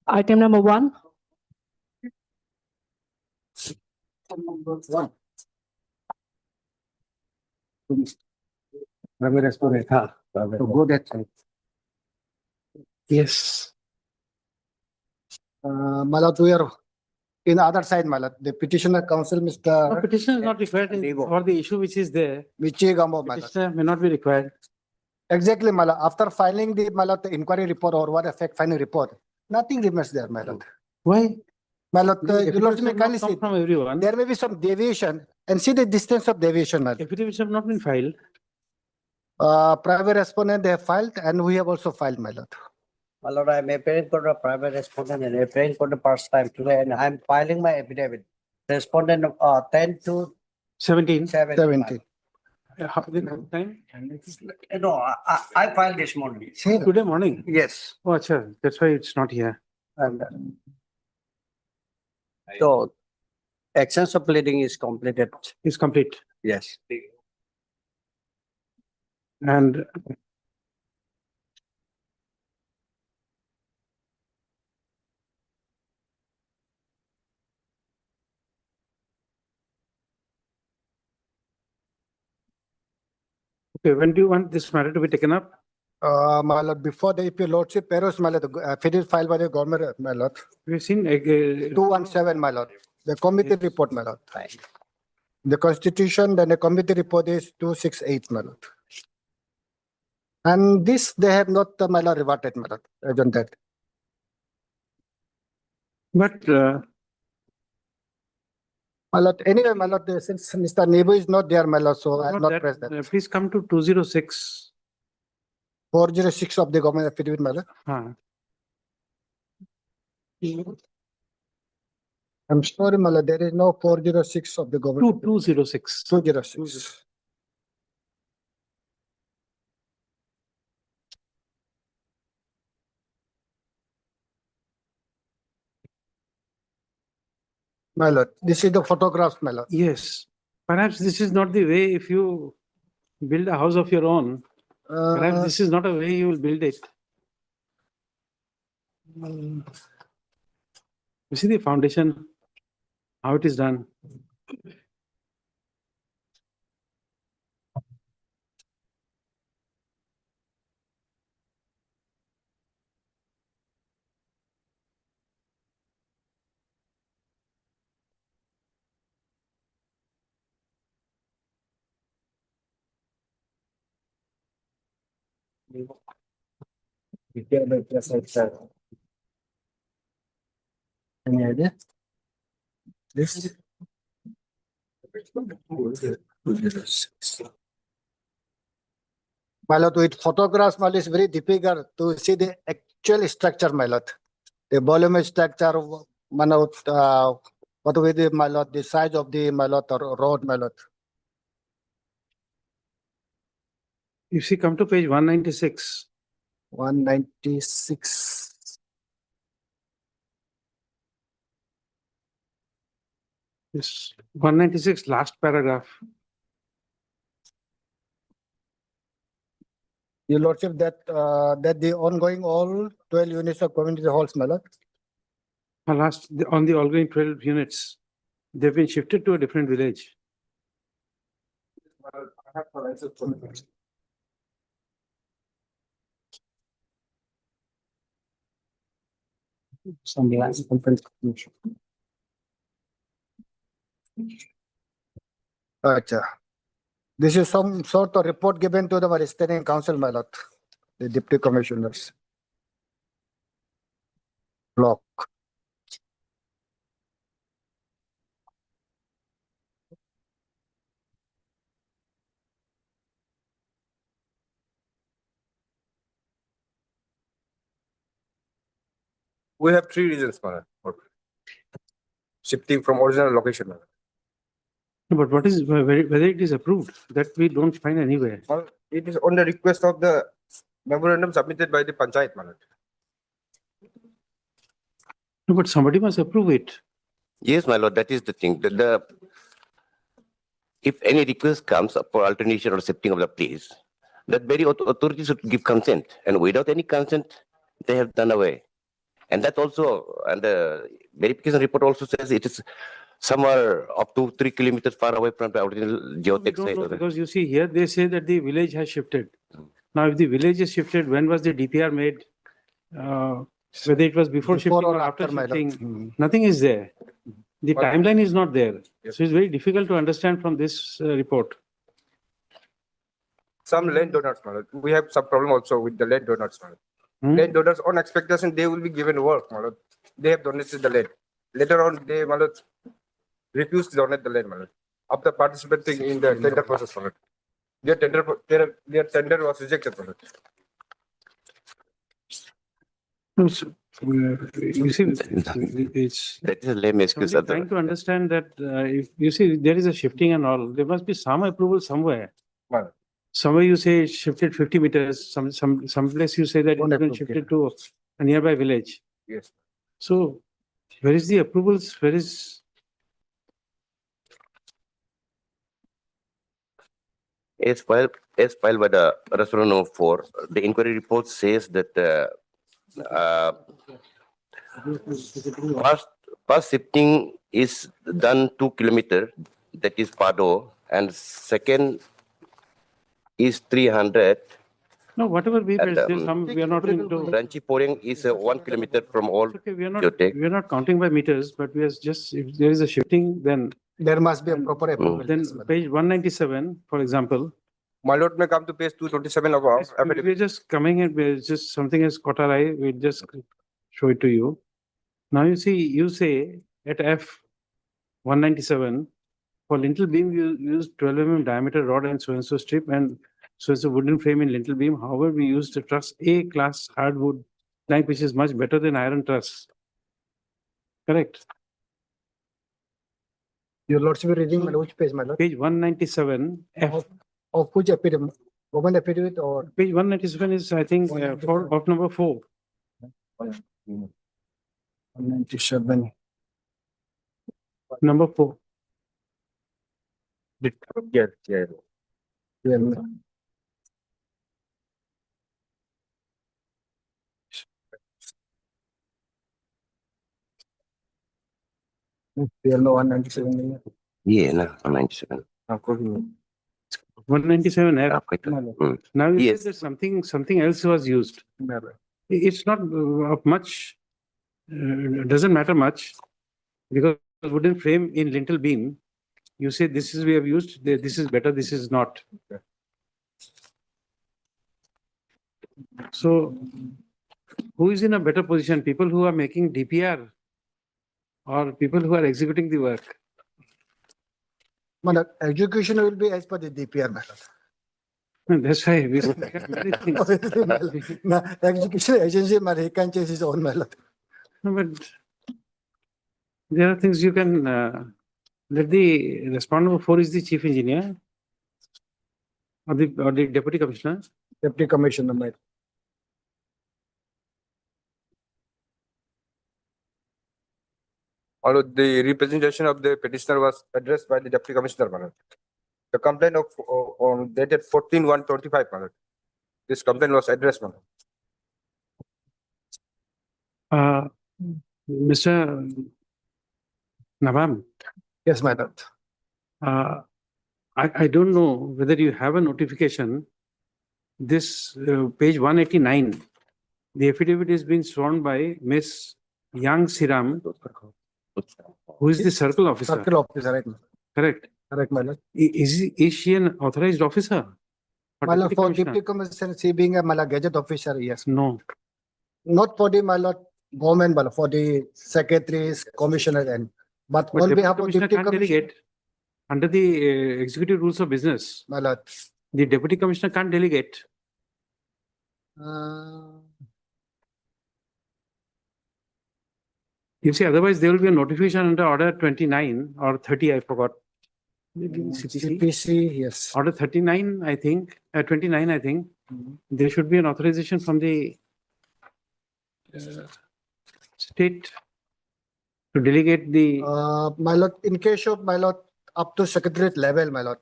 Item number 1. To go that side. Yes. My lord, we are in the other side, my lord. The petitioner counsel, No, Mr. petition is not required for the issue which is there. Michi Gambo, my lord. Petitioner may not be required. Exactly, my lord. After filing the, my lord, the inquiry report or what effect finding report, nothing remains there, my lord. Why? My lord, The your lordship may affidavits have kindly not come see, from everyone. there may be some deviation and see the distance of deviation, my lord. Affidavits have not been filed. Private respondent, they have filed and we have also filed, my lord. My lord, I'm appearing for the private respondent and appearing for the first time today, and I'm filing my affidavit. Respondent, 10 to 17. 7. 17. How did you have time? No, I filed this morning. Today morning. Yes. Oh, acha, that's why it's not here. And so, excess of pleading is completed. It's complete. Yes. And okay, when do you want this matter to be taken up? My lord, before the if your lordship, Peros, my lord, the affidavit filed by the government, my lord. We've seen 217, my lord. The committee Yes. report, my lord. Fine. The constitution, then the committee report is 268, my lord. And this, they have not, my lord, reverted, my lord, on that. but My lord, anyway, my lord, since Mr. Nebu is not there, my lord, so I'll not press that. please come to 206. 406 of the government affidavit, my lord. Huh. I'm sorry, my lord, there is no 406 of the government. 206. 206. My lord, this is the photographs, my lord. Yes. Perhaps this is not the way if you build a house of your own. Perhaps this is not a way you will build it. You see the foundation, how it is done. Any idea? This? My lord, with photographs, my lord, it's very difficult to see the actual structure, my lord. The volume structure, my lord, what with the, my lord, the size of the, my lord, road, my lord. You see, come to page 196. 196. Yes, 196, last paragraph. Your lordship, that, that the ongoing all 12 units of community halls, my lord. On the ongoing 12 units, they've been shifted to a different village. Some last conference. Acha. This is some sort of report given to the standing council, my lord, the deputy commissioners. Block. We have 3 reasons for shifting from original location. But what is, whether it is approved, that we don't find anywhere. Well, it is on the request of the memorandum submitted by the Panchayat. No, but somebody must approve it. Yes, my lord, that is the thing. If any request comes up for alternation or shifting of the place, that very authority should give consent. And without any consent, they have done away. And that also, and the verification report also says it is somewhere up to 3 kilometers far away from the original We geotech don't site. know of the- because you see here, they say that the village has shifted. Now, if the village is shifted, when was the DPR made? Whether it was before shifting or after my lord. shifting, nothing is there. The But- timeline is not there. Yes. So it's very difficult to understand from this report. Some landowners, my lord. We have some problem also with the landowners, my lord. Hmm? Landowners on expectation, they will be given work, my lord. They have donated the land. Later on, they, my lord, refuse to donate the land, my lord. After participating in the tender process, my lord. Their tender was rejected, my lord. You see, it's That is a lame excuse. somebody trying to understand that if you see there is a shifting and all, there must be some approval somewhere. Right. Somewhere you say it's shifted 50 meters, some place you say that Don't it's been approve, shifted to a nearby village. Yes. So where is the approvals? Where is, As filed by the restaurant number 4, the inquiry report says that first shifting is done 2 kilometer, that is Pado, and second is 300. no, whatever we, And, there's some, we are not going to. Ranchi Pouring is 1 kilometer from all. Okay, we are not, Geotech. we are not counting by meters, but we are just, if there is a shifting, then There must be a proper approval. then yes, my lord. page 197, for example, My lord may come to page 227 of our affidavit. we're just coming in, we're just something has caught our eye, we'll just show it to you. Now you see, you say at F 197, for lintel beam, you use 12 mm diameter rod and so strip and so it's a wooden frame in lintel beam. However, we used a truss A class hardwood plank, which is much better than iron truss. Correct. Your lordship reading, my lord, which page, my lord? Page 197, F. Of which affidavit? Government affidavit or? Page 197 is, I think, for of number 4. 197. Number 4. Yeah, yeah. Yeah. PL 197. Yeah, no, 197. 197 F. आपका तो- Now you Yes. said that something else was used. It's not of much, doesn't matter much because wooden frame in lintel beam, you say this is we have used, this is better, this is not. So who is in a better position? People who are making DPR or people who are executing the work? My lord, execution will be as per the DPR, my lord. That's why we got many things. Obviously, my lord. No, execution agency, my lord, he can change his own, my lord. No, but there are things you can, let the respondent 4 is the chief engineer or the deputy commissioner. Deputy Commissioner, my lord. Although the representation of the petitioner was addressed by the deputy commissioner, my lord. The complaint of on dated 14/1/25, my lord. This complaint was addressed, my lord. Mr. Nabam, Yes, my lord. I don't know whether you have a notification. This page 189, the affidavit is being sworn by Miss Yang Siram, who is the circle officer, Circle officer, right? correct? Correct, my lord. Is she an authorized officer? Or My lord, deputy for commissioner? deputy commissioner, she being a my lord, gazette officer, yes. No, Not for the, my lord, government, but for the secretaries, commissioner and, but but on deputy behalf of commissioner deputy can't commissioner. delegate. Under the executive rules of business, My lord. the deputy commissioner can't delegate. You see, otherwise there will be a notification under order 29 or 30, I forgot. Maybe CPC. CPC, yes. Order 39, I think, 29, I think. There should be an authorization from the state to delegate the, My lord, in case of my lord, up to secretariat level, my lord.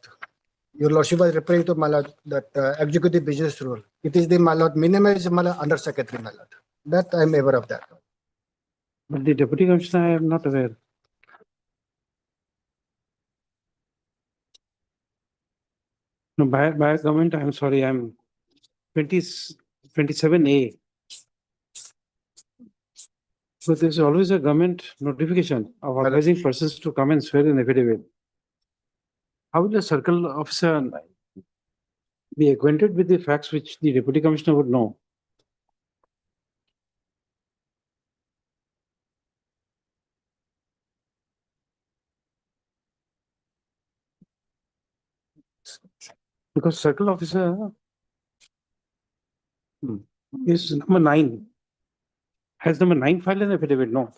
Your lordship was referring to my lord, that executive business rule. It is the my lord, minimum is my lord, under secretary, my lord. That I am aware of that. but the deputy commissioner, I am not aware. No, by government, I'm sorry, I'm 27A. So there's always a government notification of authorizing persons to come and swear in affidavit. How will a circle officer be acquainted with the facts which the deputy commissioner would know? Because circle officer is number 9. Has number 9 filed an affidavit? No.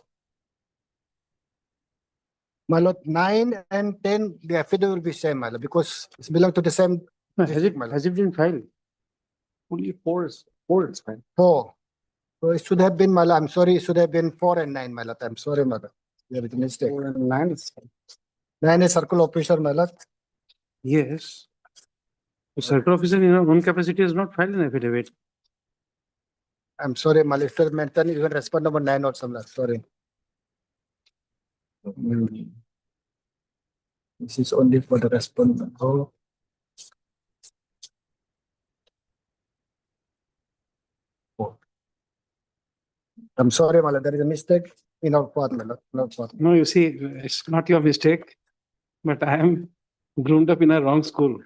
My lord, 9 and 10, the affidavit will be same, my lord, because it belong to the same No, District, has it been filed? Only four is fine. 4. So it should have been, my lord, I'm sorry, it should have been 4 and 9, my lord. I'm sorry, my lord. You have a mistake. 9 is circle officer, my lord. Yes. The circle officer in her own capacity has not filed an affidavit. I'm sorry, my lord. It was mentioned even respond number 9 or something, sorry. This is only for the respondent. Oh. I'm sorry, my lord, there is a mistake in our part, my lord. No part. No, you see, it's not your mistake, but I am groomed up in a wrong school.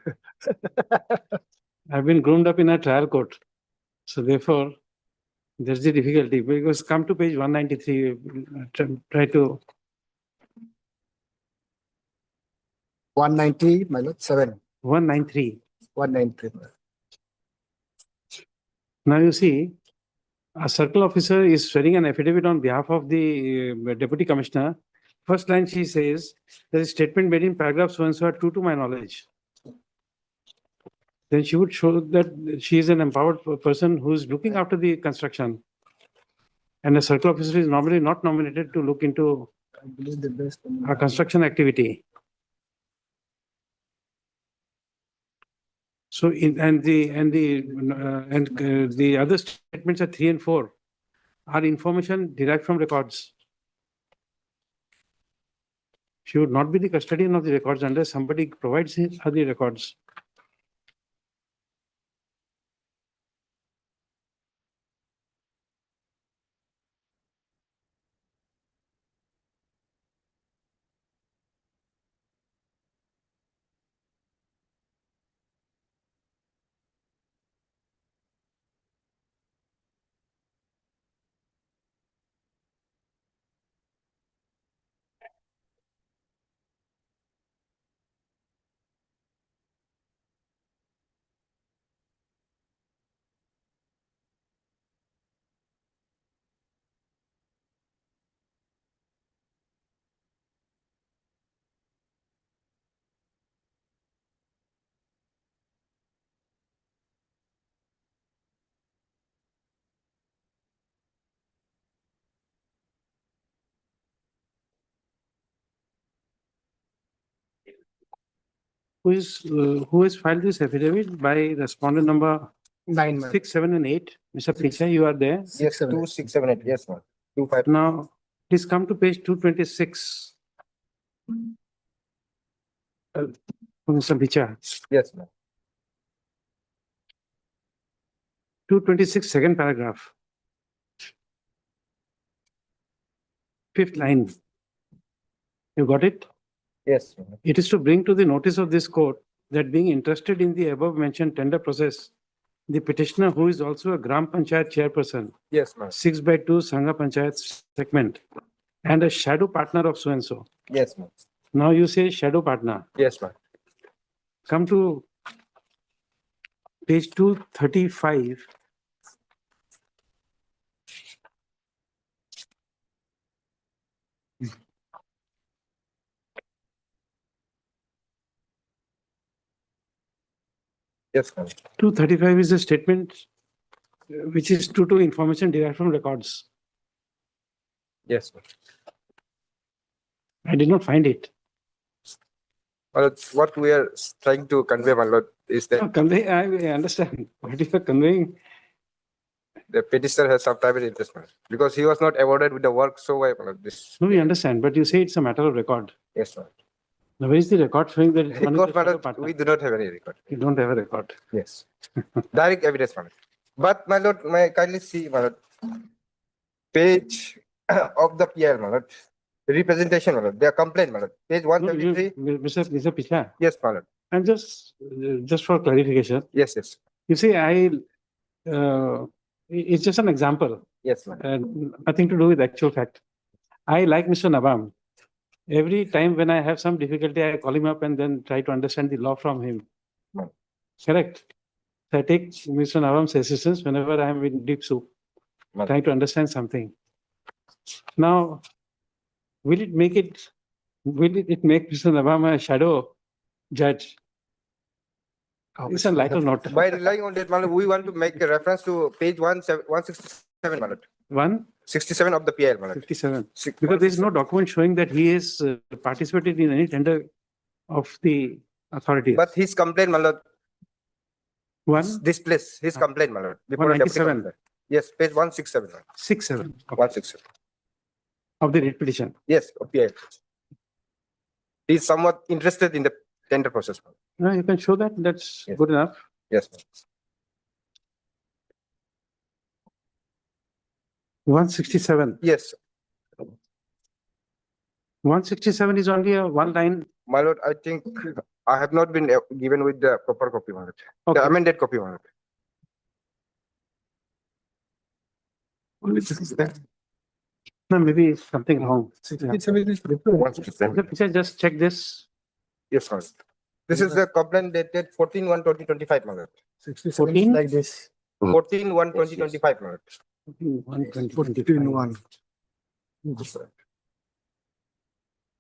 I've been groomed up in a trial court. So therefore, there's the difficulty because come to page 193, try to, 190, my lord, 7, 193. 193. my lord. Now you see, a circle officer is swearing an affidavit on behalf of the deputy commissioner. First line she says, there is statement made in paragraph so and so are true to my knowledge. Then she would show that she is an empowered person who is looking after the construction. And a circle officer is normally not nominated to look into I believe the best. a construction activity. So in the other statements are 3 and 4 are information derived from records. She would not be the custodian of the records unless somebody provides her the records. Who has filed this affidavit by respondent number 9, my lord. 6, 7, and 8? Mr. Picha, you are there. Yes, 2, 6, 7, 8. Yes, ma'am. 2, 5. Now, please come to page 226. Mr. Picha, Yes, ma'am. 226, second paragraph. 5th line. You got it? Yes, ma'am. It is to bring to the notice of this court that being interested in the above mentioned tender process, the petitioner, who is also a Gram Panchayat chairperson, Yes, ma'am. 6/2 Sangha Panchayat segment, and a shadow partner of so and so. Yes, ma'am. Now you say shadow partner. Yes, ma'am. Come to page 235. Yes, ma'am. 235 is a statement which is true to information derived from records. Yes, ma'am. I did not find it. My lord, what we are trying to convey, my lord, is No, that convey, I understand. What you are conveying? the petitioner has some private interest, my lord, because he was not awarded with the work, so why, my lord, this? No, we understand, but you say it's a matter of record. Yes, my lord. Now, where is the record showing that it's one Record, is my the lord, partner? we do not have any record. You don't have a record. Yes. Direct evidence, my lord. But, my lord, may I kindly see, my lord, page of the PL, my lord, representation, my lord, their complaint, my lord, page one No, you, seventy-three. Mr. Pichha, Yes, my lord. and just for clarification, Yes, yes, you see, it's just an example, yes, my lord. nothing to do with actual fact. I like Mr. Nabam. Every time when I have some difficulty, I call him up and then try to understand the law from him. Hmm. Correct. So I take Mr. Nabam's assistance whenever I am in deep soup, Hmm. trying to understand something. Now, will it make Mr. Nabam a shadow judge? It's a lighter note. By relying on that, my lord, we want to make a reference to page 167, my lord. 67 of the PL, my lord. 157. Six- Because there is no document showing that he has participated in any tender of the authority. But his complaint, my lord, this place, his Ah. complaint, my lord. before the deputy 197. commissioner. Yes, page 167, my lord. 67 okay, 167. of the writ petition. Yes, of PL. He is somewhat interested in the tender process, my lord. No, you can show that. That's Yes. good enough. Yes, my lord. 167. Yes, 167 is only a one line. my lord, I think I have not been given with the proper copy, my lord. The Okay. amended copy, my lord. No, maybe it's something wrong. Yeah. 167. The picture, just check this. Yes, my lord. This is the complaint dated 14/1/2025, my lord. 14? Like this. 14/1/2025, my lord. 14,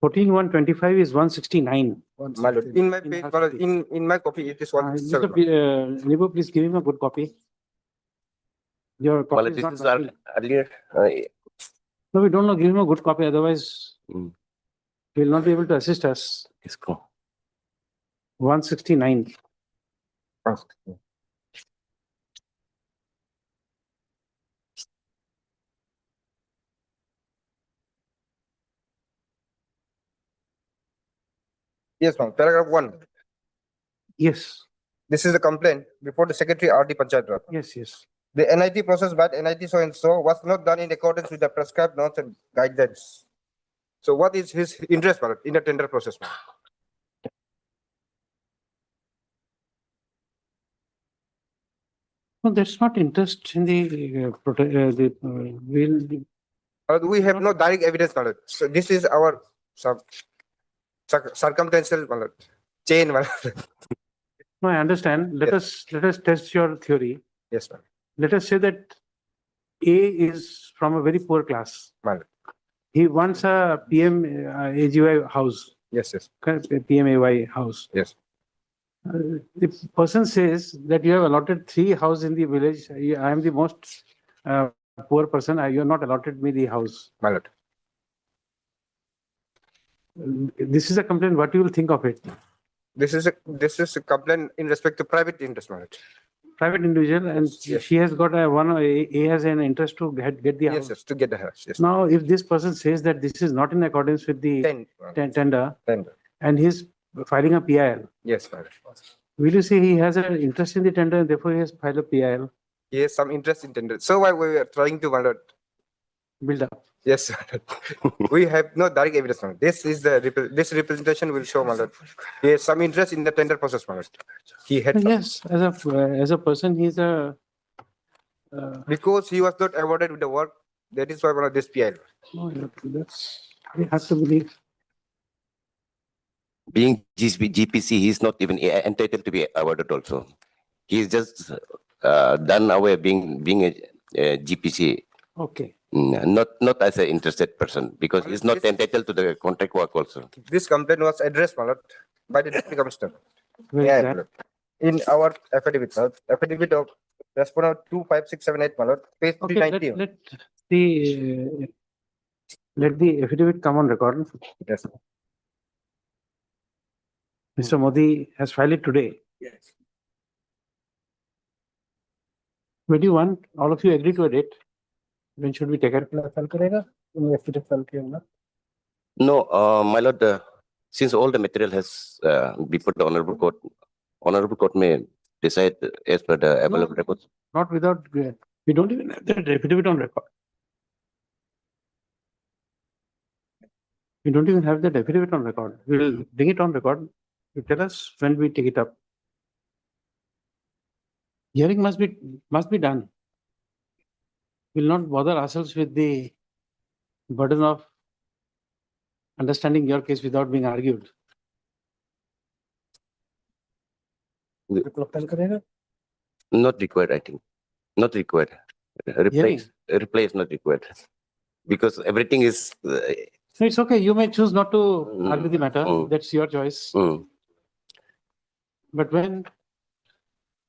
14/1/25 is 169. My lord, in my In page, hard my lord, copy. in my copy, it is Mr. 167. Nibu, please give him a good copy. Your Well, copy is this not is working. earlier. No, we don't know. Give him a good copy. Otherwise, Mm. he will not be able to assist us. इसको 169. Yes, ma'am. Paragraph 1. Yes, This is the complaint before the secretary R.D. Panchayat. yes. The NIT process by NIT so and so was not done in accordance with the prescribed norms and guidelines. So what is his interest, my lord, in the tender process, ma'am? No, that's not interest in the, We have no direct evidence, my lord. So this is our circumstantial, my lord, chain, my lord. no, I understand. Let us test your theory. Yes, ma'am. Let us say that A is from a very poor class. My lord. He wants a PM AGY house, Yes, yes, PMAY house. yes. The person says that you have allotted 3 houses in the village. I am the most poor person. You have not allotted me the house. My lord. This is a complaint. What you will think of it? This is a complaint in respect to private interest, my lord. Private individual, and Yes. she has got A has an interest to get the Yes, house. yes, to get the house. Yes. Now, if this person says that this is not in accordance with the tender, Tender. and he's filing a PIL, Yes, my lord. will you say he has an interest in the tender and therefore he has filed a PIL? He has some interest in tender. So why we are trying to, my lord. Build up? Yes, my lord. We have no direct evidence, my lord. This is this representation will show, my lord. He has some interest in the tender process, my lord. He had some- Yes, as a person, he's a. because he was not awarded with the work. That is why, my lord, this PL. No, that's we have to believe. being GPC, he's not even entitled to be awarded also. He's just done away being a GPC, Okay. not as an interested person, because he's not entitled to the contract work also. This complaint was addressed, my lord, by the deputy commissioner. Where is Yeah, that? my lord. In our affidavit, my lord. Affidavit of respondent 25678, my lord, page Okay, 390. let the Let the affidavit come on record. Yes. Mr. Modi has filed it today. Yes. When do you want, all of you agree to a date? When should we take it? No, my lord, since all the material has been put to honorable court may decide as per the available records. Not without, we don't even have that affidavit on record. We don't even have that affidavit on record. We'll bring it on record. You tell us when we take it up. Hearing must be done. We'll not bother ourselves with the burden of understanding your case without being argued. Not required, I think. Not required. Reply is not required. Because everything is, No, it's okay. You may choose not to argue the matter. Mm. That's your choice. mm, But when,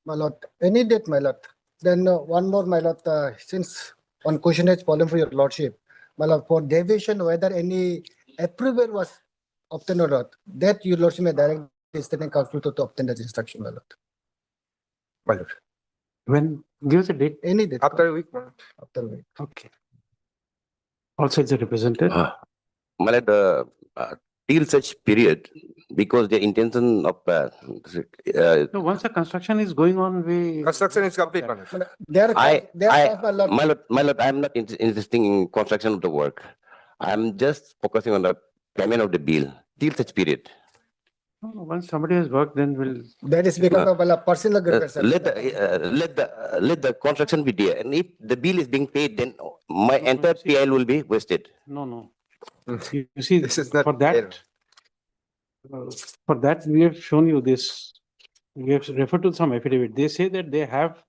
My lord, any date, my lord. Then one more, my lord, since one question is fallen for your lordship. My lord, for deviation, whether any approval was obtained or not, that your lordship may direct the State Council to obtain that instruction, my lord. My lord. when, give us a date. Any date. After a week, my lord. After a week. Okay. All sides are represented. my lord, till such period, because the intention of, No, once the construction is going on, we. Construction is complete, my lord. My lord, There, I- there, I- my lord. my lord, I am not interested in construction of the work. I am just focusing on the payment of the bill till such period. No, once somebody has worked, then we'll. That is because of my lord, personal grievance. sir. Let the construction be there, and if the bill is being paid, then my No, entire see- PL will be wasted. No, no. You see, This is not for fair. that, for that, we have shown you this. We have referred to some affidavit. They say that they have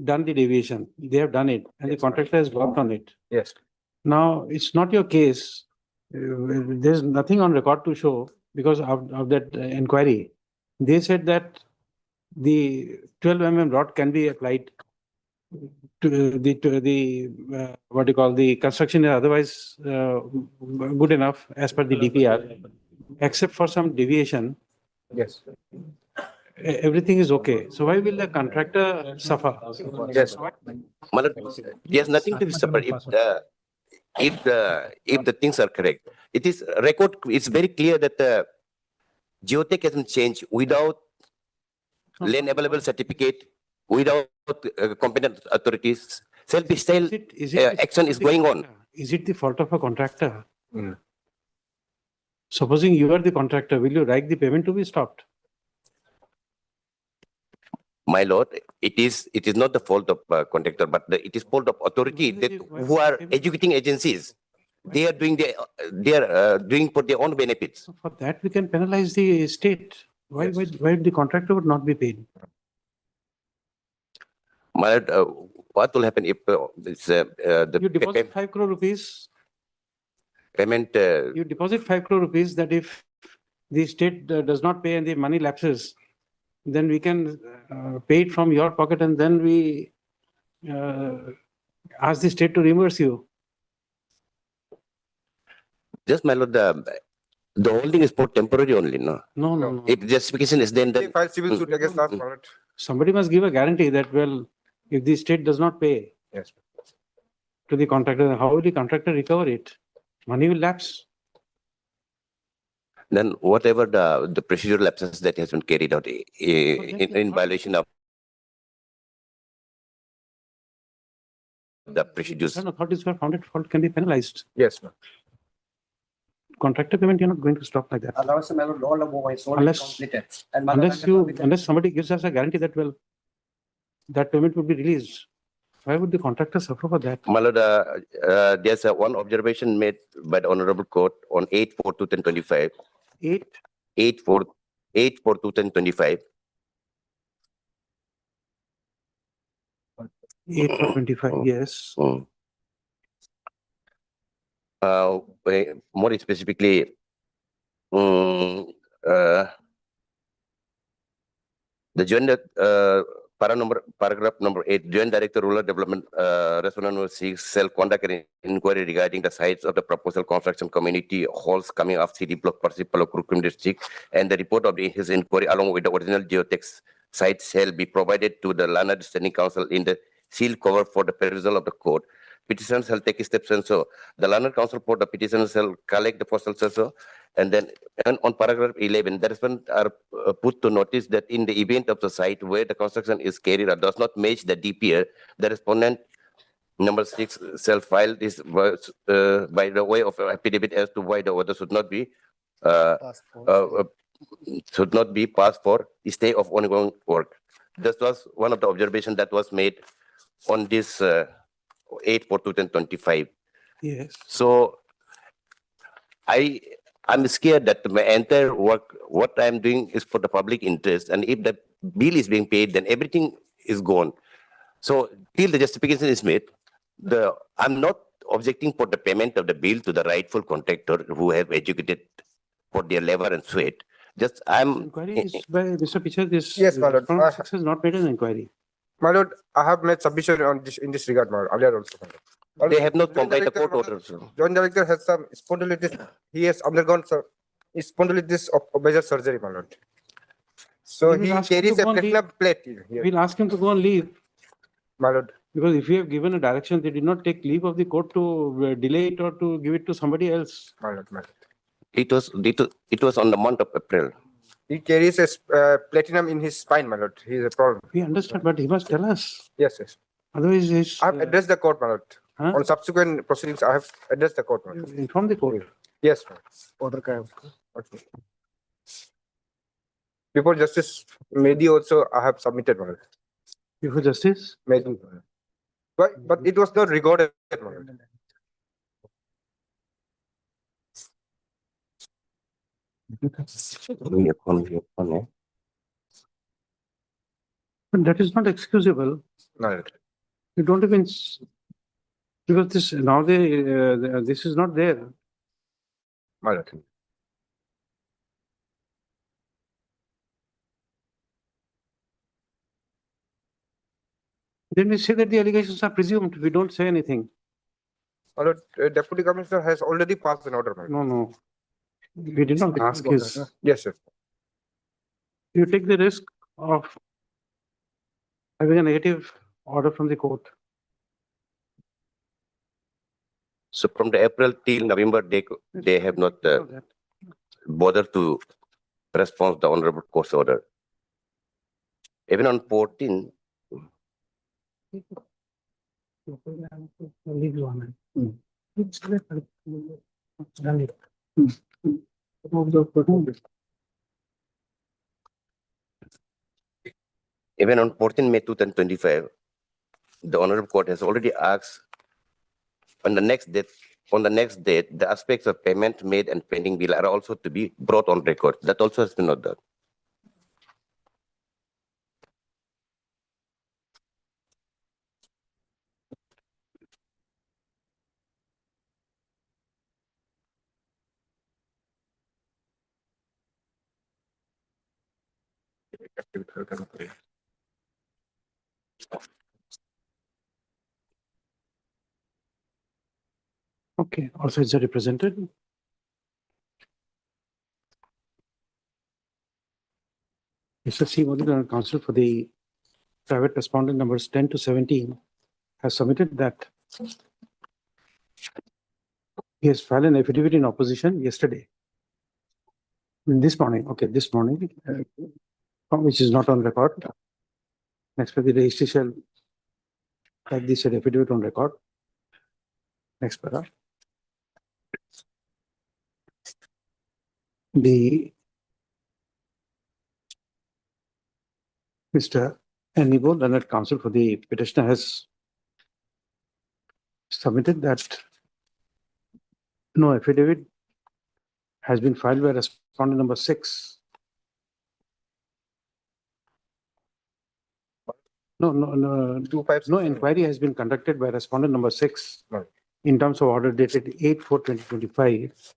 done the deviation. They have done it, and the Yes, ma'am. contractor has worked on it. Yes. Now, it's not your case. There's nothing on record to show because of that inquiry. They said that the 12 rod can be applied to the what do you call, the construction is otherwise good enough as per the DPR, except for some deviation, Yes. everything is okay. So why will the contractor suffer? Yes. My lord, there's nothing to be suffered if the things are correct. It is record. It's very clear that the geotech hasn't changed without land available certificate, without competent authorities. Self-style Is it the action fault is of the going on. contractor? Is it the fault of a contractor? Mm. Supposing you are the contractor, will you like the payment to be stopped? My lord, it is not the fault of contractor, but it is fault of authority Why that will they- who why will are they pay? educating agencies. They are doing for their own benefits. So for that, we can penalize the state. Yes. Why the contractor would not be paid? My lord, what will happen if the You deposit 5 crore rupees, payment? you deposit 5 crore rupees that if the state does not pay and the money lapses, then we can pay it from your pocket and then we ask the state to reimburse you. Just my lord, the holding is for temporary only, no? No, no, No. no. If justification is then, They then file civil suit against us, my lord. Somebody must give a guarantee that, well, if the state does not pay Yes. to the contractor, how will the contractor recover it? Money will lapse. then whatever the procedural lapses that has been carried out in violation of the procedures. Certain authorities who are found at fault can be penalized. Yes, ma'am. Contractor payment, you're not going to stop like that. Otherwise, my lord, all of my soul is Unless- completed. And my lord, Unless somebody gives us a guarantee that, well, that payment will be released. Why would the contractor suffer for that? My lord, there's one observation made by the honorable court on 8/4/2025. 8/4/2025. 8/25, yes. More specifically, the joint paragraph number 8, Joint Director Rural Development, Respondent number 6, shall conduct an inquiry regarding the sites of the proposal construction community halls coming off CD block principal of Kurukum district, and the report of his inquiry along with the original geotext site shall be provided to the Learned Standing Council in the sealed cover for the perusal of the court. Petitioners shall take steps, and so the Learned Council for the petitioners shall collect the postal also, and then and on paragraph 11, the respondents are put to notice that in the event of the site where the construction is carried out does not match the DPR, the respondent number 6 shall file this by the way of affidavit as to why the order should not be passed for stay of ongoing work. This was one of the observations that was made on this 8/4/2025. Yes. So I'm scared that my entire work, what I'm doing is for the public interest, and if the bill is being paid, then everything is gone. So till the justification is made, I'm not objecting for the payment of the bill to the rightful contractor who have educated for their labor and sweat. Just Inquiry is by Mr. Pichar, this. Yes, my lord. Respondent six has not made an inquiry. My lord, I have made submission on this in this regard, my lord, earlier also. My lord. they have not Joint complied the Director, court my lord, order. Joint Director has some spondylitis. He has undergone some spondylitis of major surgery, my lord. So Then we'll he ask him to carries a go and leave. platinum plate here, We'll ask him to go and leave, my lord. because if we have given a direction, they did not take leave of the court to delay it or to give it to somebody else. My lord, my lord. It was on the month of April. He carries a platinum in his spine, my lord. He is a problem. We understand, but he must tell us. Yes, yes. Otherwise, he's, I have addressed the court, my lord. huh? On subsequent proceedings, I have addressed the court, my lord. Inform the court. Yes, my lord. Order ka hai uska? Okay. Before Justice Mehdi also, I have submitted, my lord. Before justice, Mehdi. But it was not recorded, my lord. but that is not excusable. My lord. You don't even, because this, now this is not there. My lord. Then we say that the allegations are presumed. We don't say anything. My lord, Deputy Commissioner has already passed an order, my lord. No, no. We did not ask his, Yes, sir. you take the risk of having a negative order from the court. So from the April till November, they have not bothered to respond the honorable court's order. Even on 14, even on 14 May 2025, the honorable court has already asked on the next date, the aspects of payment made and pending bill are also to be brought on record. That also has been not done. Okay, all sides are represented. Mr. C. Modi, counsel for the private respondent numbers 10 to 17 has submitted that he has filed an affidavit in opposition yesterday. This morning, okay, this morning, which is not on record. Next, for the registry shall have this affidavit on record. Next paragraph. The Mr. Anibo, Learned Counsel for the petitioner, has submitted that no affidavit has been filed by respondent number 6. No 256. no inquiry has been conducted by respondent number 6 Right. in terms of order dated 8/4/2025.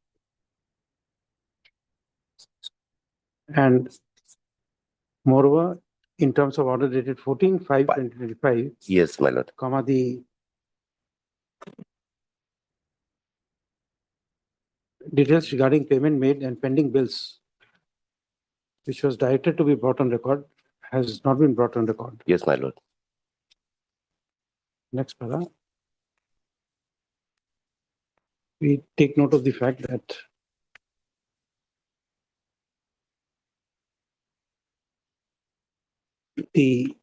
And moreover, in terms of order dated 14/5/2025, Yes, my lord. comma, the details regarding payment made and pending bills, which was directed to be brought on record, has not been brought on record. Yes, my lord. Next para. We take note of the fact that the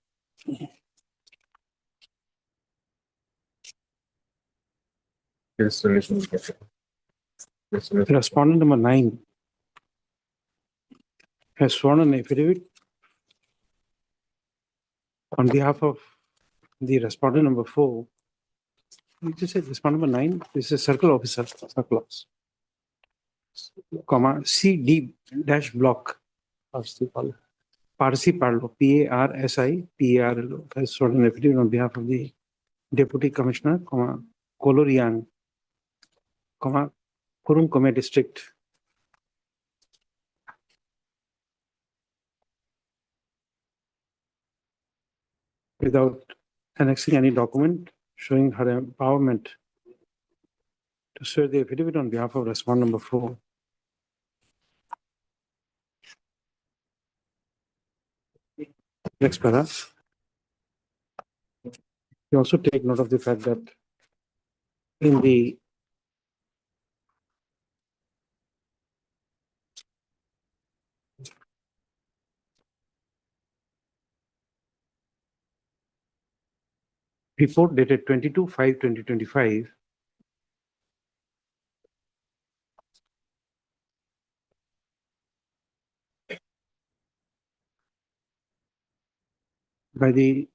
Yes, solution. Yes, solution. respondent number 9 has sworn an affidavit on behalf of the respondent number 4. You just said respondent number 9, this is circle officer, circle officer, comma, CD dash block. Parsi Parlo, PARSI, has sworn an affidavit on behalf of the Deputy Commissioner, comma, Kolorian, comma, Kurung Kome District. Without annexing any document showing her empowerment to swear the affidavit on behalf of respondent number 4. Next para. You also take note of the fact that in the report dated 22/5/2025, by the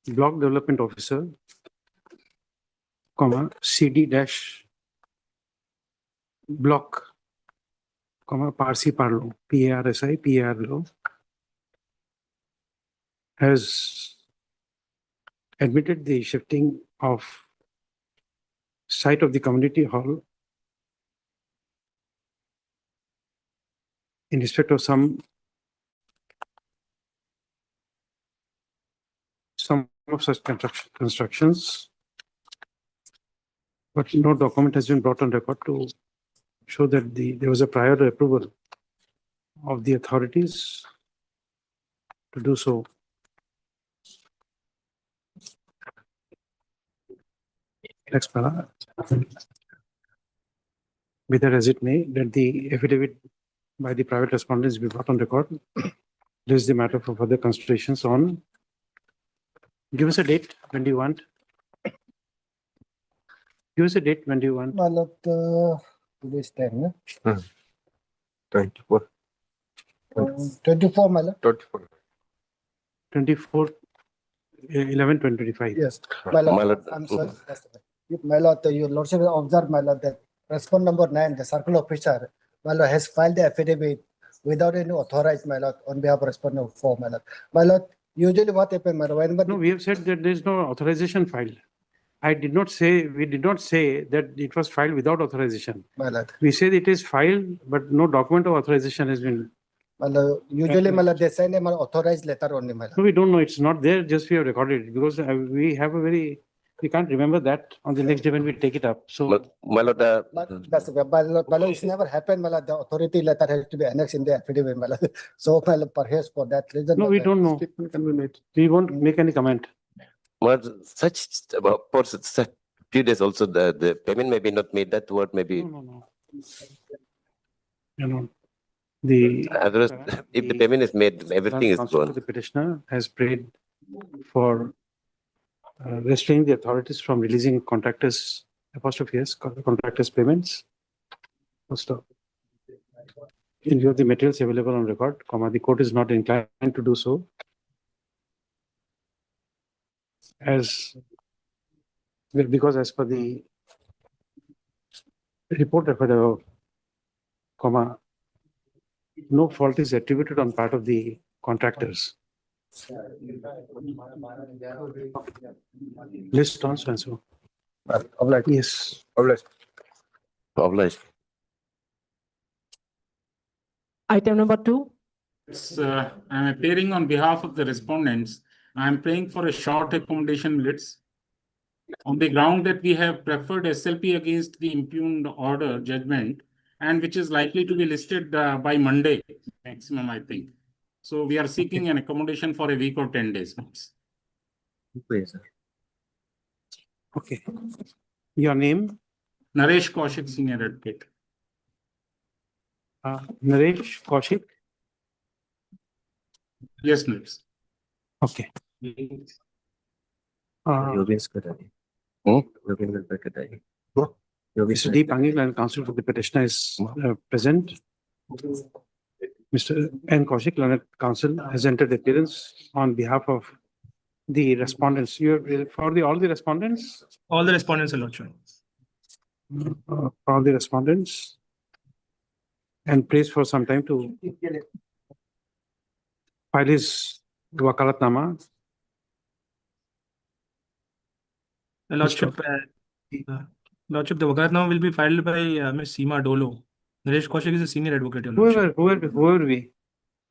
block development officer, comma, CD dash block, comma, Parsi Parlo, PARSI, has admitted the shifting of site of the community hall in respect of some of such constructions, but no document has been brought on record to show that there was a prior approval of the authorities to do so. Next para. Be that as it may, that the affidavit by the private respondents be brought on record. This is the matter for further considerations on. Give us a date when do you want? Give us a date when do you want? My lord, today's time, 24. 24, my lord. 24. 24/11/2025. Yes, my My lord, lord, I'm sorry. If my lord, your lordship will observe, my lord, that respondent number 9, the circle officer, my lord, has filed the affidavit without any authorized, my lord, on behalf of respondent number 4, my lord. My lord, usually what happens, my lord, whenever No, we have said that there is no authorization filed. We did not say that it was filed without authorization. my lord, We said it is filed, but no document of authorization has been. my lord, usually, my lord, they send a authorized letter only, my lord. No, we don't know. It's not there. Just we have recorded it because we can't remember that on the next day when we take it up. So my lord, But that's okay. My lord, it's never happened, my lord. The authority letter has to be annexed in the affidavit, my lord. So, my lord, perhaps for that reason. no, my we lord, don't know. We won't make any comment. my lord, for such few days also, the payment may be not made, that word may be, No. You know, the. otherwise, if the payment is made, everything is Counsel for gone. the petitioner has prayed for restraining the authorities from releasing contractors, contractors' payments. First off, in view of the materials available on record, comma, the court is not inclined to do so. Because as per the report referred above, comma, no fault is attributed on part of the contractors. List on so and so. obliged. Yes. Obliged. Obliged. Item number 2, I'm appearing on behalf of the respondents. I'm praying for a short accommodation writs on the ground that we have preferred SLP against the impugned order judgment and which is likely to be listed by Monday maximum, I think. So we are seeking an accommodation for a week or 10 days. Okay. Your name? Naresh Kaushik, Senior Advocate. Naresh Kaushik? Yes, Naresh. Okay. Mr. D. Pangil and counsel for the petitioner is present. Mr. N. Kaushik, learned counsel, has entered appearance on behalf of the respondents. You're for all the respondents? All the respondents are not shown. For all the respondents. And prays for some time to file his wakalatnama. Lordship, Lordship, the Wakalatnama will be filed by Ms. Seema Dolo. Naresh Kaushik is a senior advocate. Your Lordship. Whoever we.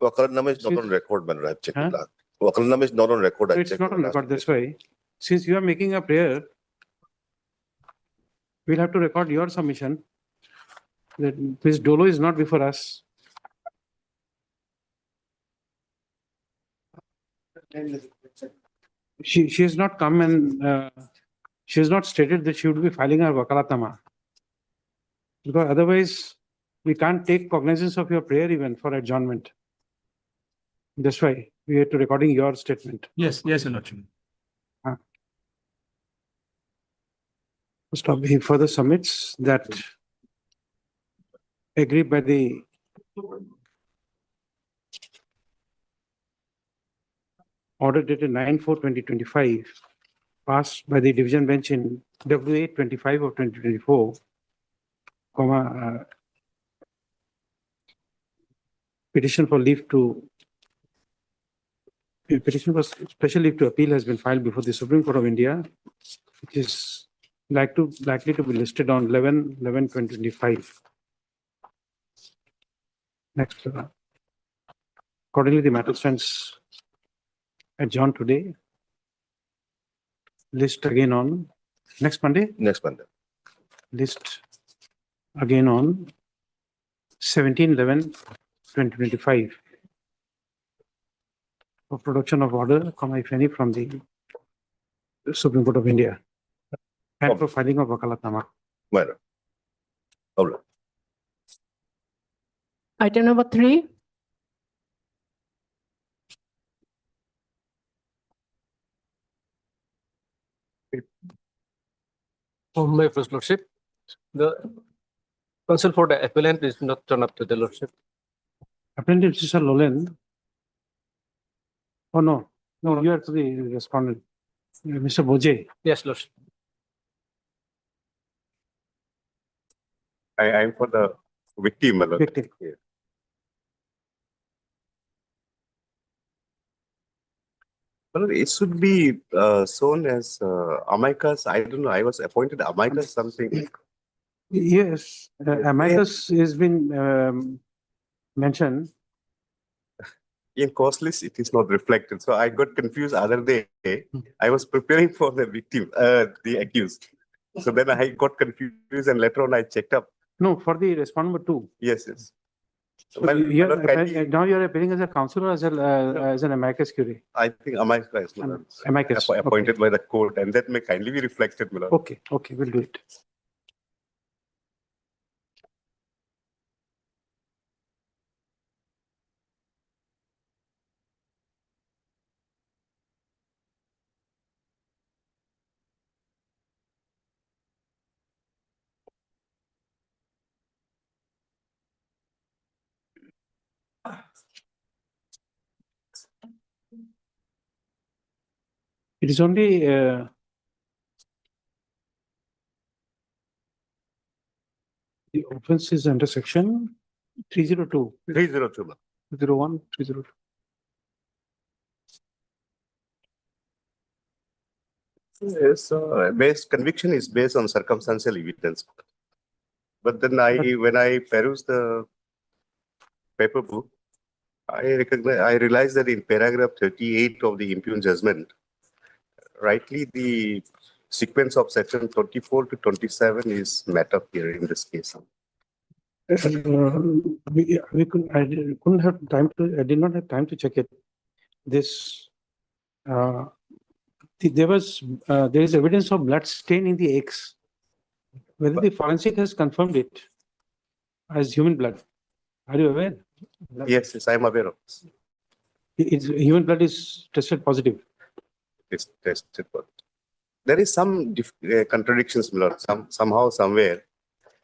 Wakalatnama is not Since- on record, man. I've checked Huh? it last. Wakalatnama is not on record. I It's checked not it on last record, week. that's why. Since you are making a prayer, we'll have to record your submission. That Ms. Dolo is not before us. She has not come and she has not stated that she would be filing her wakalatnama. Because otherwise, we can't take cognizance of your prayer even for adjournment. That's why we are to recording your statement. Yes, yes, Your Lordship. Stop. He further submits that agreed by the order dated 9/4/2025, passed by the division bench in W 8/25 of 2024, petition for leave to petition for special leave to appeal has been filed before the Supreme Court of India, which is likely to be listed on 11/11/2025. Next. Accordingly, the matter stands adjourned today. List again on next Monday. Next Monday. List again on 17/11/2025 for production of order, if any, from the Supreme Court of India and for filing of wakalatnama. Well, all right. Item number 3. My first Lordship, the counsel for the appellant is not turned up to the Lordship. Apparently, Mr. Lolen. Oh, no, you are to the respondent. Mr. Boje. Yes, Lordship. I am for the victim, my lord. Victim. Yeah. Well, it should be shown as amicus. I don't know. I was appointed amicus something. Yes, amicus has been mentioned. In cost list, it is not reflected. So I got confused other day. I was preparing for the victim, the accused. So then I got confused and later on I checked up. No, for the respondent two. Yes, yes. So Well, you Lord, kindly- now you are appearing as a counselor or as an amicus curiae? I think amicus, my lord. Amicus. Appointed by the court, and that may kindly be reflected, my lord. Okay, we'll do it. It is only the offense is under section 302, 302, my lord. 301, 302. Yes, conviction is based on circumstantial evidence. But then when I peruse the paper book, I realize that in paragraph 38 of the impugned judgment, rightly the sequence of section 24 to 27 is met up here in this case. We couldn't have time to, I did not have time to check it. This, there is evidence of blood stain in the eggs. Whether the forensic has confirmed it as human blood. Are you aware? Yes, I am aware of this. Human blood is tested positive. It's tested. There is some contradictions, my lord, somehow, somewhere,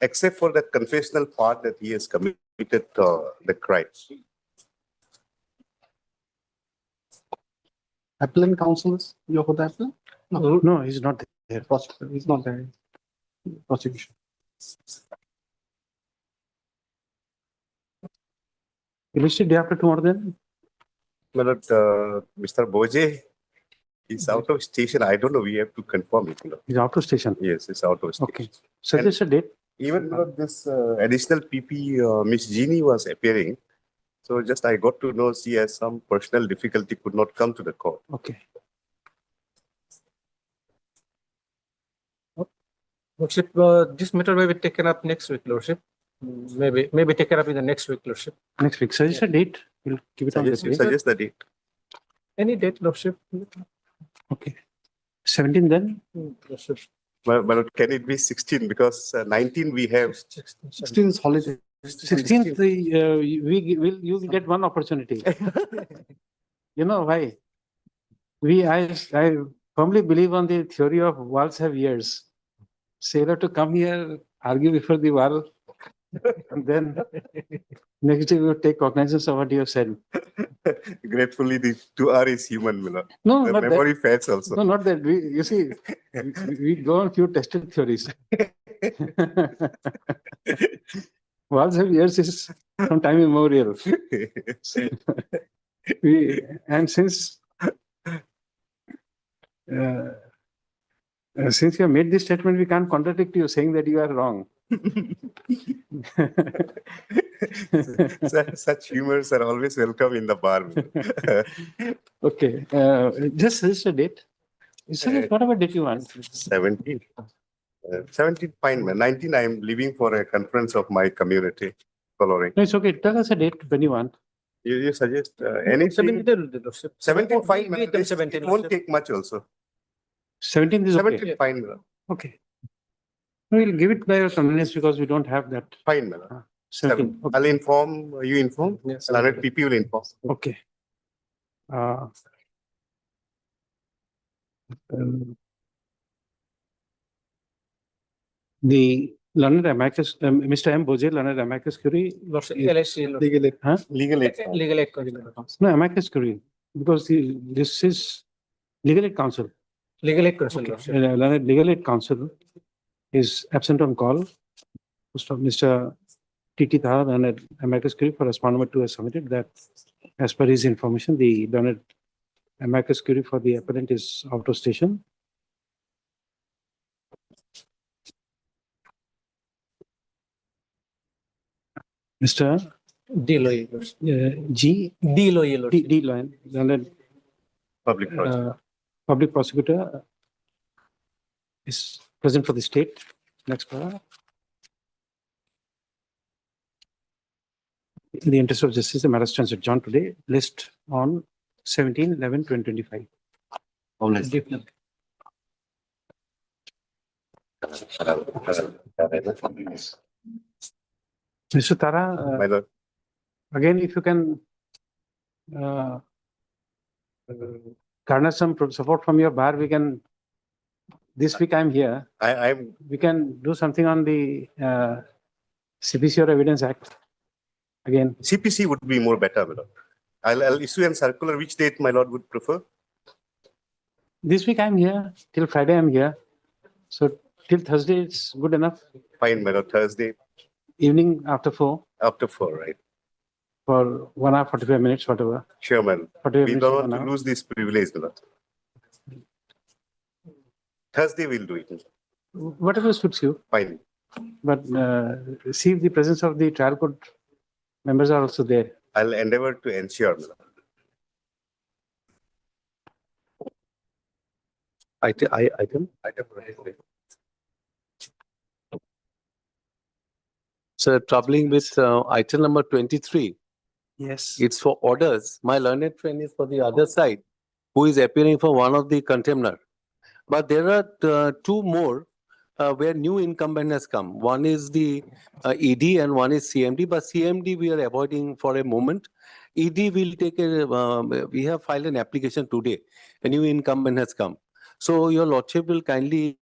except for the confessional part that he has committed the crime. Appellant counsel is, you for the appellant? No, he's not there. Prosecutor, he's not there. Prosecution. Will you sit day after tomorrow then? My lord, Mr. Boje is out of station. I don't know. We have to confirm it. My lord. He's out of station. Yes, it's out of station. Okay. Suggest a date. Even my lord, this additional PP, Miss Jeannie was appearing. So just I got to know she has some personal difficulty, could not come to the court. Okay. Lordship, this matter may be taken up next week, Lordship. Maybe taken up in the next week, Lordship. Next week. Suggest a date. We'll give it on the day. Suggest the date. Any date, Lordship. Okay. 17 then? Lordship. But can it be 16? Because 19 we have. 16 is holiday. 16th, you will get one opportunity. You know why? I firmly believe on the theory of walls have ears. Sailor to come here, argue before the wall, and then next day you take cognizance of what you have said. Gratefully, the 2R is human, Miller. No, The not memory that. fades also. No, not that. You see, we go on few tested theories. Walls have ears is from time immemorial. Since you have made this statement, we can't contradict you saying that you are wrong. Such humors are always welcome in the bar. Okay, just suggest a date. You suggest whatever date you want. 17. 17, fine, man. 19, I am leaving for a conference of my community following. No, it's okay. Tell us a date when you want. You suggest anything? 17, fine, man. It won't take much also. 17th is okay. 17, fine, man. Okay. We'll give it by your convenience because we don't have that. Fine, man. 17. Okay. I'll inform, you inform? Yes. Learned PP will inform. Okay. The learned amicus, Mr. M. Boje, learned amicus curiae. Lordship, LSC, Lordship. Legal aid. Huh? Legal aid. Legal aid. No, amicus curiae, because this is legal aid counsel. Legal aid counsel, Lordship. Learned legal aid counsel is absent on call. Mr. T.T. Thar and amicus curiae for respondent number 2 has submitted that as per his information, the learned amicus curiae for the appellant is out of station. Mr. D. Loy, Lordship. G. D. Loy, Lordship. D. Loyan, learned Public project. public prosecutor is present for the state. Next paragraph. In the interest of justice, the matter stands adjourned today. List on 17/11/2025. Mr. Tara, My lord. again, if you can garner some support from your bar, we can. This week I'm here. I'm We can do something on the CPC or Evidence Act. Again, CPC would be more better, my lord. I'll issue a circular. Which date my lord would prefer? this week I'm here. Till Friday I'm here. So till Thursday it's good enough. Fine, my lord. Thursday Evening after 4 after 4, right? for 1 hour, 45 minutes, whatever. Sure, man. 45 We minutes don't to want 1 to hour. lose this privilege, my lord. Thursday we'll do it. Whatever suits you. Fine. But see if the presence of the trial court members are also there. I'll endeavor to ensure. my lord. Item. So troubling with item number 23. Yes. It's for orders. My learned friend is for the other side, who is appearing for one of the contemner. But there are two more where new incumbent has come. One is the ED and one is CMD. But CMD we are avoiding for a moment. ED will take a. We have filed an application today. A new incumbent has come. So your lordship will kindly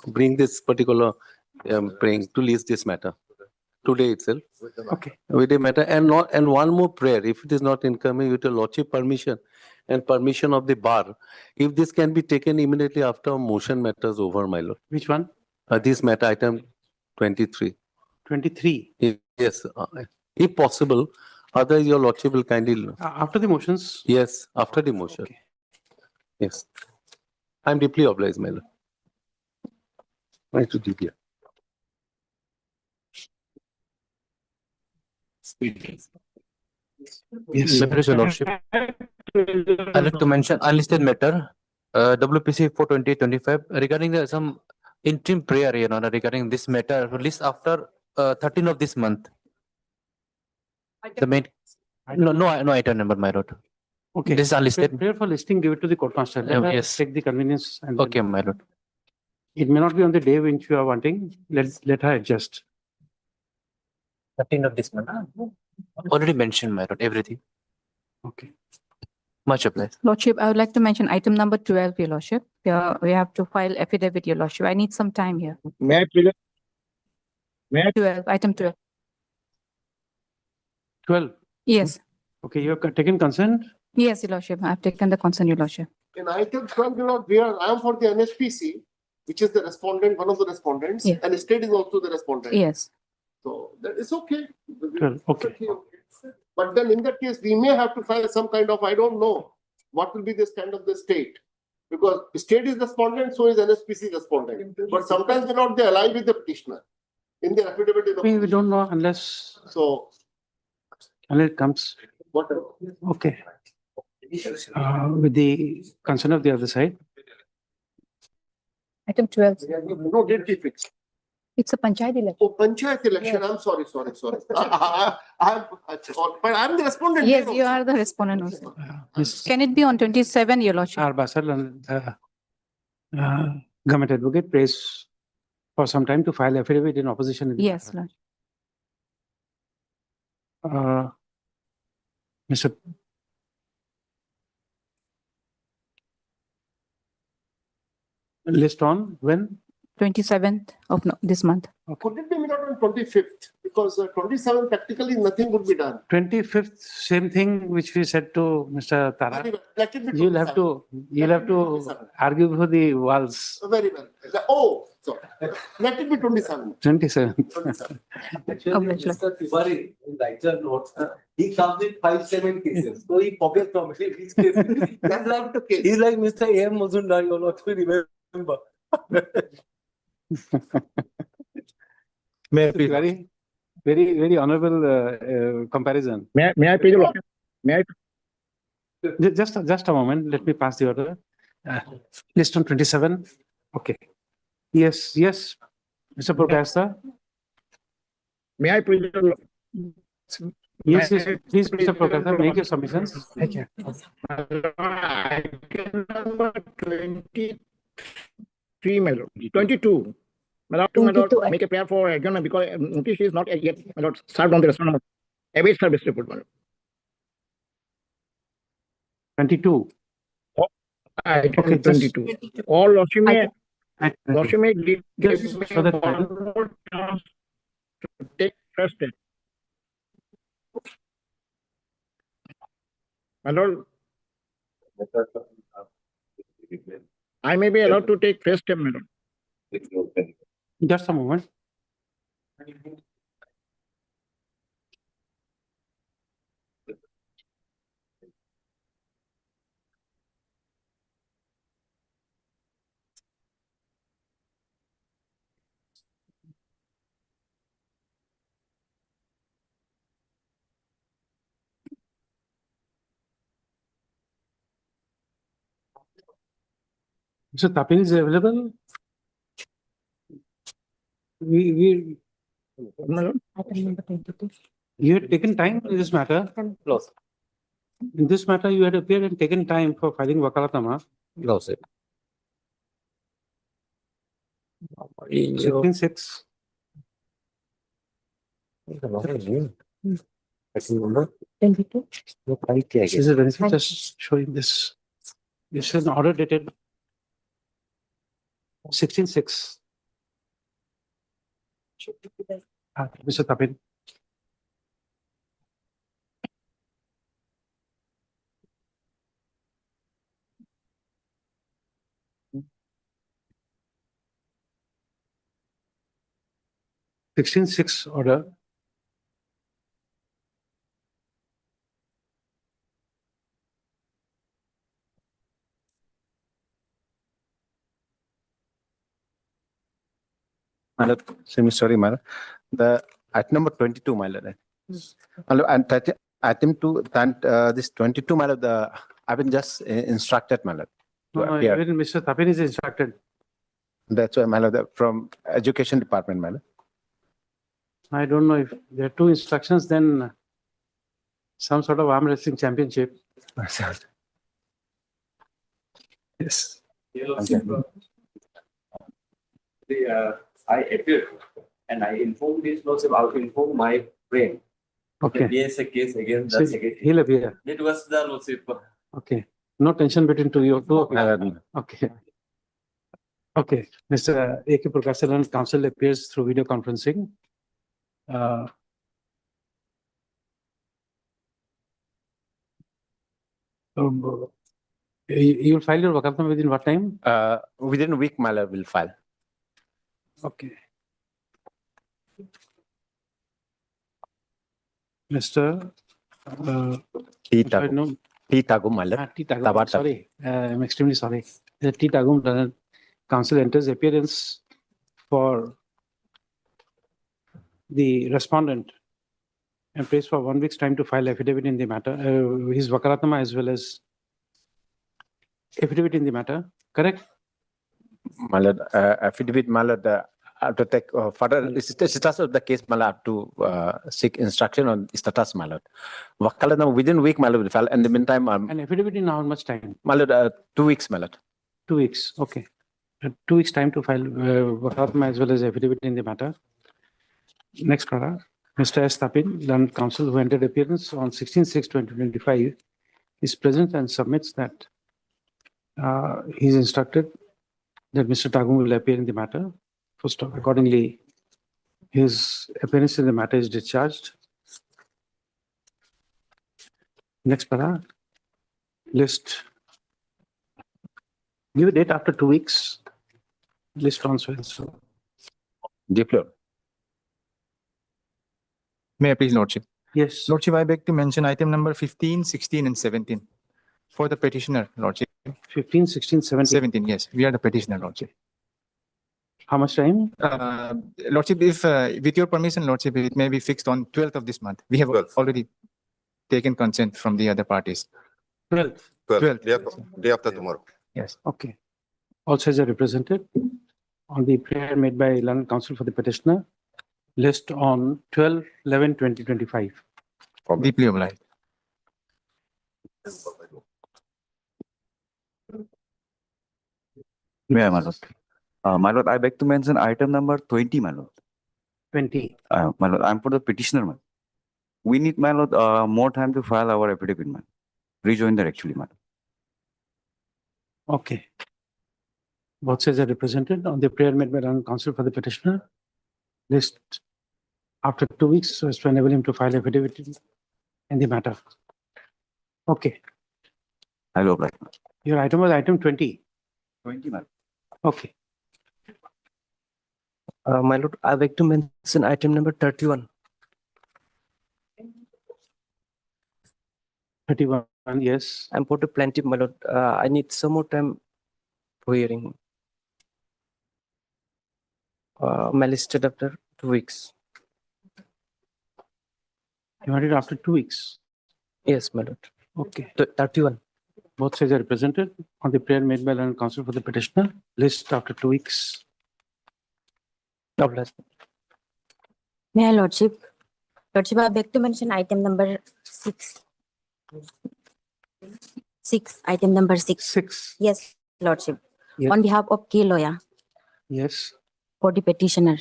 bring this particular bring to list this matter today itself. Okay. With a matter and one more prayer, if it is not incoming with your lordship permission and permission of the bar, if this can be taken immediately after motion matters over, my lord. Which one? This matter item 23. 23. Yes, if possible, otherwise your lordship will kindly. After the motions. Yes, after the motion. Okay. Yes. I'm deeply obliged, my lord. Thank you, Divya. Yes. Your Lordship, I'd like to mention unlisted matter, WPC 42025 regarding some interim prayer, regarding this matter released after 13 of this month. The main, no item number, my lord. Okay. This is unlisted. Prayer for listing, give it to the court master. Let her Yes. take the convenience. And Okay, my lord. it may not be on the day which you are wanting. Let her adjust. 13 of this month. Already mentioned, my lord, everything. Okay. Much obliged. Lordship, I would like to mention item number 12, Your Lordship. We have to file affidavit, Your Lordship. I need some time here. May I please? 12, item 12. 12. Yes, Okay, you have taken consent? yes, Your Lordship. I have taken the consent, Your Lordship. In item 12, I am for the NHPC, which is the respondent, one of the respondents, Yeah. and state is also the respondent. Yes, So that is okay. 12, okay. But then in that case, we may have to file some kind of, I don't know, what will be the stand of the state? Because the state is respondent, so is NHPC respondent. But sometimes they're not, they ally with the petitioner in the affidavit. In the We don't know unless So it comes. whatever. Okay. With the consent of the other side. item 12. No date be fixed. It's a panchayat election. Oh, panchayat election, I'm sorry. But I'm the respondent. Yes, there you also. are the respondent also. Miss Can it be on 27, Your Lordship? R. Basal, government advocate, prays for some time to file affidavit in opposition. in the Yes, matter. Lord. Mr. List on when? 27th of this month. Could it be made out on 25th? Because 27th practically nothing would be done. 25th, same thing which we said to Mr. Tara. Very well. Let it be You'll have 27th. to argue for the walls. Very well. Oh, sorry. Let it be 27th. 27th. 27th. Obviously. Mr. Tiwari, in writer note, he comes with 5-7 cases. So he forgets from which case. That's like the case. He's like Mr. A.M. Mazumdar, you lot will remember. May Very, very honorable comparison. May I please? May I? Just a moment, let me pass the order. List on 27. Okay. Yes, Mr. Protester. May I please? Yes, please, Mr. Protester, make your submissions. Thank you. Item number 23, my lord. 22. My lord, 22, make a prayer for adjournment because notice is not yet, my lord, served on the respondent. Await service report, my lord. 22. Item Okay, just- 22. All lordship may give Just me so that- one more chance to take first step. My lord, I may be allowed to take first step, my lord. Just a moment. Mr. Tapin is available? We, Item number 22. you had taken time in this matter. In this matter, you had appeared and taken time for filing Wakalatnama. Lordship. 16-6. Is it benefit just showing this? This is an order dated 16-6. Mr. Tapin. Sixteen-six order. My lord, sorry, my lord. The item number 22, my lord. My lord, and item 2, this 22, my lord, I've been just instructed, my lord. to No, appear. even Mr. Tapin is instructed. That's why, my lord, from education department, my lord. I don't know if there are two instructions, then some sort of arm wrestling championship. Yes. I appeared and I informed this lordship, I will inform my friend. Okay. There's a case against So the secretary. he'll appear. It was the lordship. Okay. No tension between two of you. No. Okay. Okay. Mr. A.K. Prakash, counsel appears through video conferencing. You'll file your Wakalatnama within what time? Within a week, my lord, will file. Okay. Mr. T. I know. T. Tagum, my lord. T. Tagum, Tabata. sorry, I'm extremely sorry. The T. Tagum, counsel enters appearance for the respondent and prays for 1 week's time to file affidavit in the matter, his Wakalatnama as well as affidavit in the matter, correct? My lord, affidavit, my lord, I have to take further status of the case, my lord, I have to seek instruction on status, my lord. Wakalatnama within a week, my lord, will file. In the meantime, An affidavit in how much time? my lord, 2 weeks, my lord. 2 weeks, okay. 2 weeks time to file Wakalatnama as well as affidavit in the matter. Next order, Mr. S. Tapin, learned counsel who entered appearance on 16/6/2025 is present and submits that he is instructed that Mr. Tagum will appear in the matter. First, accordingly, his appearance in the matter is discharged. Next para, list. Give a date after 2 weeks. List on so and so. Deplore. May I please, Lordship? Yes. Lordship, I beg to mention item number 15, 16, and 17 for the petitioner, Lordship. 15, 16, 17. 17, yes. We are the petitioner, Lordship. How much time? Lordship, if with your permission, Lordship, it may be fixed on 12th of this month. We have already taken consent from the other parties. 12th. 12th. Day after tomorrow. Yes. Okay. Also as a represented on the prayer made by learned counsel for the petitioner, list on 12/11/2025. Deeply obliged. Yeah, my lord. My lord, I beg to mention item number 20, my lord. 20. My lord, I'm for the petitioner, man. We need, my lord, more time to file our affidavit, man. Rejoin that actually, man. Okay. Both sides are represented on the prayer made by learned counsel for the petitioner. List after 2 weeks so as to enable him to file affidavit in the matter. Okay. Hello, right. Your item was item 20. 20, man. Okay. My lord, I beg to mention item number 31. 31, yes. I'm for the plaintiff, my lord. I need some more time for hearing. My listed after 2 weeks. You want it after 2 weeks? Yes, my lord. Okay. 31. Both sides are represented on the prayer made by learned counsel for the petitioner. List after 2 weeks. May I, Lordship? Lordship, I beg to mention item number 6. 6, item number 6. 6. Yes, Lordship. Yes. On behalf of K. Loya, Yes. for the petitioner.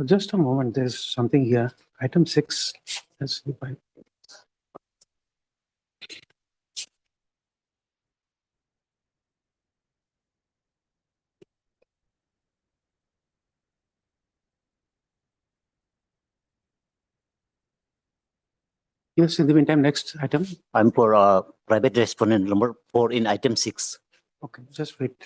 Just a moment. There's something here. Item 6. Let's see if I- Yes, in the meantime, next item. I'm for private respondent number 4 in item 6. Okay, just wait.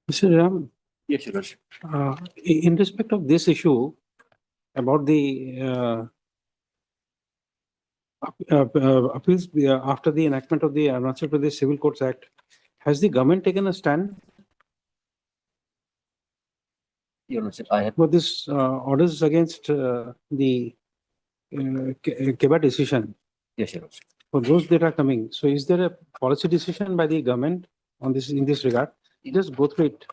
Mr. Ram, Yes, Your Lordship. in respect of this issue about the appeals after the enactment of the Arunachal Pradesh Civil Courts Act, has the government taken a stand Your Lordship, I have. for this orders against the Keba decision Yes, Your Lordship. for those that are coming? So is there a policy decision by the government on this in this regard? Just go through it.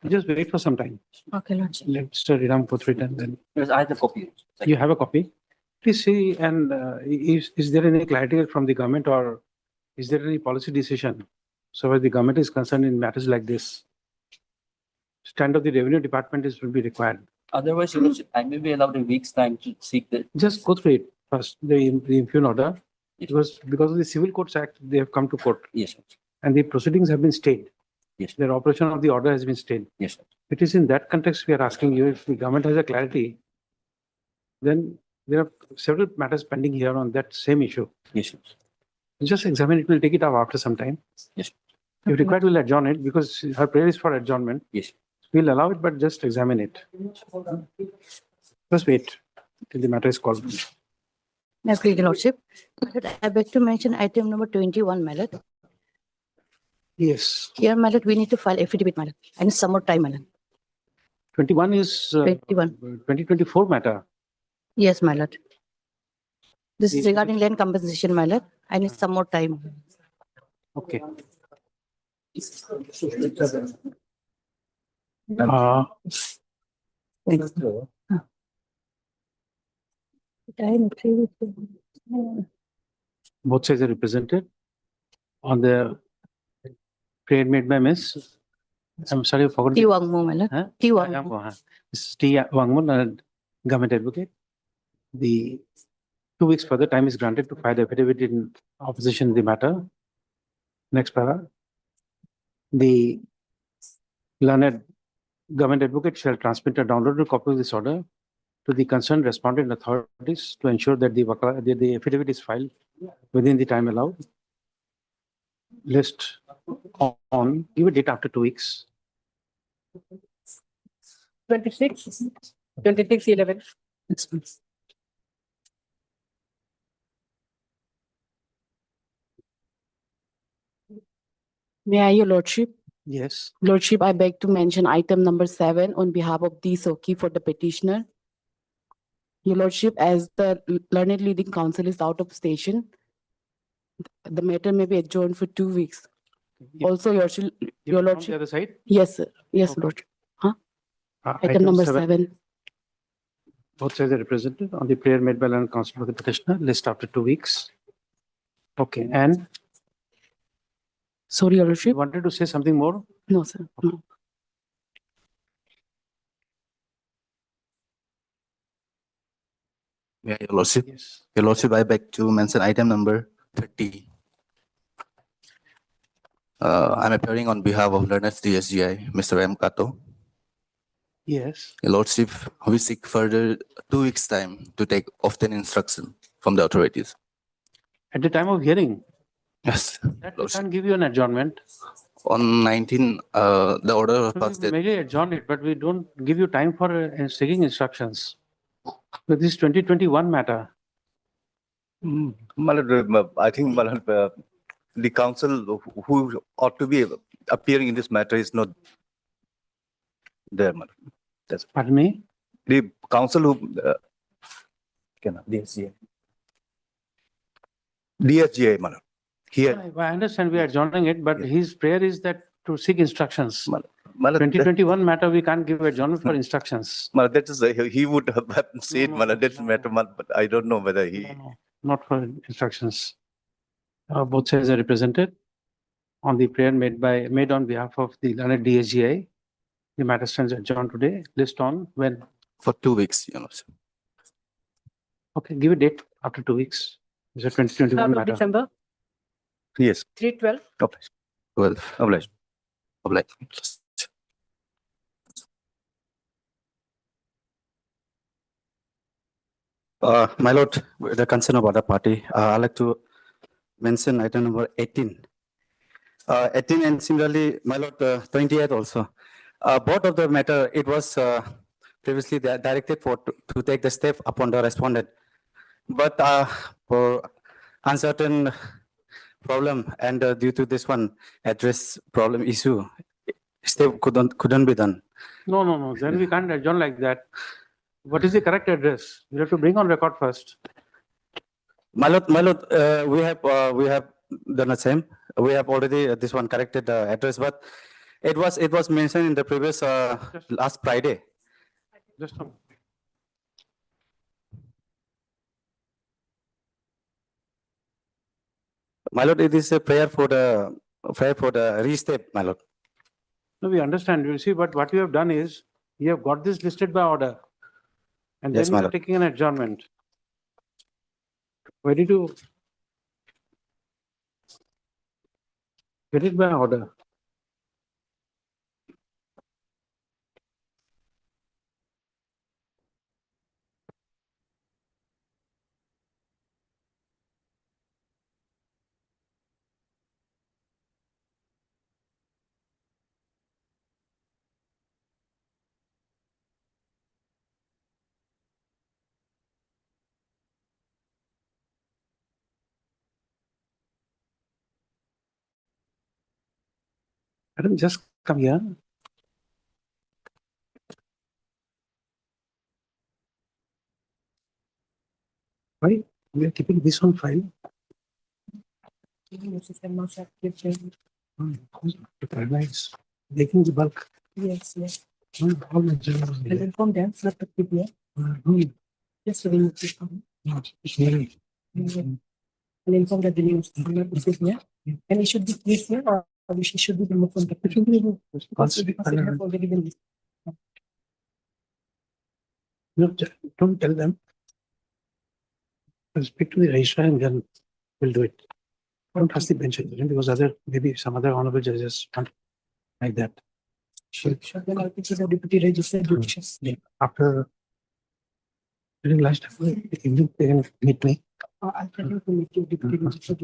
Just wait for some time. Okay, Lordship. Let Mr. Ram go through it and then Yes, I have the copy. you have a copy. Please see, and is there any clarity from the government or is there any policy decision? So as the government is concerned in matters like this, stand of the revenue department will be required. Otherwise, Your Lordship, I may be allowed a week's time to seek the. Just go through it first, the impugn order. Because of the Civil Courts Act, they have come to court. Yes, Your Lordship. And the proceedings have been stayed. Yes. Their operation of the order has been stayed. Yes, Lordship. It is in that context we are asking you if the government has a clarity, then there are several matters pending here on that same issue. Yes, Lordship. Just examine it, we'll take it up after some time. Yes. If required, we'll adjourn it because her prayer is for adjournment. Yes. We'll allow it, but just examine it. Just wait till the matter is called. May I plead the Lordship? I beg to mention item number 21, my Lord. Yes. Here, my Lord, we need to file affidavit, my Lord. And some more time, my Lord. 21 is 21. 2024 matter. Yes, my Lord. This is The- regarding land compensation, my Lord. I need some more time. Okay. Both sides are represented on the prayer made by Miss. I'm sorry, I forgot. T. Wangmo, my Lord. Huh? T. Wangmo. This is T. Wangmo, government advocate. The 2 weeks further time is granted to file affidavit in opposition to the matter. Next para. The learned government advocate shall transmit a downloaded copy of this order to the concerned respondent authorities to ensure that the affidavit is filed within the time allowed. List on, give a date after 2 weeks. 26/11. May I, Your Lordship? Yes. Lordship, I beg to mention item number 7 on behalf of D. Soki for the petitioner. Your Lordship, as the learned leading counsel is out of station, the matter may be adjourned for 2 weeks. Also, Your You Your from the Lordship. other side? Yes, sir. Yes, Okay. Lordship. Huh? Uh, Item number 7. Both sides are represented on the prayer made by learned counsel for the petitioner, list after 2 weeks. Okay, and Sorry, Your you Lordship. wanted to say something more? No, sir. No. Yeah, Your Lordship. Yes. Your Lordship, I beg to mention item number 30. I'm appearing on behalf of learned DSGI, Mr. M. Kato. Yes. Your Lordship, we seek further 2 weeks' time to take often instruction from the authorities. At the time of hearing, Yes. that we can't give you an adjournment. On 19, the order was So passed we that merely adjourn it, but we don't give you time for seeking instructions. So this 2021 matter. My lord, I think my lord, the council who ought to be appearing in this matter is not there. My lord. That's Pardon me? the council who DSGI. DSGI, my lord. Here, I understand we are adjourning it, but his prayer is that to seek instructions. my lord, 2021 matter, we can't give adjournment for instructions. my lord, that is he would have said, my lord, that's matter, my lord, but I don't know whether he. Not for instructions. Both sides are represented on the prayer made on behalf of the learned DSGI. The matter stands adjourned today. List on when? for 2 weeks, Your Lordship. Okay, give a date after 2 weeks. It's a 2021 matter. December Yes. 3/12. Obliged. 12. Obliged. Obliged. My lord, with the concern of other party, I'd like to mention item number 18. 18 and similarly, my lord, 28 also. Both of the matter, it was previously directed to take the step upon the respondent. But for uncertain problem and due to this one address problem issue, step couldn't be done. No. Then we can't adjourn like that. What is the correct address? You have to bring on record first. My lord, we have done the same. We have already this one corrected the address, but it was mentioned in the previous last Friday. Just a moment. My lord, it is a prayer for the restep, my lord. No, we understand. You see, but what you have done is you have got this listed by order, and Yes, then my you are lord. taking an adjournment. Ready to get it by order. Madam, just come here. Why? We are keeping this on file. Nice. Taking the bulk. Yes. All the general. I'll inform them, not to keep here. Just to remove this one. I'll inform that the news is not received here. And it should be placed here or it should be removed from the. It should be removed. Because we have already been. No, don't tell them. I'll speak to the registrar and then we'll do it. Don't ask the bench because maybe some other honorable judges want like that. Sure. Then I'll pitch the deputy registrar. After during last evening, they can meet me. I'll tell you to meet you deputy registrar.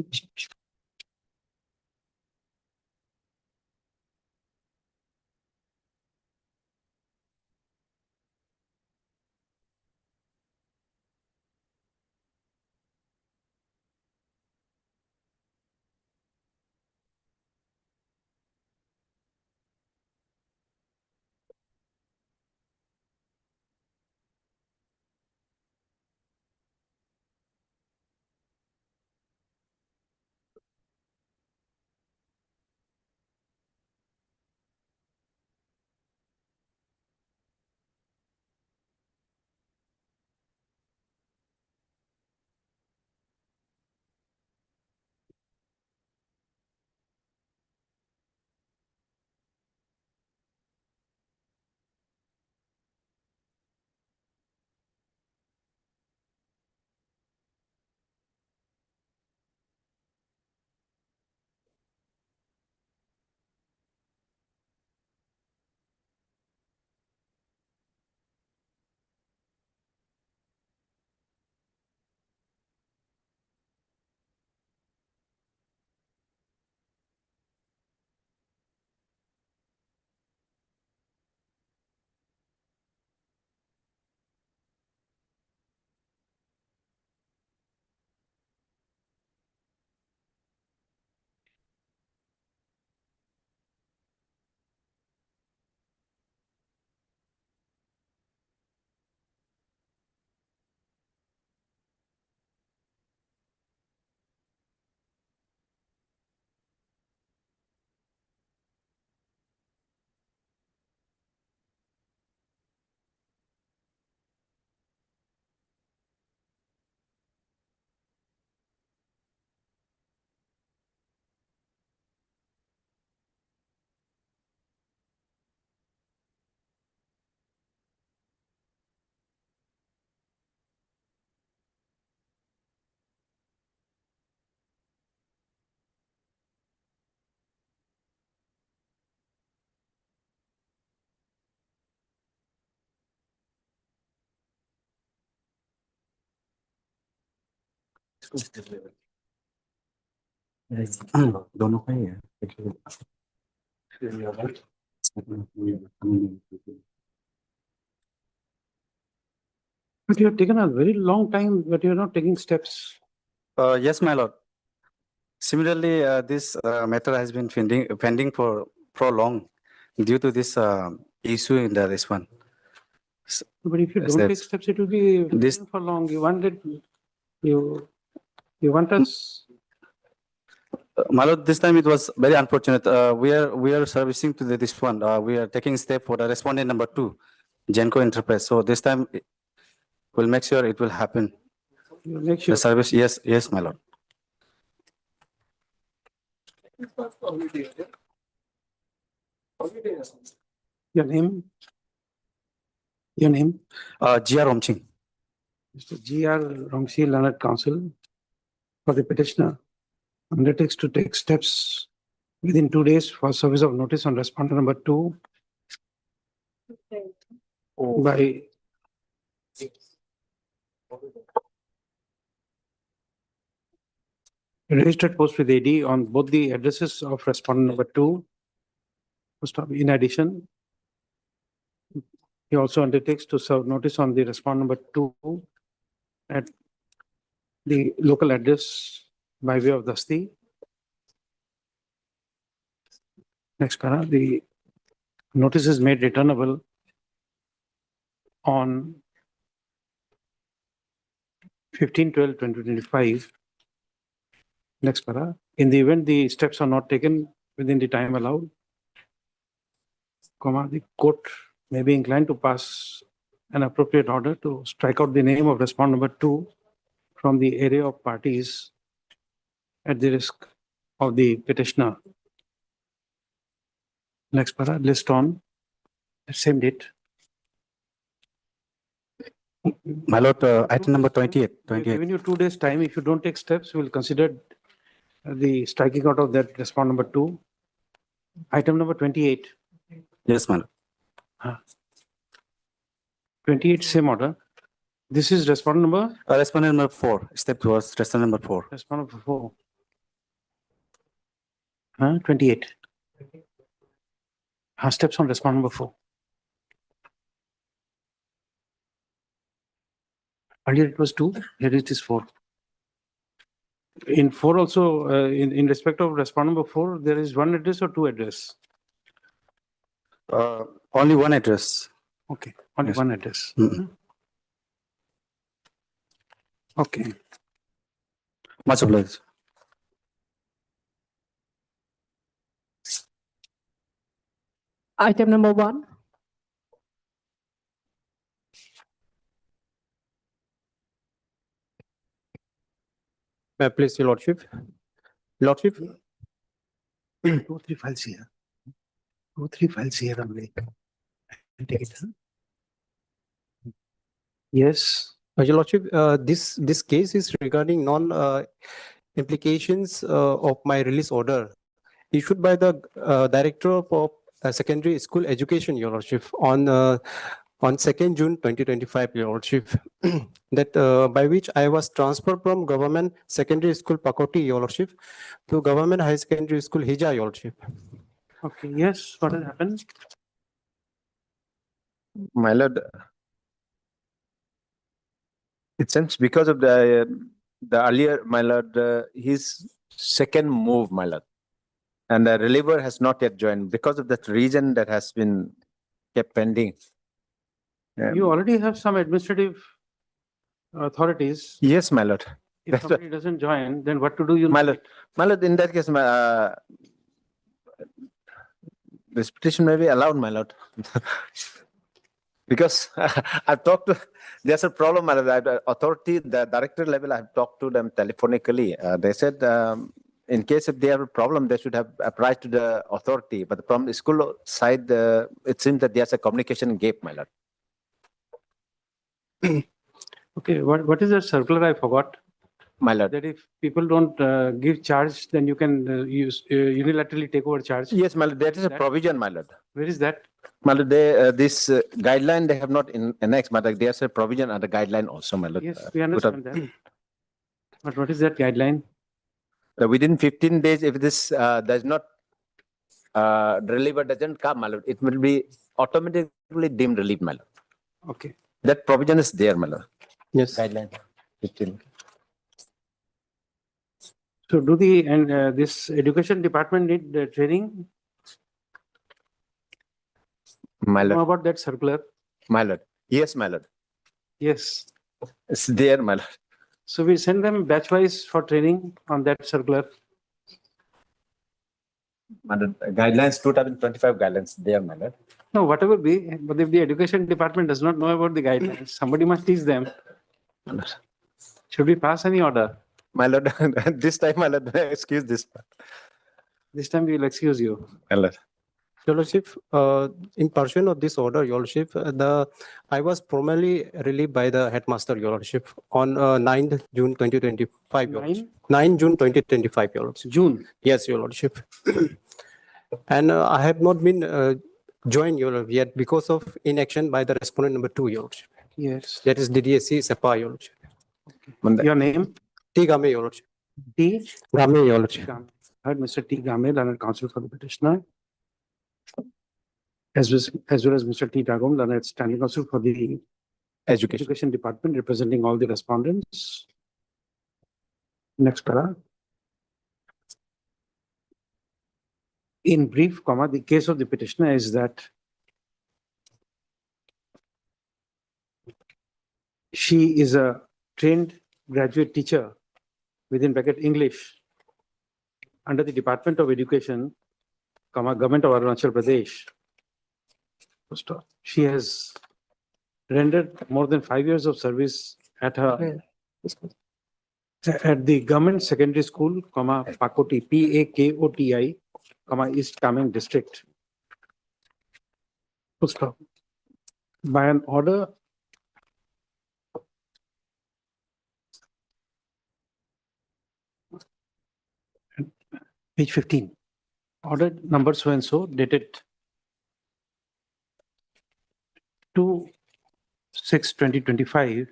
दोनों का ही है But you have taken a very long time, but you are not taking steps. Yes, my lord. Similarly, this matter has been pending for long due to this issue in this one. But if you Yes, don't take that's- steps, it will be This- for long. You want us, My lord, this time it was very unfortunate. We are servicing to this one. We are taking step for the respondent number 2, Genco Enterprise. So this time we'll make sure it will happen. you make The sure. service, yes, my lord. Your name? Your name? G.R. Omching. Mr. G.R. Romsi, Learned Counsel for the petitioner undertakes to take steps within 2 days for service of notice on respondent number 2 by registered post with AD on both the addresses of respondent number 2. In addition, he also undertakes to serve notice on the respondent number 2 at the local address by way of Dasti. Next para, the notice is made returnable on 15/12/2025. Next para, in the event the steps are not taken within the time allowed, the court may be inclined to pass an appropriate order to strike out the name of respondent number 2 from the area of parties at the risk of the petitioner. Next para, list on the same date. My lord, item number 28. We have given you 2 days' time. If you don't take steps, we will consider the striking out of that respondent number 2. Item number 28. Yes, my lord. 28, same order. This is respondent number? Respondent number 4. Step towards respondent number 4. Respondent number 4. 28. Steps on respondent number 4. Earlier it was 2, here it is 4. In 4 also, in respect of respondent number 4, there is 1 address or 2 address? Only one address. Okay, only Yes. 1 address. Okay. Much obliged. Item number 1. May I please, your lordship? Lordship? 2 or 3 files here. 2 or 3 files here only. I'll take it. Yes. Your lordship, this case is regarding implications of my release order issued by the director of secondary school education, your lordship, on 2nd June 2025, your lordship, that by which I was transferred from government secondary school Pakoti, your lordship, to government high secondary school Hija, your lordship. Okay, yes, what has happened? My lord, it seems because of the earlier, my lord, his second move, my lord, and the reliever has not yet joined because of that reason that has been kept pending. You already have some administrative authorities. Yes, my lord. If That's why- somebody doesn't join, then what to do? You My lord, in that case, this petition may be allowed, my lord. Because I've talked to, there's a problem, my lord. The authority, the director level, I've talked to them telephonically. They said, in case if they have a problem, they should have applied to the authority. But from the school side, it seems that there's a communication gap, my lord. Okay, what is the circular? I forgot. My lord. That if people don't give charge, then you can unilaterally take over charge. Yes, my lord, that is a provision, my lord. Where is that? My lord, this guideline they have not annexed, but there's a provision and a guideline also, my lord. Yes, we understand that. But what is that guideline? Within 15 days, if this does not reliever doesn't come, my lord, it will be automatically deemed relief, my lord. Okay. That provision is there, my lord. Yes. Guideline 15. So do the, and this education department need training? My Know lord, about that circular? my lord. Yes, my lord. Yes. It's there, my lord. So we send them batch wise for training on that circular. My lord, guidelines 2025 guidelines there, my lord. No, whatever be, but if the education department does not know about the guidelines, somebody must teach them. Should we pass any order? My lord, this time, my lord, excuse this. This time we will excuse you. My lord. Your Lordship, in pursuant of this order, Your Lordship, I was formally relieved by the headmaster, Your Lordship, on 9th June 2025. Your Lordship. 9 June 2025, Your Lordship. June? Yes, Your Lordship. And I have not been joined, Your Lordship, yet because of inaction by the respondent number 2, Your Lordship. Yes. That is DDSC SEPA, Your Lordship. Your name? T. Game, Your Lordship. T. Game, Your Lordship. Heard Mr. T. Game, learned counsel for the petitioner. As well as Mr. T. Dagom, learned standing counsel for the Education Department, representing all the respondents. Next para. In brief, the case of the petitioner is that she is a trained graduate teacher within bracket English under the Department of Education, Government of Arunachal Pradesh. She has rendered more than 5 years of service at the Government Secondary School, Pakoti, Pakoti, East Tamang District. By an order page 15, order number so and so, dated 2/6/2025.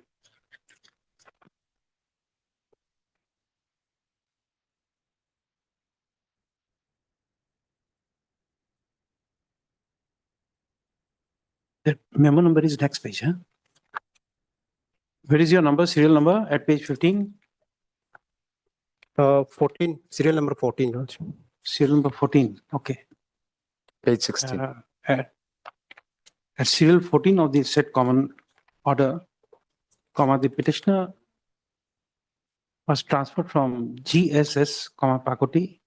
That memo number is next page, huh? Where is your number, serial number at page 15? 14, serial number 14. Lordship. Serial number 14, okay. Page 16. At serial 14 of the said common order, the petitioner was transferred from GSS, Pakoti,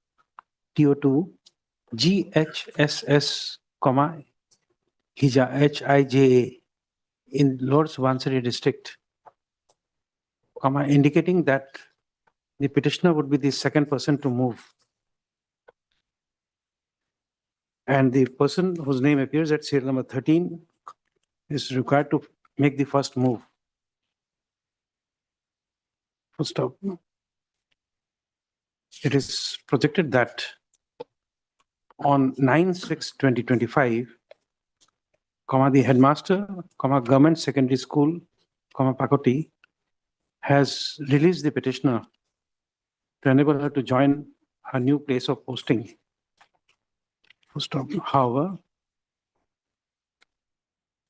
TO2, GHSS, HIJA in Lord's Vansari district, indicating that the petitioner would be the second person to move. And the person whose name appears at serial number 13 is required to make the first move. Full stop. It is projected that on 9/6/2025, the headmaster, Government Secondary School, Pakoti, has released the petitioner to enable her to join her new place of posting. However,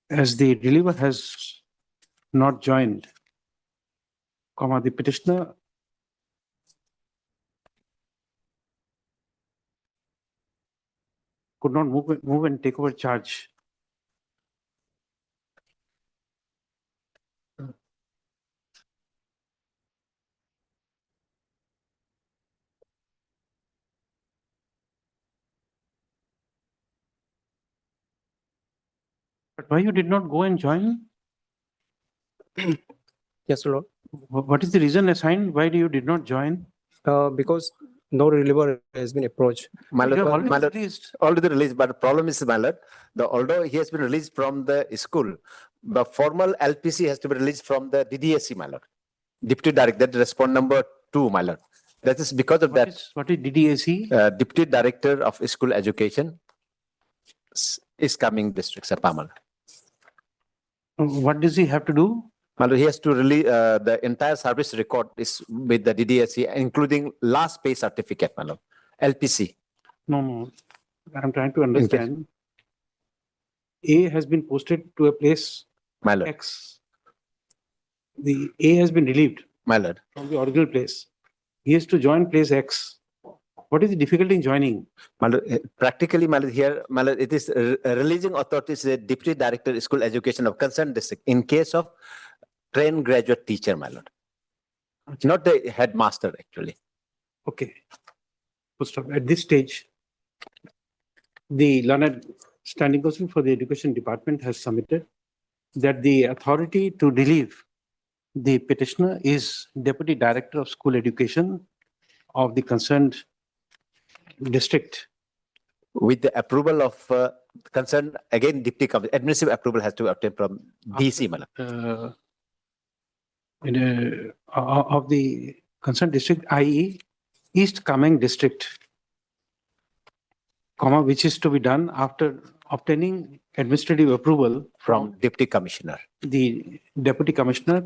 as the reliever has not joined, the petitioner could not move and take over charge. But why you did not go and join? Yes, Lord. What is the reason assigned? Why you did not join? Because no reliever has been approached. My lord, You have already my lord, released. already released, but the problem is, my lord, although he has been released from the school, the formal LPC has to be released from the DDSC, my lord. Deputy Director, that respond number 2, my lord. That is because of that. What is DDSC? Deputy Director of School Education is coming district, Sir Pamal. What does he have to do? He has to release the entire service record is with the DDSE, including last pay certificate, LPC. No, I'm trying to understand. A has been posted to a place X. The A has been relieved from the original place. He has to join place X. What is the difficulty in joining? Practically, here, it is releasing authorities, the Deputy Director School Education of concerned district in case of trained graduate teacher, not the headmaster actually. Okay. First of, at this stage, the learned standing council for the education department has submitted that the authority to relieve the petitioner is Deputy Director of School Education of the concerned district. With the approval of concerned, again, Deputy Commissioner, administrative approval has to be obtained from DC, Of the concerned district, i.e. East Kameng district, which is to be done after obtaining administrative approval from Deputy Commissioner. The Deputy Commissioner,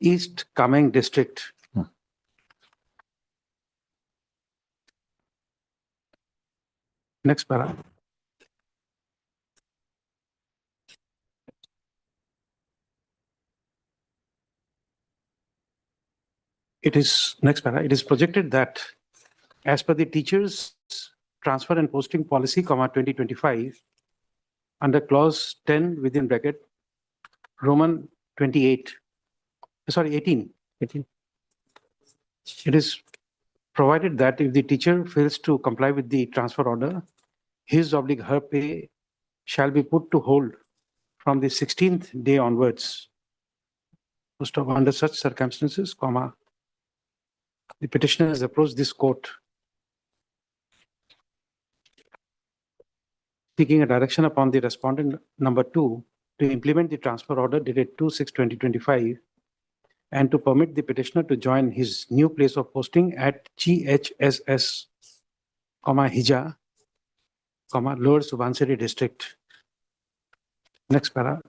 East Kameng district. Next para. It is next para. It is projected that as per the teachers transfer and posting policy, 2025, under clause 10 within bracket, Roman 18. It is provided that if the teacher fails to comply with the transfer order, his/her pay shall be put to hold from the 16th day onwards. First of all, under such circumstances, the petitioner has approached this court seeking a direction upon the respondent number 2 to implement the transfer order dated 2/6/2025 and to permit the petitioner to join his new place of posting at GHSS, Hija, Lower Subansiri district. Next para.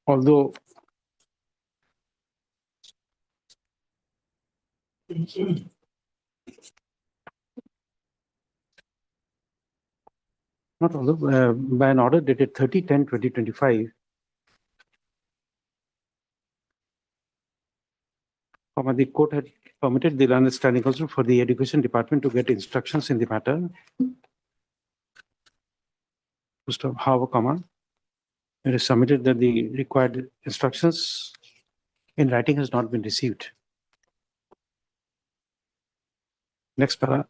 Although by an order dated 30/10/2025, the court had permitted the learned standing council for the education department to get instructions in the matter. However, it is submitted that the required instructions in writing has not been received. Next para.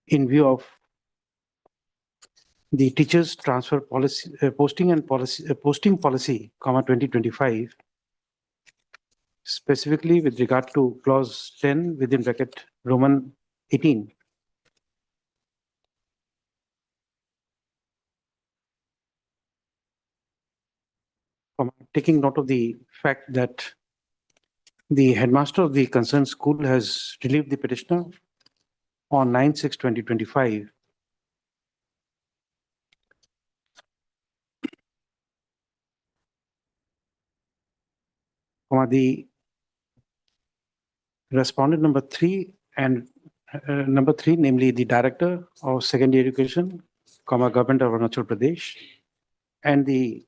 In view of the teachers transfer policy, posting policy, 2025, specifically with regard to clause 10 within bracket Roman 18. Taking note of the fact that the headmaster of the concerned school has relieved the petitioner on 9/6/2025. The respondent number 3 and namely the Director of Secondary Education, Government of Arunachal Pradesh, and the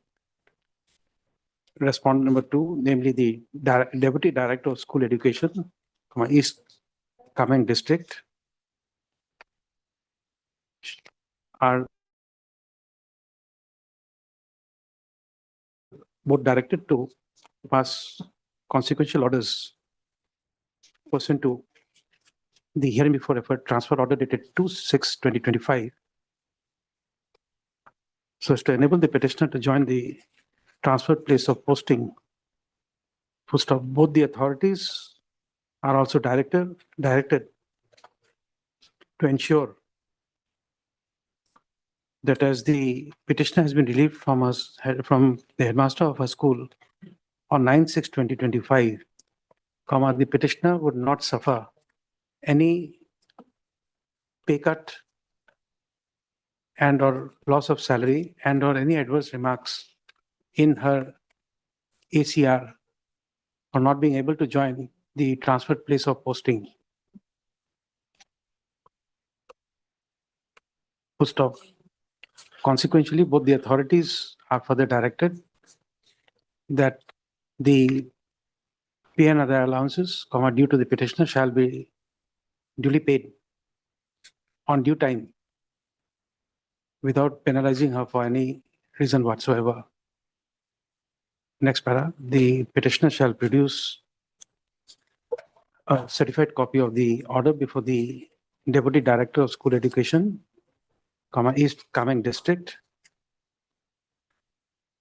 respondent number 2, namely the Deputy Director of School Education, East Kameng District, are both directed to pass consequential orders pursuant to the hearing before referred transfer order dated 2/6/2025, so as to enable the petitioner to join the transferred place of posting. First of both the authorities are also directed to ensure that as the petitioner has been relieved from the headmaster of her school on 9/6/2025, the petitioner would not suffer any pay cut and or loss of salary and or any adverse remarks in her ACR or not being able to join the transferred place of posting. Full stop. Consequently, both the authorities are further directed that the pay and other allowances, due to the petitioner shall be duly paid on due time without penalizing her for any reason whatsoever. Next para, the petitioner shall produce a certified copy of the order before the Deputy Director of School Education, East Kameng District.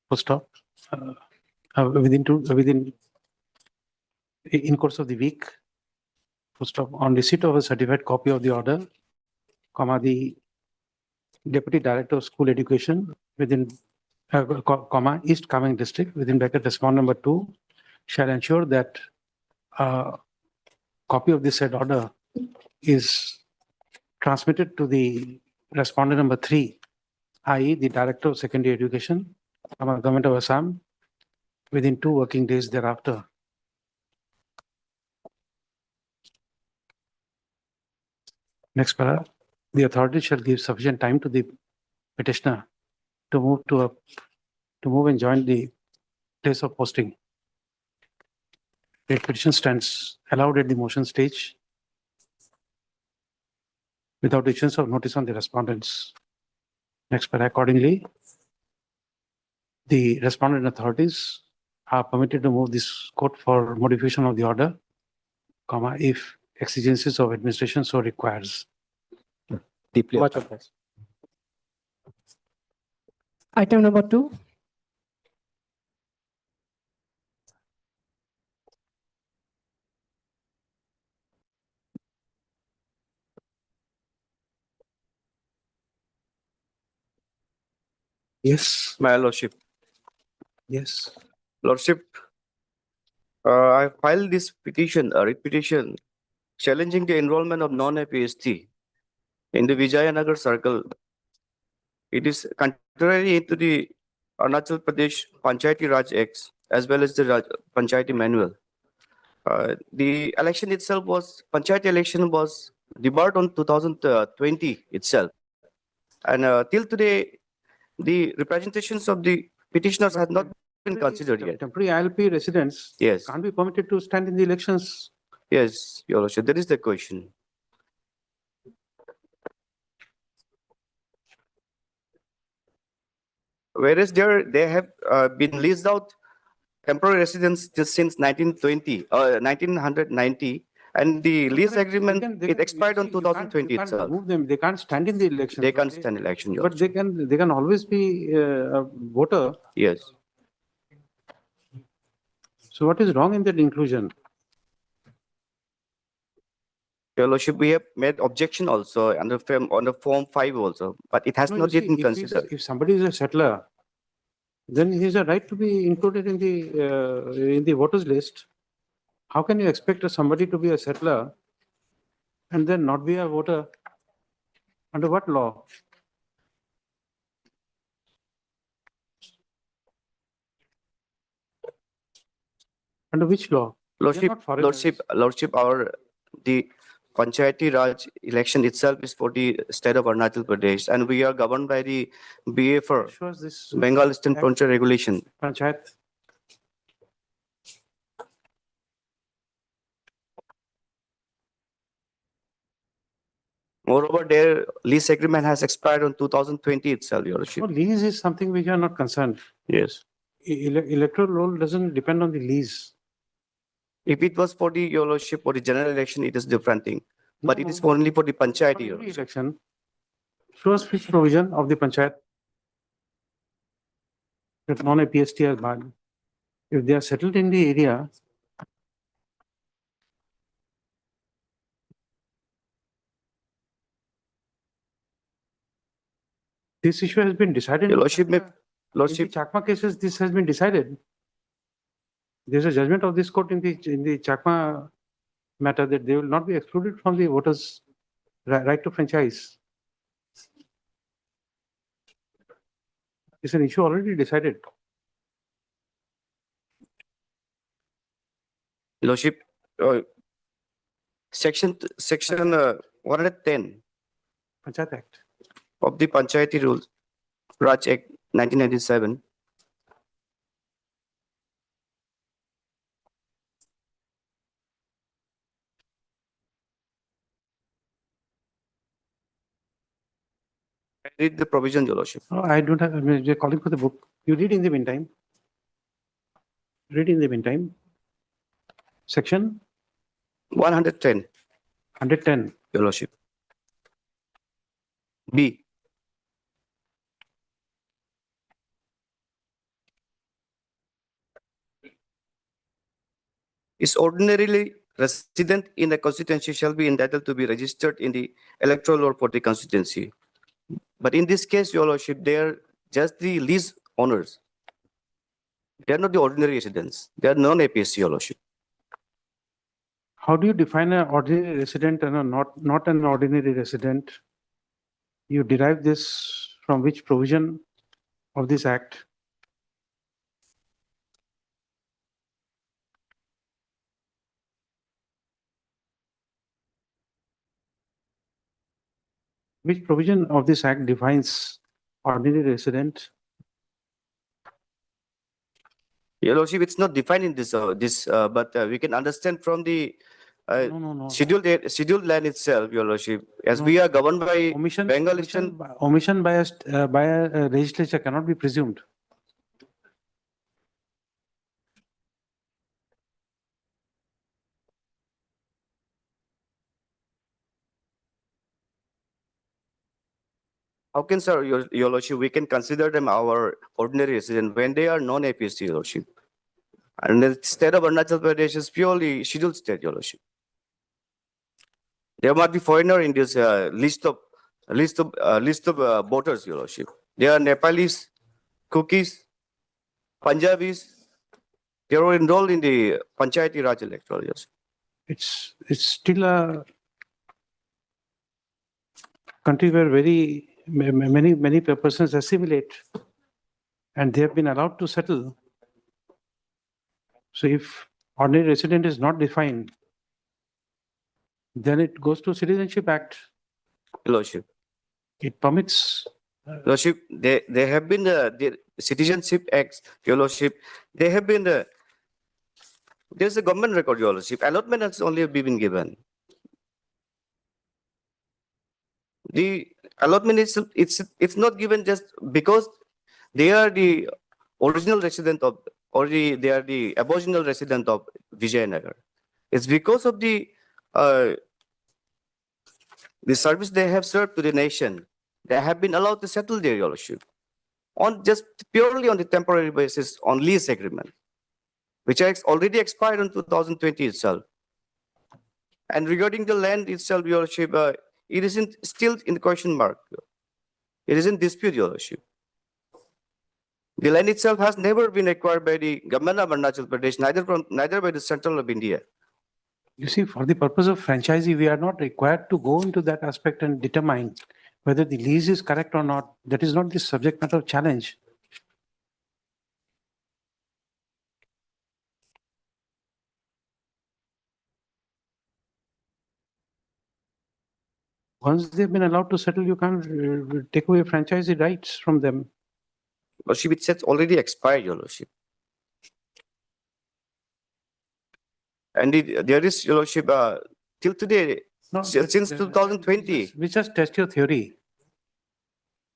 Full stop. In course of the week, full stop, on receipt of a certified copy of the order, the Deputy Director of School Education within, East Kameng District, within bracket respondent number 2, shall ensure that copy of this said order is transmitted to the respondent number 3, i.e. the Director of Secondary Education, Government of Assam, within 2 working days thereafter. Next para, the authority shall give sufficient time to the petitioner to move and join the place of posting. The petition stands allowed at the motion stage without issuance of notice on the respondents. Next para, accordingly, the respondent authorities are permitted to move this court for modification of the order, if exigencies of administration so requires. Deeply. Much obliged. Item number 2. Yes, My Lordship. yes. Lordship, I filed this petition, a writ petition, challenging the enrollment of non-APST in the Vijayanagar circle. It is contrary to the Arunachal Pradesh Panchayati Raj Acts as well as the Panchayati Manual. The election itself was, Panchayati election was debarred on 2020 itself. And till today, the representations of the petitioners have not been considered yet. Temporary ILP residents Yes, can't be permitted to stand in the elections. yes, Your Lordship, that is the question. Whereas they have been leased out temporary residents just since 1990, and the lease agreement, it expired on 2020 You can't itself. remove them. They can't stand in the elections. They but can't stand election, Your But they can always be a voter. Yes. So what is wrong in that inclusion? Your Lordship, we have made objection also under form 5 also, but it has No, not you yet see, been considered. if somebody is a settler, then he has a right to be included in the voters list. How can you expect somebody to be a settler and then not be a voter? Under what law? Under which law? Lordship, not foreigners. Lordship, the Panchayati Raj election itself is for the state of Arunachal Pradesh, and we are governed by the BFR, Shows this Bengal Eastern Act. Frontier Regulation. Panchayat. Moreover, their lease agreement has expired on 2020 itself, Your Lordship. So lease is something which are not concerned. Yes. Electoral roll doesn't depend on the lease. If it was for the, Your Lordship, for the general election, it is different thing. But it is No. only for the Panchayati, For Your every Lordship. election, shows fixed provision of the panchayat that non-APST are barred. If they are settled in the area, this issue has been decided. Your Lordship, In the Lordship, Chakma cases, this has been decided. There's a judgment of this court in the Chakma matter that they will not be excluded from the voters' right to franchise. It's an issue already decided. Lordship, section 110 Panchayat Act. of the Panchayati Rules, Raj Act 1997. Read the provision, Your Lordship. Oh, I don't have, I mean, you're calling for the book. You read in the meantime. Read in the meantime. Section 110, 110. Your Lordship. B. Is ordinarily resident in the constituency shall be entitled to be registered in the electoral roll for the constituency. But in this case, Your Lordship, they are just the lease owners. They are not the ordinary residents. They are non-APSC, Your Lordship. How do you define an ordinary resident and a not an ordinary resident? You derive this from which provision of this act? Which provision of this act defines ordinary resident? Your Lordship, it's not defined in this, but we can understand from the No. scheduled land itself, Your Lordship, as we are governed by Bengal Eastern. Omission by a legislature cannot be presumed. How can, sir, Your Lordship, we can consider them our ordinary resident when they are non-APSC, Your Lordship. And the state of Arunachal Pradesh is purely scheduled state, Your Lordship. There might be foreigner in this list of voters, Your Lordship. There are Nepalis, Cookies, Punjabis. They are enrolled in the Panchayati Raj electoral, yes. It's still a country where many persons assimilate and they have been allowed to settle. So if ordinary resident is not defined, then it goes to Citizenship Act. Lordship. It permits. Lordship, they have been the Citizenship Acts, Your Lordship. They have been there's a government record, Your Lordship. Allotment has only been given. The allotment is it's not given just because they are the original resident of, or they are the aboriginal resident of Vijayanagar. It's because of the service they have served to the nation. They have been allowed to settle there, Your Lordship, on just purely on the temporary basis on lease agreement, which has already expired in 2020 itself. And regarding the land itself, Your Lordship, it isn't still in the question mark. It is in dispute, Your Lordship. The land itself has never been acquired by the government of Arunachal Pradesh, neither by the central of India. You see, for the purpose of franchisee, we are not required to go into that aspect and determine whether the lease is correct or not. That is not the subject matter of challenge. Once they've been allowed to settle, you can't take away franchisee rights from them. Lordship, it says already expired, Your Lordship. And there is, Your Lordship, till today, since 2020. We just test your theory.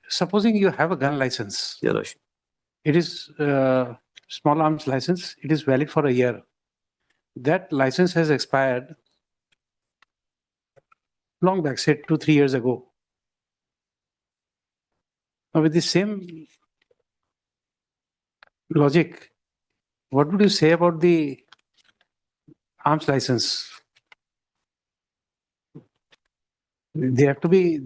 Supposing you have a gun license. Your Lordship. It is small arms license. It is valid for a year. That license has expired long back, say 2-3 years ago. Now with the same logic, what would you say about the arms license? They have to be,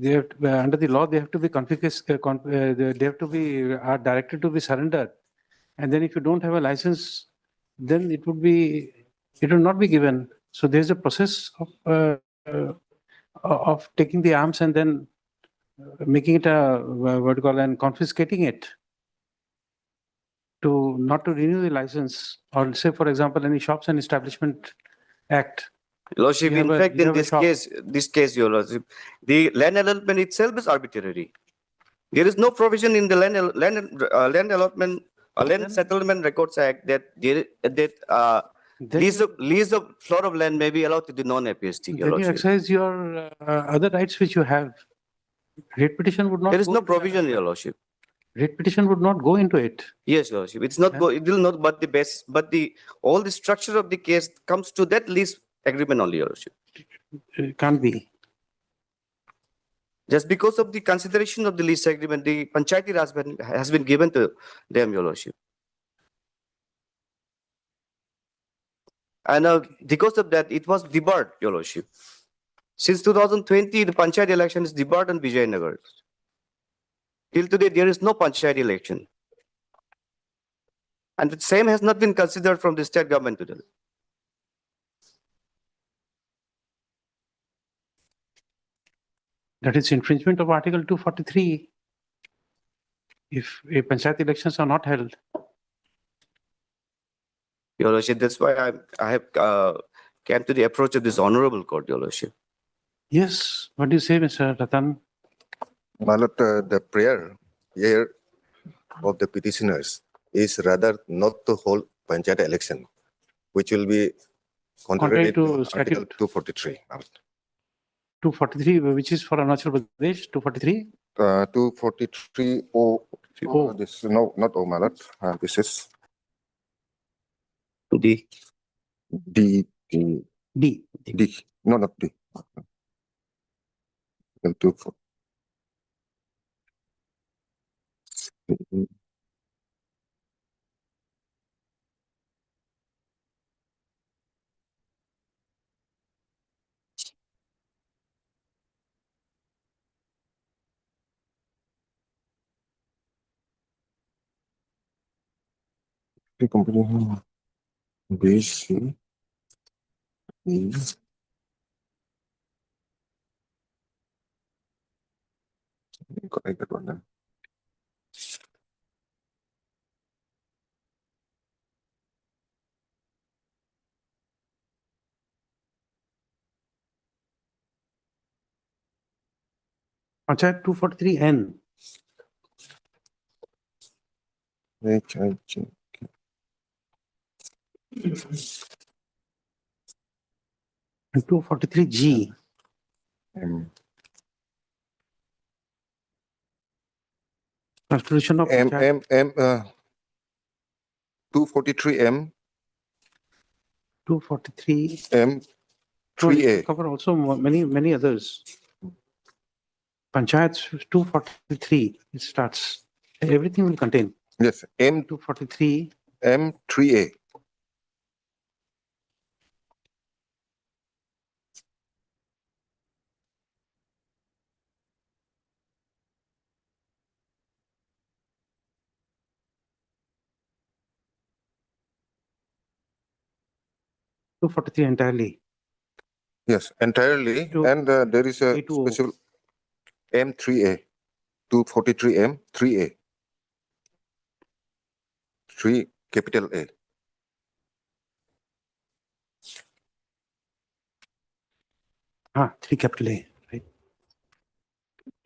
under the law, they have to be confiscated, they have to be are directed to be surrendered. And then if you don't have a license, then it would not be given. So there's a process of taking the arms and then making it a, what you call, and confiscating it. to not to renew the license, or say, for example, any shops and establishment act. Your Lordship, You have in a- fact, you in have a shop. this case, Your Lordship, the land allotment itself is arbitrary. There is no provision in the land allotment, Land Settlement Records Act that lease of plot of land may be allowed to the non-APST, Your Then you Lordship. exercise your other rights which you have. Writ petition would not. There is go no into that provision, Your aspect. Lordship. Writ petition would not go into it. Yes, Your Lordship. It's not it will not, but all the structure of the case comes to that lease agreement only, Your Lordship. It can't be. Just because of the consideration of the lease agreement, the Panchayati Raj has been given to them, Your Lordship. And because of that, it was debarred, Your Lordship. Since 2020, the Panchayat election is debarred in Vijayanagar. Till today, there is no Panchayat election. And the same has not been considered from the state government today. That is infringement of Article 243. If a panchayat elections are not held. Your Lordship, that's why I have came to the approach of this honorable court, Your Lordship. Yes, what do you say, Mr. Ratan? My lord, the prayer here of the petitioners is rather not to hold panchayat election, which will be contrary to to Article statute. 243. 243, which is for Arunachal Pradesh, 243? 243 this no, not O, my lord. This is D. D. No, not D. B, C, E. Correct that one then. Panchayat 243N. H, I, J. And 243G. Constitution of Panchayat. 243 M. 243. M. So it 3A. will cover also many others. Panchayat 243, it starts. Everything will contain. Yes, M. 243. M. 3A. Two 243 entirely. Yes, entirely. And there is a special M3A. 243 M 3A. 3 capital A. Three capital A. Right.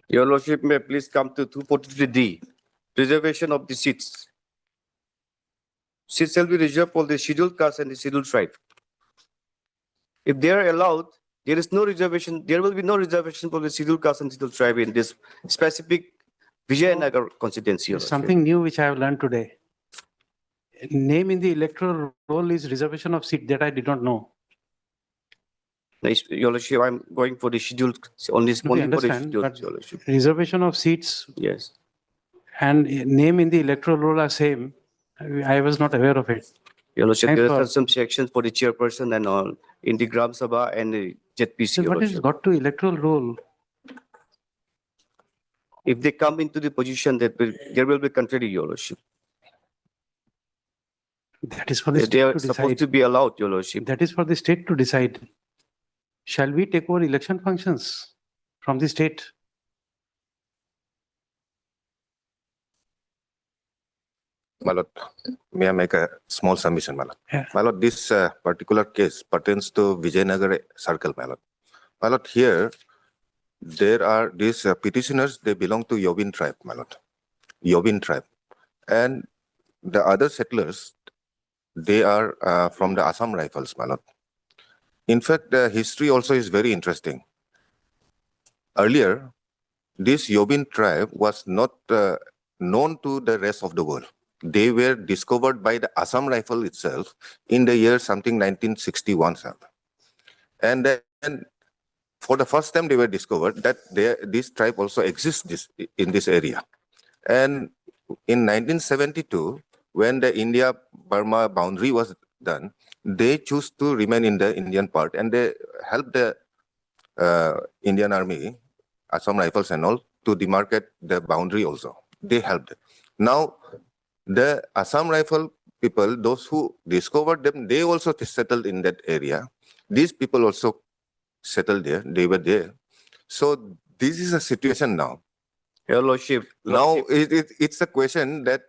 Your Lordship may please come to 243D, reservation of the seats. Seats shall be reserved for the scheduled caste and the scheduled tribe. If they are allowed, there is no reservation, there will be no reservation for the scheduled caste and scheduled tribe in this specific Vijayanagar constituency. Your Lordship. Something new which I have learned today. Name in the electoral roll is reservation of seat, that I did not know. Your Lordship, I'm going for the scheduled, only Okay, for the understand, scheduled, but Your Lordship. reservation of seats. Yes. And name in the electoral roll are same. I was not aware of it. Your Lordship, Thanks there for- are some sections for the chairperson and all in the Gram Sabha and the ZPC. Then Your what is Lordship. got to electoral roll? If they come into the position, there will be contrary, Your Lordship. That is for the They state are to supposed decide. to be allowed, Your Lordship. That is for the state to decide. Shall we take over election functions from the state? My lord, may I make a small submission, my lord? Yeah. My lord, this particular case pertains to Vijayanagar Circle, my lord. My lord, here, there are these petitioners, they belong to Yobin tribe, my lord. Yobin tribe. And the other settlers, they are from the Assam Rifles, my lord. In fact, the history also is very interesting. Earlier, this Yobin tribe was not known to the rest of the world. They were discovered by the Assam Rifle itself in the year something 1961. And then for the first time they were discovered that this tribe also exists in this area. And in 1972, when the India-Burma boundary was done, they chose to remain in the Indian part and they helped the Indian Army, Assam Rifles and all, to demarcate the boundary also. They helped. Now, the Assam Rifle people, those who discovered them, they also settled in that area. These people also settled there. They were there. So this is a situation now. Your Lordship. Now, it's a question that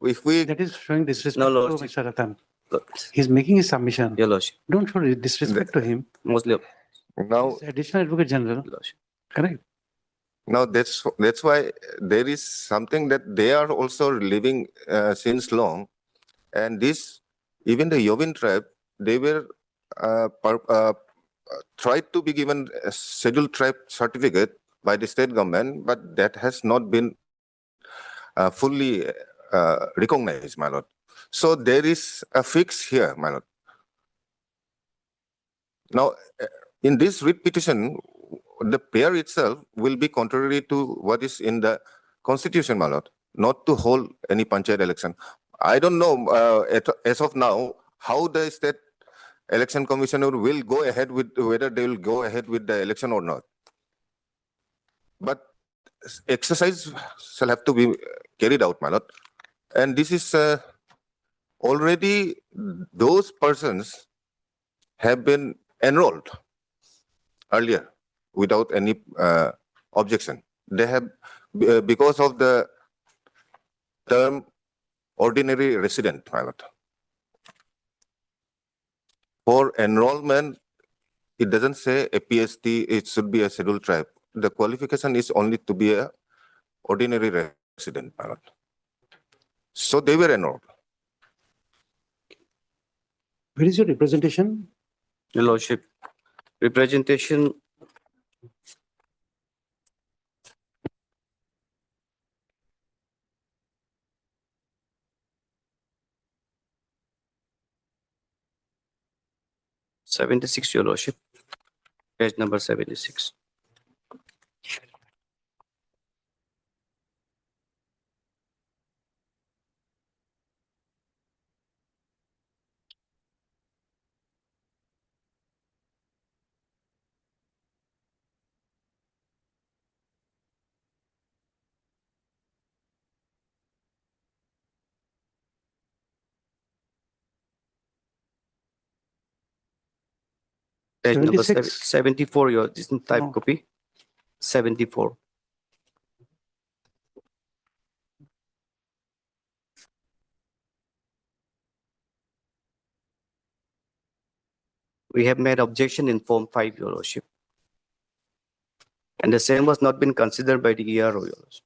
if we... That is showing disrespect No, to Lordship. Mr. Ratan. He's making his submission. Your Lordship. Don't show disrespect to him. Mostly. Now, He's Additional Advocate General. Correct. now that's why there is something that they are also living since long. And this, even the Yobin tribe, they were tried to be given a scheduled tribe certificate by the state government, but that has not been fully recognized, my lord. So there is a fix here, my lord. Now, in this writ petition, the prayer itself will be contrary to what is in the constitution, my lord, not to hold any panchayat election. I don't know as of now how the state election commissioner will go ahead with whether they will go ahead with the election or not. But exercise shall have to be carried out, my lord. And this is already those persons have been enrolled earlier without any objection. They have, because of the term ordinary resident, my lord. For enrollment, it doesn't say a PST, it should be a scheduled tribe. The qualification is only to be a ordinary resident, my lord. So they were enrolled. Where is your representation? Your Lordship. Representation. '76, Your Lordship. Page number 76. Page number 74, your this is type copy. 74. We have made objection in Form 5, Your Lordship. And the same was not been considered by the ERO, Your Lordship.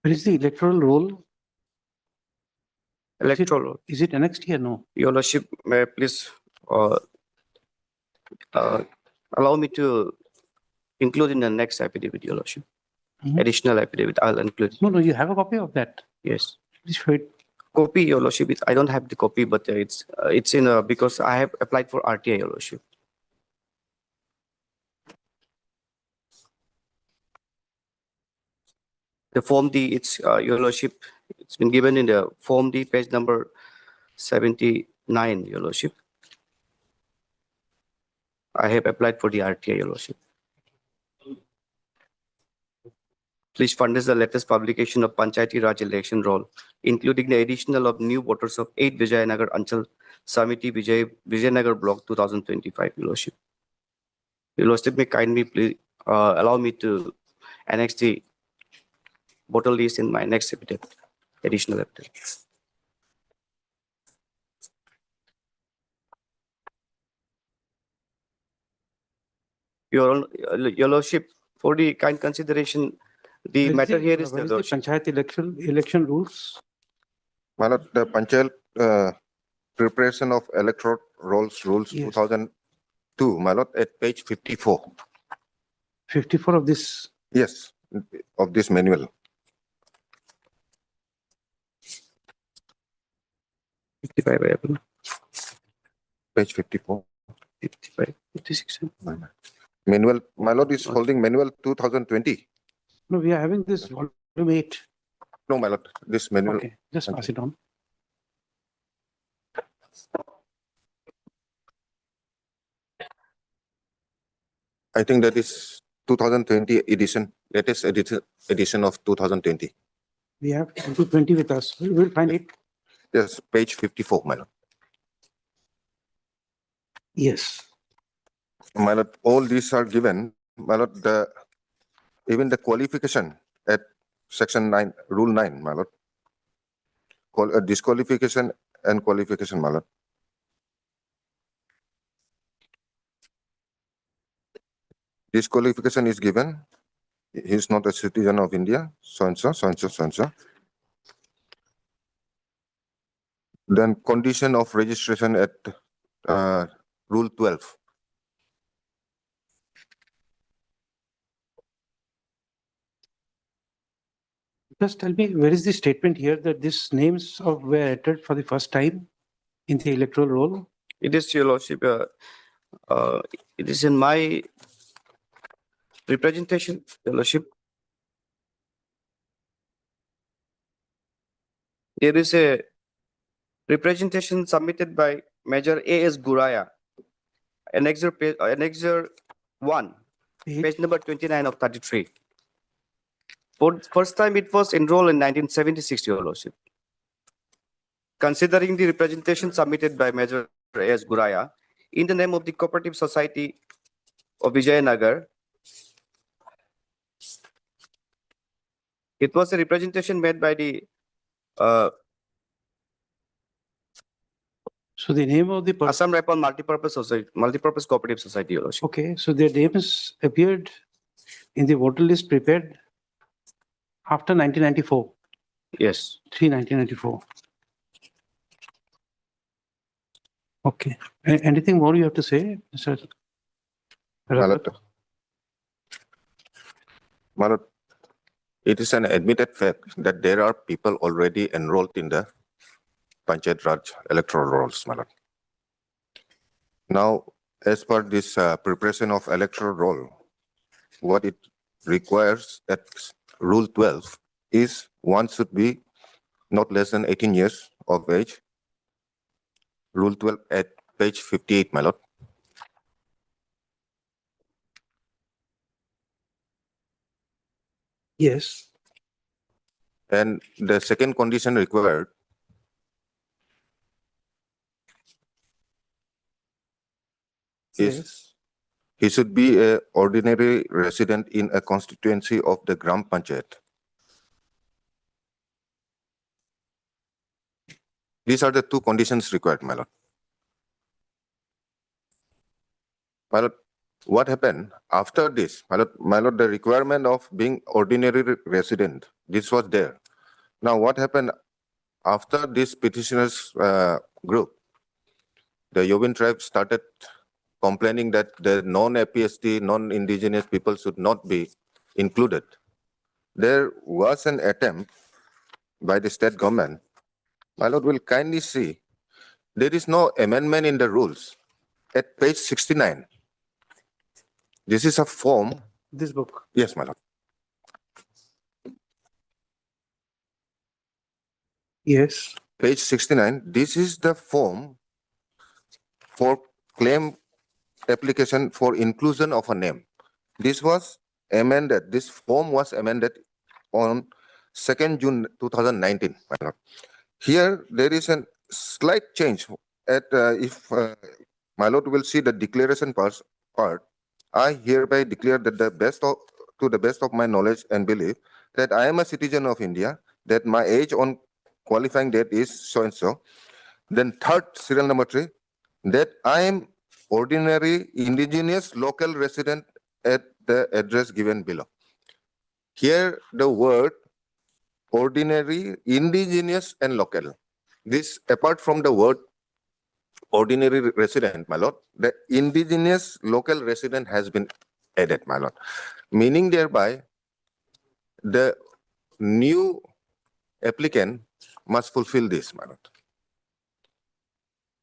Where is the electoral roll? Electoral. Is it annexed here? No. Your Lordship, may I please allow me to include in the next affidavit, Your Lordship. additional affidavit. I'll include. No, you have a copy of that. Yes. Please show it. Copy, Your Lordship. I don't have the copy, but it's in because I have applied for RTI, Your Lordship. The Form D, it's Your Lordship. It's been given in the Form D, page number 79, Your Lordship. I have applied for the RTI, Your Lordship. Please furnish the latest publication of Panchayati Raj election roll, including the additional of new voters of 8 Vijayanagar Anchal Samiti Vijayanagar Block 2025, Your Lordship. Your Lordship may kindly please allow me to annex the voter list in my next affidavit, additional affidavit. Your Lordship, for the kind consideration, the matter here is What the is the Panchayat election rules? My lord, the Panchayat preparation of electoral rolls rules Yes. 2002, my lord, at page 54. 54 of this. Yes, of this manual. 55, Page 54. 55, 56. Manual, my lord is holding manual 2020. No, we are having this volume 8. No, my lord, this manual. Okay, just pass it on. I think that is 2020 edition, latest edition of 2020. We have 2020 with us. We will find it. Yes, page 54, my lord. Yes. My lord, all these are given, my lord, even the qualification at section 9, rule 9, my lord. Disqualification and qualification, my lord. Disqualification is given. He is not a citizen of India, so and so, so and so, so and so. Then condition of registration at rule 12. Just tell me, where is the statement here that these names were entered for the first time in the electoral roll? It is, Your Lordship. It is in my representation, Your Lordship. There is a representation submitted by Major A.S. Guraya, annexure 1, page number 29 of 33. For first time, it was enrolled in 1976, Your Lordship. Considering the representation submitted by Major A.S. Guraya in the name of the Cooperative Society of Vijayanagar, it was a representation made by the So the name of the person. Assam Rifle Multipurpose Cooperative Society, Your Lordship. Okay, so their names appeared in the voter list prepared after 1994. Yes. 1994. Okay. Anything more you have to say, Mr. Malad. Malad, it is an admitted fact that there are people already enrolled in the Panchayat Raj electoral rolls, Malad. Now, as per this preparation of electoral roll, what it requires at Rule 12 is one should be not less than 18 years of age. Rule 12 at page 58, my lord. Yes. And the second condition required is he should be an ordinary resident in a constituency of the Gram Panchayat. These are the two conditions required, my lord. My lord, what happened after this? My lord, the requirement of being ordinary resident, this was there. Now, what happened after this petitioners group? The Yobin tribe started complaining that the non-APST, non-indigenous people should not be included. there was an attempt by the state government. My lord will kindly see, there is no amendment in the rules at page 69. This is a form. This book. Yes, my lord. Yes. Page 69, this is the form for claim application for inclusion of a name. This was amended, this form was amended on 2nd June 2019. My lord. Here, there is a slight change at, if my lord will see the declaration part, I hereby declare that to the best of my knowledge and belief that I am a citizen of India, that my age on qualifying date is so and so. Then third, serial number 3, that I am ordinary indigenous local resident at the address given below. Here, the word ordinary, indigenous and local. This, apart from the word ordinary resident, my lord, the indigenous local resident has been added, my lord. Meaning thereby, the new applicant must fulfill this, my lord.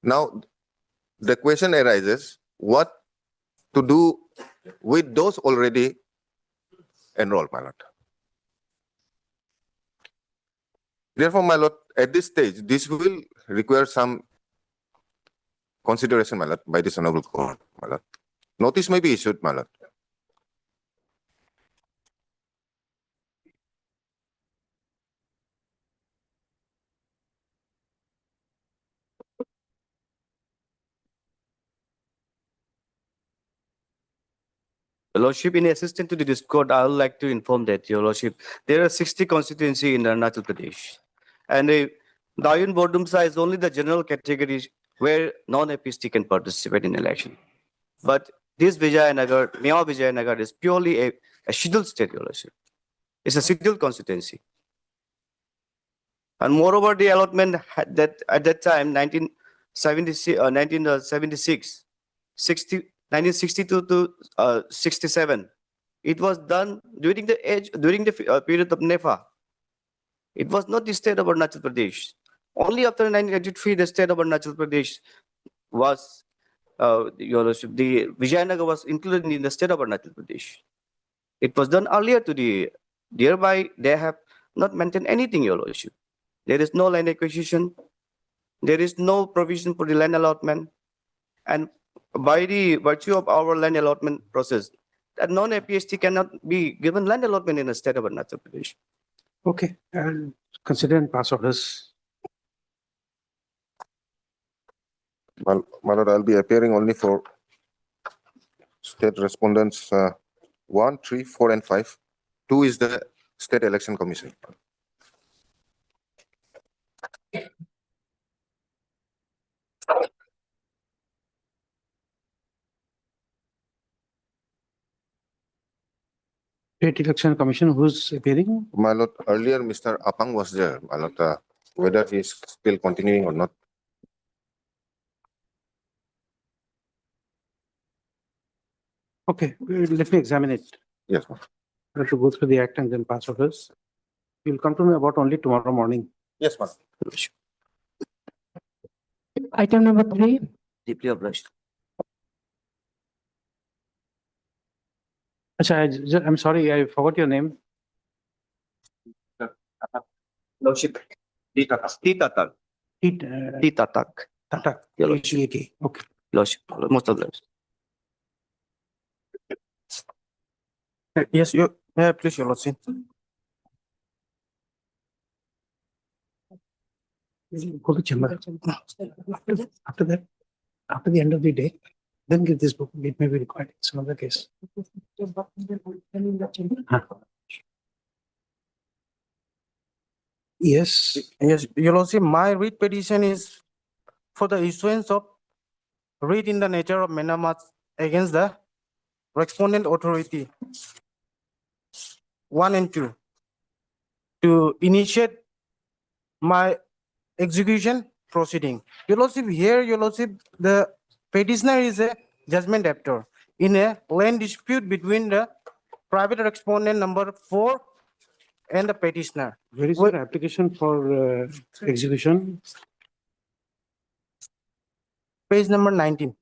Now, the question arises, what to do with those already enrolled, my lord? Therefore, my lord, at this stage, this will require some consideration, my lord, by this honorable court, my lord. Notice may be issued, my lord. Your Lordship, in assistant to the discord, I would like to inform that, Your Lordship, there are 60 constituency in Arunachal Pradesh. And the Ayun Bordumsa is only the general category where non-APST can participate in election. But this Vijayanagar, Mea Vijayanagar is purely a scheduled state, Your Lordship. It's a scheduled constituency. And moreover, the allotment that at that time, 1976, 1962 to 67, it was done during the period of NEFA. It was not the state of Arunachal Pradesh. Only after 1983, the state of Arunachal Pradesh was, Your Lordship, the Vijayanagar was included in the state of Arunachal Pradesh. It was done earlier to thereby they have not maintained anything, Your Lordship. There is no land acquisition. There is no provision for the land allotment. And by the virtue of our land allotment process, that non-APST cannot be given land allotment in the state of Arunachal Pradesh. Okay, I'll consider and pass orders. My lord, I'll be appearing only for state respondents 1, 3, 4, and 5. 2 is the State Election Commission. State Election Commission, who's appearing? My lord, earlier Mr. Apang was there. My lord, whether he is still continuing or not. Okay, let me examine it. Yes, ma'am. I have to go through the act and then pass orders. You'll come to me about only tomorrow morning. Yes, ma'am. Item number 3. Deeply obliged. Achha, I'm sorry, I forgot your name. Lordship, Titatak. Titatak. Tatak. Your Lordship. Okay. Lordship, most obliged. Yes, please, Your Lordship. Go to chamber. After that, after the end of the day, then give this book. It may be required. It's another case. Yes. Yes, Your Lordship, my writ petition is for the issuance of writ in the nature of mandamus against the respondent authority 1 and 2 to initiate my execution proceeding. Your Lordship, here, Your Lordship, the petitioner is a judgment debtor in a land dispute between the private respondent number 4 and the petitioner. Where is Wait. your application for execution? Page number 19.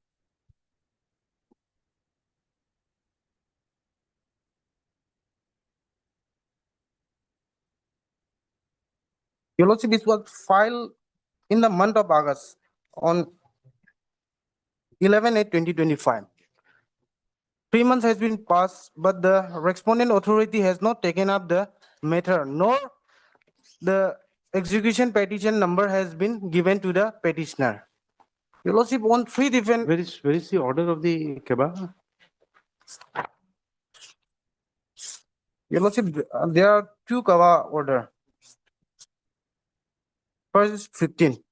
Your Lordship, this was filed in the month of August on 11/8/2025. 3 months has been passed, but the respondent authority has not taken up the matter, nor the execution petition number has been given to the petitioner. Your Lordship, on 3 different, Where is the order of the KEBA? Your Lordship, there are 2 Kava order. First is 15.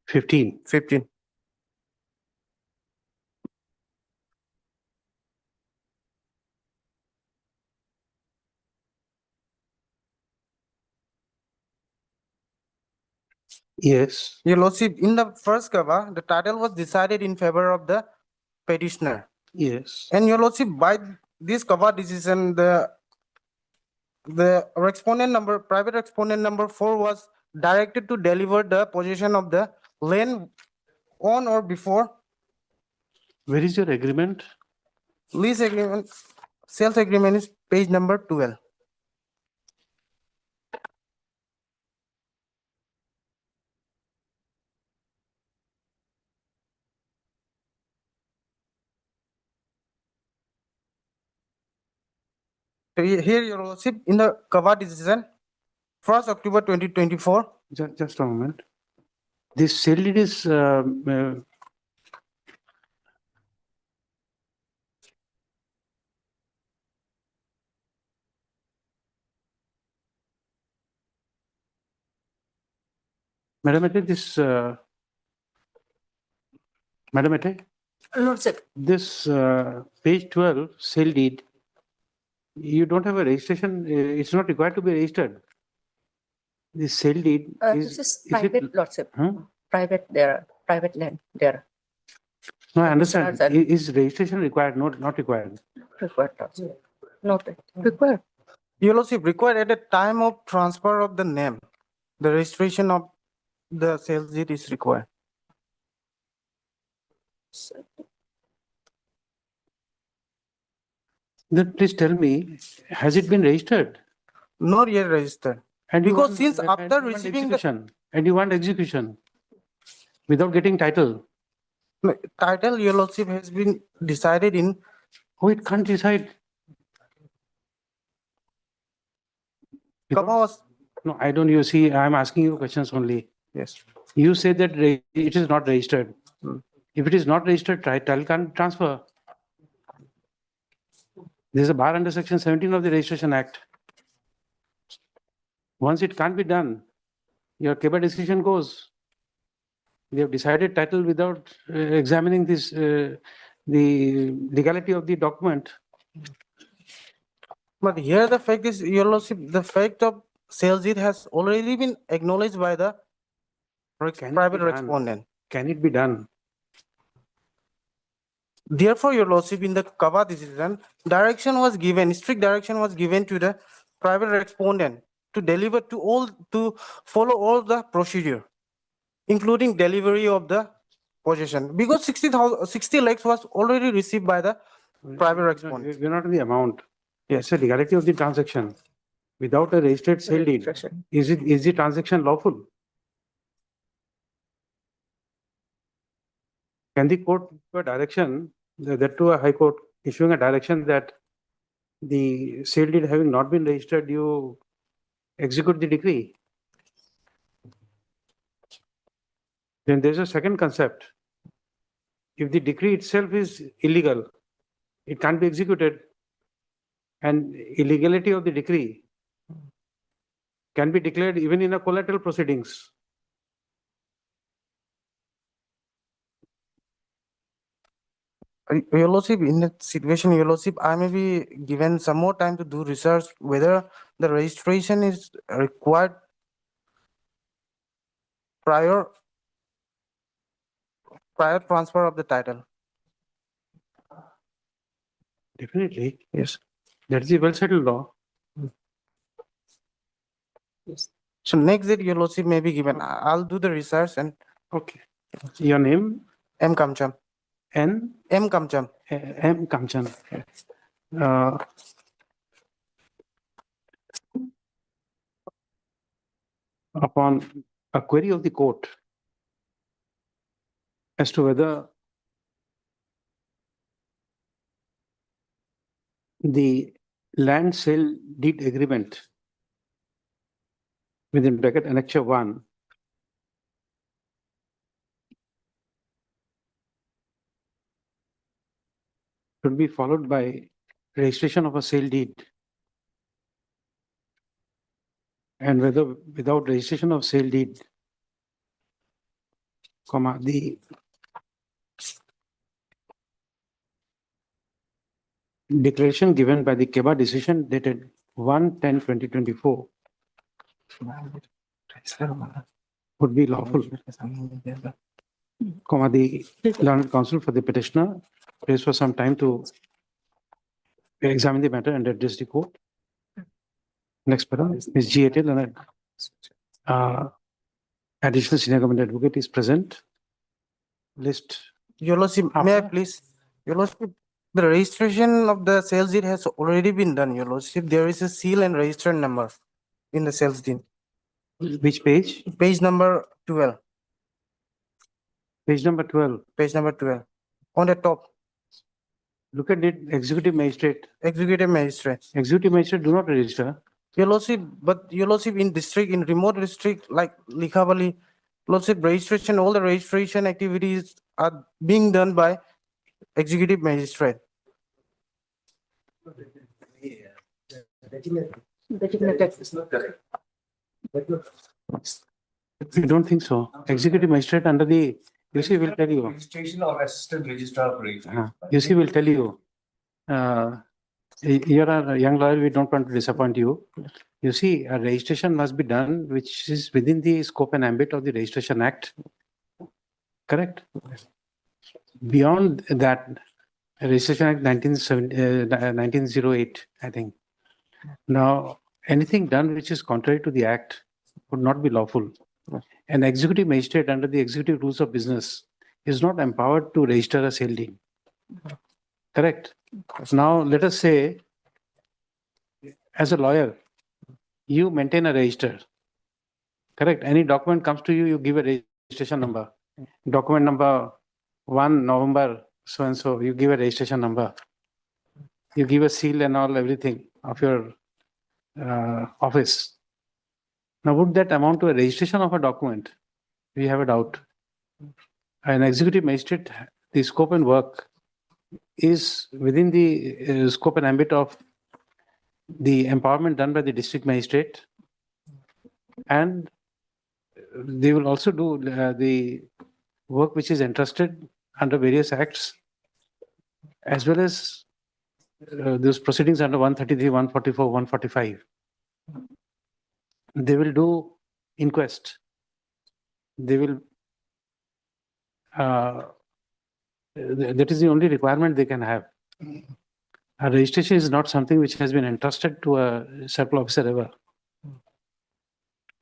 15. 15. Yes. Your Lordship, in the first Kava, the title was decided in favor of the petitioner. Yes. And Your Lordship, by this Kava decision, the respondent number, private respondent number 4 was directed to deliver the possession of the land on or before Where is your agreement? lease agreement, sales agreement is page number 12. So here, Your Lordship, in the Kava decision, 1st October 2024, Just a moment. This sale deed is Madam Ate, this Madam Ate, Lordship, this page 12 sale deed, you don't have a registration, it's not required to be registered. This sale deed this is it- private, Lordship. Huh? Private land there. No, I understand. Sir. Is registration required, not required? Required, Lordship. Noted. Required. Your Lordship, required at the time of transfer of the name, the registration of the sales deed is required. Then please tell me, has it been registered? Not yet registered. And you Because want- since and after you want receiving the execution, and you want execution without getting title. title, Your Lordship, has been decided in, Oh, it can't decide. Kava was, No, I don't, you see, I'm asking you questions only. yes. You say that it is not registered. Hmm. If it is not registered, title can't transfer. There's a bar under section 17 of the Registration Act. Once it can't be done, your KEBA decision goes. They have decided title without examining this, the legality of the document. But here the fact is, Your Lordship, the fact of sales deed has already been acknowledged by the Can it private be done? respondent. Can it be done? Therefore, Your Lordship, in the Kava decision, direction was given, strict direction was given to the private respondent to deliver to all, to follow all the procedure, including delivery of the possession, because 60 lakhs was already received by the private No, respondent. we're not in the amount. Yes. It's the legality of the transaction. Without a registered sale deed, Registration. is the transaction lawful? Can the court give a direction, that to a high court issuing a direction that the sale deed having not been registered, you execute the decree? Then there's a second concept. If the decree itself is illegal, it can't be executed. And illegality of the decree can be declared even in a collateral proceedings. Your Lordship, in that situation, Your Lordship, I may be given some more time to do research whether the registration is required prior transfer of the title. Definitely. Yes. That's the well settled law. So next date, your lordship may be given. I'll do the research and Okay. Your name? M. Kamcham. N? M. Kamcham. M. Kamchan. Uh, Upon a query of the court as to whether the land sale deed agreement within bracket annexure 1 should be followed by registration of a sale deed, and whether without registration of sale deed, comma, the declaration given by the KEBA decision dated 1/10/2024 would be lawful, comma, the learned counsel for the petitioner pays for some time to examine the matter and address the court. Next, para, Ms. G. Atel, and additional senior government advocate is present. List. Your lordship, may I please? Your lordship, the registration of the sales deed has already been done, your lordship. There is a seal and register number in the sales deed. Which page? Page number 12. Page number 12. Page number 12. On the top. Look at it, executive magistrate. Executive magistrate. Executive magistrate do not register. Your lordship, but your lordship in district, in remote district like Likhavali, lordship registration, all the registration activities are being done by executive magistrate. You don't think so? Executive magistrate under the, you see, will tell you. Registration or assistant registrar of registration. You see, will tell you. You're a young lawyer, we don't want to disappoint you. You see, a registration must be done which is within the scope and ambit of the Registration Act. Correct? Beyond that, Registration Act 1908, I think. Now, anything done which is contrary to the Act would not be lawful. An executive magistrate under the executive rules of business is not empowered to register a sale deed. Correct? Now, let us say, as a lawyer, you maintain a register. Correct? Any document comes to you, you give a registration number. Document number 1 November, so and so, you give a registration number. You give a seal and all, everything of your office. Now, would that amount to a registration of a document? We have a doubt. An executive magistrate, the scope and work is within the scope and ambit of the empowerment done by the district magistrate, and they will also do the work which is entrusted under various acts, as well as those proceedings under 133, 144, 145. They will do inquest. They will, that is the only requirement they can have. A registration is not something which has been entrusted to a circle officer ever.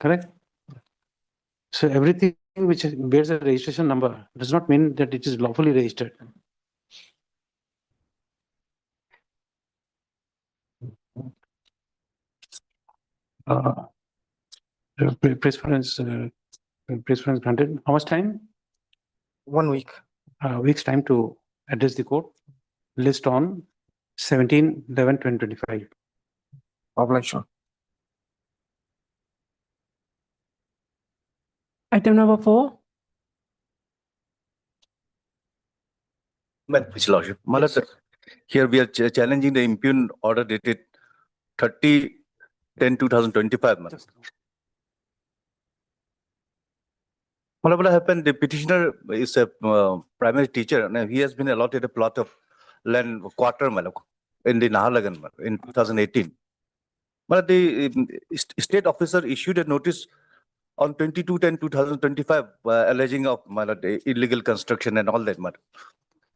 Correct? So everything which bears a registration number does not mean that it is lawfully registered. Preference granted. How much time? 1 week. Week's time to address the court. List on 17/11/2025. Obligation. Item number 4. Well, Mr. Lordship, my lord, here we are challenging the impugned order dated 30/10/2025. My lord, what happened? The petitioner is a primary teacher, and he has been allotted a plot of land quarter, my lord, in the Naharlagan in 2018. But the state officer issued a notice on 22/10/2025 alleging of my lord, illegal construction and all that matter.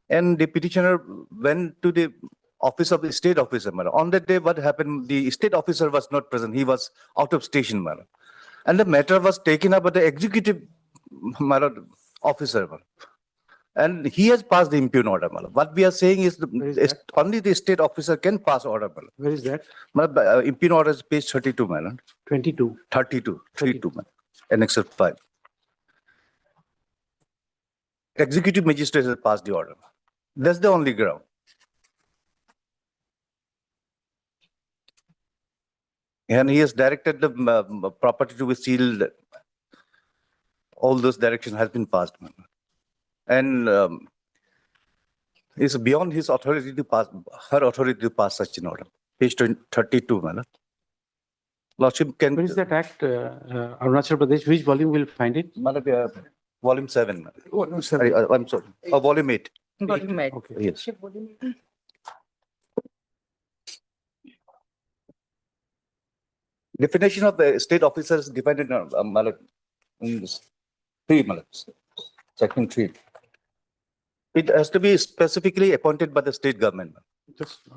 And the petitioner went to the office of the state officer. On that day, what happened? The state officer was not present. He was out of station. And the matter was taken up by the executive my lord, officer. My lord. And he has passed the impugn order. My lord. What we are saying is, only the state officer can pass order. My lord. Where is that? My lord, impugn order is page 32, my lord. 22. 32, 32, my lord. Annex 5. Executive magistrate has passed the order. That's the only ground. And he has directed the property to be sealed. All those directions has been passed. And it's beyond his authority to pass, her authority to pass such an order. Page 32, man. Lordship can. Where is that act, Arunachal Pradesh? Which volume will find it? Volume 7. Volume 7. I'm sorry. Volume 8. Volume 8. Okay. Yes. Definition of the state officers defined in this 3, section 3. It has to be specifically appointed by the state government. Just,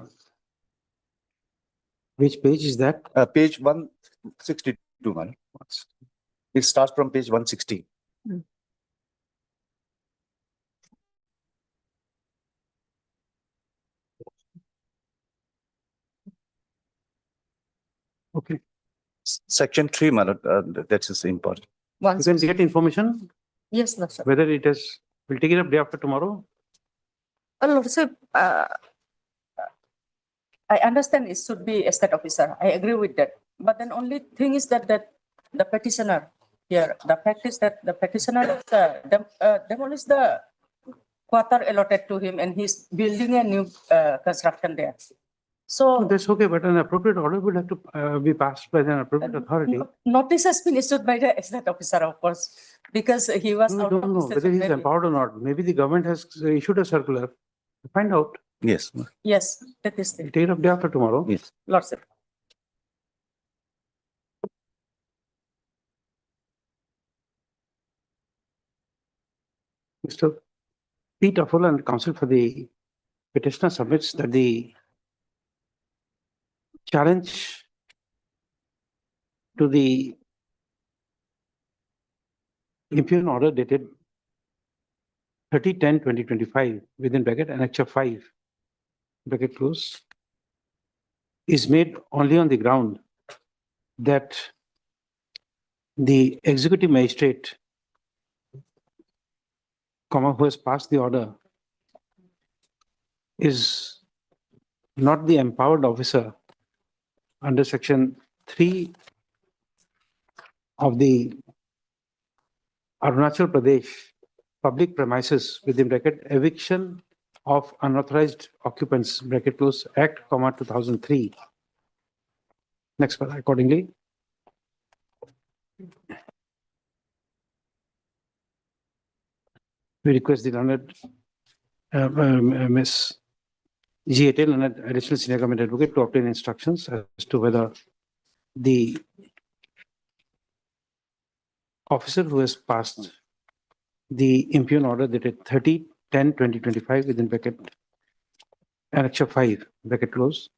which page is that? Page 162, man. It starts from page 160. Okay. Section 3, man, that is important. You can get information Yes, Lordship. whether it is, we'll take it up day after tomorrow. Lordship, I understand it should be a state officer. I agree with that. But then only thing is that the petitioner here, the fact is that the petitioner demolished the quarter allotted to him and he's building a new construction there. So That's okay, but an appropriate order will have to be passed by the appropriate authority. notice has been issued by the state officer, of course, because he was I out don't of know the whether session he's maybe. empowered or not. Maybe the government has issued a circular. Find out. Yes. Yes, that is We'll the take it up day after tomorrow. Yes. Lordship. Mr. Pete Affola and counsel for the petitioner submits that the challenge to the impugn order dated 30/10/2025 within bracket annexure 5 bracket close is made only on the ground that the executive magistrate who has passed the order is not the empowered officer under section 3 of the Arunachal Pradesh public premises within bracket eviction of unauthorized occupants bracket close Act, 2003. Next one accordingly. We request the learned Ms. G. Atel, and additional senior government advocate to obtain instructions as to whether the officer who has passed the impugn order dated 30/10/2025 within bracket annexure 5 bracket close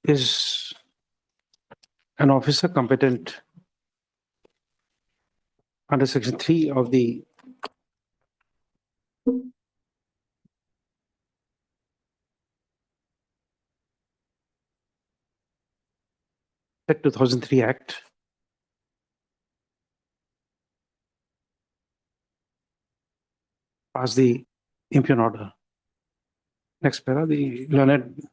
is an officer competent under section 3 of the Act 2003 Act. Pass the impugn order. Next para, the learned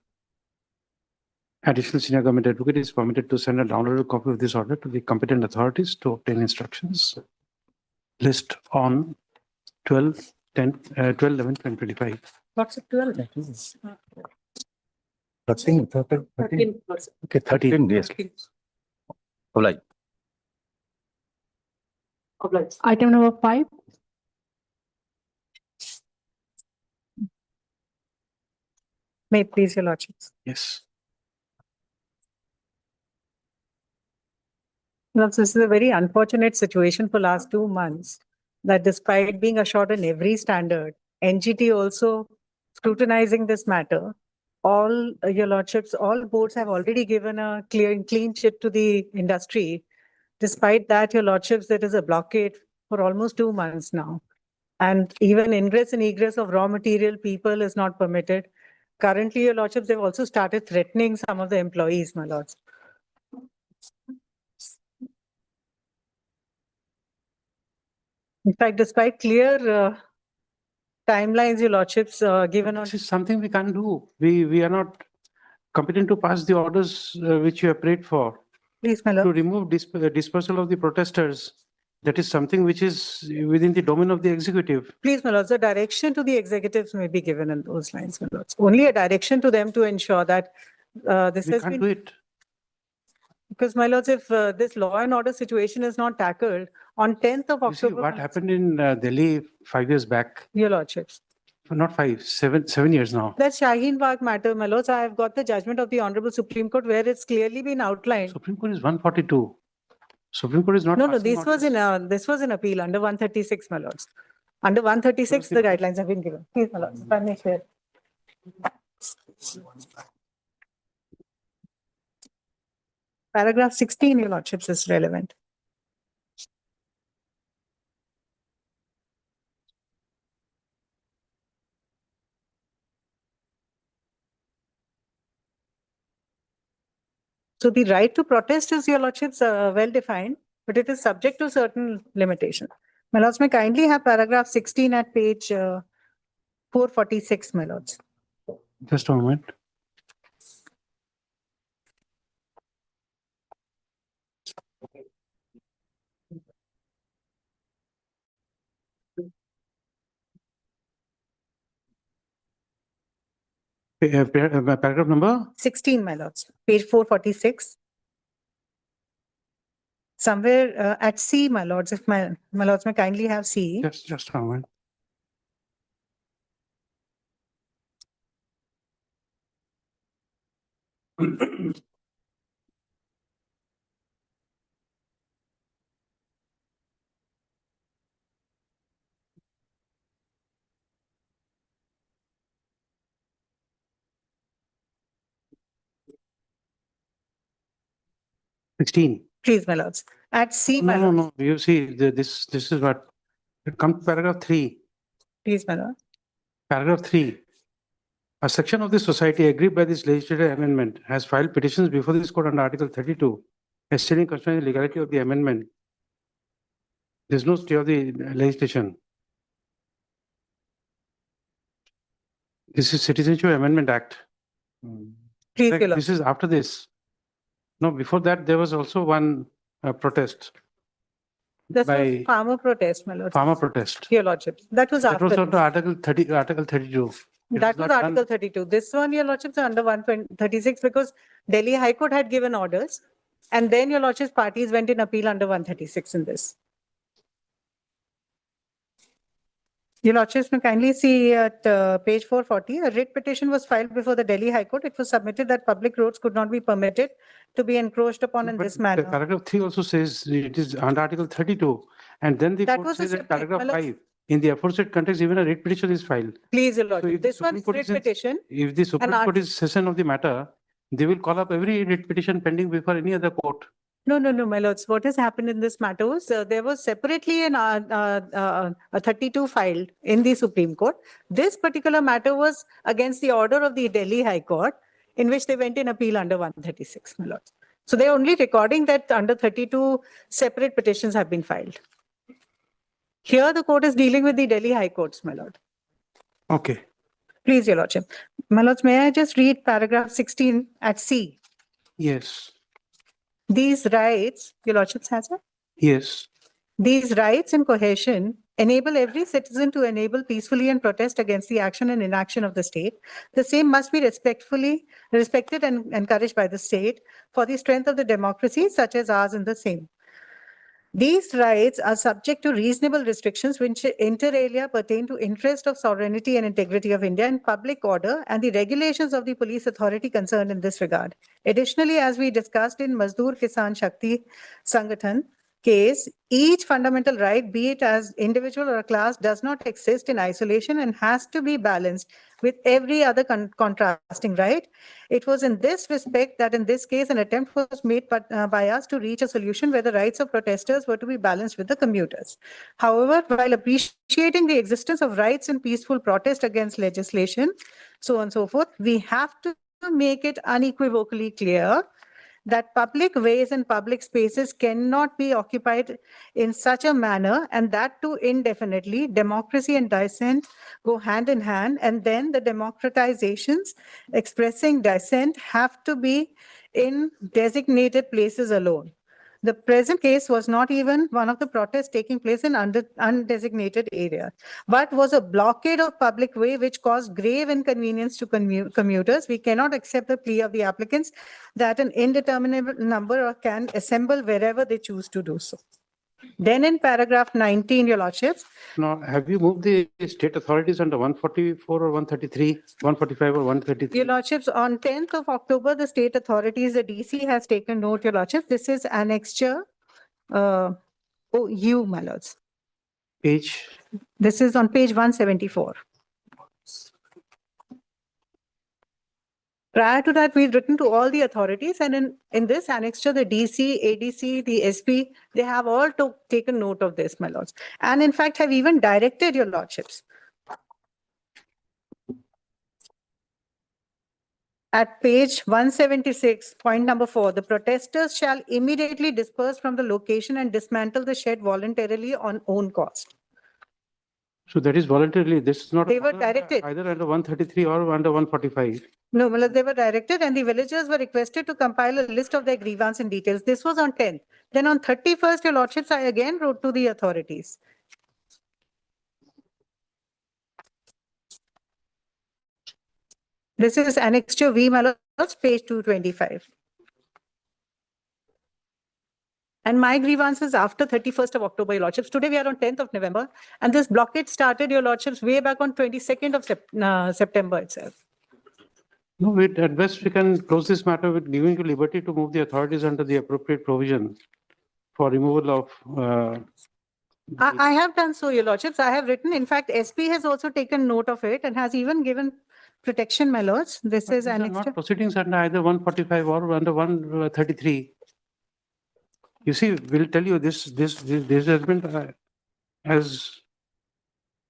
additional senior government advocate is permitted to send a downloaded copy of this order to the competent authorities to obtain instructions. List on 12/11/2025. What's it 12? 13. 13. Okay, 13, yes. Oblige. Item number 5. May it please your lordships. Yes. This is a very unfortunate situation for last 2 months, that despite being assured in every standard, NGT also scrutinizing this matter. All your lordships, all boards have already given a clean chit to the industry Despite that, your lordships, there is a blockade for almost 2 months now. And even ingress and egress of raw material people is not permitted. Currently, your lordships, they've also started threatening some of the employees, my lords. In fact, despite clear timelines, your lordships, given on. This is something we can't do. We are not competent to pass the orders which you have prayed for. Please, my lord. To remove dispersal of the protesters. That is something which is within the domain of the executive. Please, my lords, the direction to the executives may be given in those lines, my lords. Only a direction to them to ensure that this We has can't been. do it. Because, my lords, if this law and order situation is not tackled on 10th of You see October. what happened in Delhi 5 years back. Your lordships. Not 5, 7 years now. That Shaheen Bagh matter, my lords, I have got the judgment of the Honorable Supreme Court where it's clearly been outlined. Supreme Court is 142. Supreme Court is not. No, no, passing this was in appeal under 136, my lords. Under 136, the guidelines have been given. Please, my lords, if I may share. Paragraph 16, your lordships, is relevant. So the right to protest is, your lordships, well defined, but it is subject to certain limitations. My lords, may kindly have paragraph 16 at page 446, my lords. Just a moment. Paragraph number? 16, my lords, page 446. Somewhere at C, my lords, if my lords may kindly have C. Just a moment. Sixteen. Please, my lords. At C, my No, lords. no, no. You see, this is what. Come to paragraph 3. Please, my lord. Paragraph 3. A section of the society aggrieved by this legislative amendment has filed petitions before this court under Article 32, questioning concerning the legality of the amendment. There is no stay of the legislation. This is Citizenship Amendment Act. Please, Like, your lord. this is after this. No, before that, there was also one protest. This by was farmer protest, my lord. farmer protest. Your lordship. That was That after. was under this. Article 30, Article 32. That was not Article 32. This one, your lordships, are under 136 because Delhi High Court had given orders. And then your lordships parties went in appeal under 136 in this. Your lordships may kindly see at page 440, a writ petition was filed before the Delhi High Court. It was submitted that public roads could not be permitted to be encroached upon in But this manner. Paragraph 3 also says it is under Article 32. And then the That court was a says in separate- paragraph my lord- 5, in the aforesaid context, even a writ petition is filed. Please, your So lordship. if the This one Supreme is Court writ is in- petition. If the Supreme Court is session of the matter, they will call up every writ petition pending before any other court. No, no, no, my lords. What has happened in this matter was there was separately a 32 filed in the Supreme Court. This particular matter was against the order of the Delhi High Court, in which they went in appeal under 136, my lords. So they're only recording that under 32 separate petitions have been filed. Here, the court is dealing with the Delhi High Courts, my lord. Okay. Please, your lordship. My lords, may I just read paragraph 16 at C? Yes. These rights, your lordship has it? Yes. These rights and cohesion enable every citizen to enable peacefully and protest against the action and inaction of the state. The same must be respected and encouraged by the state for the strength of the democracy such as ours in the same. These rights are subject to reasonable restrictions which inter alia pertain to interest of sovereignty and integrity of India and public order and the regulations of the police authority concerned in this regard. Additionally, as we discussed in Mazdoor Kisan Shakti Sangathan, case, each fundamental right, be it as individual or a class, does not exist in isolation and has to be balanced with every other contrasting right. It was in this respect that in this case, an attempt was made by us to reach a solution where the rights of protesters were to be balanced with the commuters. However, while appreciating the existence of rights in peaceful protest against legislation, so on and so forth, we have to make it unequivocally clear that public ways and public spaces cannot be occupied in such a manner, and that too indefinitely. Democracy and dissent go hand in hand, and then the democratizations expressing dissent have to be in designated places alone. The present case was not even one of the protests taking place in undesignated area, but was a blockade of public way which caused grave inconvenience to commuters. We cannot accept the plea of the applicants that an indeterminate number can assemble wherever they choose to do so. Then in paragraph 19, your lordships, Now, have you moved the state authorities under 144 or 133, 145 or 133? your lordships, on 10th of October, the state authorities, the DC has taken note, your lordships. This is annexure OU, my lords. Page, This is on page 174. Prior to that, we've written to all the authorities, and in this annexure, the DC, ADC, the SP, they have all taken note of this, my lords. And in fact, have even directed your lordships. At page 176, point number 4, the protesters shall immediately disperse from the location and dismantle the shed voluntarily on own cost. so that is voluntarily, this is not. They were directed. Either under 133 or under 145. No, well, they were directed and the villagers were requested to compile a list of their grievance and details. This was on 10th. Then on 31st, your lordships, I again wrote to the authorities. This is annexure V, my lords, page 225. And my grievances after 31st of October, your lordships. Today we are on 10th of November, and this blockade started, your lordships, way back on 22nd of September itself. No, at best we can close this matter with giving you liberty to move the authorities under the appropriate provision for removal of. I have done so, your lordships. I have written, in fact, SP has also taken note of it and has even given protection, my lords. This is These are annexure. not proceedings under either 145 or under 133. You see, we'll tell you this has been, as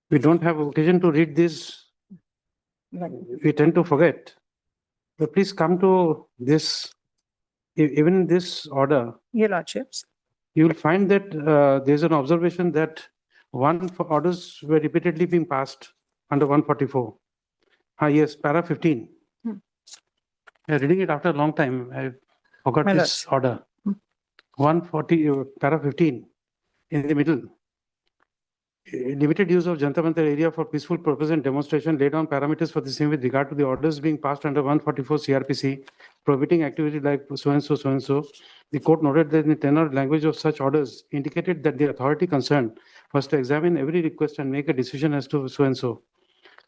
we don't have occasion to read this, we tend to forget. But please come to this, even in this order, Your lordships. you will find that there's an observation that orders were repeatedly being passed under 144. Yes, para 15. Reading it after a long time, I forgot My this order. 140, para 15, in the middle. Limited use of Jantar Mantar area for peaceful purpose and demonstration, laid down parameters for the same with regard to the orders being passed under 144 CRPC, prohibiting activity like so and so, so and so. The court noted that the tenor language of such orders indicated that the authority concerned was to examine every request and make a decision as to so and so.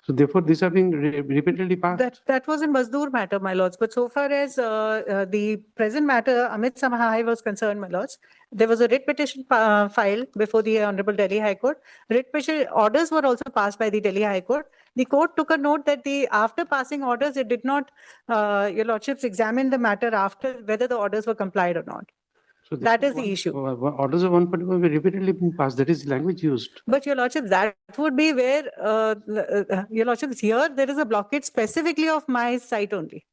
So therefore, these are being repeatedly passed. That was in Mazdoor matter, my lords. But so far as the present matter, Amit Samahai was concerned, my lords, there was a writ petition filed before the Honorable Delhi High Court. Writ petition orders were also passed by the Delhi High Court. The court took a note that after passing orders, it did not, your lordships, examine the matter after whether the orders were complied or not. So That is the issue. Orders of 144 were repeatedly being passed. That is the language used. But your lordship, that would be where, your lordships, here there is a blockade specifically of my site only.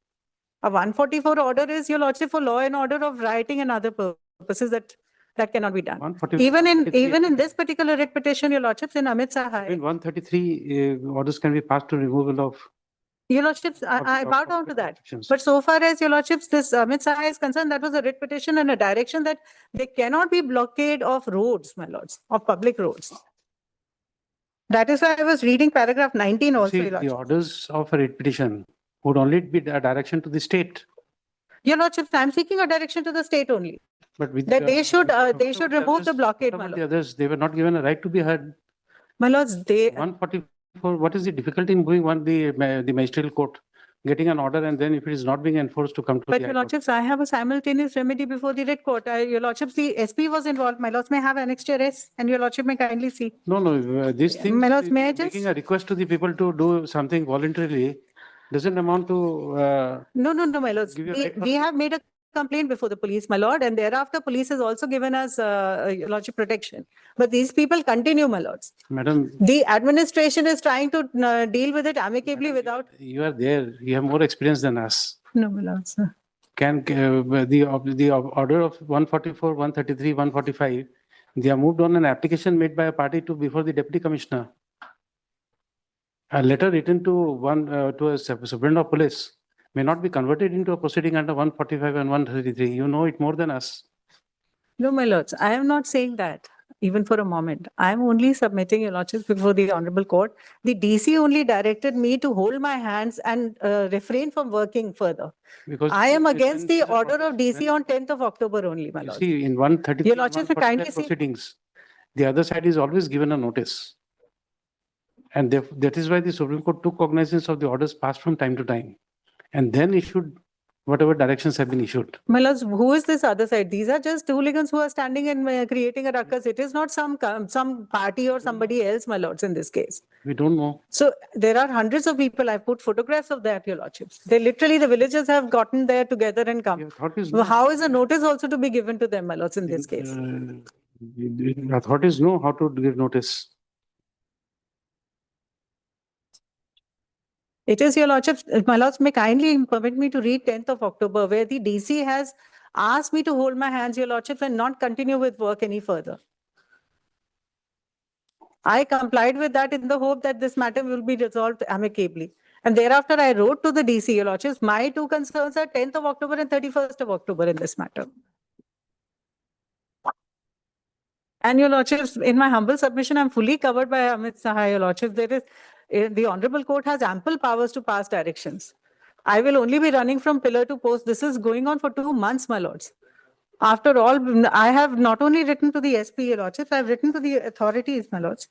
A 144 order is, your lordship, for law and order of writing and other purposes that cannot be done. Even in this particular writ petition, your lordships, in Amit Sahai. In 133, orders can be passed to removal of. Your lordships, I bow down to that. But so far as your lordships, this Amit Sahai is concerned, that was a writ petition and a direction that there cannot be blockade of roads, my lords, of public roads. That is why I was reading paragraph 19 also, See, your the lordships. orders of a writ petition would only be a direction to the state. Your lordships, I'm seeking a direction to the state only. But with That they should remove the blockade, my the lord. others, they were not given a right to be heard. My lords, they, 144, what is the difficulty in going the magisterial court getting an order and then if it is not being enforced to come to But the your High Court. lordships, I have a simultaneous remedy before the writ court. Your lordships, the SP was involved. My lords may have annexure S and your lordship may kindly see. No, these Yeah, things, my lords, may I making just- a request to the people to do something voluntarily doesn't amount to, No, my lords. Give you a We, right for- we have made a complaint before the police, my lord, and thereafter police has also given us your lordship protection. But these people continue, my lords. Madam, The administration is trying to deal with it amicably without. you are there, you have more experience than us. No, my lords. Can, the order of 144, 133, 145, they are moved on an application made by a party to before the deputy commissioner. A letter written to to a superintendent of police may not be converted into a proceeding under 145 and 133. You know it more than us. No, my lords, I am not saying that even for a moment. I am only submitting your lordships before the honorable court. The DC only directed me to hold my hands and refrain from working further. Because I am when- against the when- order of DC on 10th of October only, my You lords. see, in 133, Your lordship will kindly 145 see. proceedings, the other side is always given a notice. And that is why the Supreme Court took cognizance of the orders passed from time to time and then issued whatever directions have been issued. My lords, who is this other side? These are just hooligans who are standing and creating a ruckus. It is not some party or somebody else, my lords, in this case. We don't know. So there are hundreds of people. I've put photographs of that, your lordships. They literally, the villagers have gotten there together and come. Authorities Well, know. how is a notice also to be given to them, my lords, in this case? Authorities know how to give notice. It is your lordships, my lords may kindly permit me to read 10th of October, where the DC has asked me to hold my hands, your lordships, and not continue with work any further. I complied with that in the hope that this matter will be resolved amicably. And thereafter, I wrote to the DC, your lordships, my two concerns are 10th of October and 31st of October in this matter. And your lordships, in my humble submission, I'm fully covered by Amit Saha, your lordships. There is, the honorable court has ample powers to pass directions. I will only be running from pillar to post. This is going on for 2 months, my lords. After all, I have not only written to the SP, your lordships, I've written to the authorities, my lords.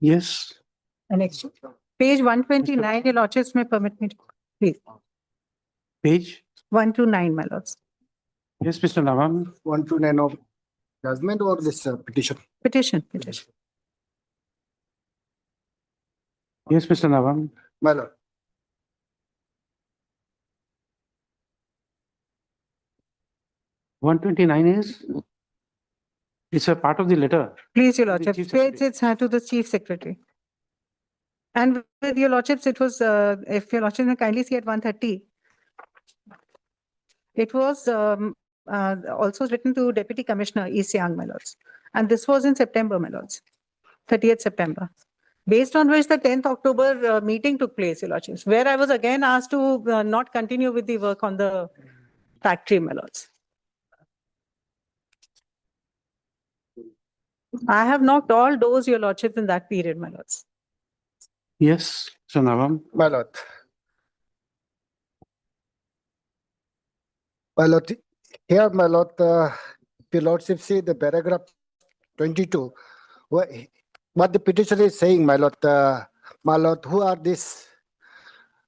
Yes. Next. Page 129, your lordships may permit me to, please. Page? 129, my lords. Yes, Mr. Navam. 129 of judgment or this petition? Petition. Yes, Mr. Navam. My lord. One 129 is? It's a part of the letter. Please, your The lordships, Chief it's to the chief secretary. And with your lordships, it was, if your lordships may kindly see at 130. It was also written to Deputy Commissioner East Yang, my lords. And this was in September, my lords, 30th September. Based on which the 10th October meeting took place, your lordships, where I was again asked to not continue with the work on the factory, my lords. I have knocked all doors, your lordships, in that period, my lords. Yes, Mr. Navam. My lord. My lord, here, my lord, your lordship see the paragraph 22, what the petitioner is saying, my lord, who are these,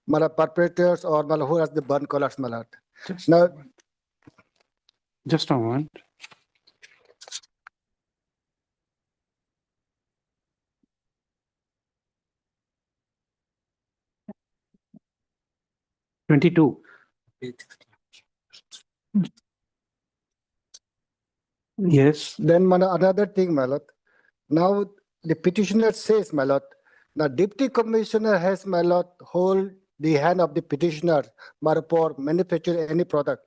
my lord, perpetrators or my lord, who are the burn collars, my lord? Now, Just a moment. Twenty-two. Yes. then my lord, another thing, my lord. Now, the petitioner says, my lord, the deputy commissioner has, my lord, hold the hand of the petitioner, my lord, for manufacture any product.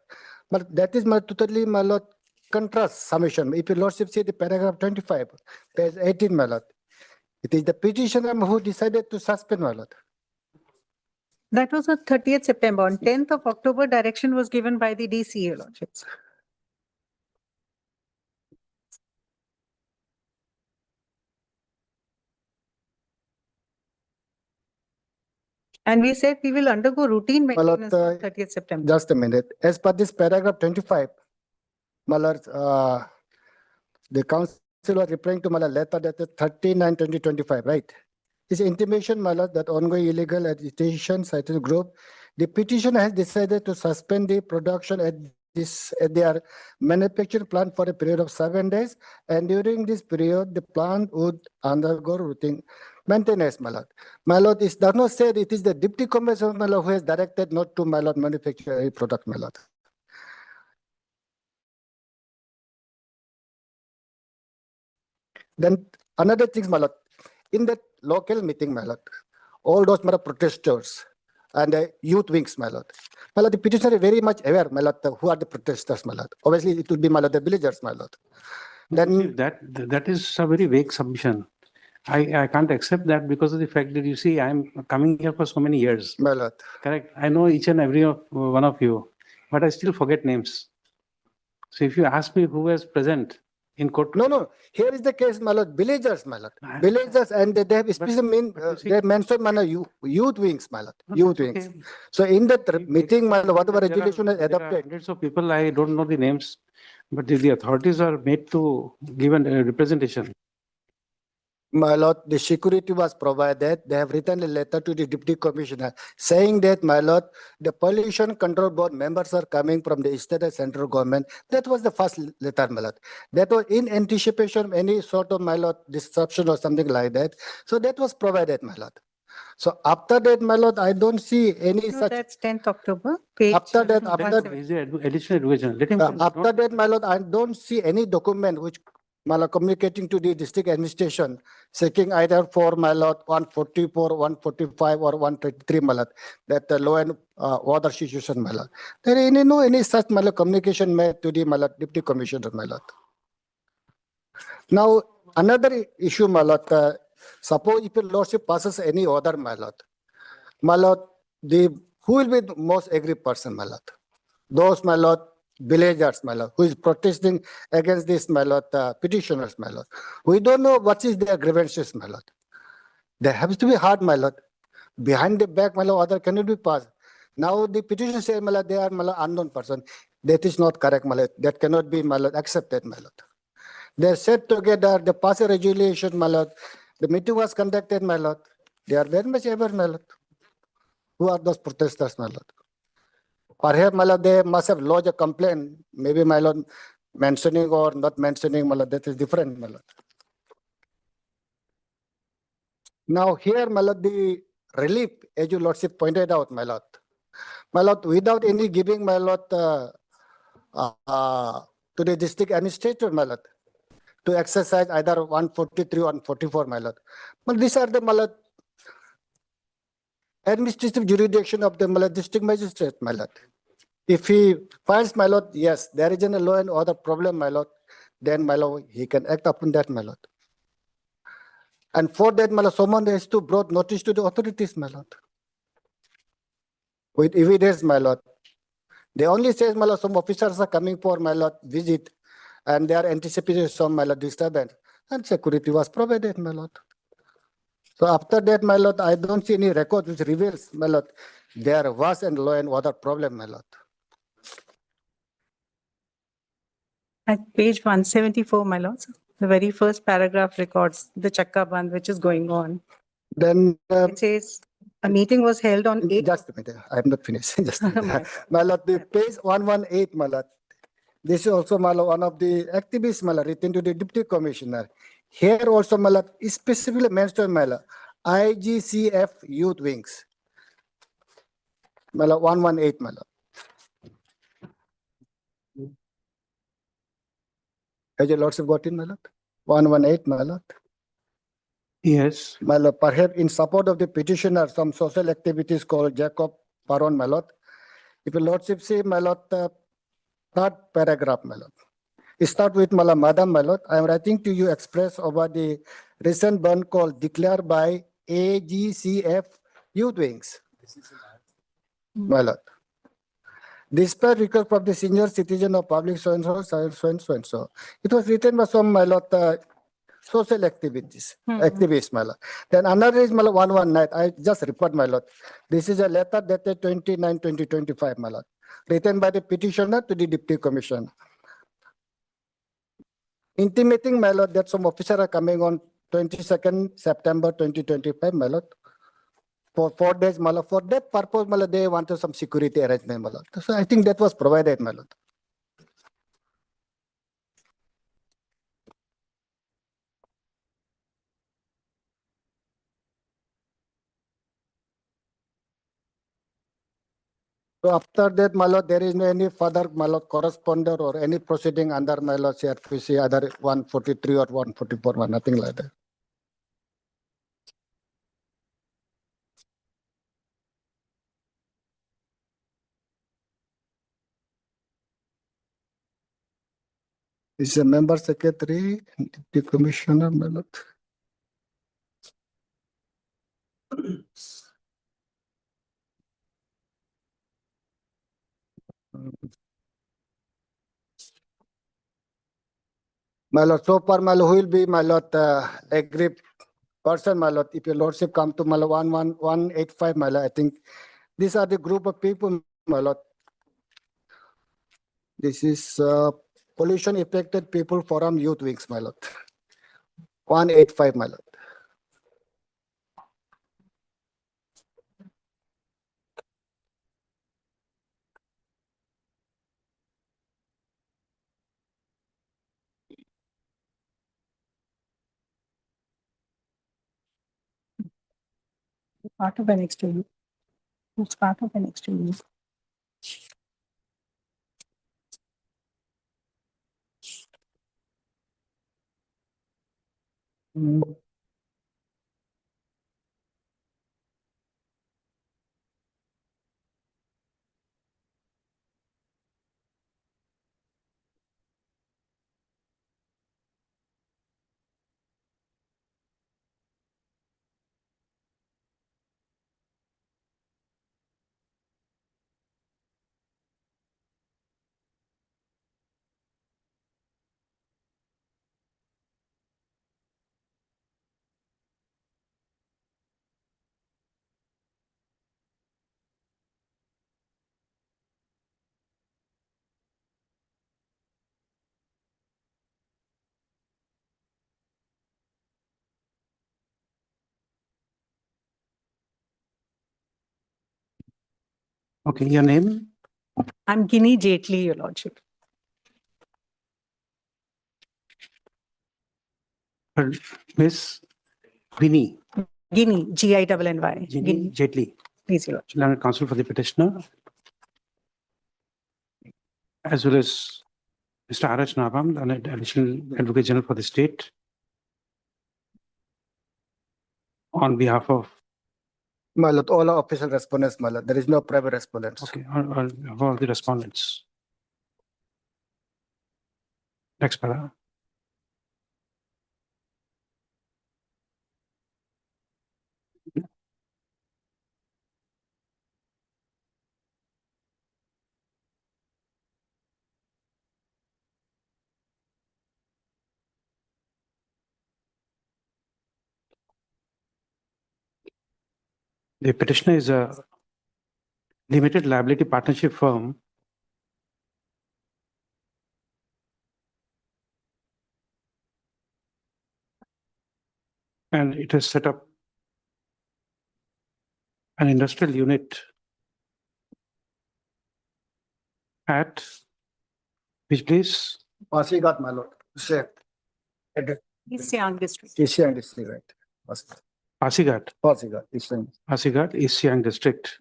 But that is my totally, my lord, contrast summation. If your lordship see the paragraph 25, page 18, my lord. It is the petitioner who decided to suspend, my lord. That was on 30th September. On 10th of October, direction was given by the DC, your lordships. And we said we will undergo routine maintenance on 30th September. Just a minute. As per this paragraph 25, my lord, the council was referring to my lord, letter dated 39/2025, right? It's intimation, my lord, that ongoing illegal agitation cited group, the petitioner has decided to suspend the production at their manufacturing plant for a period of 7 days, and during this period, the plant would undergo routine maintenance, my lord. My lord, it does not say it is the deputy commissioner, my lord, who has directed not to, my lord, manufacture a product, my lord. Then another thing, my lord, in that local meeting, my lord, all those, my lord, protesters and youth wings, my lord. My lord, the petitioner is very much aware, my lord, who are the protesters, my lord. Obviously, it would be, my lord, the villagers, my lord. Then That is a very vague submission. I can't accept that because of the fact that you see, I'm coming here for so many years. My lord. Correct. I know each and every one of you, but I still forget names. So if you ask me who was present in court. No. Here is the case, my lord. Villagers, my lord. Villagers, and they have specific they mentioned, my lord, youth wings, my lord. Youth wings. So in that meeting, my lord, whatever resolution is There are adopted. hundreds of people, I don't know the names, but the authorities are made to give a representation. My lord, the security was provided. They have written a letter to the deputy commissioner saying that, my lord, the pollution control board members are coming from the state and central government. That was the first letter, my lord. That was in anticipation of any sort of, my lord, disruption or something like that. So that was provided, my lord. So after that, my lord, I don't see any No, such. that's 10th October. Page After that, Is there additional revision? Let him. after that, my lord, I don't see any document which, my lord, communicating to the district administration, seeking either for, my lord, 144, 145 or 133, my lord, that the law and order situation, my lord. There is no any such, my lord, communication made to the, my lord, deputy commissioner, my lord. Now, another issue, my lord, suppose if your lordship passes any order, my lord, who will be the most angry person, my lord? Those, my lord, villagers, my lord, who is protesting against this, my lord, petitioners, my lord. We don't know what is their grievances, my lord. There has to be hard, my lord. Behind the back, my lord, order cannot be passed. Now the petitioner says, my lord, they are, my lord, unknown person. That is not correct, my lord. That cannot be, my lord, accepted, my lord. They said together, they pass a resolution, my lord. The meeting was conducted, my lord. They are very much aware, my lord. Who are those protesters, my lord? Perhaps, my lord, they must have lodged a complaint. Maybe, my lord, mentioning or not mentioning, my lord, that is different, my lord. Now here, my lord, the relief, as your lordship pointed out, my lord. My lord, without any giving, my lord, to the district administrator, my lord, to exercise either 143 or 144, my lord. But these are the, my lord, administrative jurisdiction of the, my lord, district magistrate, my lord. If he finds, my lord, yes, there is a law and order problem, my lord, then, my lord, he can act upon that, my lord. And for that, my lord, someone has to brought notice to the authorities, my lord. With evidence, my lord. They only says, my lord, some officers are coming for, my lord, visit, and they are anticipating some, my lord, disturbance. And security was provided, my lord. So after that, my lord, I don't see any record which reveals, my lord, there was a law and order problem, my lord. At page 174, my lords, the very first paragraph records the Chakka Bandh which is going on. Then it says a meeting was held on 8th. Just a minute, I am not finished. Just a minute. My lord, the page 118, my lord. This is also, my lord, one of the activists, my lord, written to the deputy commissioner. Here also, my lord, is specifically mentioned, my lord, IGCF youth wings. My lord, 118, my lord. Has your lordship got in, my lord? 118, my lord. Yes. My lord, perhaps in support of the petitioner, some social activities called Jacob Paron, my lord. If your lordship see, my lord, third paragraph, my lord. It start with, my lord, Madam, my lord. I am writing to you express over the recent burn call declared by AGCF youth wings. My lord. Despite request from the senior citizen of public so and so, so and so, so and so. It was written by some, my lord, social activists, my lord. Then another is, my lord, 119, I just report, my lord. This is a letter dated 29/2025, my lord, written by the petitioner to the Deputy Commissioner, intimating, my lord, that some officers are coming on 22nd September 2025, my lord, for 4 days, my lord. For that purpose, my lord, they wanted some security arrangement, my lord. So I think that was provided, my lord. So after that, my lord, there is no any further, my lord, corresponder or any proceeding under, my lord, CRPC, either 143 or 144, nothing like that. This is a member secretary, Deputy Commissioner, my lord. My lord, so far, my lord, who will be, my lord, aggrieved person, my lord, if your lordship come to, my lord, 11185, my lord, I think these are the group of people, my lord. This is pollution affected people forum youth wings, my lord. 185, my lord. Part of an extra use. It's part of an extra use. Okay, your name? I'm Guinea Jaitley, your lordship. Miss Vinny. Guinea, G-I-N-N-Y. Ginny Jaitley. Please, your lordship. Learned counsel for the petitioner, as well as Mr. R.H. Nabam, the additional advocate general for the state, on behalf of. My lord, all are official respondents, my lord. There is no private respondents. Okay, all the respondents. Next para. The petitioner is a limited liability partnership firm and it has set up an industrial unit at which place? Pasigat, my lord. Sir. East Siang district. East Siang district, right? Pasigat. Pasigat, East Siang. Pasigat, East Siang district.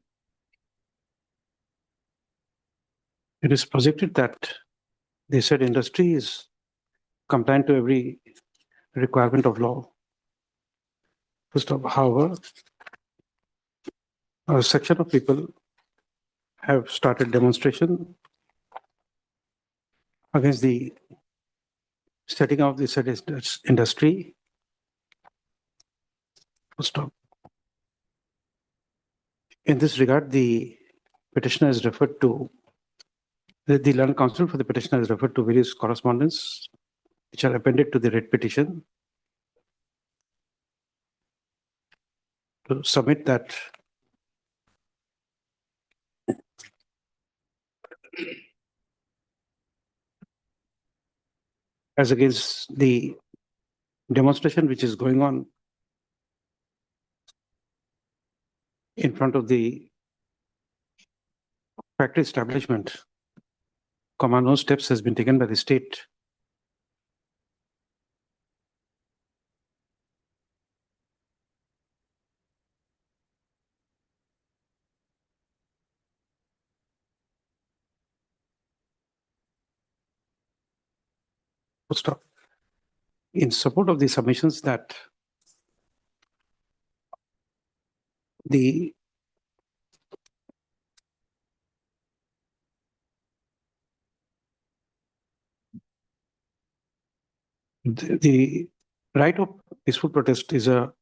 It is projected that the said industry is compliant to every requirement of law. First of all, however, a section of people have started demonstration against the setting of the said industry. First off, in this regard, the petitioner is referred to, the learned counsel for the petitioner is referred to various correspondence which are appended to the writ petition. to submit that as against the demonstration which is going on in front of the factory establishment, no steps has been taken by the state. Stop. In support of the submissions that the the right of peaceful protest is a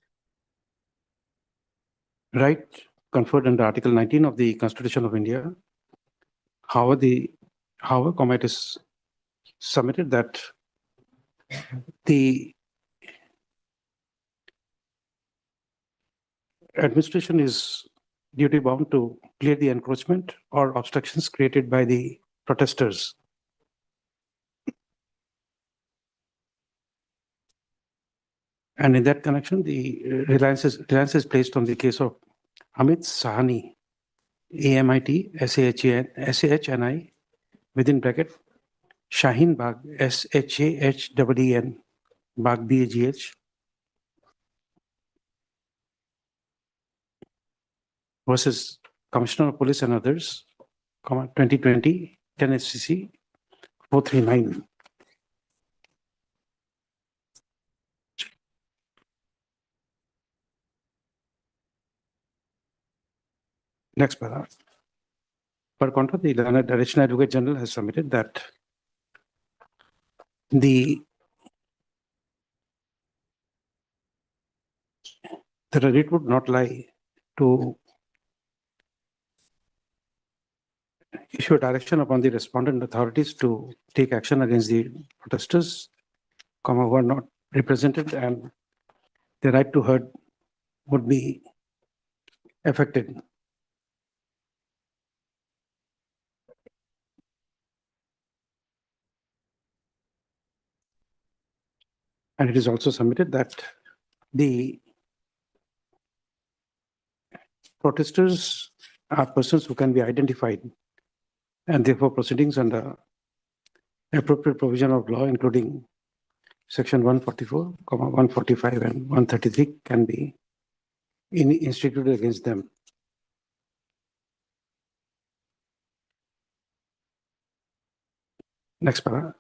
right conferred under Article 19 of the Constitution of India. However, it is submitted that the administration is duty bound to clear the encroachment or obstructions created by the protesters. And in that connection, the reliance is placed on the case of Amit Sahani, AMIT, SAHNI, within bracket, Shaheen Bagh, SHAHEEN, Bagh, BAGH, versus Commissioner of Police and others, 2020, 10 SCC 439. Next paragraph. Per contra, the learned Additional Advocate General has submitted that the writ would not lie to issue a direction upon the respondent authorities to take action against the protesters, who are not represented, and the right to heard would be affected. And it is also submitted that the protesters are persons who can be identified, and therefore proceedings under appropriate provision of law, including section 144, 145 and 133 can be instituted against them. Next paragraph.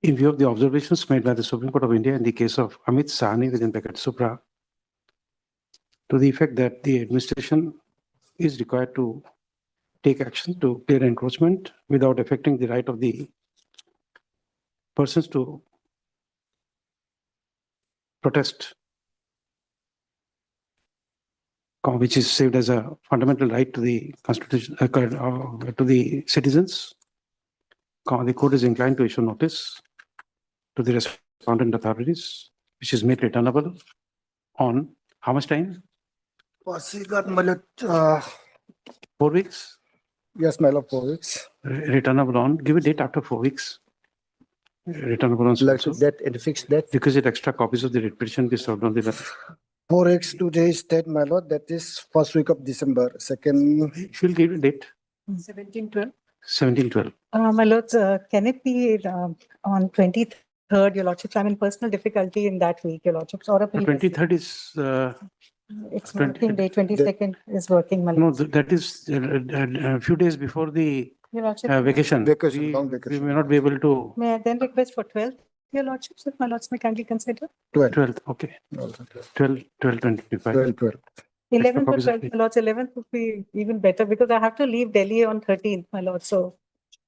In view of the observations made by the Supreme Court of India in the case of Amit Sahani within bracket Supra, to the effect that the administration is required to take action to clear encroachment without affecting the right of the persons to protest, which is saved as a fundamental right to the constitution, to the citizens. The court is inclined to issue notice to the respondent authorities, which is made returnable on how much time? 4 weeks? Yes, my lord, 4 weeks. Returnable on, give a date after 4 weeks. Returnable on. Let's that and fixed date. Requisite extra copies of the writ petition be served on the 4 weeks, 2 days, date, my lord, that is first week of December, second. She'll give a date. 1712. 1712. My lords, can it be on 23rd, your lordships? I'm in personal difficulty in that week, your lordships. Or a The previous- 23rd is. It's working day, 22nd is working, my No, lords. that is a few days before the Your lordship, vacation. Vacation, long vacation. We may not be able to. may I then request for 12th? Your lordships, if my lords may kindly consider. 12th, okay. 12, 2025. 12. 11th or copies of 12th, my lords, 11th would be even better because I have to leave Delhi on 13th, my lord. So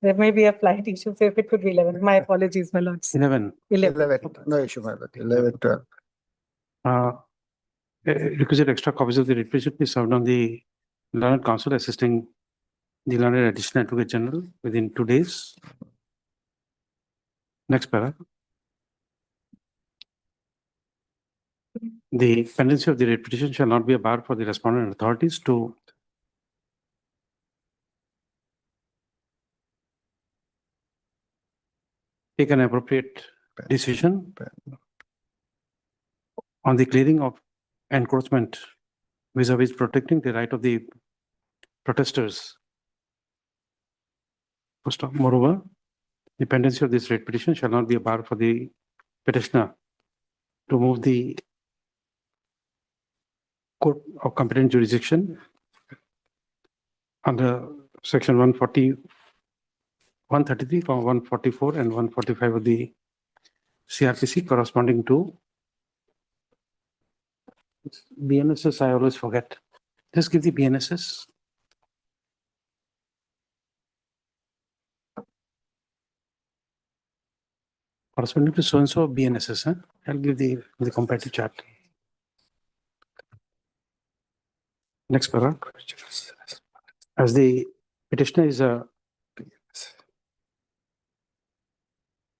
there may be a flight issue. So if it could be 11th, my apologies, my lords. 11. 11th. 11. No issue, my lord. 11, 12. Requisite extra copies of the writ petition be served on the learned counsel assisting the learned additional advocate general within 2 days. Next para. The pendency of the writ petition shall not be a bar for the respondent authorities to take an appropriate decision on the clearing of encroachment vis-a-vis protecting the right of the protesters. Moreover, the pendency of this writ petition shall not be a bar for the petitioner to move the court of competent jurisdiction under section 140, 133, 144 and 145 of the CRPC corresponding to BNSS. I always forget. Just give the BNSS. Corresponding to so-and-so BNSS. Huh? I'll give the comparative chart. Next paragraph. As the petitioner is a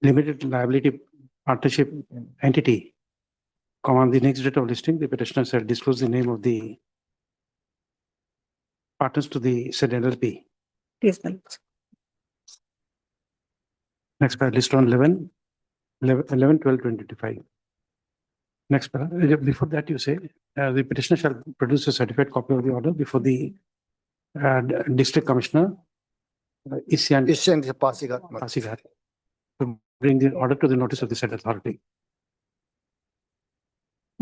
limited liability partnership entity, on the next date of listing, the petitioner shall disclose the name of the partners to the said LLP. Yes, my lords. Next paragraph, list on 11, 12, 2025. Next paragraph. Before that, you say the petitioner shall produce a certified copy of the order before the district commissioner, Isyan Pasigat, to bring the order to the notice of the said authority.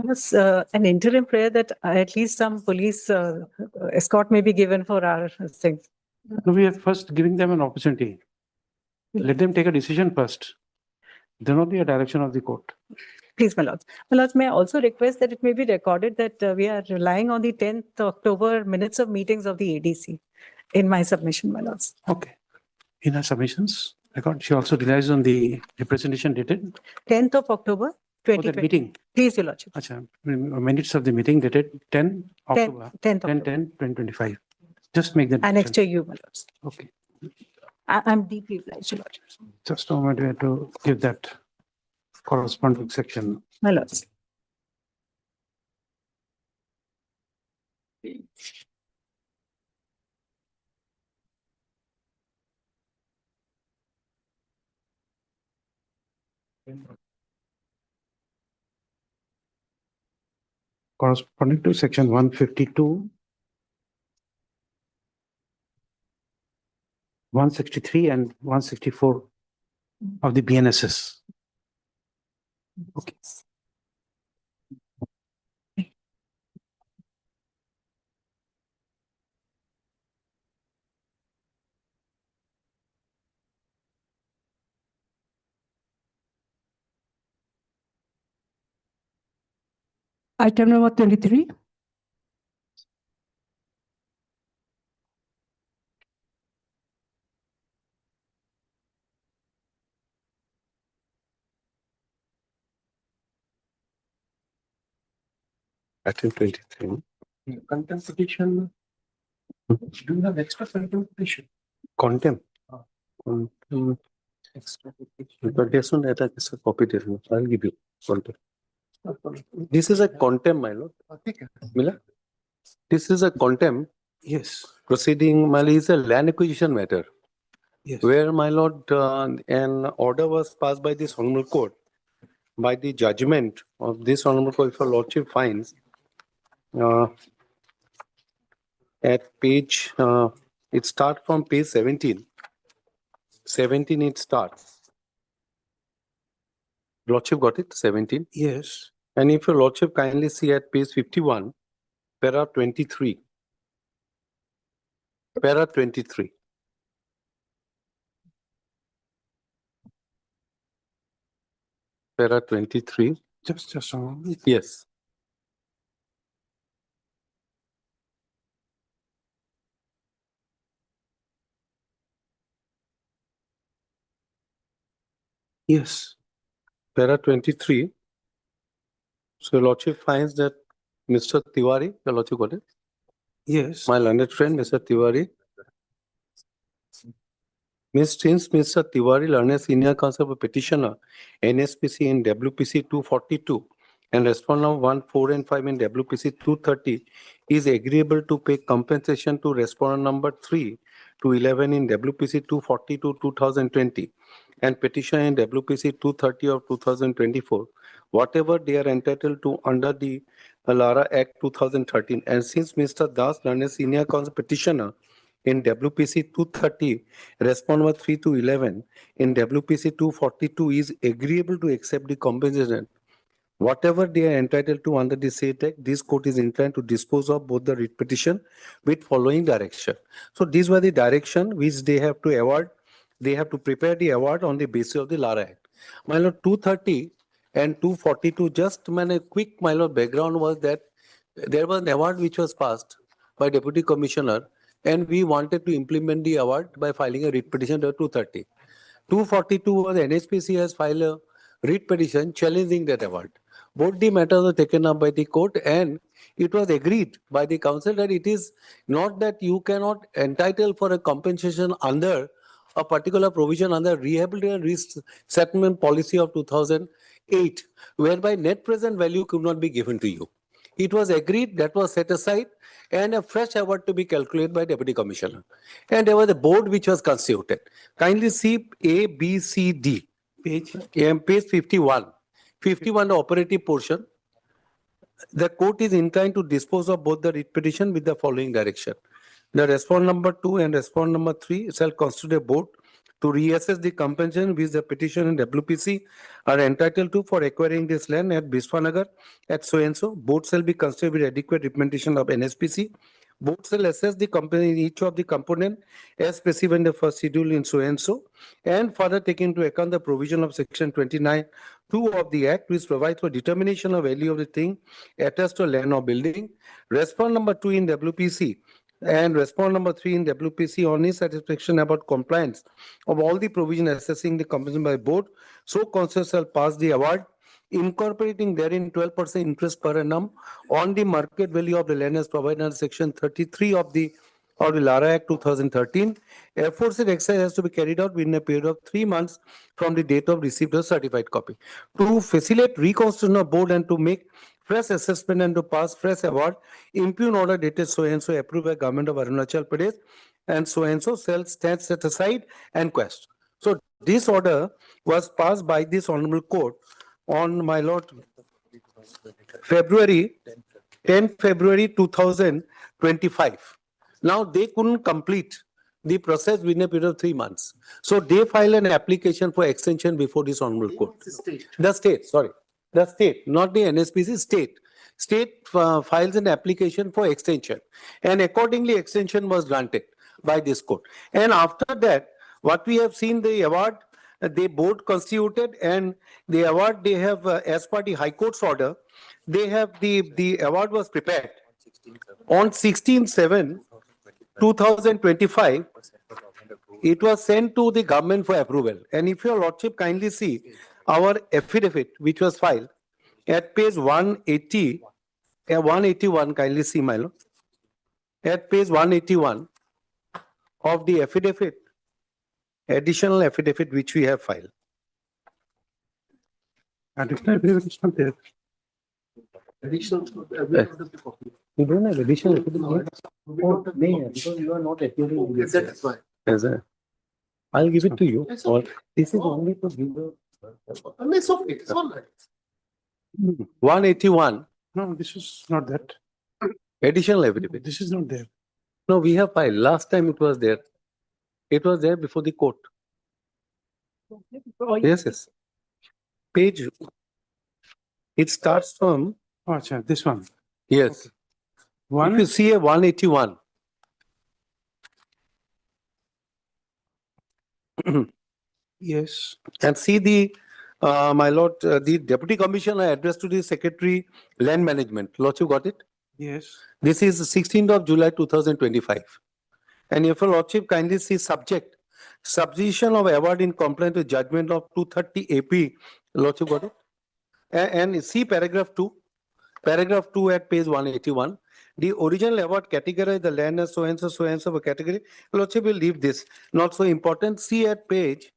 Was an interim prayer that at least some police escort may be given for our things. No, we are first giving them an opportunity. Let them take a decision first. Then only a direction of the court. Please, my lords. My lords, may I also request that it may be recorded that we are relying on the 10th October minutes of meetings of the ADC in my submission, my lords. Okay. In her submissions, she also relies on the representation dated 10th of October, for that 2020. meeting. Please, your lordship. Acha, minutes of the meeting dated 10 October, 10th 10, 10, 2025. Just make that. Annexed to you, my lords. Okay. I'm deeply obliged, your lordship. Just a moment, we have to give that corresponding section. My lords. Corresponding to section 152, 163 and 164 of the BNSS. Okay. Item number 23. Item 23. Contempt petition. Do you have extra contempt petition? Contempt. Extra petition. But this one, that is a copy. I'll give you contempt. This is a contempt, my lord. Mila? This is a contempt. Yes. Proceeding, my lord, is a land acquisition matter. Yes. Where, my lord, an order was passed by this honorable court by the judgment of this honorable court, if your lordship finds at page, it starts from page 17. 17 it starts. Lordship got it? 17. Yes. And if your lordship kindly see at page 51, para 23. Para 23. para 23. Just a moment. Yes. Yes. Para 23. So your lordship finds that Mr. Tiwari, your lordship got it? Yes. My learned friend, Mr. Tiwari. Since Mr. Tiwari, learned senior counsel for petitioner, NSPC in WPC 242 and respondent 1, 4 and 5 in WPC 230 is agreeable to pay compensation to respondent number 3 to 11 in WPC 242 2020 and petitioner in WPC 230 of 2024, whatever they are entitled to under the Lara Act 2013. And since Mr. Das, learned senior counsel petitioner in WPC 230, respondent number 3 to 11 in WPC 242 is agreeable to accept the compensation whatever they are entitled to under the said act, this court is inclined to dispose of both the writ petition with following direction. So these were the direction which they have to award. They have to prepare the award on the basis of the Lara Act. My lord, 230 and 242, just a quick, my lord, background was that there was an award which was passed by Deputy Commissioner and we wanted to implement the award by filing a writ petition to 230. 242 was NSPC has filed a writ petition challenging that award. Both the matters were taken up by the court and it was agreed by the council that it is not that you cannot entitle for a compensation under a particular provision under rehabilitation risk settlement policy of 2008, whereby net present value could not be given to you. It was agreed, that was set aside, and a fresh award to be calculated by Deputy Commissioner. And there was a board which was constituted. Kindly see A, B, C, D. Page 51. 51, the operative portion. The court is inclined to dispose of both the writ petition with the following direction. The respondent number 2 and respondent number 3 shall constitute a board to reassess the compensation which the petition and WPC are entitled to for acquiring this land at Biswanagar at so and so. Board shall be constituted with adequate representation of NSPC. Board shall assess the company in each of the component as specified in the first schedule in so and so, and further take into account the provision of section 29(2) of the Act, which provides for determination of value of the thing attached to land or building. Respondent number 2 in WPC and respondent number 3 in WPC on his satisfaction about compliance of all the provision assessing the compensation by board, so council shall pass the award, incorporating therein 12% interest per annum on the market value of the land as provided under section 33 of the Lara Act 2013. Aforesaid exercise has to be carried out within a period of 3 months from the date of receipt of certified copy. To facilitate reconstitution of board and to make fresh assessment and to pass fresh award, impugn order dated so and so approved by Government of Arunachal Pradesh and so shall stand set aside and quest. So this order was passed by this honorable court on, my lord, 10 February 2025. Now they couldn't complete the process within a period of 3 months. So they filed an application for extension before this honorable court. The state, not the NSPC, state. State files an application for extension and accordingly extension was granted by this court. And after that, what we have seen, the award, the board constituted and the award they have as per the High Court's order, they have the award was prepared on 16/7/2025. It was sent to the government for approval. And if your lordship kindly see our affidavit which was filed at page 180, 181, kindly see my lord, at page 181 of the affidavit, additional affidavit which we have filed. Additional affidavit is not there. You don't have additional affidavit? Oh, because you are not appearing in this. That's why. Yes, sir. I'll give it to you. Or this is only to give the It's okay, it's all right. 181 No, this is not that. additional affidavit. This is not there. No, we have filed. Last time it was there. It was there before the court. Yes, yes. Page. It starts from. Oh, achha, this one. Yes. One. If you see a 181. Yes. And see the My lord, the deputy commissioner addressed to the secretary land management. Lordship got it? Yes. This is 16th of July 2025. And if your lordship kindly see subject, substitution of award in compliance with judgment of 230 AP. Lordship got it? And see paragraph 2. Paragraph 2 at page 181. The original award categorized the land as so and so of a category. Lordship will leave this. Not so important. See at page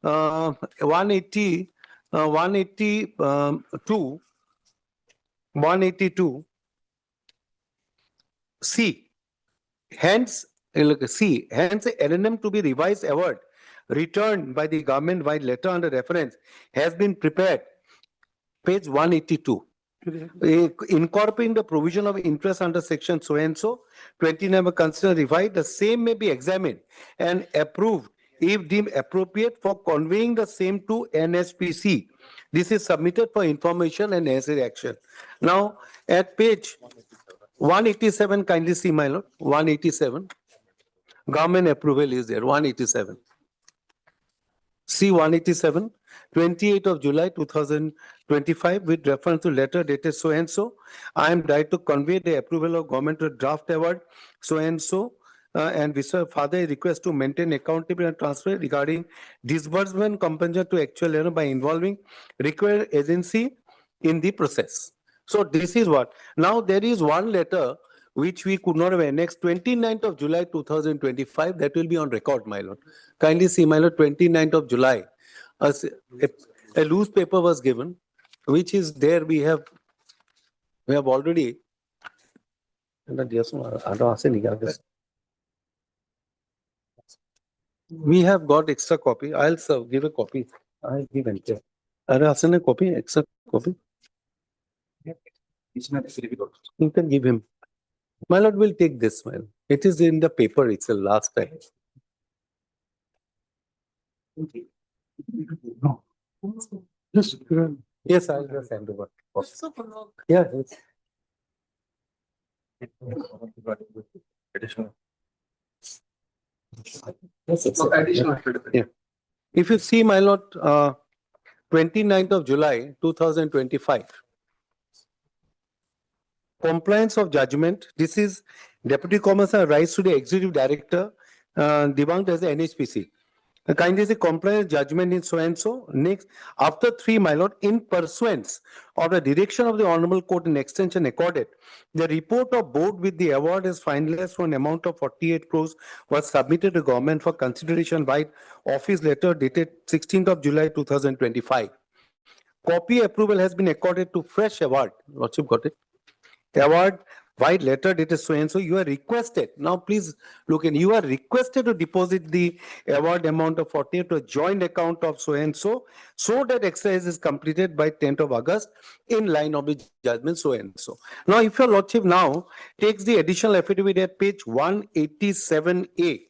182. 182. C. Hence, look, C. Hence, LNM to be revised award returned by the government by letter under reference has been prepared. Page 182. Incorporating the provision of interest under section so and so, 29 consider revised, the same may be examined and approved if deemed appropriate for conveying the same to NSPC. This is submitted for information and necessary action. Now, at page 187, kindly see my lord, 187. Government approval is there, 187. C 187, 28th of July 2025, with reference to letter dated so and so. I am directed to convey the approval of government to draft award so and so. And further request to maintain accountability and transfer regarding disbursement compensation to actual owner by involving required agency in the process. So this is what. Now there is one letter which we could not have annexed, 29th of July 2025. That will be on record, my lord. Kindly see, my lord, 29th of July. A loose paper was given, which is there. We have already. We have got extra copy. I'll give a copy. I'll give it. A copy, extra copy. You can give him. My lord will take this, man. It is in the paper itself last time. No. Just, Yes, I'll just hand over. Yeah. Yeah. If you see, my lord, 29th of July 2025. Compliance of judgment. This is Deputy Commissioner writes to the Executive Director, debunked as the NHPC. Kindly say compliance judgment in so and so. Next, after 3, my lord, in pursuance of the direction of the Honorable Court in extension accorded, the report of board with the award is finalized for an amount of 48 crores was submitted to government for consideration by office letter dated 16th of July 2025. Copy approval has been accorded to fresh award. Lordship got it. Award by letter dated so and so. You are requested. Now please look in. You are requested to deposit the award amount of 48 to a joint account of so and so that exercise is completed by 10th of August in line of the judgment so and so. Now if your lordship now takes the additional affidavit at page 187A.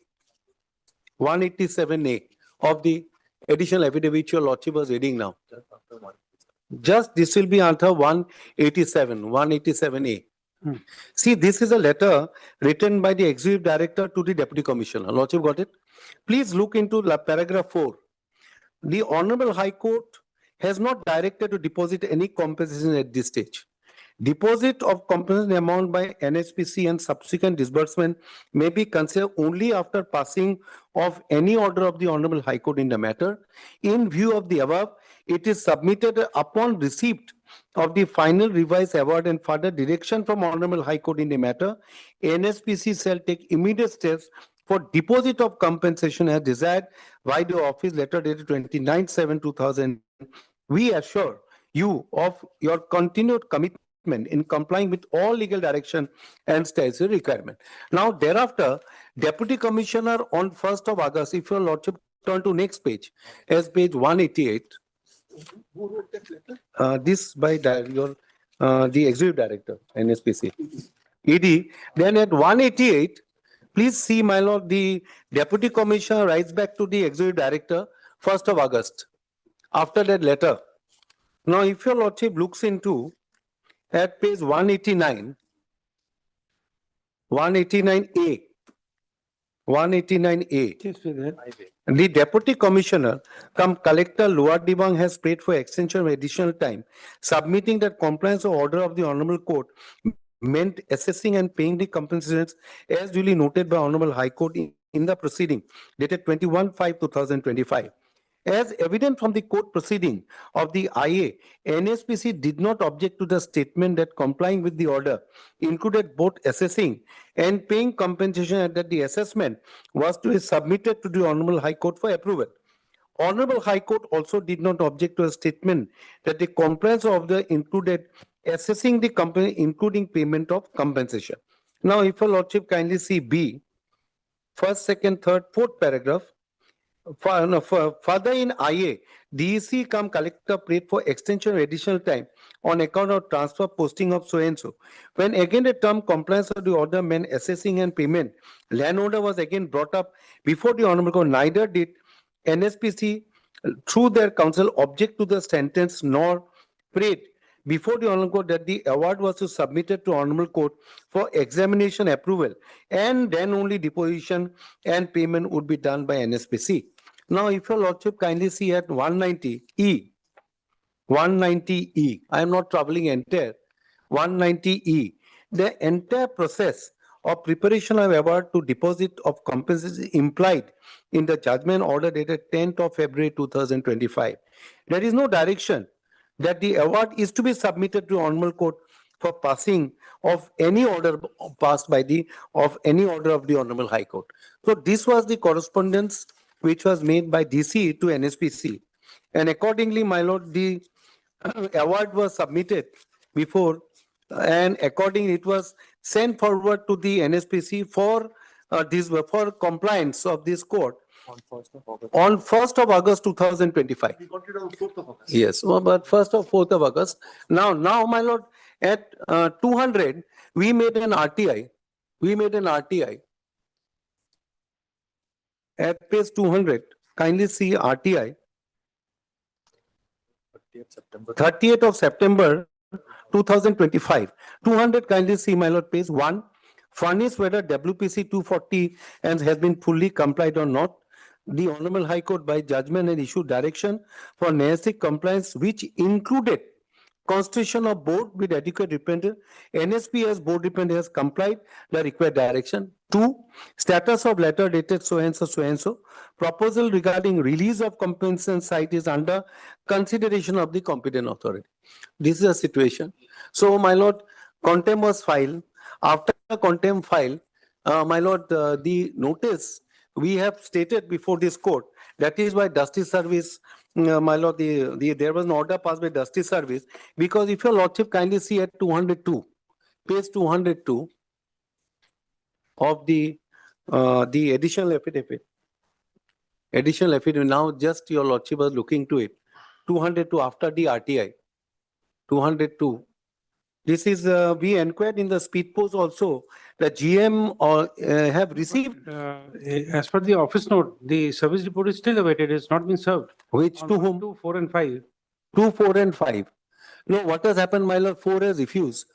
187A of the additional affidavit your lordship was reading now. Just this will be under 187A. See, this is a letter written by the Executive Director to the Deputy Commissioner. Lordship got it? Please look into paragraph 4. The Honorable High Court has not directed to deposit any compensation at this stage. Deposit of compensation amount by NHPC and subsequent disbursement may be considered only after passing of any order of the Honorable High Court in the matter. In view of the above, it is submitted upon receipt of the final revised award and further direction from Honorable High Court in the matter. NSPC shall take immediate steps for deposit of compensation as desired by the office letter dated 29/7/2000. We assure you of your continued commitment in complying with all legal direction and statutory requirement. Now, thereafter, Deputy Commissioner on 1st of August, if your lordship turn to next page, as page 188. Who wrote that letter? This by the Executive Director, NSPC. ED. Then at 188, please see, my lord, the Deputy Commissioner writes back to the Executive Director, 1st of August, after that letter. Now, if your lordship looks into at page 189, 189A, 189A. Just with that. The Deputy Commissioner cum Collector Lower Dibang has prayed for extension of additional time, submitting that compliance or order of the Honorable Court meant assessing and paying the compensations as duly noted by Honorable High Court in the proceeding dated 21/5/2025. As evident from the court proceeding of the IA, NSPC did not object to the statement that complying with the order included both assessing and paying compensation and that the assessment was to be submitted to the Honorable High Court for approval. Honorable High Court also did not object to a statement that the compliance of the included assessing the company including payment of compensation. Now, if your lordship kindly see B, first, second, third, fourth paragraph. Further in IA, DEC cum collector prayed for extension of additional time on account of transfer posting of so and so. When again the term compliance of the order meant assessing and payment, landowner was again brought up before the Honorable Court. Neither did NSPC through their counsel object to the sentence nor prayed before the Honorable Court that the award was to submitted to Honorable Court for examination approval and then only deposition and payment would be done by NSPC. Now, if your lordship kindly see at 190E, 190E, I am not troubling entire, 190E, the entire process of preparation of award to deposit of compensation implied in the judgment order dated 10th of February 2025. There is no direction that the award is to be submitted to Honorable Court for passing of any order passed by the of any order of the Honorable High Court. So this was the correspondence which was made by DC to NSPC, and accordingly, my lord, the award was submitted before, and accordingly, it was sent forward to the NSPC for for compliance of this court on 1st of August 2025. We got it on 4th of August. Yes, but 1st or 4th of August. Now, my lord, at 200, we made an RTI. We made an RTI. At page 200, kindly see RTI. 30th of September 2025. 200, kindly see, my lord, page 1. Furnish whether WPC 240 and has been fully complied or not. The Honorable High Court by judgment and issued direction for NASIC compliance, which included constitution of board with adequate representative. NSP as board representative has complied the required direction. 2, status of letter dated so and so, so and so. Proposal regarding release of compensation site is under consideration of the competent authority. This is a situation. So, my lord, contempt was filed. After the contempt file, my lord, the notice we have stated before this court, that is why Dusty Service, my lord, there was an order passed by Dusty Service, because if your lordship kindly see at 202, page 202 of the additional affidavit. Additional affidavit, now just your lordship was looking to it. 202 after the RTI. 202. This is, we inquired in the speed post also, the GM have received. As per the office note, the service report is still awaited, it's not been served. Which On to whom? 2, 4 and 5. 2, 4 and 5. No, what has happened, my lord, 4 has refused.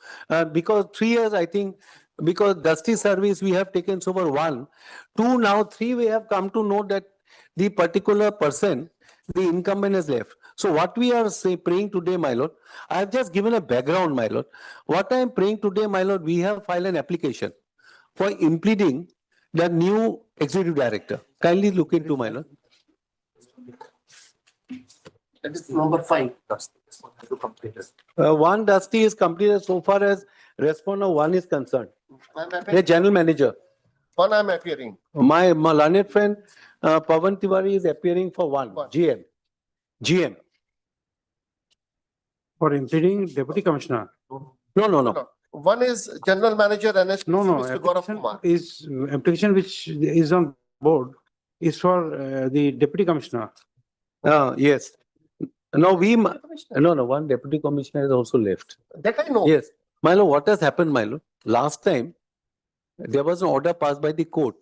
Because 3 years, I think, because Dusty Service we have taken so far 1. 2, now 3 we have come to know that the particular person, the incumbent has left. So what we are praying today, my lord, I have just given a background, my lord. What I am praying today, my lord, we have filed an application for impleading the new executive director. Kindly look into, my lord. That is number 5. One Dusty is completed so far as respondent 1 is concerned. The general manager. One I'm appearing. My learned friend Pavan Tiwari is appearing for 1 GM. For impleading Deputy Commissioner. No. One is General Manager NSPC, No, Mr. Gaurav Kumar. Application which is on board is for the Deputy Commissioner. Yes. No, one Deputy Commissioner has also left. That I know. Yes. My lord, what has happened, my lord? Last time, there was an order passed by the court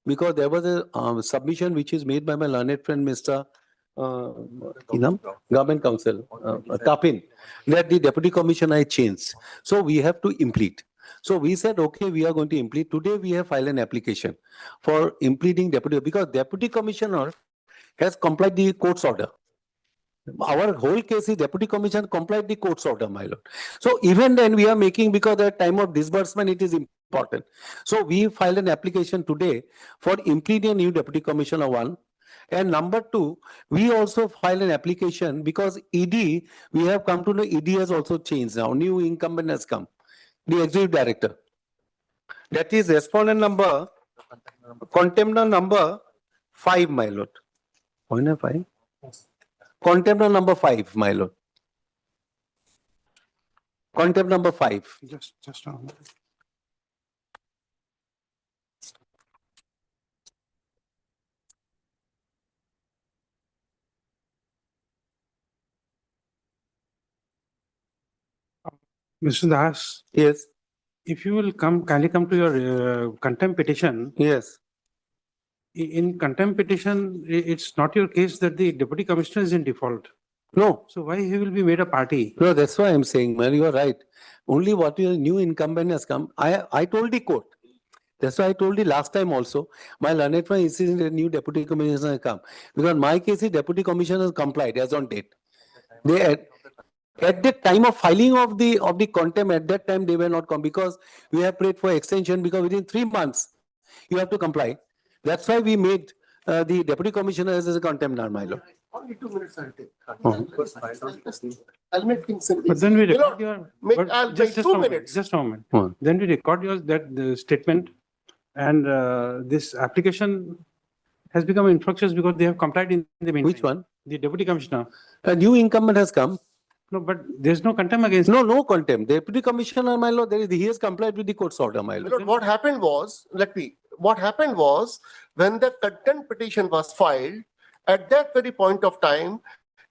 because there was a submission which is made by my learned friend, Mr. Government Council, Tapin, that the Deputy Commissioner has changed. So we have to implead. So we said, okay, we are going to implement. Today we have filed an application for implementing deputy, because deputy commissioner has complied the court's order. Our whole case is deputy commissioner complied the court's order, my lord. So even then we are making, because at time of disbursement it is important. So we filed an application today for implementing a new deputy commissioner, one. And number two, we also filed an application because ED, we have come to know ED has also changed now. New incumbent has come, the executive director. That is respondent number, contender number 5, my lord. Point 5? Contender number 5, my lord. Contender number 5. Just a moment. Mr. Das, Yes. if you will kindly come to your contempt petition. Yes. In contempt petition, it's not your case that the deputy commissioner is in default. No. So why he will be made a party? No, that's why I'm saying, man, you are right. Only what your new incumbent has come. I told the court. That's why I told you last time also. My learned friend insisted that new deputy commissioner has come. Because my case is deputy commissioner has complied as on date. They at the time of filing of the contempt, at that time they were not come, because we have prayed for extension, because within 3 months you have to comply. That's why we made the deputy commissioner as a contemptor, my lord. Only 2 minutes I'll take. I'll make things simple. But then we You know, record your. I'll just take a 2 moment, minutes. Just a moment. Then we record your the statement, and this application has become infructuous because they have complied in the meantime. Which one? The deputy commissioner. A new incumbent has come. No, but there's no contempt against. No contempt. Deputy commissioner, my lord, he has complied with the court's order, my lord. What happened was, what happened was, when the contempt petition was filed, at that very point of time,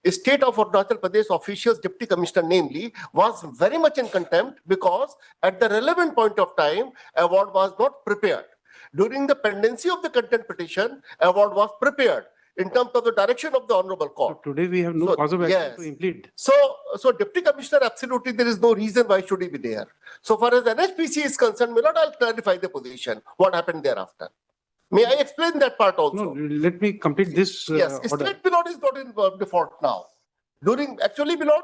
State of Arunachal Pradesh officials, deputy commissioner namely, was very much in contempt, because at the relevant point of time, award was not prepared. During the pendency of the contempt petition, award was prepared in terms of the direction of the honorable court. Today we have no cause of action to implead. So deputy commissioner, absolutely there is no reason why should he be there. So far as NHPC is concerned, my lord, I'll clarify the position, what happened thereafter. May I explain that part also? No, let me complete this. Yes, order. state Milord is not in default now. Actually, Milord,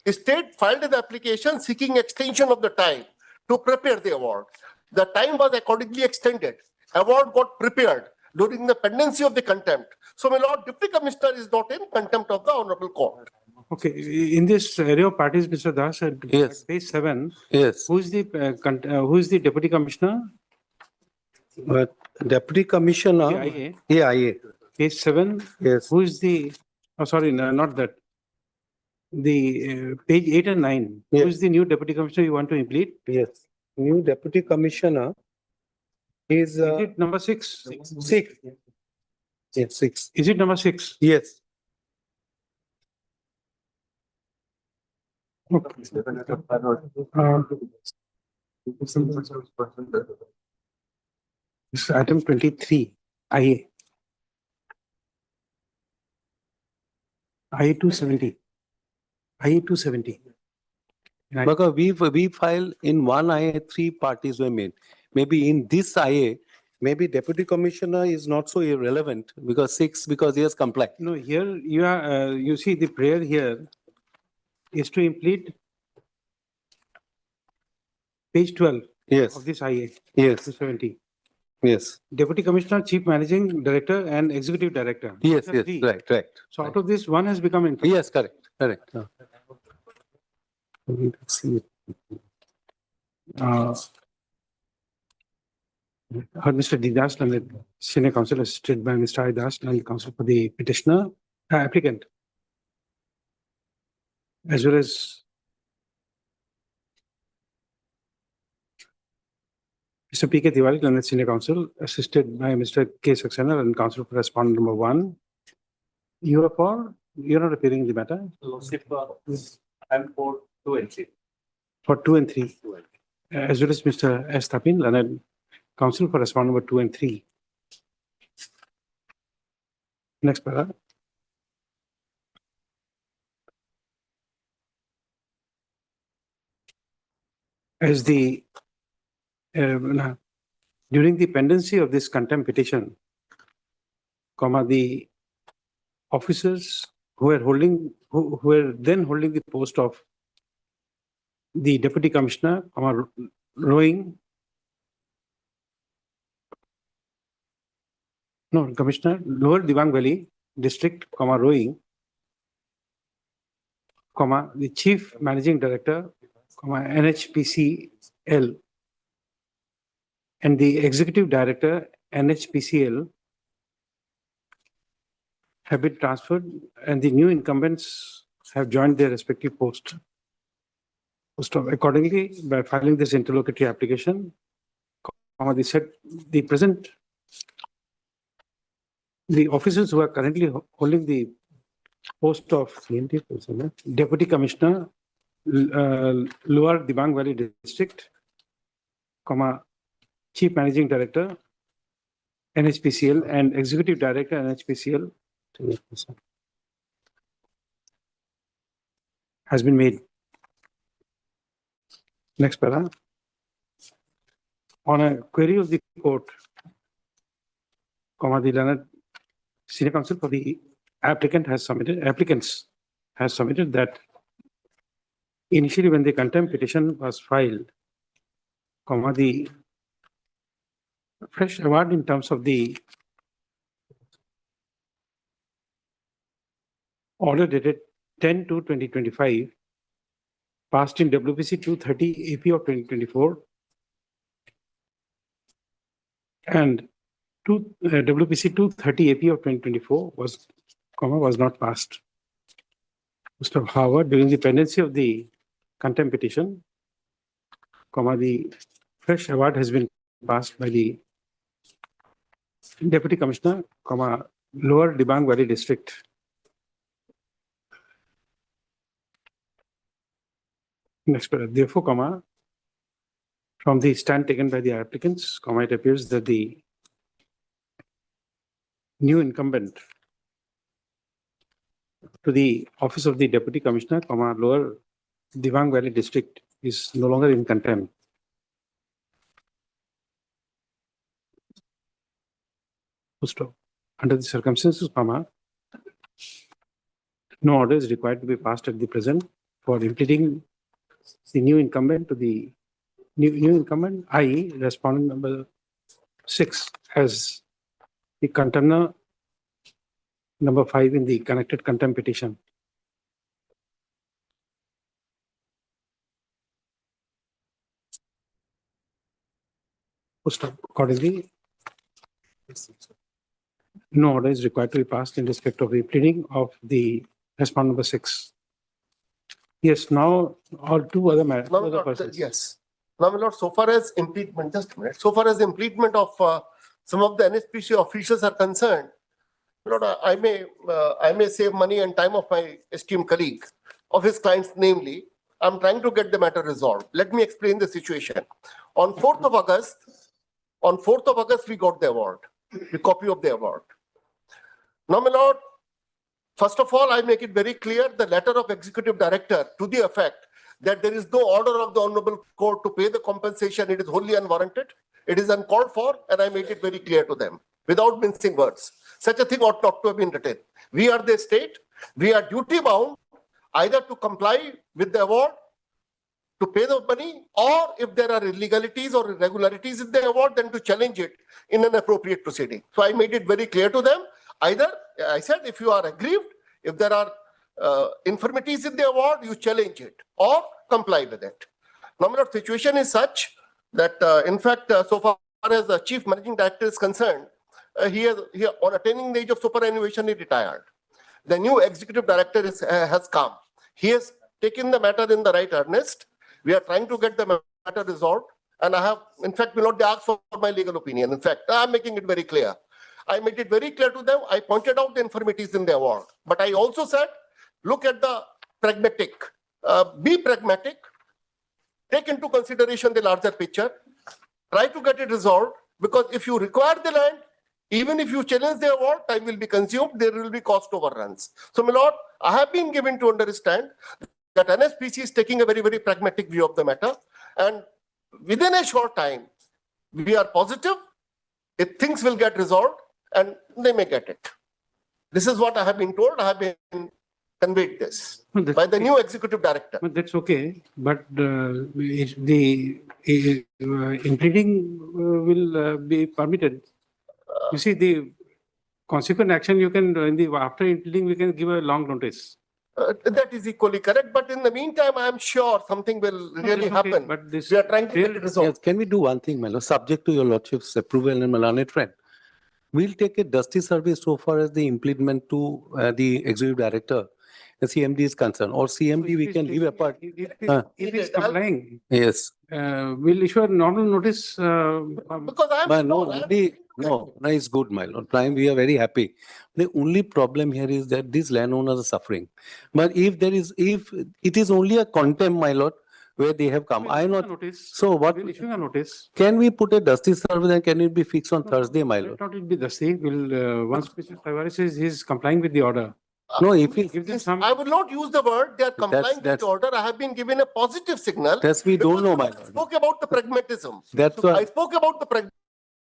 state filed an application seeking extension of the time to prepare the award. The time was accordingly extended. Award got prepared during the pendency of the contempt. So, Milord, deputy commissioner is not in contempt of the honorable court. Okay, in this area of parties, Mr. Das, at page 7. Yes. Who is the deputy commissioner? But deputy commissioner. The IA. Yeah, IA. Page 7. Yes. Who is the? Oh, sorry, no, not that. The page 8 and 9. Yes. Who is the new deputy commissioner you want to implead? Yes. New deputy commissioner is Is it number 6? 6. Yes, 6. Is it number 6? Yes. Okay. This is item 23, IA. IA 270. IA 270. Because we file in one IA, 3 parties were made. Maybe in this IA, maybe deputy commissioner is not so irrelevant, because 6, because he has complied. No, here you are, you see the prayer here is to implead page 12 Yes. of this IA. Yes. 270. Yes. Deputy Commissioner, Chief Managing Director and Executive Director. Yes, These are yes, three. right. So out of this, one has become in. Yes, correct. See it. Mr. Didas, Senior Counsel assisted by Mr. Idas, and Counsel for the petitioner, applicant, as well as Mr. P.K. Tiwari, Learned Senior Counsel, assisted by Mr. K. Saxena and Counsel for Respondent number 1. You are for, you're not appearing in the matter? I'm for 2 and 3. For 2 and 3. As well as Mr. S. Tapin, Learned Counsel for Respondent number 2 and 3. Next paragraph. As the during the pendency of this contempt petition, the officers who were then holding the post of the deputy commissioner, commissioner, Lower Dibang Valley District, rowing, the chief managing director, NHPCL, and the executive director, NHPCL, have been transferred, and the new incumbents have joined their respective posts. Accordingly, by filing this interlocutory application, the officers who are currently holding the post of deputy commissioner, Lower Dibang Valley District, chief managing director, NHPCL, and executive director, NHPCL, has been made. Next para. On a query of the court, the learned senior counsel for the applicants has submitted that initially when the contempt petition was filed, the fresh award in terms of the order dated 10/2/2025 passed in WPC 230 AP of 2024 and WPC 230 AP of 2024 was not passed. However, during the pendency of the contempt petition, the fresh award has been passed by the deputy commissioner, Lower Dibang Valley District. Next, therefore, from the stand taken by the applicants, it appears that the new incumbent to the office of the deputy commissioner, Lower Dibang Valley District is no longer in contempt. Under the circumstances, no order is required to be passed at the present for implementing the new incumbent to the new incumbent, i.e. respondent number 6 as the contender number 5 in the connected contempt petition. Accordingly, no order is required to be passed in respect of the pleading of the respondent number 6. Yes, now all two other persons. Yes. Now, my lord, so far as impeachment, just a minute, so far as impeachment of some of the NSPC officials are concerned, Lord, I may save money and time of my esteemed colleague, of his clients namely. I'm trying to get the matter resolved. Let me explain the situation. On 4th of August, we got the award, the copy of the award. Now, my lord, first of all, I make it very clear the letter of executive director to the effect that there is no order of the honorable court to pay the compensation. It is wholly unwarranted. It is uncalled for, and I made it very clear to them without mincing words. Such a thing ought not to have been written. We are the state. We are duty bound either to comply with the award, to pay the money, or if there are illegalities or irregularities in the award, then to challenge it in an appropriate proceeding. So I made it very clear to them. Either, I said, if you are aggrieved, if there are infirmities in the award, you challenge it or comply with it. Now, the situation is such that, in fact, so far as the chief managing director is concerned, he on attaining the age of superannuation, he retired. The new executive director has come. He has taken the matter in the right earnest. We are trying to get the matter resolved. And I have, in fact, will not ask for my legal opinion. In fact, I'm making it very clear. I made it very clear to them. I pointed out the infirmities in the award. But I also said, look at the pragmatic. Be pragmatic. Take into consideration the larger picture. Try to get it resolved. Because if you require the land, even if you challenge the award, time will be consumed. There will be cost overruns. So, my lord, I have been given to understand that NSPC is taking a very, very pragmatic view of the matter. And within a short time, we are positive, things will get resolved and they may get it. This is what I have been told. I have been conveyed this by the new executive director. But that's okay, but impleading will be permitted. You see, the consequent action you can, after impleading, we can give a long notice. That is equally correct. But in the meantime, I am sure something will really that's okay, happen. but this We are trying to get it resolved. Yes, can we do one thing, my lord, subject to your lordship's approval and my learned friend? We'll take a dusty survey so far as the implement to the executive director, the CMD is concerned, or CMD we can leave apart. If it's complying, Yes. we'll issue a normal notice. Because I am But no, it's good, my lord. Prime, we are very happy. The only problem here is that these landowners are suffering. But if it is only a contempt, my lord, where they have come, I not. So what? We'll issue a notice. Can we put a dusty survey and can it be fixed on Thursday, my lord? Let not it be dusty. We'll, once Mr. Tavares says he's complying with the order. No, if he, Give them some. I would not use the word they are complying with that's- the order. I have been given a positive signal. that's we don't know, my I lord. spoke about the pragmatism. That's So I why, spoke about the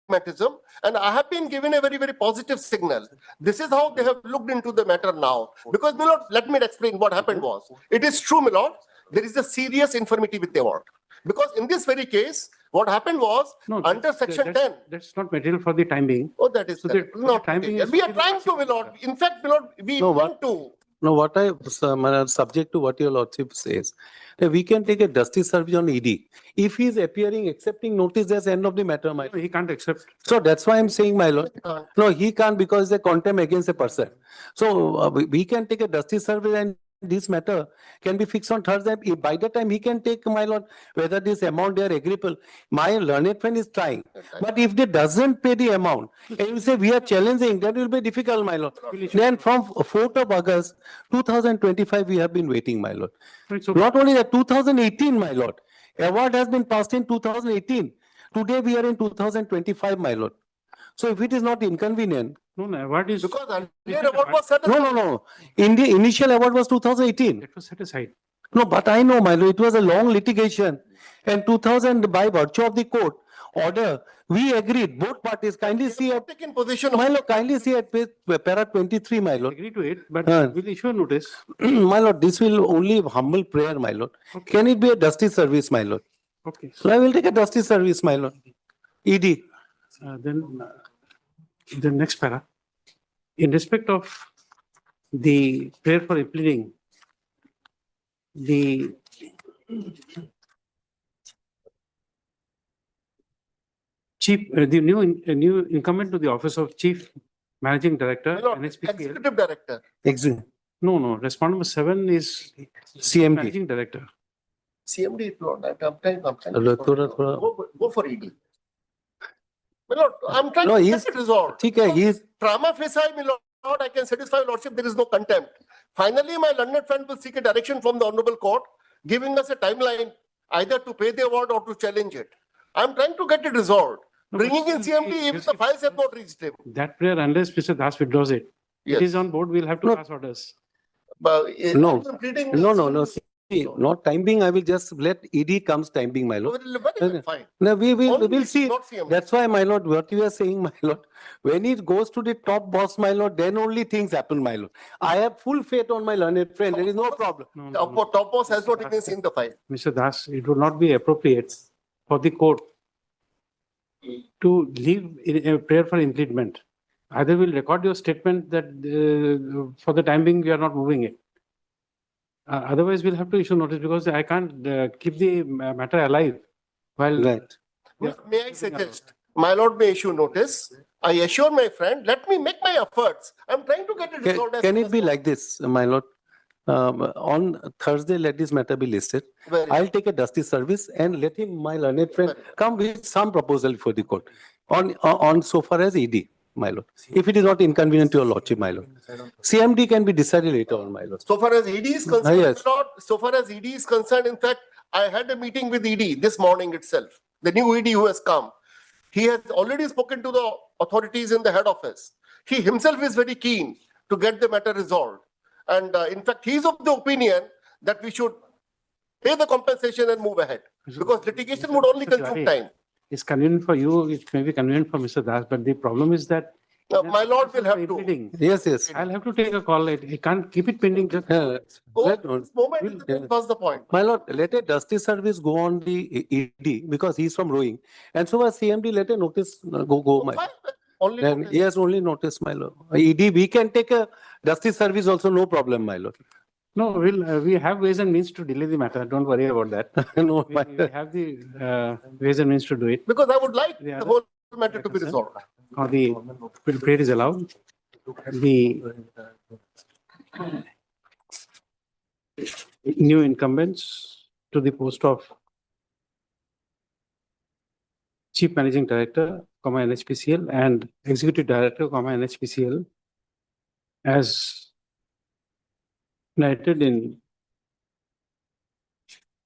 pragmatism and I have been given a very, very positive signal. This is how they have looked into the matter now. Because, my lord, let me explain what happened was. It is true, my lord, there is a serious infirmity with the award. Because in this very case, what happened was, under section 10. That's not material for the time being. Oh, that is So correct. the Not timing material. is- We are trying to, my lord. In fact, my lord, we No, want to. no, what I, my lord, subject to what your lordship says, that we can take a dusty survey on ED. If he is appearing, accepting notice, that's end of the matter, my lord. He can't accept. So that's why I'm saying, my lord. No, he can't because it's a contempt against a person. So we can take a dusty survey and this matter can be fixed on Thursday. By the time he can take, my lord, whether this amount they are agreeable. My learned friend is trying. But if they doesn't pay the amount, and you say we are challenging, that will be difficult, my lord. Then from 4th of August, 2025, we have been waiting, my lord. Not only that, 2018, my lord. Award has been passed in 2018. Today we are in 2025, my lord. So if it is not inconvenient. No, award is. Because earlier award was set aside. No. In the initial award was 2018. It was set aside. No, but I know, my lord, it was a long litigation. And 2000, by virtue of the court order, we agreed, both parties, kindly see at, Taken position my lord, kindly see at para 23, my lord. Agree to it, but Uh. we'll issue a notice. My lord, this will only humble prayer, my lord. Can it be a dusty service, my lord? Okay. So I will take a dusty service, my lord. ED. Then the next para. In respect of the prayer for impleading, the chief, the new incumbent to the office of Chief Managing Director, My lord, NSPCL. executive director. No, respondent number 7 is CMD. Managing Director. CMD, Lord, I'm trying. Go for ED. My lord, I'm trying No, to he's- get it resolved. He is, Prima facie, my lord, I can satisfy your lordship, there is no contempt. Finally, my learned friend will seek a direction from the honorable court, giving us a timeline either to pay the award or to challenge it. I'm trying to get it resolved. Bringing in CMD if the files have not reached him. That prayer, unless Mr. Das withdraws it, Yes. it is on board, we'll have to pass orders. But No. I'm pleading- no. See, not time being, I will just let ED comes time being, my lord. Very well, fine. No, we Only will see. not CMD. That's why, my lord, what you are saying, my lord, when it goes to the top boss, my lord, then only things happen, my lord. I have full faith on my learned friend. There is no problem. Top boss has not even seen the file. Mr. Das, it would not be appropriate for the court to leave a prayer for impleadment. Either we'll record your statement that for the time being, we are not moving it. Otherwise, we'll have to issue notice because I can't keep the matter alive while. Right. May I suggest, my lord may issue notice. I assure my friend, let me make my efforts. I'm trying to get it resolved. as Can soon it as be like this, my lord? On Thursday, let this matter be listed. Very I'll take a dusty service and let him, my learned friend, come with some proposal for the court on so far as ED, my lord. If it is not inconvenient to your lordship, my lord. CMD can be decided later on, my lord. So far as ED is concerned, Yes. my lord, so far as ED is concerned, in fact, I had a meeting with ED this morning itself. The new ED who has come. He has already spoken to the authorities in the head office. He himself is very keen to get the matter resolved. And in fact, he is of the opinion that we should pay the compensation and move ahead. Because litigation would only consume time. is convenient for you, it may be convenient for Mr. Das, but the problem is that. My lord will have to. Pending. Yes, yes. I'll have to take a call. I can't keep it pending just. This moment, was the point. My lord, let a justice service go on the ED because he's from rowing. And so as CMD, let a notice go, my. Only Then notice. he has only notice, my lord. ED, we can take a justice service also, no problem, my lord. No, we have ways and means to delay the matter. Don't worry about that. No, We have the ways and means to do it. Because I would like The the other- whole matter to be resolved. Or the prayer is allowed. The new incumbents to the post of Chief Managing Director, NHPCL, and Executive Director, NHPCL, as narrated in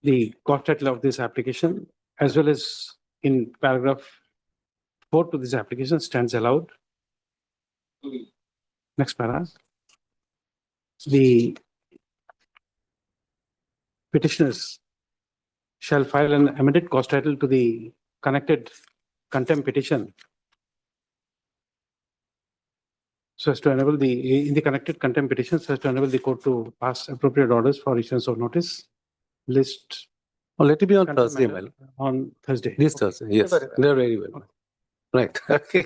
the court title of this application, as well as in paragraph 4 to this application, stands allowed. Next paragraph. The petitioners shall file an amended cost title to the connected contempt petition so as to enable in the connected contempt petition, so as to enable the court to pass appropriate orders for issuance of notice. List Oh, let it be on contempt Thursday, matter my lord. on Thursday. This Thursday, yes. They're very well. Right, okay.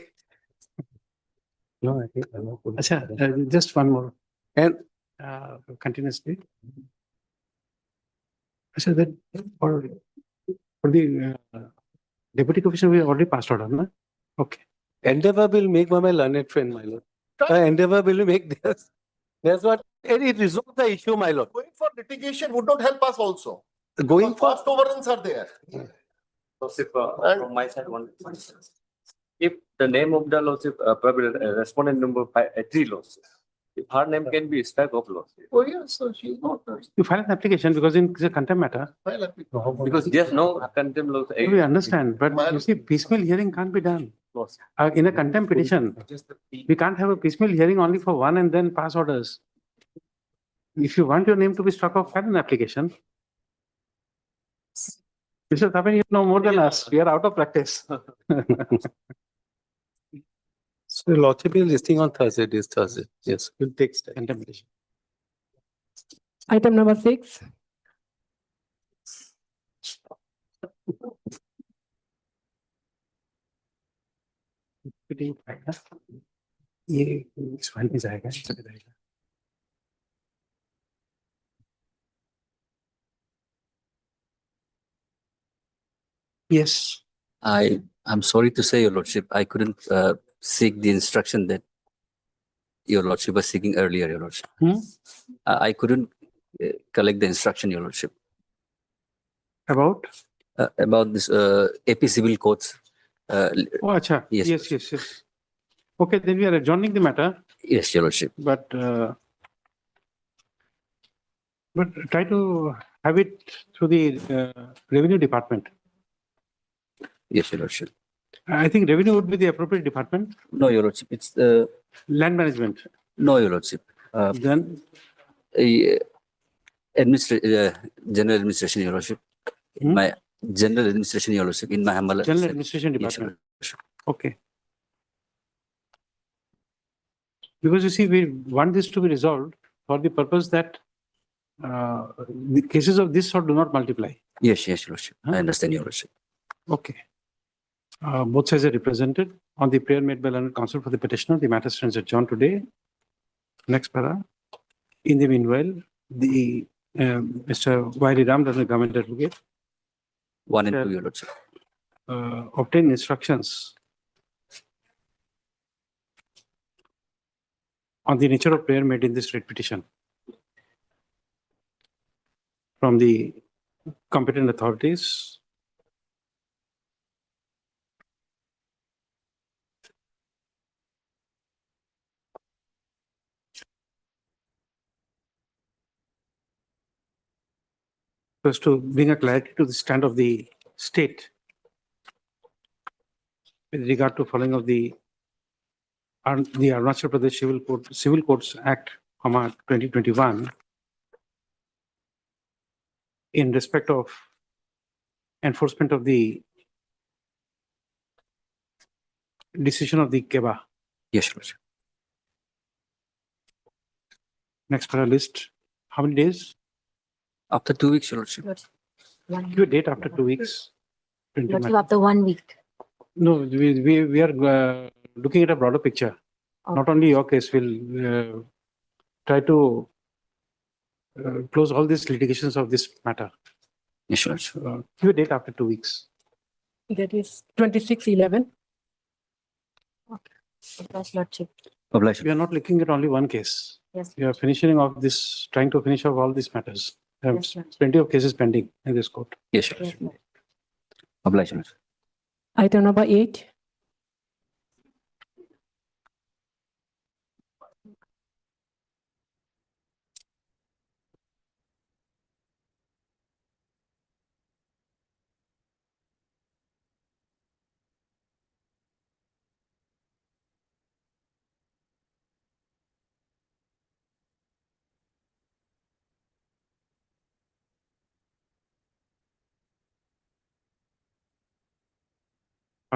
No, I think I'm not good. Acha, just one more. And Continuously. Acha, that for the deputy commissioner, we already passed order, no? Okay. Endeavor will make my learned friend, my lord. Endeavor will make this. That's what, it resolves the issue, my lord. Going for litigation would not help us also. Going for, Cost overruns are there. Lordship, from my side, one. If the name of the lordship, probably respondent number 3 lordship, if her name can be struck off lordship. Oh, yes, so she's not. You file an application because in the contempt matter. Because there's no contempt lordship. We understand, but you see, piecemeal hearing can't be done. In a contempt petition, we can't have a piecemeal hearing only for one and then pass orders. If you want your name to be struck off, file an application. Mr. Thapan, you know more than us. We are out of practice. so lordship is listing on Thursday, this Thursday. Yes, we'll take steps. Contempt petition. Item number 6. ये इस file में जाएगा चले जाएगा Yes. I'm sorry to say, Your Lordship, I couldn't seek the instruction that Your Lordship was seeking earlier, Your Lordship. I couldn't collect the instruction, Your Lordship. About? About this AP Civil Codes. Oh, acha. Yes, Yes. Okay, then we are adjourning the matter, Yes, Your Lordship. but try to have it through the revenue department. Yes, Your Lordship. I think revenue would be the appropriate department. No, Your Lordship, it's Land management. no, Your Lordship. Then General Administration, Your Lordship. Hmm? My General Administration, Your Lordship, in my humble. General Administration Yes, Your Department. Lordship. Okay. Because you see, we want this to be resolved for the purpose that the cases of this sort do not multiply. Yes, Your Lordship. I understand, Your Lordship. Okay. Both sides are represented. On the prayer made by learned counsel for the petitioner, the matter stands adjourned today. Next para. In the meanwhile, the Mr. Y. Ram, the government advocate, 1 and 2, Your Lordship. obtain instructions on the nature of prayer made in this writ petition from the competent authorities. So as to bring a clarity to the stand of the state with regard to following of the Arunachal Pradesh Civil Courts Act, 2021, in respect of enforcement of the decision of the KEBA. Yes, Your Lordship. Next for a list. How many days? After 2 weeks, Your Lordship. Give a date after 2 weeks. Lordship, after 1 week. No, we are looking at a broader picture. Not only your case, we'll try to close all these litigations of this matter. Yes, Your Lordship. Give a date after 2 weeks. That is 26/11. Yes, Lordship. Obliged. We are not looking at only one case. Yes. We are finishing off this, trying to finish off all these matters. We have Yes, Lordship. plenty of cases pending in this court. Yes, Your Yes, Lordship. Obliged, Your Lordship. Item number 8.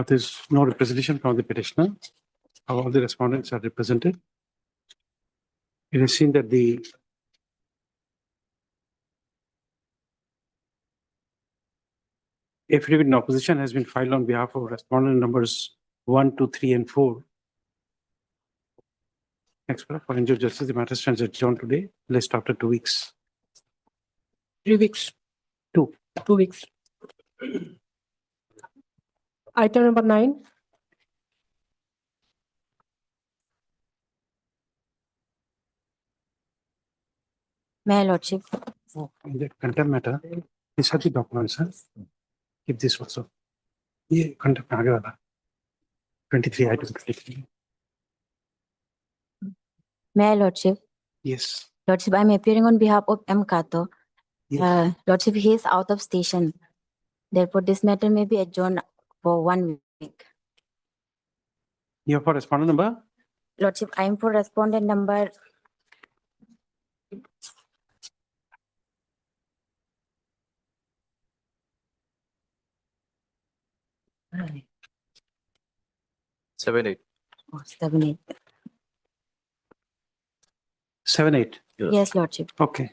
There's no representation from the petitioner. All the respondents are represented. It is seen that the affidavit in opposition has been filed on behalf of respondent numbers 1, 2, 3, and 4. Next, for injured justice, the matter stands adjourned today, list after 2 weeks. 3 weeks. 2. 2 weeks. Item number 9. My Lordship. In the contempt matter, these are the documents, huh? Keep this also. Yeah, contempt में आगे वाला. 23 item 23. My Lordship. Yes. Lordship, I'm appearing on behalf of M. Kato. Yes. Lordship, he is out of station. Therefore, this matter may be adjourned for 1 week. You are for respondent number? Lordship, I am for respondent number 7-8. 7-8. 7-8. Yes, Lordship. Okay.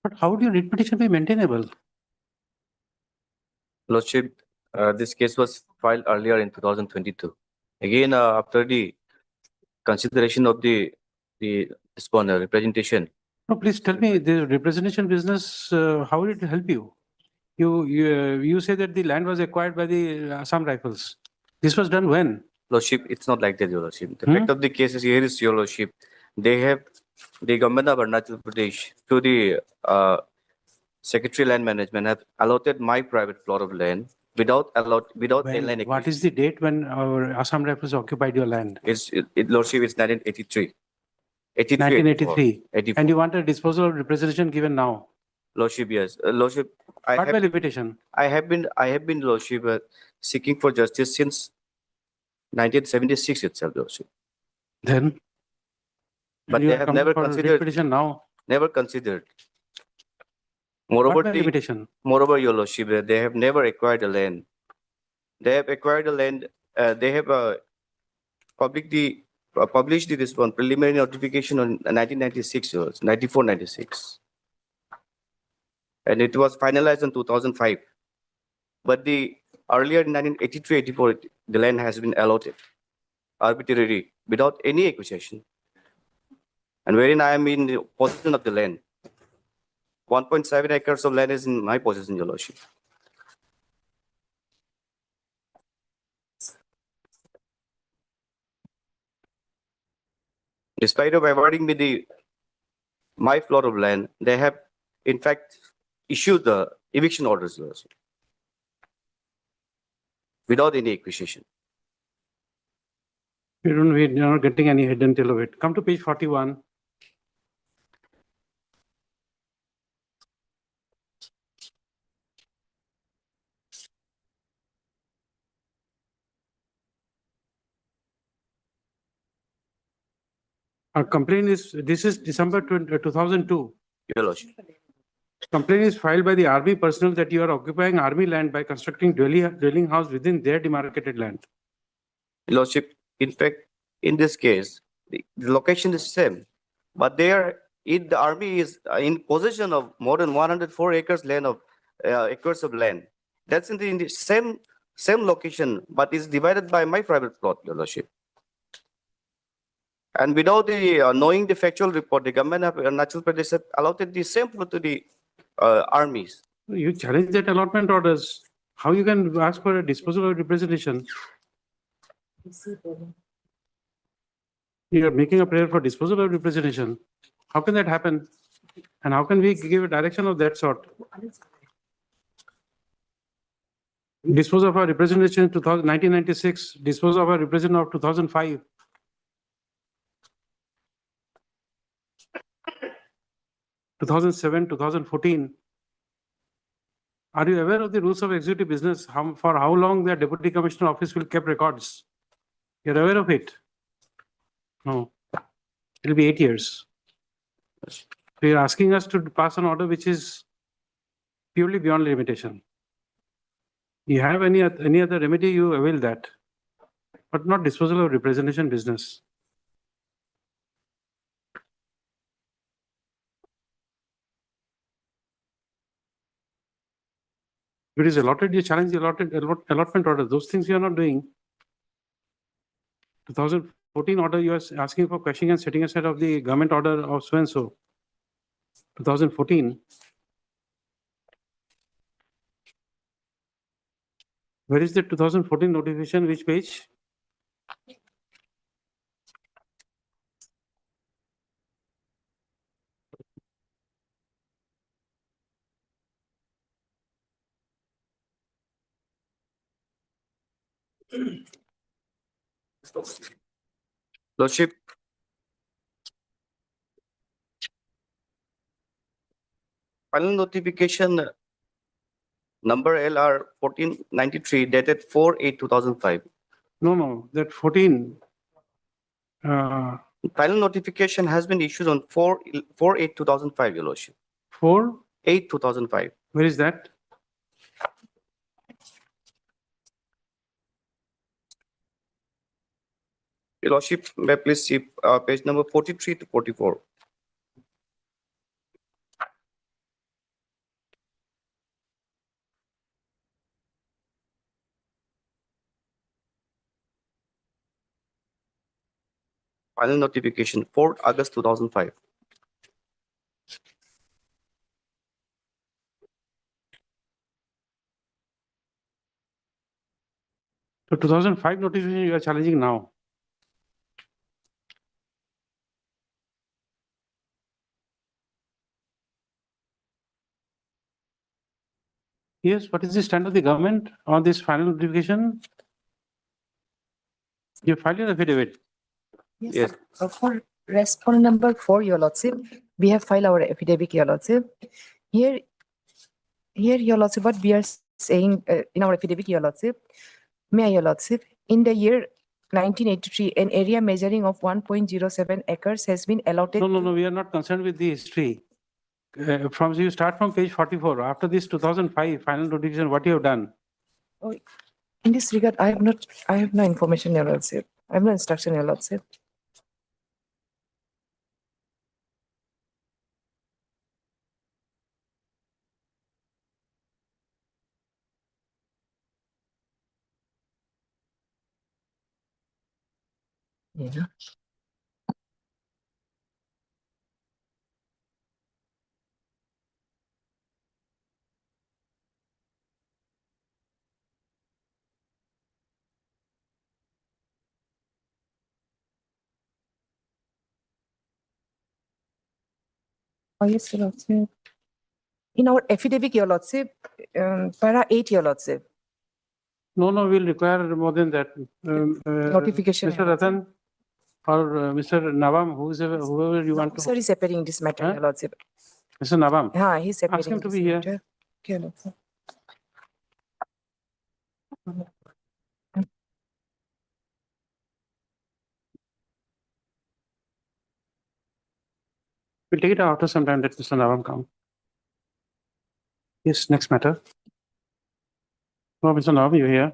But how would your writ petition be maintainable? Lordship, this case was filed earlier in 2022. Again, after the consideration of the respondent representation, No, please tell me the representation business, how will it help you? You say that the land was acquired by the Assam Rifles. This was done when? Lordship, it's not like that, Your Lordship. The fact of the case is here is, Your Lordship. They have the government of Arunachal Pradesh to the Secretary Land Management have allotted my private plot of land without a When- land What is the date when our Assam Rifles occupied your land? Lordship, it's 1983. 1983. 84. And you want a disposal of representation given now? Lordship, yes. Lordship, I What by have, limitation? I have been, Your Lordship, seeking for justice since 1976 itself, Your Lordship. Then? But you they are have coming never for a writ considered, petition now. never considered. What Moreover, by limitation? moreover, Your Lordship, they have never acquired the land. They have acquired the land, they have publicly published this one preliminary notification on 1996, 94-96. And it was finalized in 2005. But the earlier in 1983-84, the land has been allotted arbitrarily without any acquisition. And wherein I am in the possession of the land. 1.7 acres of land is in my possession, Your Lordship. Despite of awarding me my plot of land, they have in fact issued the eviction orders, Your Lordship, without any acquisition. We're not getting any hidden tail of it. Come to page 41. Our complaint is, this is December 2002. Your Lordship. Complaint is filed by the army personnel that you are occupying army land by constructing dwelling house within their demarcated land. Your Lordship, in fact, in this case, the location is same, but the army is in possession of more than 104 acres land of acres of land. That's in the same location, but is divided by my private plot, Your Lordship. And without the knowing the factual report, the government of Arunachal Pradesh have allotted the same plot to the armies. You challenge that allotment orders. How you can ask for a disposal of representation? You are making a prayer for disposal of representation. How can that happen? And how can we give a direction of that sort? Dispose of our representation in 1996, dispose of our representation of 2005. Two 2007, 2014. Are you aware of the rules of executive business? For how long the deputy commissioner office will keep records? You're aware of it? No. It'll be 8 years. So you're asking us to pass an order which is purely beyond limitation. You have any other remedy, you avail that, but not disposal of representation business. If it is allotted, you challenge the allotment order. Those things you are not doing. 2014 order, you are asking for questioning and setting aside of the government order of so and so. 2014. Where is the 2014 notification? Which page? Lordship, final notification number LR 1493 dated 4/8/2005. No, that 14. Final notification has been issued on 4/8/2005, Your Lordship. 4/8/2005. Where is that? Your Lordship, may I please see page number 43 to 44. Final notification 4 August 2005. So 2005 notification you are challenging now. Yes, what is the stand of the government on this final notification? You filed an affidavit. Yes. For respondent number 4, Your Lordship, we have filed our affidavit, Your Lordship. Here, Here, Your Lordship, what we are saying in our affidavit, Your Lordship, may I, Your Lordship, in the year 1983, an area measuring of 1.07 acres has been allotted. No, we are not concerned with the history. From, you start from page 44. After this 2005 final notification, what you have done? Oh, in this regard, I have no information, Your Lordship. I have no instruction, Your Lordship. Yeah. Oh, yes, Your Lordship. In our affidavit, Your Lordship, para 8, Your Lordship. No, we'll require more than that. Notification, Mr. Your Lordship. Ratan or Mr. Nawam, whoever you want to. Sir is appearing this matter, Huh? Your Lordship. Mr. Nawam, He's appearing. ask him to this be here. matter. Okay, Your Lordship. We'll take it after some time. Let Mr. Nawam come. Yes, next matter. Oh, Mr. Nawam, you here?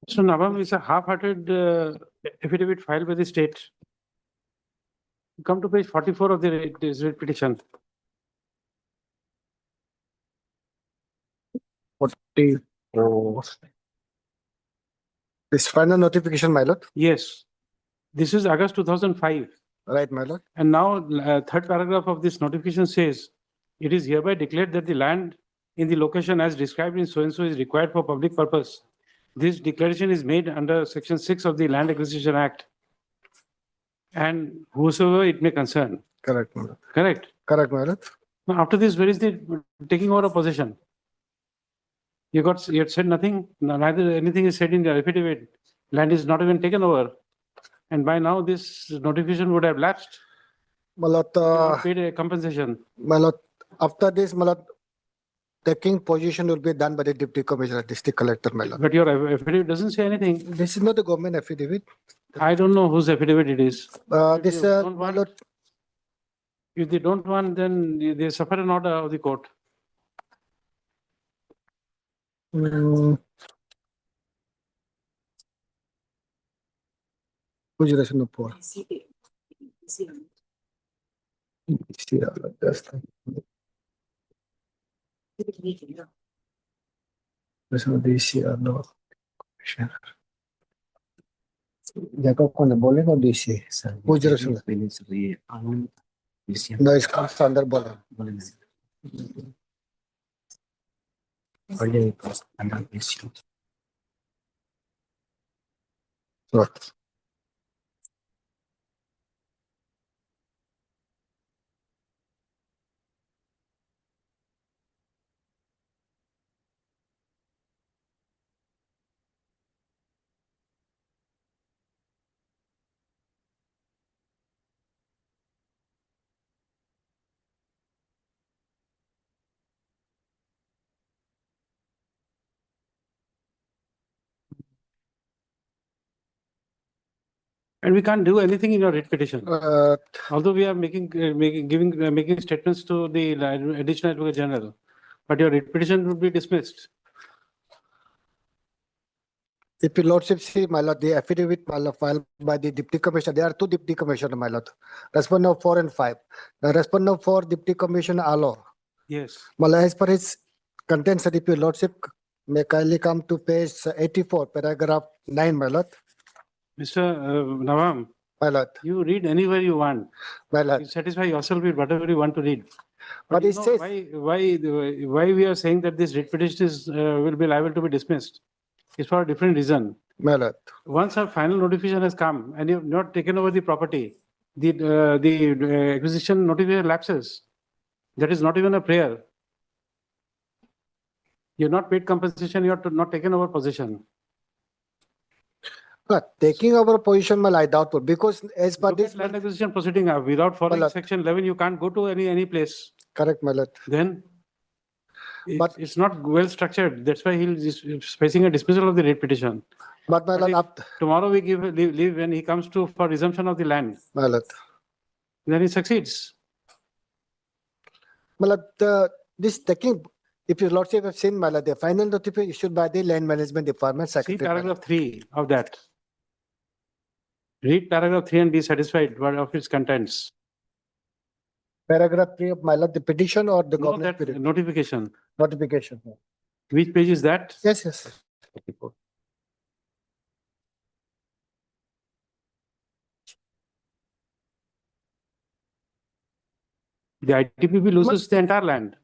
Mr. Nawam is a half-hearted affidavit filed by the state. Come to page 44 of the writ petition. 44. This final notification, my lord. Yes. This is August 2005. Right, my lord. And now, third paragraph of this notification says, it is hereby declared that the land in the location as described in so-and-so is required for public purpose. This declaration is made under section 6 of the Land Acquisition Act. And whosoever it may concern. Correct, my lord. Correct? Correct, my lord. Now, after this, where is the taking over of possession? You had said nothing, neither anything is said in the affidavit. Land is not even taken over. And by now, this notification would have lapsed. My lord, You have not paid a compensation. my lord, after this, my lord, taking position will be done by the deputy commissioner, district collector, my lord. But your affidavit doesn't say anything. This is not a government affidavit. I don't know whose affidavit it is. This, don't my want- lord, If they don't want, then they suffer an order of the court. Gujarat no poor. कौन बोलेगा DC Gujarat no इसका अंदर बोला What? And we can't do anything in your writ petition. Although we are making statements to the additional advocate general, but your writ petition would be dismissed. If your lordship see, my lord, the affidavit, my lord, filed by the deputy commissioner, there are two deputy commissioner, my lord. Respondent 4 and 5. The respondent 4, deputy commissioner Alor. Yes. My lord, as per his contents, if your lordship may kindly come to page 84, paragraph 9, my lord. Mr. Nawam, My lord, you read anywhere you want. my lord. You satisfy yourself with whatever you want to read. But you it know says, why we are saying that this writ petition is will be liable to be dismissed? It's for a different reason. my lord, Once a final notification has come and you have not taken over the property, the acquisition notification lapses. That is not even a prayer. You have not paid compensation, you have not taken over possession. Taking over position, mal, I doubt, because as per Look this, at land acquisition proceeding, without following Malat. section 11, you can't go to any place. correct, my lord. Then But- it's not well structured. That's why he's facing a dismissal of the rate petition. But my lord, Tomorrow we give leave when he comes to for resumption of the land, my lord, then he succeeds. my lord, this taking, if your lordship have seen, my lord, the final notification issued by the land management department See secretary. my lord. paragraph 3 of that. Read paragraph 3 and be satisfied what of its contents. Paragraph 3 of my lord, the petition or the No, government that period? notification. Notification. Which page is that? Yes, yes. The ITPP loses the entire land.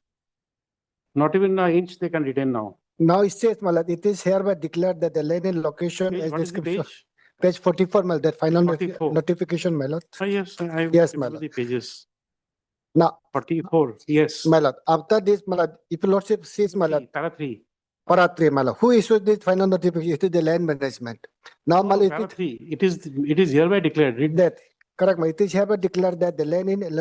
Not even an inch they can retain now. Now it says, my lord, it is hereby declared that the land and location Page, as what is the description. page? Page 44, my lord, that final 44. notification, my lord. Ah, yes, I Yes, my remember lord. the pages. Now, 44, yes. my lord, after this, my lord, if your lordship sees, my lord, Para 3. para 3, my lord, who issued this final notification? It is the land management. Now, my lord, Para it 3. It is hereby declared. Read that, correct, my, it is hereby declared that the land in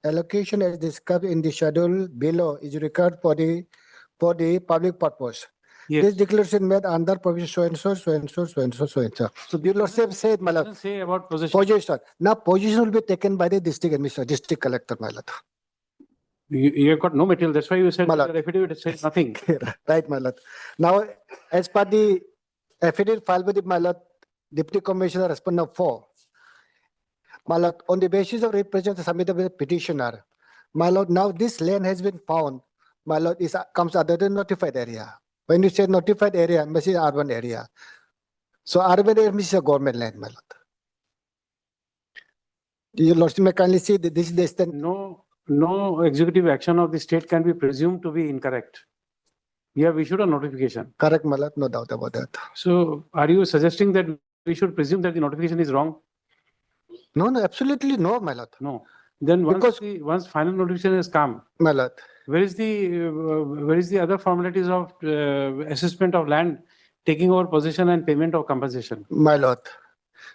allocation as described in the schedule below is required for the public purpose. Yes. This declaration made under provision so and so, so and so, so and so, so and so. So your lordship said, my lord, Doesn't say about possession. position. Now position will be taken by the district administrator, district collector, my lord. You have got no material. That's why you said My the lord. affidavit says nothing. Right, my lord. Now, as per the affidavit filed with my lord, Deputy Commissioner Respondent 4, my lord, on the basis of representation submitted by the petitioner, my lord, now this land has been found, my lord, is comes under the notified area. When you say notified area, it is urban area. So urban area is a government land, my lord. Your lordship may kindly see that this is the extent. No executive action of the state can be presumed to be incorrect. You have issued a notification. Correct, my lord, no doubt about that. So are you suggesting that we should presume that the notification is wrong? No, no, absolutely no, my lord. No. Then Because- once final notification has come, My lord. where is the other formalities of assessment of land, taking over possession and payment of compensation? My lord.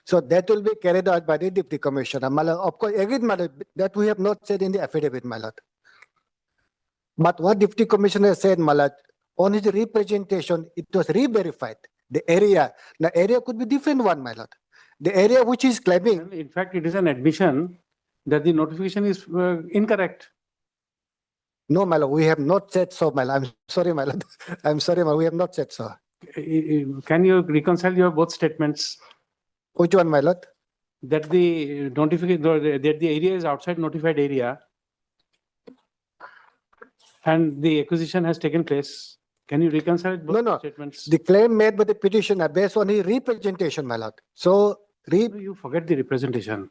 So that will be carried out by the deputy commissioner. My lord, of course, again, my lord, that we have not said in the affidavit, my lord. But what deputy commissioner said, my lord, on his representation, it was re-verified. The area could be different one, my lord. The area which is claiming, In fact, it is an admission that the notification is incorrect. no, my lord, we have not said so, my lord. I'm sorry, my lord. I'm sorry, my lord, we have not said so. Can you reconcile your both statements? Which one, my lord? That the notification, that the area is outside notified area and the acquisition has taken place. Can you reconcile both No. statements? The claim made by the petitioner based on his representation, my lord. So, You forget the representation.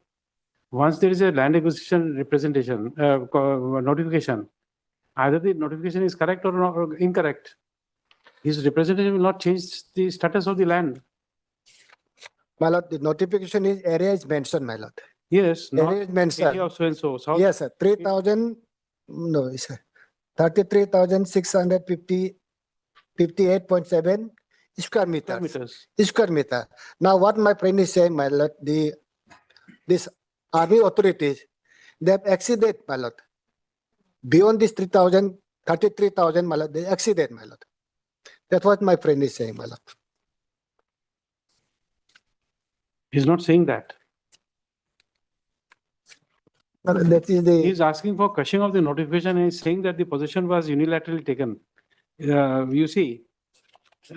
Once there is a land acquisition representation, notification, either the notification is correct or incorrect. His representation will not change the status of the land. my lord, the notification is area is mentioned, my lord. Yes, not Area is mentioned. area of so and so. South- Yes, sir. 3,000, no, it's 33,658.7 square meters. meters. Square meter. Now, what my friend is saying, my lord, this army authorities, they have exceeded, my lord. Beyond this 3,000, 33,000, my lord, they exceeded, my lord. That's what my friend is saying, my lord. He's not saying that. That is the. He's asking for crushing of the notification and he's saying that the possession was unilaterally taken. You see, we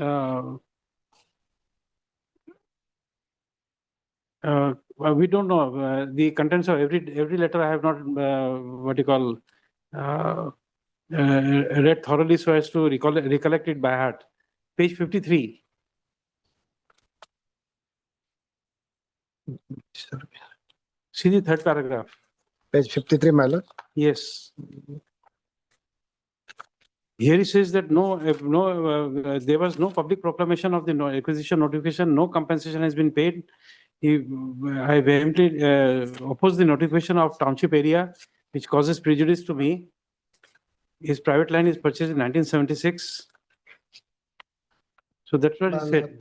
don't know the contents of every letter. I have not read thoroughly so as to recollect it by heart. Page 53. See the third paragraph. Page 53, my lord. Yes. Here he says that there was no public proclamation of the acquisition notification, no compensation has been paid. I vehemently oppose the notification of township area, which causes prejudice to me. His private land is purchased in 1976. So that's what he said.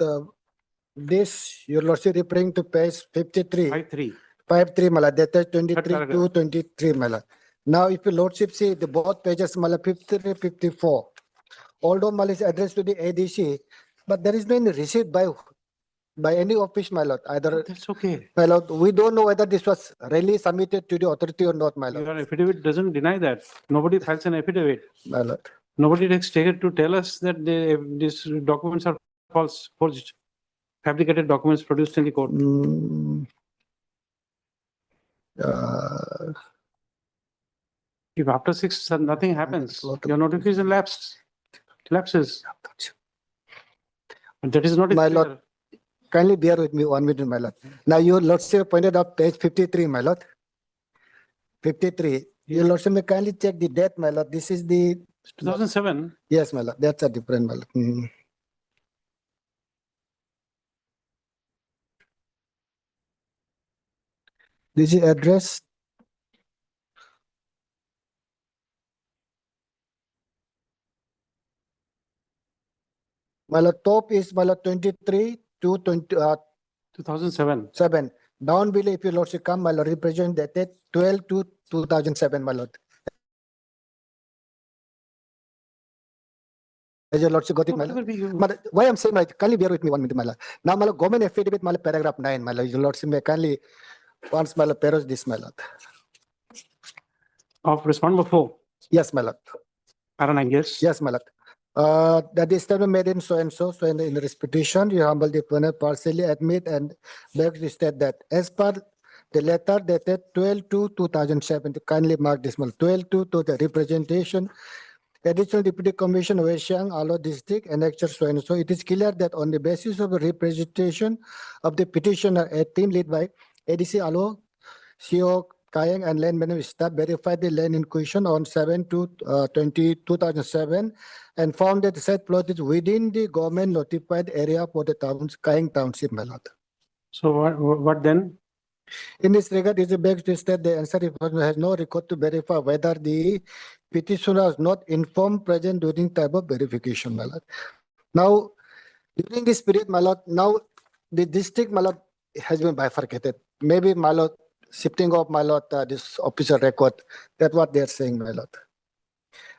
this, your lordship referring to page 53. 5.3. 5.3, my lord, that is 23 paragraph. to 23, my lord. Now, if your lordship see the both pages, my lord, 53, 54. Although my lord is addressed to the ADC, but there is no any receipt by any office, my lord, either. That's okay. My lord, we don't know whether this was really submitted to the authority or not, my lord. Your affidavit doesn't deny that. Nobody files an affidavit. My lord. Nobody takes care to tell us that these documents are false, forged, fabricated documents produced in the court. If after 6 nothing happens, your notification lapses. But that is not. My lord, kindly bear with me 1 minute, my lord. Now, your lordship pointed out page 53, my lord. 53. Your lordship may kindly check the date, my lord. This is the 2007. Yes, my lord. That's a different, my lord. This is address. My lord, top is my lord 23 to 2007. 7. Down below, if your lordship come, my lord, represent dated 12 to 2007, my lord. As your lordship got it, my lord. But why I'm saying, like, kindly bear with me 1 minute, my lord. Now, my lord, government affidavit, my lord, paragraph 9, my lord. Your lordship may kindly once, my lord, peruse this, my lord. Of respondent 4. Yes, my lord. Paranang, yes. Yes, my lord. That is statement made in so and so. So in this petition, you humble the plaintiff partially admit and begs to state that as per the letter dated 12 to 2007, to kindly mark this month, 12 to the representation, additional deputy commissioner Wesiang, Alo district, and actual so and so. It is clear that on the basis of a representation of the petitioner, a team led by ADC Alo, CO Kayang and land management staff verified the land in question on 7 to 2007 and found that the said plot is within the government notified area for the Kayang Township, my lord. So what then? In this regard, it is begs to state the answer has no record to verify whether the petitioner was not informed present during type of verification, my lord. Now, during this period, my lord, now the district, my lord, has been bifurcated. Maybe, my lord, shifting of, my lord, this official record. That's what they're saying, my lord.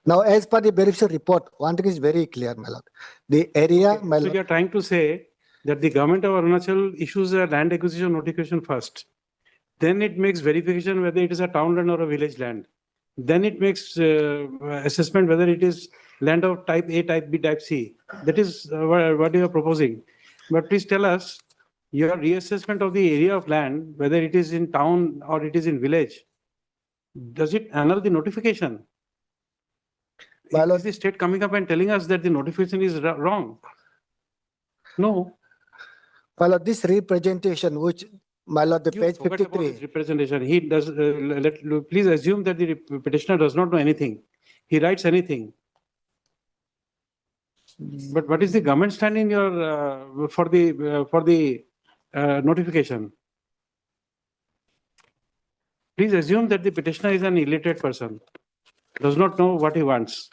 Now, as per the verification report, one thing is very clear, my lord. The area, my So lord. you're trying to say that the government of Arunachal issues a land acquisition notification first. Then it makes verification whether it is a town land or a village land. Then it makes assessment whether it is land of type A, type B, type C. That is what you are proposing. But please tell us your reassessment of the area of land, whether it is in town or it is in village. Does it annul the notification? Is the state coming up and telling us that the notification is wrong? No. My lord, this representation, which, my lord, the You page forgot about 53. his representation. He does. Please assume that the petitioner does not know anything. He writes anything. But what is the government stand in your for the notification? Please assume that the petitioner is an illiterate person, does not know what he wants.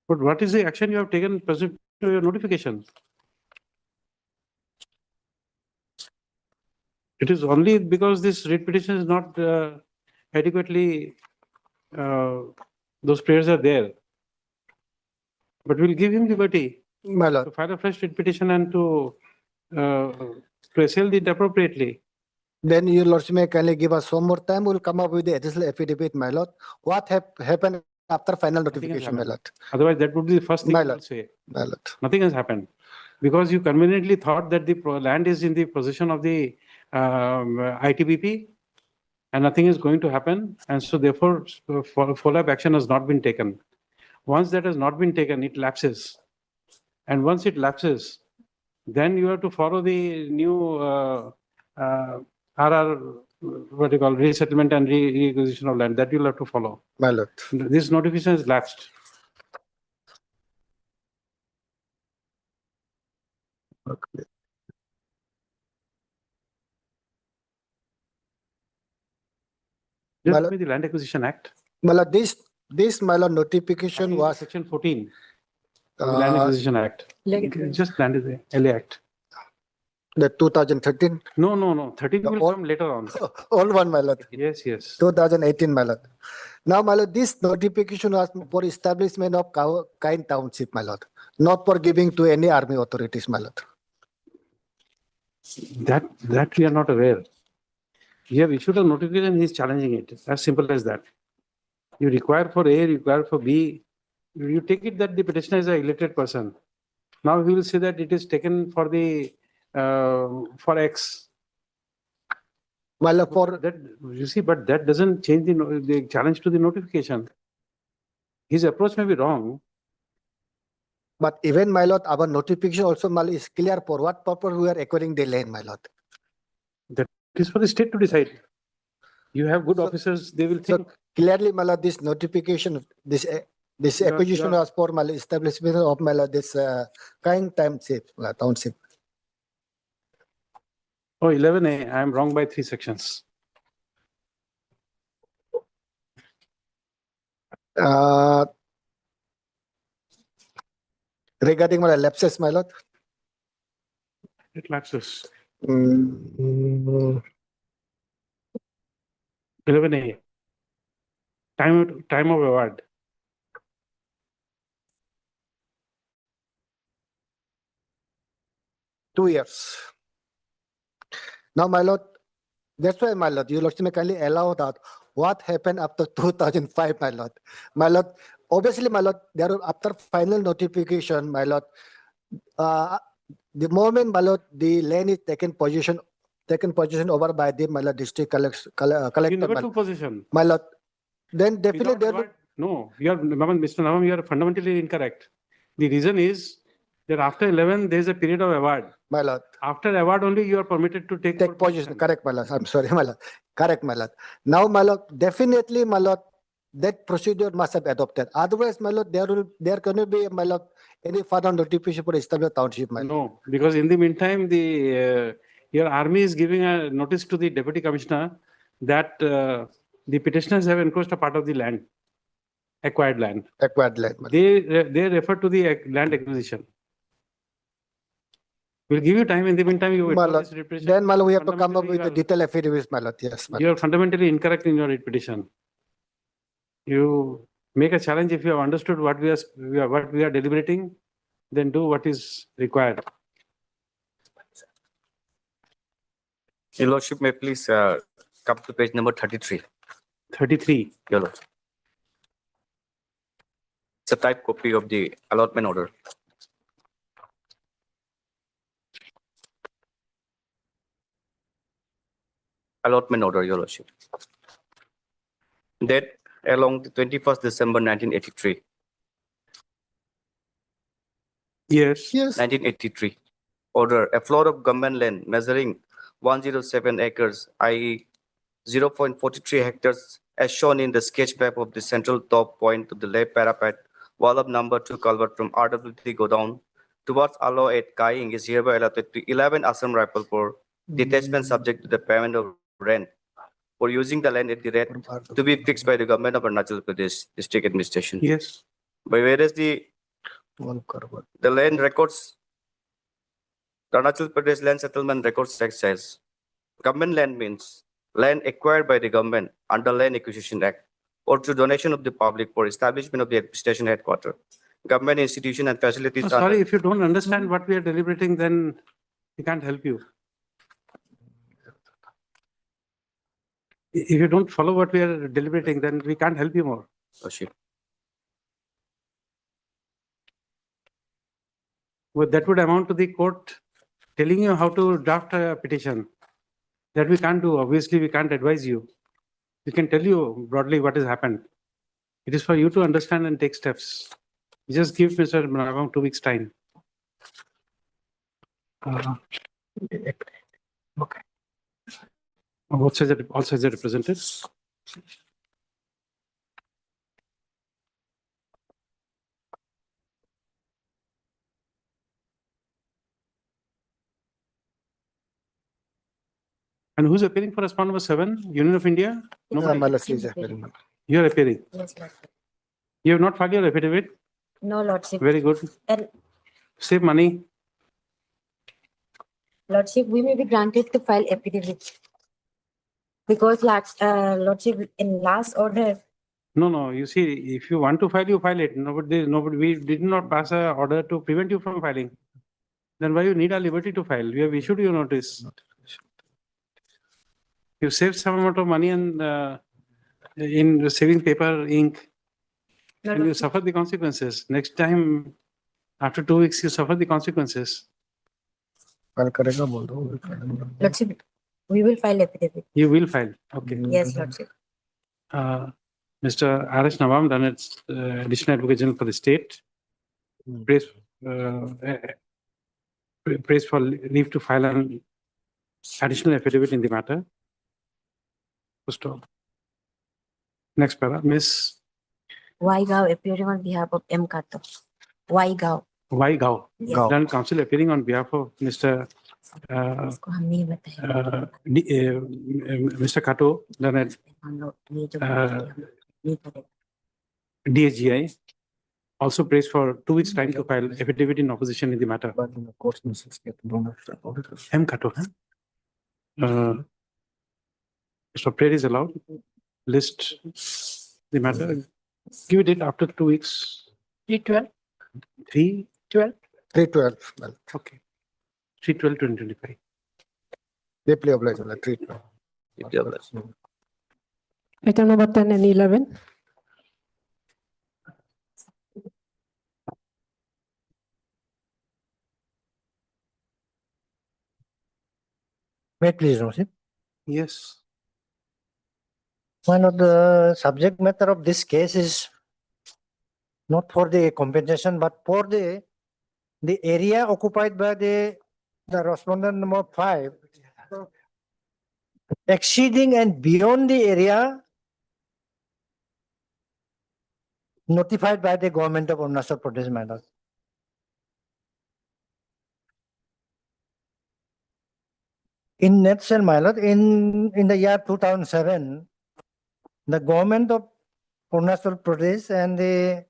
But what is the action you have taken pursuant to your notification? It is only because this writ petition is not adequately, those prayers are there. But we'll give him liberty My lord. to file a fresh writ petition and to assail it appropriately. Then your lordship may kindly give us some more time. We'll come up with the additional affidavit, my lord. What happened after final notification, my lord? Otherwise, that would be the first thing My you will lord. say. My lord. Nothing has happened. Because you conveniently thought that the land is in the possession of the ITBP and nothing is going to happen. And so therefore, follow-up action has not been taken. Once that has not been taken, it lapses. And once it lapses, then you have to follow the new RR, what do you call, resettlement and reacquisition of land. That you'll have to follow. My lord. This notification is lapsed. Okay. Just give me the Land Acquisition Act. My lord, this this my lord notification was Section 14, of the Land uh, Acquisition Act. Just Land LA Act. the 2013, No, 13 will come later on. old one, my lord, Yes, yes. 2018, my lord. Now, my lord, this notification was for establishment of Kain Township, my lord, not for giving to any army authorities, my lord. That we are not aware. You have issued a notification, he is challenging it. As simple as that. You require for A, require for B. You take it that the petitioner is a illiterate person. Now he will say that it is taken for the for X. My lord, for That you see, but that doesn't change the challenge to the notification. His approach may be wrong. but even my lord, our notification also my lord, is clear for what purpose we are acquiring the land, my lord. That is for the state to decide. You have good officers, they will think. Clearly, my lord, this notification, this Yeah, acquisition yeah. was for my lord, establishment of my lord, this Kain Township. Oh, 11A, I am wrong by 3 sections. Regarding my lapses, my lord. It lapses. 11A. Time of award. Two years. Now, my lord, that's why, my lord, you lordship may kindly allow that. What happened after 2005, my lord? My lord, obviously, my lord, there after final notification, my lord, the moment, my lord, the land is taken position over by the my lord, district collector. You never my- took position. My lord, then definitely Without there award, no, you are, Mr. Navam, you are fundamentally incorrect. The reason is that after 11, there is a period of award. my lord. After award only, you are permitted to take Position. Correct, my lord. I'm sorry, my lord. Correct, my lord. Now, my lord, definitely, my lord, that procedure must have adopted. Otherwise, my lord, there cannot be, my lord, any further notification for establishment township, my lord. No, because in the meantime, your army is giving a notice to the deputy commissioner that the petitioners have encroached a part of the land, acquired land. Acquired land. my lord. They refer to the land acquisition. We'll give you time. In the meantime, you My withdraw lord, this writ petition. then, my lord, we have to come up Fundamentally, with the detailed affidavits, my lord. Yes, my You are fundamentally incorrect in your writ petition. You make a challenge if you have understood what we are deliberating, then do what is required. Your Lordship may please come to page number 33. 33. Your Lordship. It's a typed copy of the allotment order. Allotment order, Your Lordship. Date along the 21st December 1983. Yes. 1983. Order, a floor of government land measuring 107 acres, i.e. 0.43 hectares, as shown in the sketch map of the central top point of the left parapet, wall of number 2 culvert from RWT go down towards Alo at Kaing is hereby allotted to 11 Assam Rifle Corps detachment subject to the payment of rent for using the land at the rate to be fixed by the government of Arunachal Pradesh District Administration. Yes. But whereas the land records, the Arunachal Pradesh Land Settlement Records Act says, government land means land acquired by the government under Land Acquisition Act or through donation of the public for establishment of the administration headquarters, government institution and facilities. Oh, sorry, if you don't understand what we are deliberating, then we can't help you. If you don't follow what we are deliberating, then we can't help you more. Oh, shit. Well, that would amount to the court telling you how to draft a petition. That we can't do. Obviously, we can't advise you. We can tell you broadly what has happened. It is for you to understand and take steps. Just give Mr. Navam 2 weeks time. Okay. What sides are all sides are represented? And who's appearing for respondent number 7? Union of India? Nobody. my lord, is appearing. You are appearing. Yes, Lord. You have not filed your affidavit? No, Lordship. Very good. And Save money. Lordship, we may be granted to file affidavit. Because Lordship, in last order, No, no, you see, if you want to file, you file it. Nobody, we did not pass a order to prevent you from filing. Then why you need a liberty to file? We have issued you notice. You save some amount of money and in saving paper, ink, No, and you Lordship. suffer the consequences. Next time, after 2 weeks, you suffer the consequences. Lordship, we will file affidavit. You will file, okay. Yes, Lordship. Mr. R.S. Nawam, done its additional advocate general for the state. Praise, praise for leave to file an additional affidavit in the matter. First of all. Next para, Miss Waigao appearing on behalf of M. Kato. Waigao. Y. Gao. Yes. Done counsel appearing on behalf of Mr. इसको हम नहीं बताएंगे। Mr. Kato, done at हम लोग ये जो नहीं करेंगे। DSGI. Also praised for 2 weeks time to file affidavit in opposition in the matter. M. Kato, huh? So prayer is allowed. List the matter. Give it after 2 weeks. 312. 312. 312. Well, Okay. 3/12/2025. deeply obliged. 312. Item number 10 and 11. May please, Lordship. Yes. One of the subject matter of this case is not for the compensation, but for the area occupied by the respondent number 5 exceeding and beyond the area notified by the government of Arunachal Pradesh, my lord. In nutshell, my lord, in the year 2007, the government of Arunachal Pradesh and the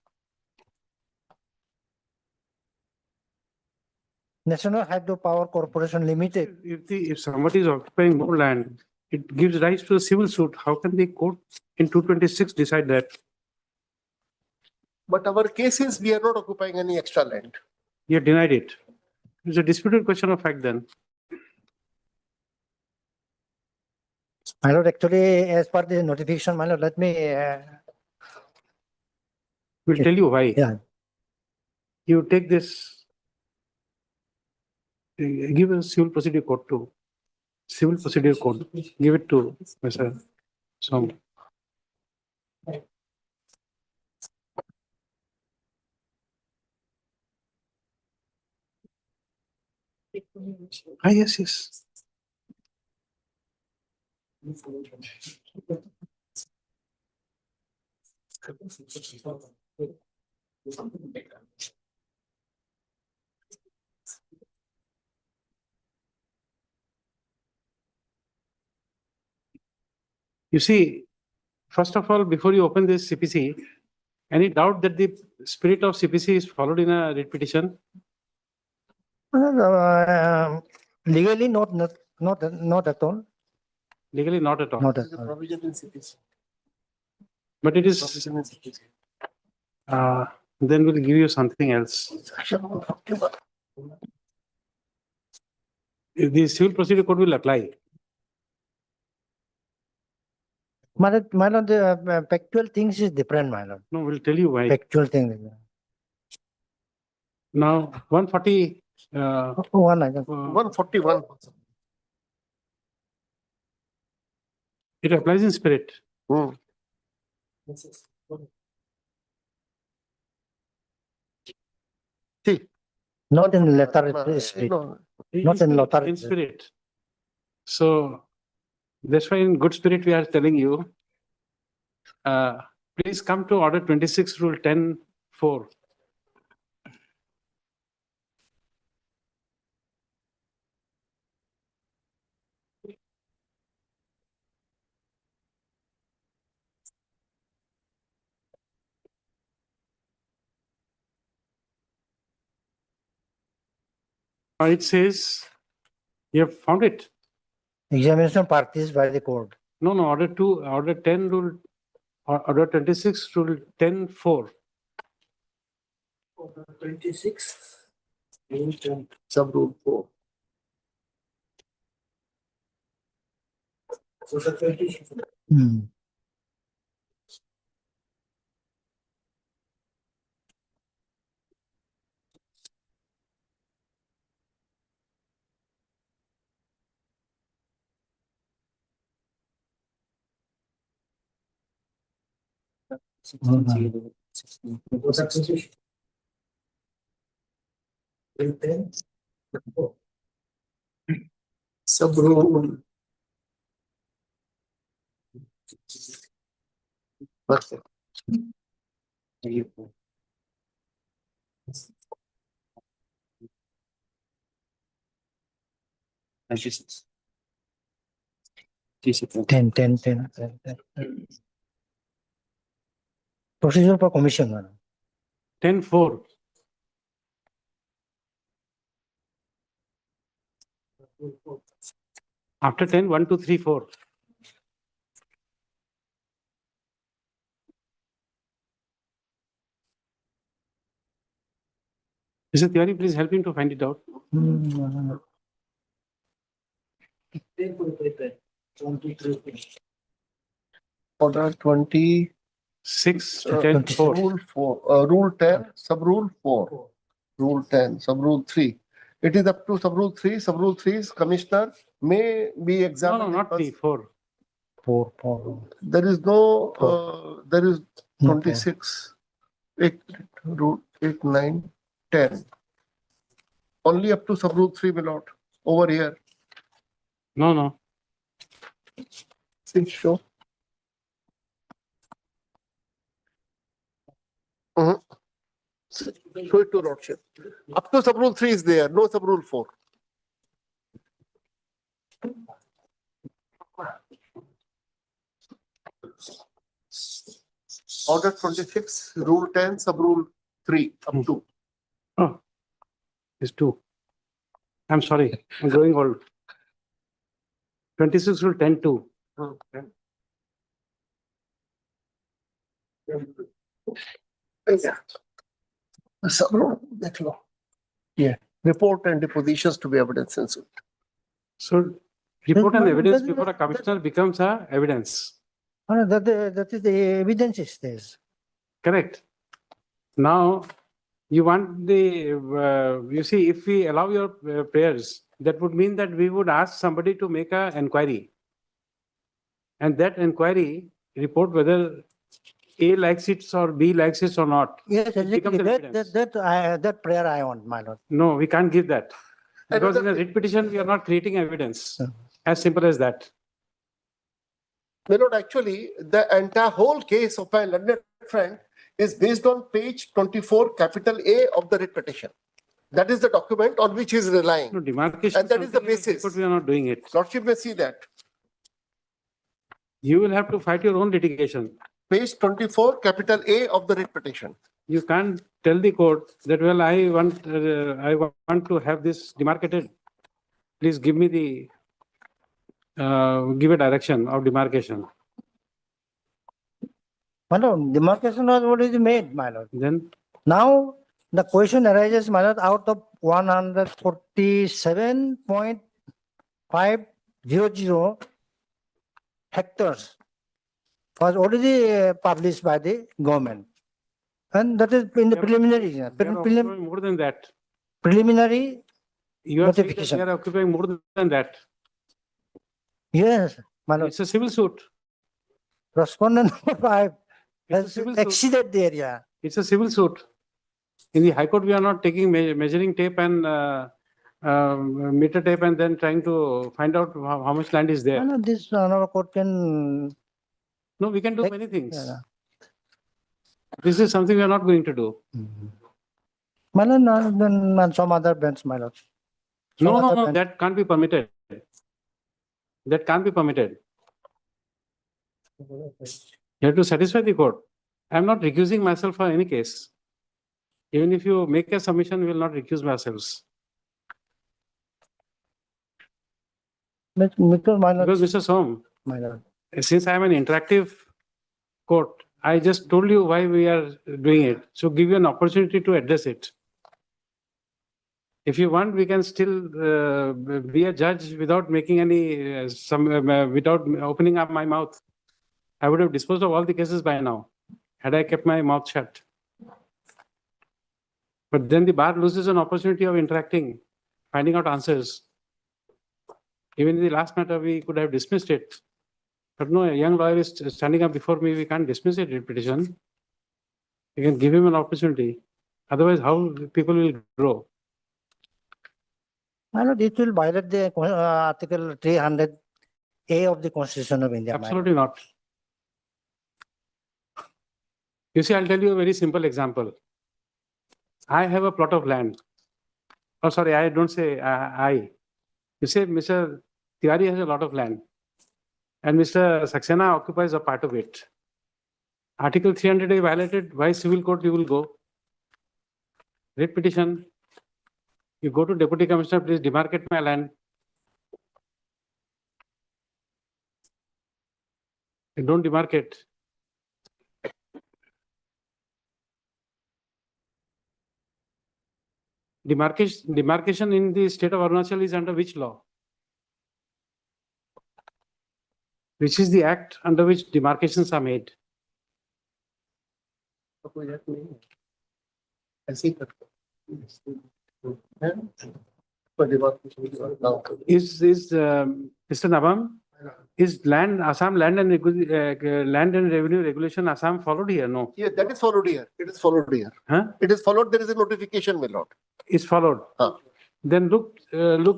National Hydropower Corporation Limited. If somebody is occupying more land, it gives rise to a civil suit. How can the court in 226 decide that? But our case is we are not occupying any extra land. You have denied it. It's a disputed question of fact then. My lord, actually, as per the notification, my lord, let me. We'll tell you why. Yeah. You take this, give a civil procedure code to, civil procedure code, give it to Mr. Som. Yes, yes. You see, first of all, before you open this CPC, any doubt that the spirit of CPC is followed in a writ petition? Legally, not at all. Legally, not at all. Not at all. Provision in CPC. But it is, Provision in CPC. then we'll give you something else. The civil procedure code will apply. My lord, the factual things is different, my lord. No, we'll tell you why. Factual thing. Now, 140. One item. 141. It applies in spirit. See. Not in letter spirit. No. Not in letter. In spirit. So that's why in good spirit we are telling you, please come to order 26 rule 10(4). It says, you have found it. Examination practiced by the court. No, no, order 2, order 10 rule, order 26 rule 10-4. 26. Sub rule 4. Sub rule. Perfect. Ten. Procedure for commission, madam. 10-4. After 10, 1, 2, 3, 4. Mr. Tiwari, please help him to find it out. Order 20. 6 to 10, 4. Rule 4, rule 10, sub rule 4, rule 10, sub rule 3. It is up to sub rule 3. Sub rule 3's commissioner may be No, examined. no, not 3, 4. Four. There is no, there is 26, 8, rule 8, 9, 10. Only up to sub rule 3, my lord, over here. No, no. See, show. Show it to lordship. Up to sub rule 3 is there, no sub rule 4. Order 26, rule 10, sub rule 3, up to. Oh, it's 2. I'm sorry, I'm growing old. 26 rule 10-2. Sub rule, dekh lo. Yeah, report and depositions to be evidence in suit. So report and But- evidence but- before a commissioner becomes a evidence. That is the evidence is there. Correct. Now, you want the, you see, if we allow your prayers, that would mean that we would ask somebody to make an inquiry. And that inquiry report whether A likes it or B likes it or not. Yes, It becomes exactly. an evidence. That prayer I want, my lord. No, we can't give that. Because in a Another- writ petition, we are not creating evidence. As simple as that. My lord, actually, the entire whole case of my learned friend is based on page 24, capital A of the writ petition. That is the document on which he is relying. No, demarcation. And that is the something else, basis. But we are not doing it. Lordship may see that. You will have to fight your own litigation. Page 24, capital A of the writ petition. You can't tell the court that, well, I want to have this demarcated. Please give me the, give a direction of demarcation. My lord, demarcation was already made, my lord. Then, Now, the question arises, my lord, out of 147.500 hectares was already published by the government. And that is in the preliminary, we are occupying more than that. preliminary, You are saying that Notification. we are occupying more than that. yes, my lord. It's a civil suit. Respondent number 5 It's a has civil suit. exceeded the area. It's a civil suit. In the High Court, we are not taking measuring tape and meter tape and then trying to find out how much land is My there. lord, this honorable court can. No, we can do Take- many things. Yeah. This is something we are not going to do. My lord, no, some other bench, my lord. Some No, other no, bench. that can't be permitted. That can't be permitted. You have to satisfy the court. I'm not recusing myself for any case. Even if you make a submission, we will not recuse ourselves. Because my lord, Because Mr. Som, my lord. since I am an interactive court, I just told you why we are doing it. So give you an opportunity to address it. If you want, we can still be a judge without making any, without opening up my mouth. I would have disposed of all the cases by now, had I kept my mouth shut. But then the bar loses an opportunity of interacting, finding out answers. Even in the last matter, we could have dismissed it. But no, a young lawyer is standing up before me, we can't dismiss it in petition. We can give him an opportunity. Otherwise, how people will grow? My lord, it will violate the Article 300A of the Constitution of India. my lord. Absolutely not. You see, I'll tell you a very simple example. I have a plot of land. Oh, sorry, I don't say I. You say Mr. Tiwari has a lot of land and Mr. Saxena occupies a part of it. Article 300 is violated. Why civil court you will go? Writ petition. You go to Deputy Commissioner, please demarcate my land. You don't demarcate. Demarcation in the state of Arunachal is under which law? Which is the act under which demarcations are made? Is Mr. Nabam, is Assam land and revenue regulation Assam followed here? No. Yeah, that is followed here. It is followed here. Huh? It is followed. There is a notification, my lord. Is followed. Then look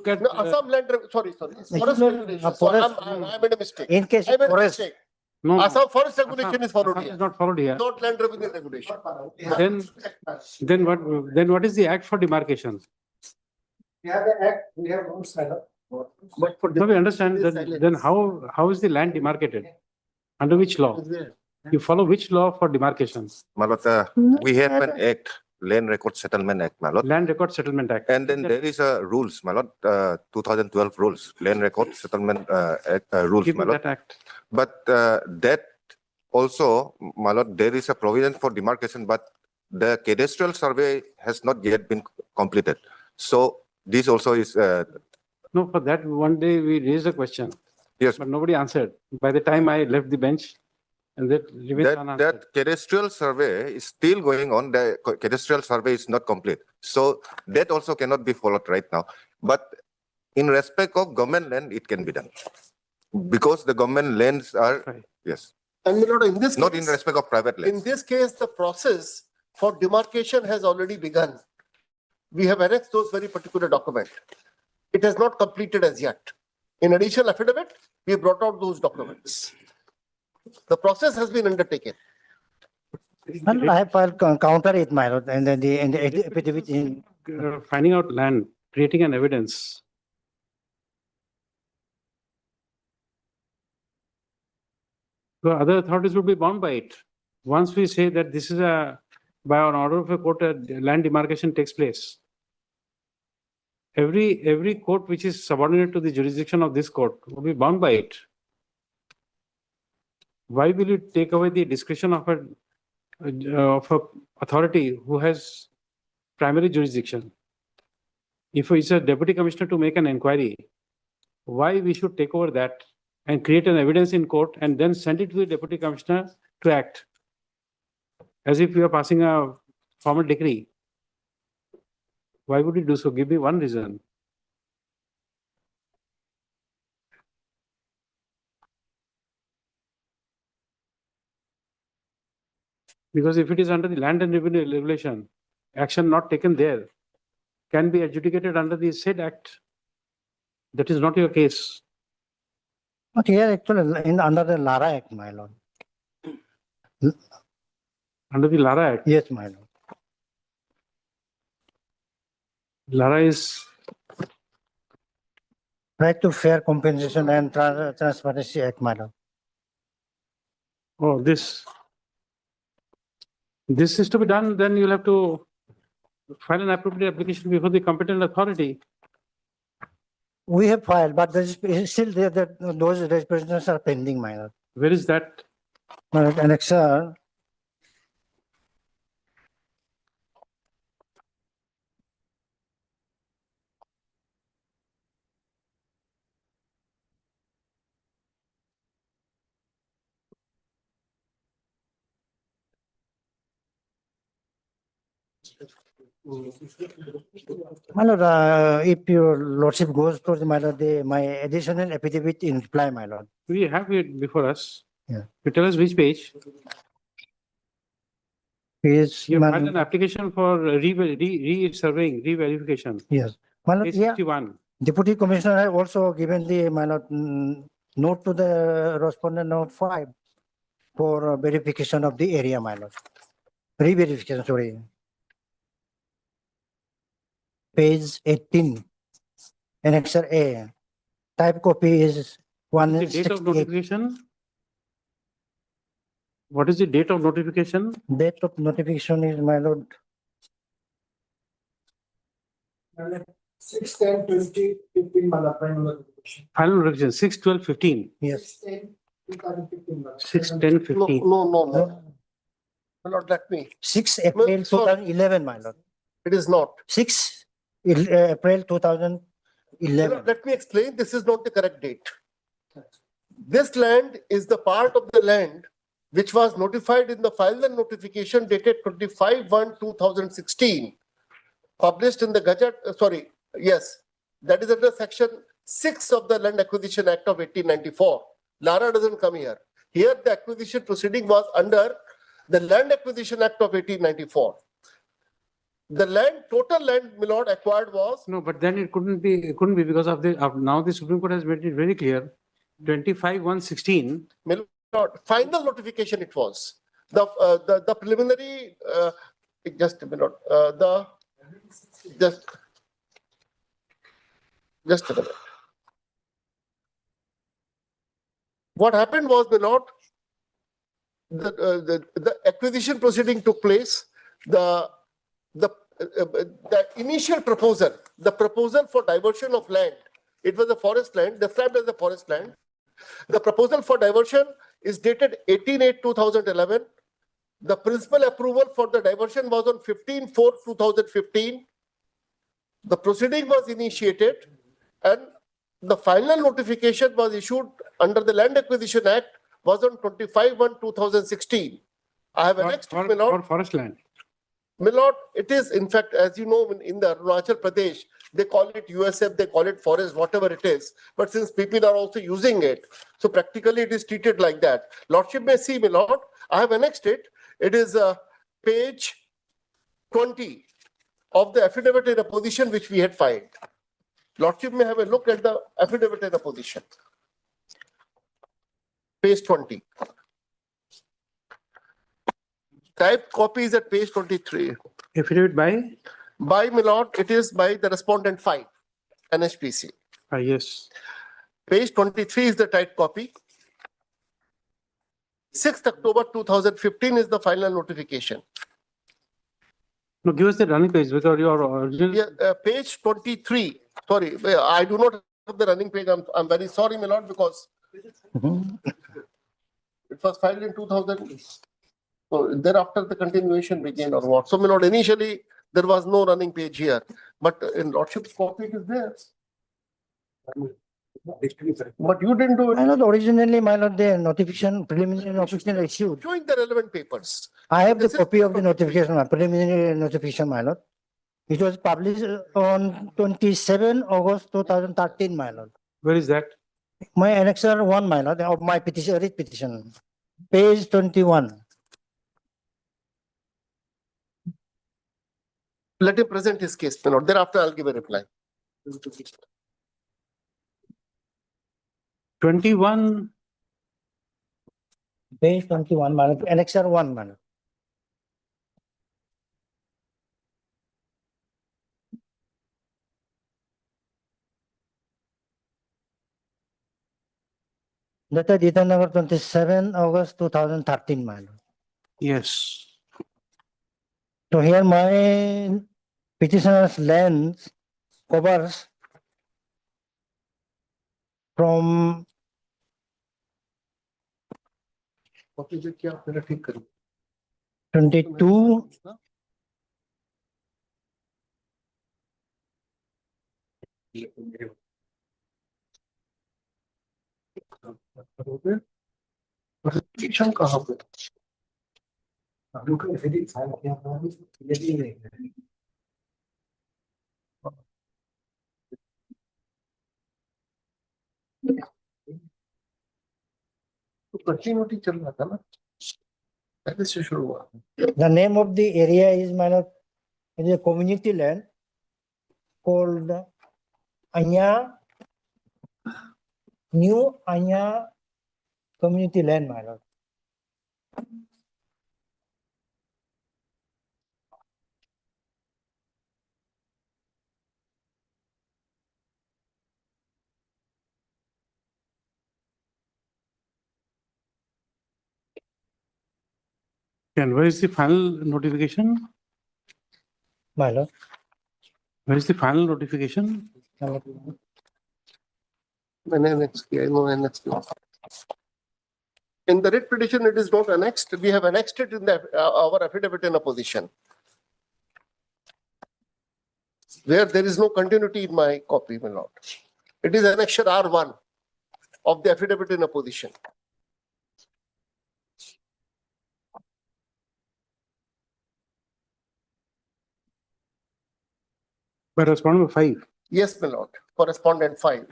at No, Assam land, sorry. Forest regulation. So forest- I made a mistake. In case I made a forest- mistake. no. Assam forest regulation is followed Assam here. is not followed here. Not land revenue regulation. Then what is the act for demarcation? We have the act, we have rules, my lord. But for No, we understand that. Then how is the land demarcated? Under which law? You follow which law for demarcation? My lord, we have an act, Land Record Settlement Act, my lord. Land Record Settlement Act. And then there is a rules, my lord, 2012 rules, Land Record Settlement Act, rules, Give my me lord. that act. But that also, my lord, there is a provision for demarcation, but the cadastral survey has not yet been completed. So this also is, No, for that one day we raised a question. Yes. But nobody answered. By the time I left the bench, and that remains unanswered. that cadastral survey is still going on. The cadastral survey is not complete. So that also cannot be followed right now. But in respect of government land, it can be done. Because the government lands are, yes, And my lord, in this not in case, respect of private in lands. this case, the process for demarcation has already begun. We have annexed those very particular document. It has not completed as yet. In additional affidavit, we brought out those documents. The process has been undertaken. My lord, I have filed counter it, my lord, and then the affidavit in. Finding out land, creating an evidence. The other authorities would be bound by it. Once we say that this is by an order of a court, a land demarcation takes place. Every court which is subordinate to the jurisdiction of this court will be bound by it. Why will you take away the discretion of a authority who has primary jurisdiction? If it's a deputy commissioner to make an inquiry, why we should take over that and create an evidence in court and then send it to the deputy commissioner to act? As if we are passing a formal decree. Why would you do so? Give me one reason. Because if it is under the land and revenue regulation, action not taken there can be adjudicated under the said act. That is not your case. But here actually under the Lara Act, my lord. Under the Lara Act. Yes, my lord. Lara is Right to fair compensation and transparency act, my lord. oh this is to be done, then you'll have to file an appropriate application before the competent authority. We have filed, but there's still those representations are pending, my lord. Where is that? My lord, annexer. My lord, if your lordship goes to my lord, my additional affidavit in reply, my lord. We have it before us. Yeah. You tell us which page. Is You filed an application for re-surveying, re-verification. yes. My lord, Page yeah. 61. Deputy Commissioner has also given the my lord, note to the respondent note 5 for verification of the area, my lord. Re-verification, sorry. Page 18, annexer A. Type copy is What is the date of 168. notification? What is the date of notification? Date of notification is, my lord, 6/10/2015, Mala, final notification. Final notification, 6/12/15. yes. 6/10/15. No. My lord, let me. 6 April No, sorry. 2011, my lord. It is not. 6 April My 2011. lord, let me explain. This is not the correct date. This land is the part of the land which was notified in the final notification dated 25/1/2016, published in the Gazette, yes, that is under section 6 of the Land Acquisition Act of 1894. Lara doesn't come here. Here the acquisition proceeding was under the Land Acquisition Act of 1894. The total land, my lord, acquired was, No, but then it couldn't be because of now the Supreme Court has made it very clear. 25/1/16. my lord, final notification it was. The preliminary, just a minute, just a minute. What happened was, my lord, the acquisition proceeding took place. The initial proposal, the proposal for diversion of land, it was a forest land, described as a forest land. The proposal for diversion is dated 18/8/2011. The principal approval for the diversion was on 15/4/2015. The proceeding was initiated and the final notification was issued under the Land Acquisition Act was on 25/1/2016. I have annexed, my lord. For forest land. My lord, it is in fact, as you know, in the Arunachal Pradesh, they call it USF, they call it forest, whatever it is. But since people are also using it, so practically it is treated like that. Lordship may see, my lord, I have annexed it. It is page 20 of the affidavit in opposition which we had filed. Lordship may have a look at the affidavit in opposition. Page 20. Typed copy is at page 23. Affidavit by? By, my lord, it is by the respondent 5, NHPC. Yes. Page 23 is the typed copy. 6th October 2015 is the final notification. No, give us the running page because your original. Yeah, page 23. Sorry, I do not have the running page. I'm very sorry, my lord, because it was filed in 2000. So thereafter the continuation began or what? So, my lord, initially there was no running page here, but in lordship's copy it is there. But you didn't do it. My lord, originally, my lord, the notification, preliminary notification issued. Showing the relevant papers. I have the This is- copy of the notification, preliminary notification, my lord. It was published on 27 August 2013, my lord. Where is that? My annexer 1, my lord, of my petition, writ petition, page 21. Let him present his case, my lord. Thereafter I'll give a reply. 21. Page 21, my lord, annexer 1, my lord. Dated Itanagar 27 August 2013, my lord. Yes. So here my petitioner's land covers from copy जो किया आपने ठीक करी 22 Application कहाँ पे तो continuity चल रहा था ना पहले से शुरू हुआ the name of the area is minor, it is a community land called Anya, New Anya Community Land, my lord. And where is the final notification? My lord. Where is the final notification? मैंने annexed किया no annexed किया in the writ petition it is not annexed we have annexed it in the our affidavit in opposition where there is no continuity in my copy my lord it is annexure R1 of the affidavit in opposition. By respondent 5. Yes, my lord, correspondent 5.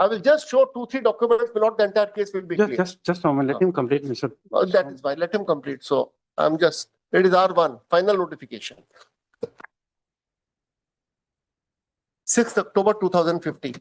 I will just show 2-3 documents, my lord, the entire case will be clear. Just a moment, let him complete, Mr. Oh, that is fine, let him complete. So I'm just, it is R1, final notification. 6th October 2015.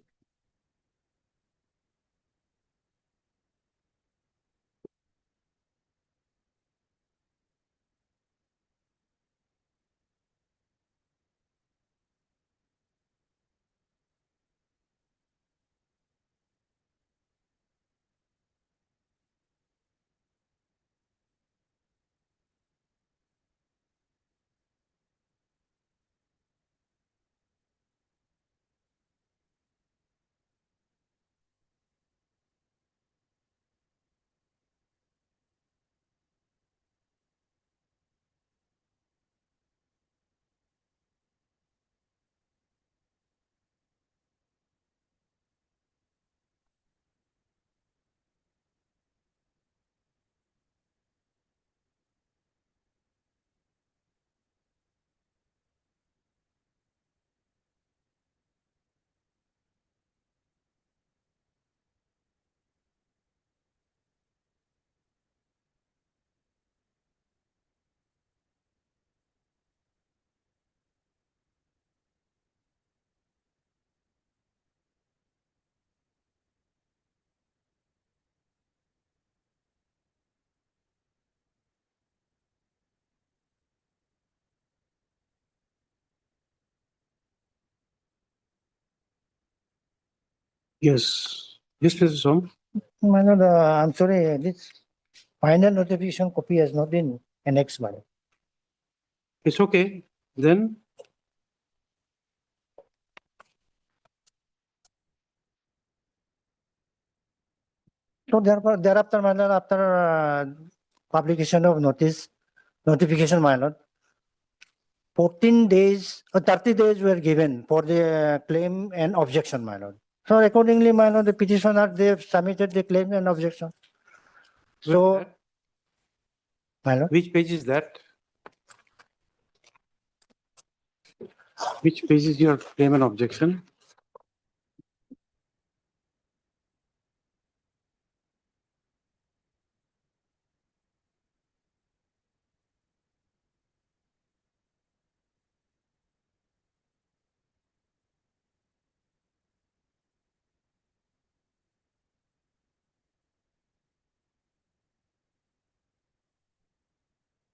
Yes. Yes, Mr. Som. My lord, I'm sorry, this final notification copy has not been annexed, my lord. It's okay. Then So therefore, thereafter, my lord, after publication of notification, my lord, 14 days or 30 days were given for the claim and objection, my lord. So accordingly, my lord, the petitioner, they have submitted the claim and objection. So, my lord, which page is that? Which page is your claim and objection?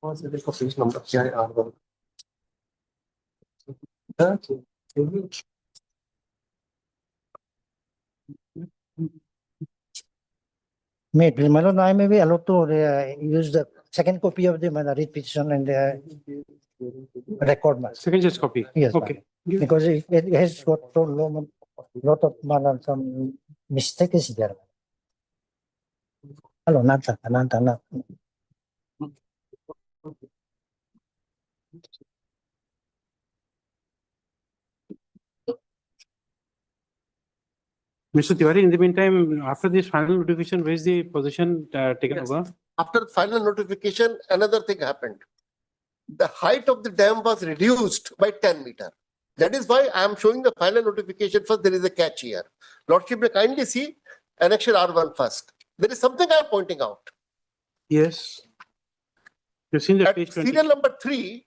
कौन से देखो page number क्या है R1 my lord, I may be allowed to use the second copy of the writ petition and record, my. Second just copy. Yes, Okay. because it has got so low Lot of some mistake is there. Hello, Nanta. Mr. Tiwari, in the meantime, after this final notification, where is the position taken Yes. over? After final notification, another thing happened. The height of the dam was reduced by 10 meter. That is why I am showing the final notification first. There is a catch here. Lordship may kindly see annexure R1 first. There is something I am pointing out. Yes. You've seen that At page 20. serial number 3,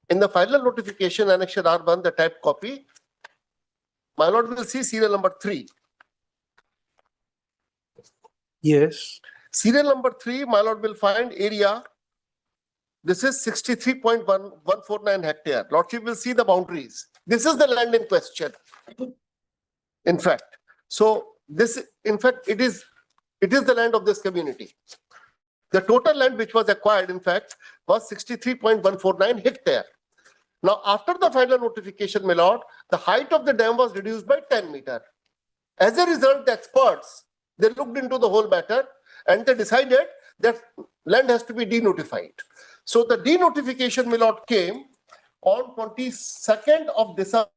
in the final notification annexure R1, the type copy, my lord will see serial number 3. Yes. Serial number 3, my lord will find area. This is 63.149 hectare. Lordship will see the boundaries. This is the land in question. In fact, so this, in fact, it is the land of this community. The total land which was acquired, in fact, was 63.149 hectare. Now, after the final notification, my lord, the height of the dam was reduced by 10 meter. As a result, the experts, they looked into the whole matter and they decided that land has to be denotified. So the denotification, my lord, came on 22nd of December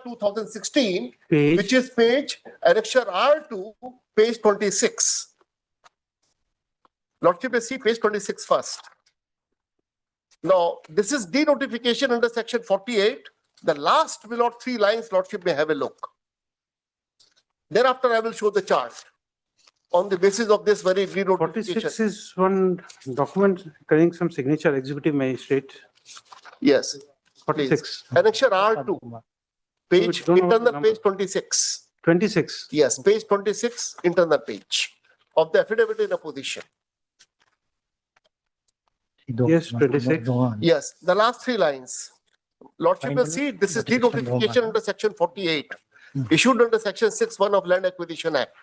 2016, which is page annexure R2, page 26. Lordship, see page 26 first. Now, this is denotification under section 48. The last, my lord, 3 lines, Lordship may have a look. Thereafter, I will show the chart on the basis of this very denotification. 46 is one document carrying some signature, executive magistrate. Yes. 46. Please. Annexure R2, page, don't know what the internal number. page 26. 26. Yes, page 26, internal page of the affidavit in opposition. Yes, 26. Yes, the last 3 lines. Lordship will see this is denotification under section 48, issued under section 6(1) of Land Acquisition Act.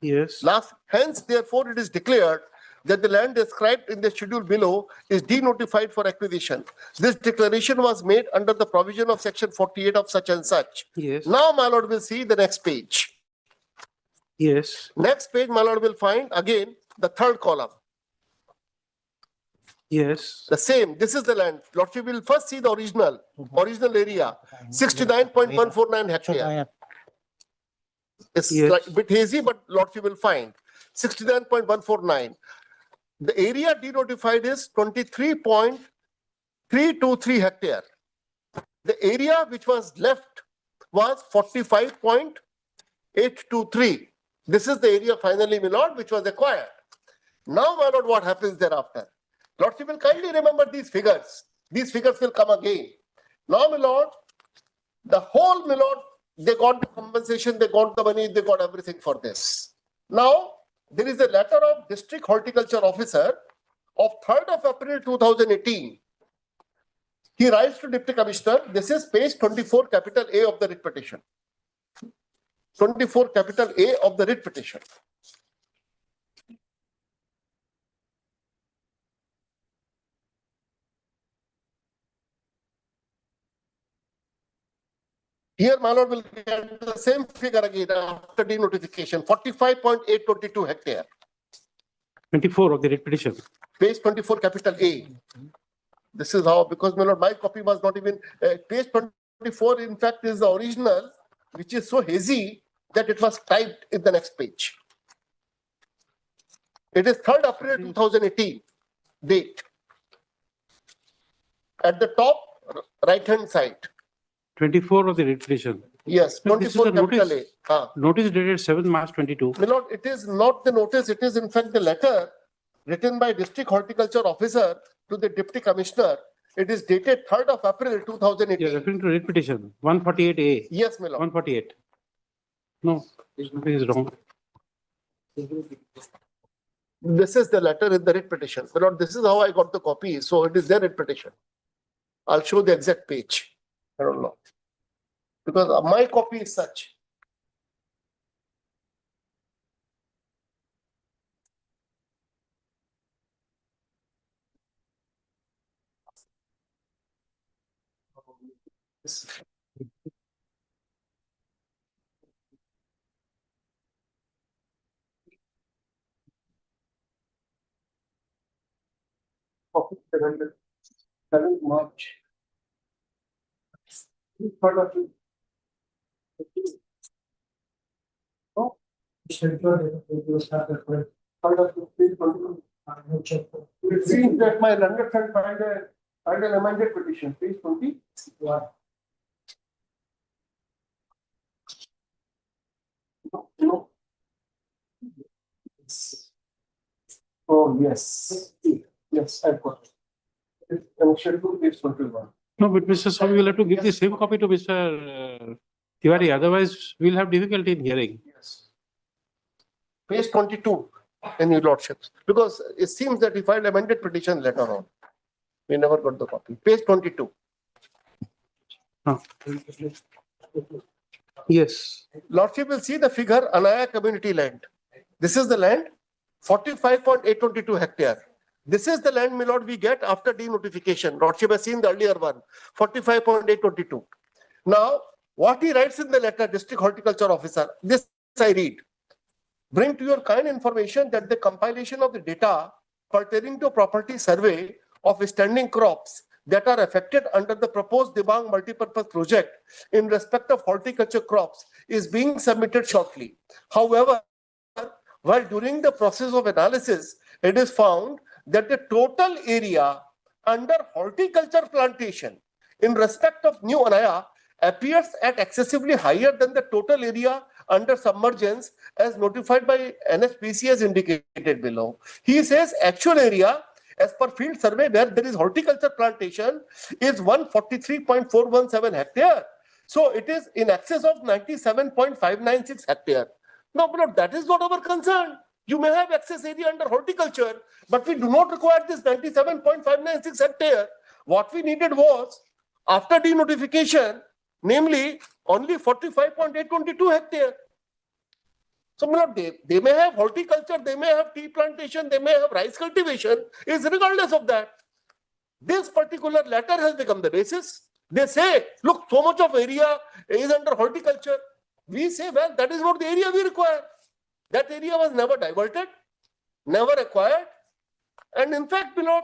Yes. Hence, therefore, it is declared that the land described in the schedule below is denotified for acquisition. This declaration was made under the provision of section 48 of such and such. Yes. Now, my lord will see the next page. Yes. Next page, my lord will find again the 3rd column. Yes. The same, this is the land. Lordship will first see the original area, 69.149 hectare. It's like a bit hazy, but Lordship will find 69.149. The area denotified is 23.323 hectare. The area which was left was 45.823. This is the area finally, my lord, which was acquired. Now, my lord, what happens thereafter? Lordship will kindly remember these figures. These figures will come again. Now, my lord, the whole, my lord, they got the compensation, they got the money, they got everything for this. Now, there is a letter of District Horticulture Officer of 3rd of April 2018. He writes to Deputy Commissioner, this is page 24, capital A of the writ petition. 24, capital A of the writ petition. Here, my lord will get the same figure again after denotification, 45.822 hectare. 24 of the writ petition. Page 24, capital A. This is how, because my lord, my copy was not even, page 24, in fact, is the original, which is so hazy that it was typed in the next page. It is 3rd April 2018, date. At the top, right-hand side. 24 of the writ petition. Yes, No, this is 24 the capital notice. A. Notice dated 7 March 22. My lord, it is not the notice, it is in fact the letter written by District Horticulture Officer to the Deputy Commissioner. It is dated 3rd of April 2018. You're referring to writ petition, 148A. Yes, my lord. 148. No, nothing is wrong. This is the letter in the writ petition. My lord, this is how I got the copy. So it is their writ petition. I'll show the exact page. I don't know. Because my copy is such. 7th March. Part of it. Oh. It seems that my learned friend filed an amended petition, page 20. No. Oh, yes. Yes, I've got it. And schedule page 21. No, but Mr. Swami will have to give the same copy to Mr. Tiwari, otherwise we'll have difficulty in hearing. Yes. Page 22 in your lordships, because it seems that he filed amended petition later on. We never got the copy. Page 22. Yes. Lordship will see the figure Anaya community land. This is the land, 45.822 hectare. This is the land, my lord, we get after denotification. Lordship has seen the earlier one, 45.822. Now, what he writes in the letter, District Horticulture Officer, this I read. Bring to your kind information that the compilation of the data pertaining to property survey of standing crops that are affected under the proposed Dibang multipurpose project in respect of horticulture crops is being submitted shortly. However, while during the process of analysis, it is found that the total area under horticulture plantation in respect of New Anaya appears at excessively higher than the total area under submergence as notified by NSPC as indicated below. He says actual area as per field survey where there is horticulture plantation is 143.417 hectare. So it is in excess of 97.596 hectare. No, but that is not our concern. You may have excess area under horticulture, but we do not require this 97.596 hectare. What we needed was, after denotification, namely only 45.822 hectare. So they may have horticulture, they may have tea plantation, they may have rice cultivation, is regardless of that. This particular letter has become the basis. They say, look, so much of area is under horticulture. We say, well, that is not the area we require. That area was never diverted, never acquired. And in fact, below,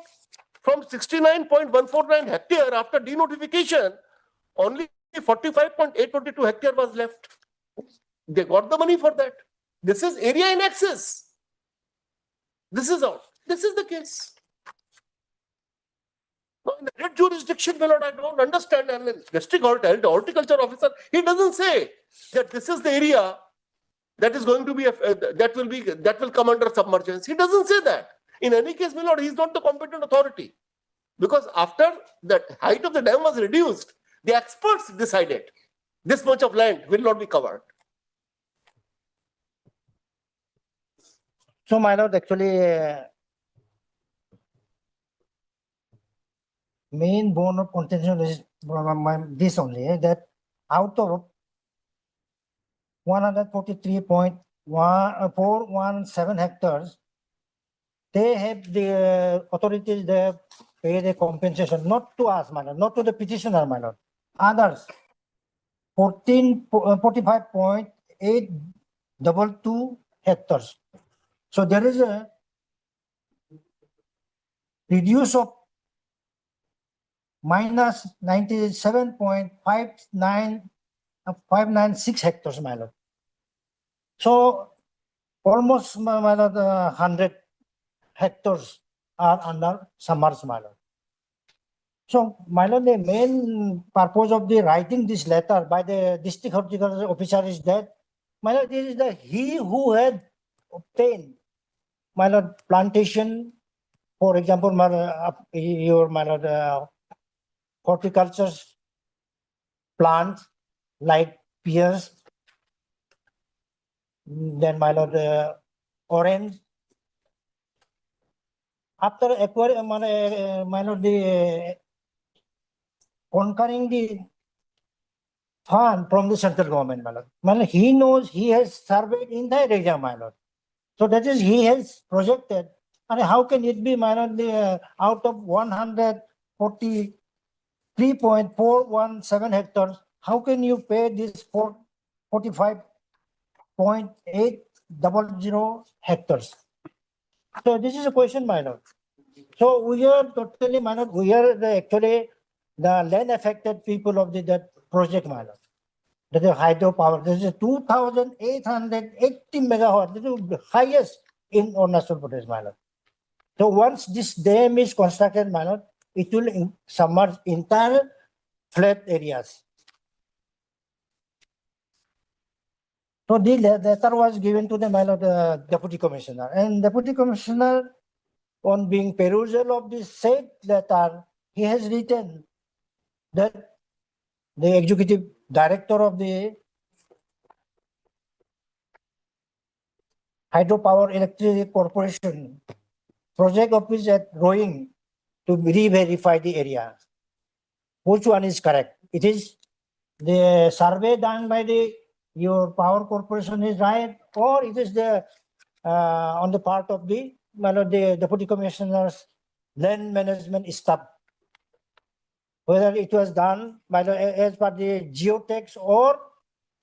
from 69.149 hectare after denotification, only 45.822 hectare was left. They got the money for that. This is area in excess. This is all. This is the case. Now, in the red jurisdiction, my lord, I don't understand. And the district horticulture officer, he doesn't say that this is the area that is going to be that will come under submergence. He doesn't say that. In any case, my lord, he is not the competent authority, because after the height of the dam was reduced, the experts decided this much of land will not be covered. So, my lord, actually, main bone of contention is this only, that out of 143.417 hectares, they have the authorities, they have paid a compensation, not to us, my lord, not to the petitioner, my lord. Others, 45.822 hectares. So there is a reduce of minus 97.596 hectares, my lord. So almost, my lord, 100 hectares are under submerged, my lord. So, my lord, the main purpose of the writing this letter by the district horticulture officer is that, my lord, this is the he who had obtained, my lord, plantation, for example, my lord, horticulture plants like pears, then, my lord, orange. After acquiring, my lord, the conquering the fund from the central government, my lord. My lord, he knows he has surveyed in the area, my lord. So that is, he has projected. And how can it be, my lord, out of 143.417 hectares, how can you pay this 45.800 hectares? So this is a question, my lord. So we are totally, my lord, we are actually the land affected people of that project, my lord. That is hydropower. This is 2,880 megawatt. This is the highest in Arunachal Pradesh, my lord. So once this dam is constructed, my lord, it will submerge entire flat areas. So the letter was given to the my lord, deputy commissioner, and deputy commissioner, on being perusal of this said letter, he has written that the executive director of the Hydropower Electricity Corporation project office at Roing to re-verify the area. Which one is correct? It is the survey done by your power corporation is right, or it is the on the part of the deputy commissioner's land management staff. Whether it was done by as per the geotext or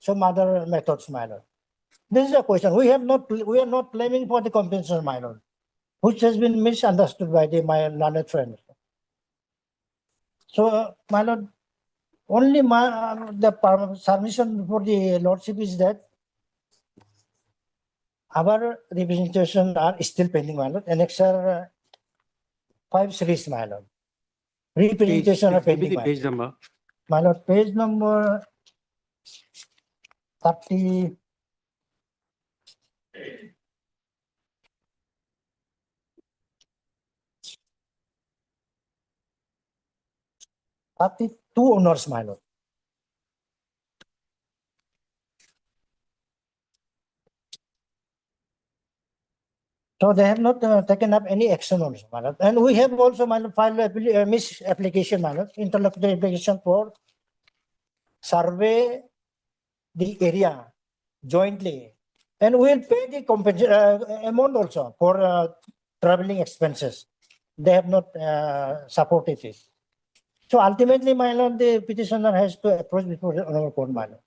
some other methods, my lord. This is a question. We are not claiming for the compensation, my lord, which has been misunderstood by my learned friend. So, my lord, only the submission for the lordship is that our representation are still pending, my lord. Annexure 5 series, my lord. Representation are Give me pending, the my page lord. number. My lord, page number 30. Two owners, my lord. So they have not taken up any action also, my lord. And we have also, my lord, filed a misapplication, my lord, interlocutory application for survey the area jointly. And we'll pay the amount also for traveling expenses. They have not supported it. So ultimately, my lord, the petitioner has to approach before the honorable court, my lord.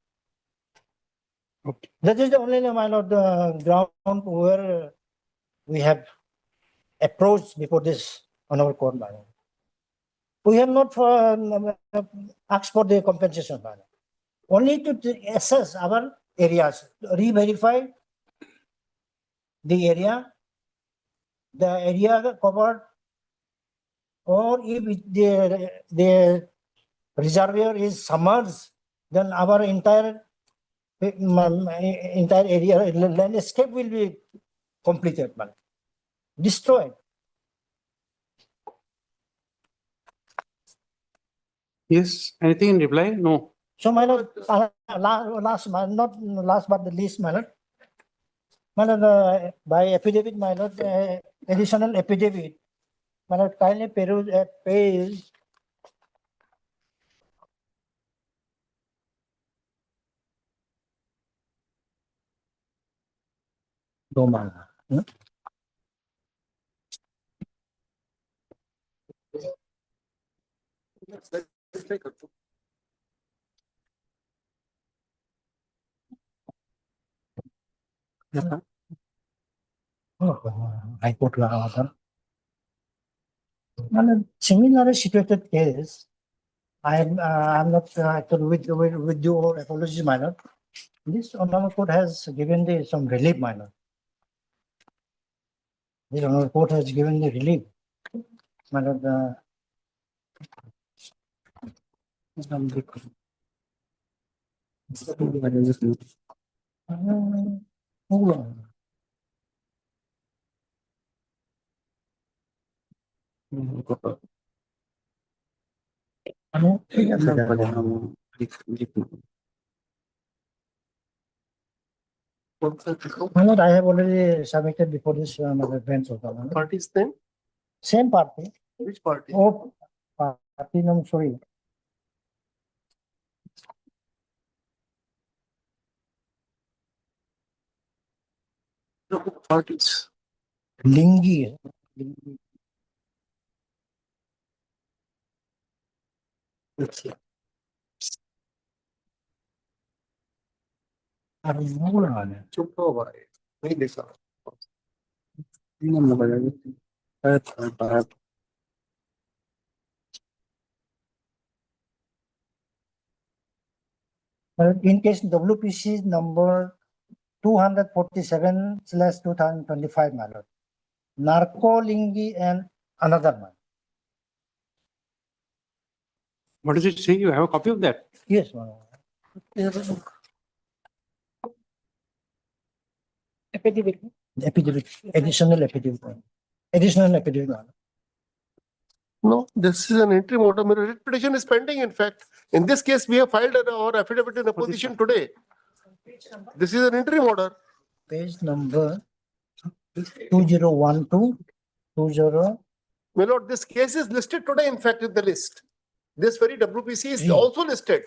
Okay. That is the only, my lord, ground where we have approached before this honorable court, my lord. We have not asked for the compensation, my lord. Only to assess our areas, re-verify the area covered, or if the reservoir is submerged, then our entire area landscape will be completed, man. Destroyed. Yes, anything in reply? No. So, my lord, last but the least, my lord, by affidavit, my lord, additional affidavit, my lord, kindly peruse at page Domana. I put order. Similar situated case, I'm not with your apologies, my lord. This honorable court has given some relief, my lord. This honorable court has given the relief, my lord. Hold on. My lord, I have already submitted before this bench of the Party is then? same party. Which party? Oh, party, no, sorry. Parties. Lingi. चुप रहो भाई नहीं देखा In case WPC number 247/2025, my lord. Narcolingi and another one. What does it say? You have a copy of that? Yes, my lord. Affidavit. Affidavit, additional affidavit. Additional affidavit. my lord. No, this is an interim order. My writ petition is pending, in fact. In this case, we have filed our affidavit in opposition today. This is an interim order. Page number 2012, My lord, this case is listed today, in fact, in the list. This very WPC is Hmm. also listed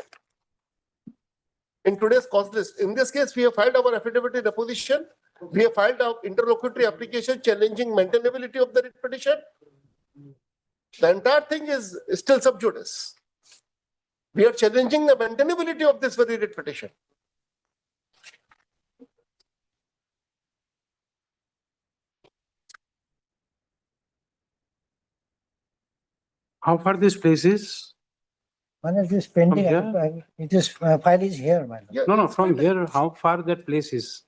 in today's cause list. In this case, we have filed our affidavit in opposition. We have filed our interlocutory application challenging maintainability of the writ petition. The entire thing is still sub judice. We are challenging the maintainability of this very writ petition. How far this place is? one is this pending, here? it is, file is here, my lord. Yeah, No, no, it's from pending. here, how far that place is?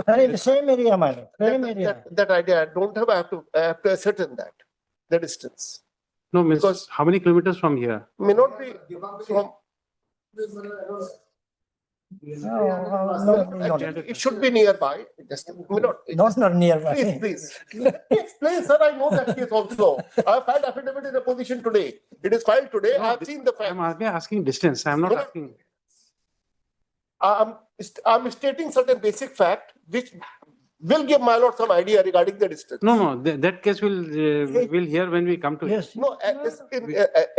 The same area, my lord, same That- area. that idea, I don't have, I have to ascertain that, the distance. No, miss, Because- how many kilometers from here? May not be from, No, actually, it should be nearby. Just, may not nearby. Please, please. Let me explain, sir, I know that case also. I filed affidavit in opposition today. It is filed today. I have seen the I'm fact. asking distance. I'm not No, no. asking. I'm stating certain basic fact which will give my lord some idea regarding the distance. No, no, that case we'll hear when we come to it. Yes, No, in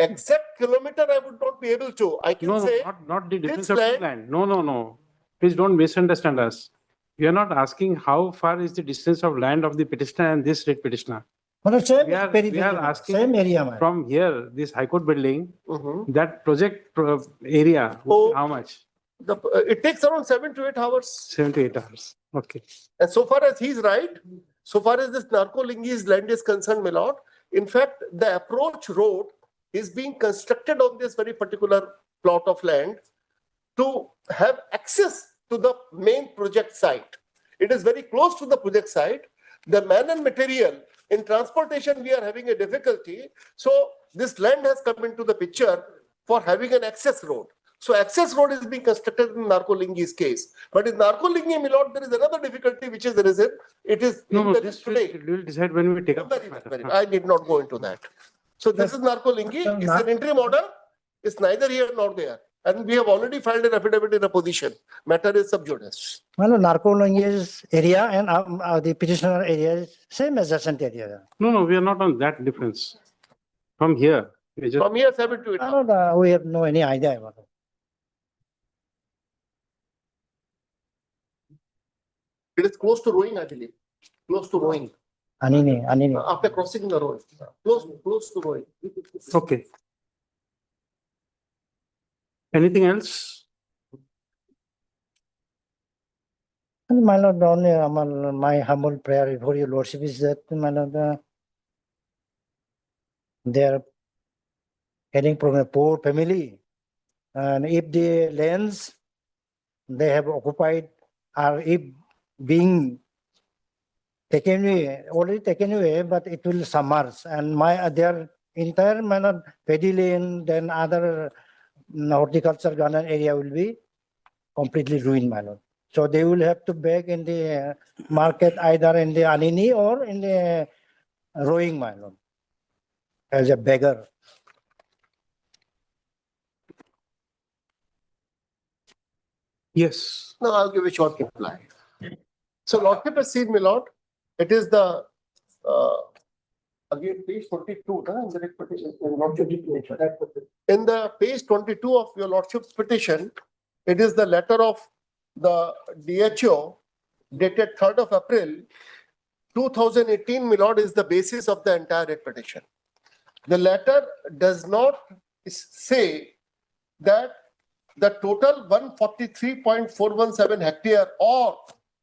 exact kilometer, I would not be able to. I can No, no, say, not the difference this of two land- land. No, no, no. Please don't misunderstand us. We are not asking how far is the distance of land of the petitioner and this writ petitioner. my lord, same We are periphery, asking same area, my lord. from here, this High Court building, Mhm. that project area, Oh. how much? it takes around 7 to 8 hours. 7 to 8 hours. Okay. And so far as he's right, so far as this Narcolingi's land is concerned, my lord, in fact, the approach road is being constructed on this very particular plot of land to have access to the main project site. It is very close to the project site. The man and material in transportation, we are having a difficulty. So this land has come into the picture for having an access road. So access road is being constructed in Narcolingi's case. But in Narcolingi, my lord, there is another difficulty which is arisen. It is No, in no, the this list today. we'll decide when we take up. Very this well, matter. very well. I need not go into that. So this is Narcolingi. So It's an interim order. It's neither here nor there. And we have already filed an affidavit in opposition. Matter is sub judice. My lord, Narcolingi's area and the petitioner area is same adjacent area. No, no, we are not on that difference. From here, we just, From here, 7 to 8 I hours. don't know, we have no any idea about it. It is close to Rowing, I believe. Close to Rowing. Anini. After crossing the road. Close to Rowing. okay. Anything else? And my lord, only my humble prayer for your lordship is that, my lord, they are heading from a poor family. And if the lands they have occupied are if being taken away, already taken away, but it will submerge. And their entire, my lord, paddy land, then other horticulture garden area will be completely ruined, my lord. So they will have to beg in the market either in the Anini or in the Rowing, my lord, as a beggar. Yes. No, I'll give a short reply. So Lordship has seen, my lord, it is the, again, page 22, in the petition, in the page 22 of your Lordship's petition, it is the letter of the DHO dated 3rd of April 2018, my lord, is the basis of the entire writ petition. The letter does not say that the total 143.417 hectare or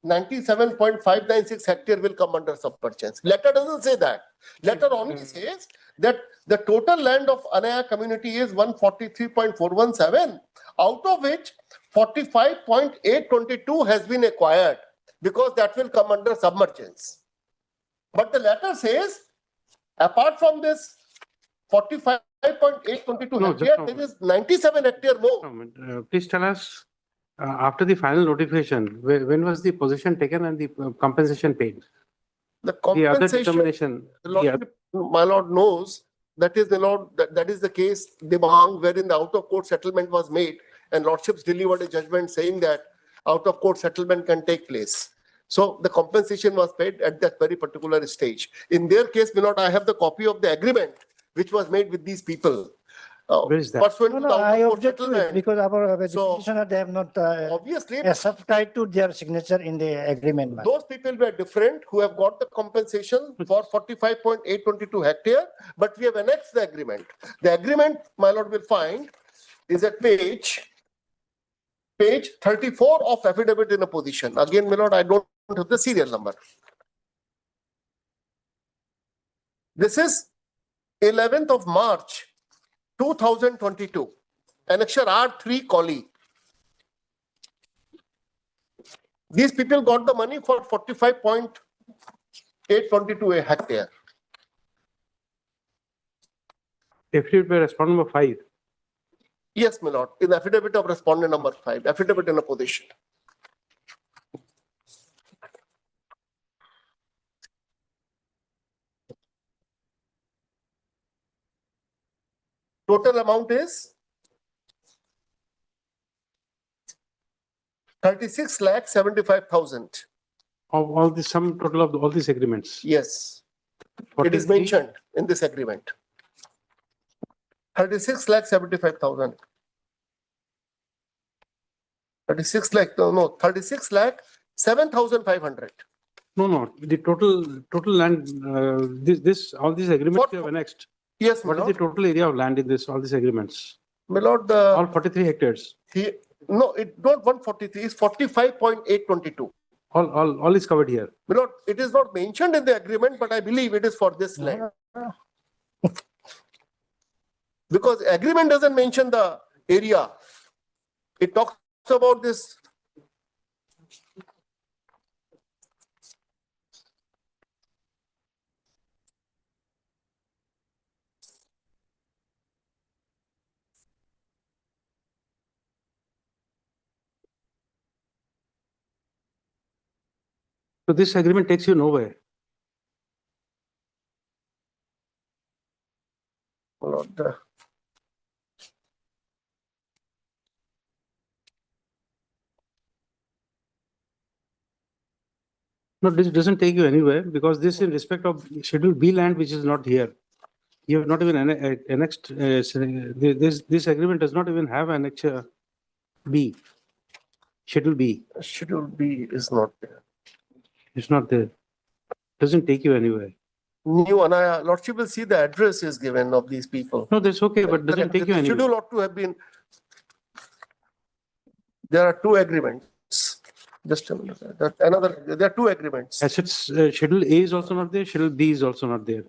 97.596 hectare will come under submergence. Letter doesn't say that. Letter only says that the total land of Anaya community is 143.417, out of which 45.822 has been acquired because that will come under submergence. But the letter says, apart from this 45.822 No, hectare, just there is 97 hectare more. Please tell us, after the final notification, when was the position taken and the compensation paid? The The other compensation, determination, the Lordship, my lord knows, that is the lord, that is the case, Debang, wherein the out of court settlement was made, and lordships delivered a judgment saying that out of court settlement can take place. So the compensation was paid at that very particular stage. In their case, my lord, I have the copy of the agreement which was made with these people. Where is that? Pursuant No, to no, the I out of court object to it settlement. because our So, petitioner, they have not obviously, subscribed to their signature in the agreement. Madam. those people were different who have got the compensation for 45.822 hectare, but we have annexed the agreement. The agreement, my lord, will find is at page 34 of affidavit in opposition. Again, my lord, I don't have the serial number. This is 11th of March, 2022. Annexure R3 Collie. These people got the money for 45.822 a hectare. Affidavit by respondent number 5. Yes, my lord, in affidavit of respondent number 5, affidavit in opposition. Total amount is 36,75,000. Of all the sum total of all these agreements. Yes, it is 43? mentioned in this agreement. 36,75,000. 36 lakh 7,500. No, the total land, all these agreements you have annexed. Yes, my What is the lord. total area of land in all these agreements? My lord, All 43 hectares. no, it not 143, it's 45.822. All is covered here. My lord, it is not mentioned in the agreement, but I believe it is for this land. Because agreement doesn't mention the area. It talks about this. So this agreement takes you nowhere. My lord, No, this doesn't take you anywhere because this in respect of Schedule B land, which is not here. You have not even annexed, this agreement does not even have annexure B. Schedule B. Schedule B is not there. It's not there. Doesn't take you anywhere. New Anaya, lordship will see the address is given of these people. No, that's okay, but doesn't take you The anywhere. schedule ought to have been. There are two agreements. Just a minute. There are two agreements. Assets, Schedule A is also not there, Schedule B is also not there.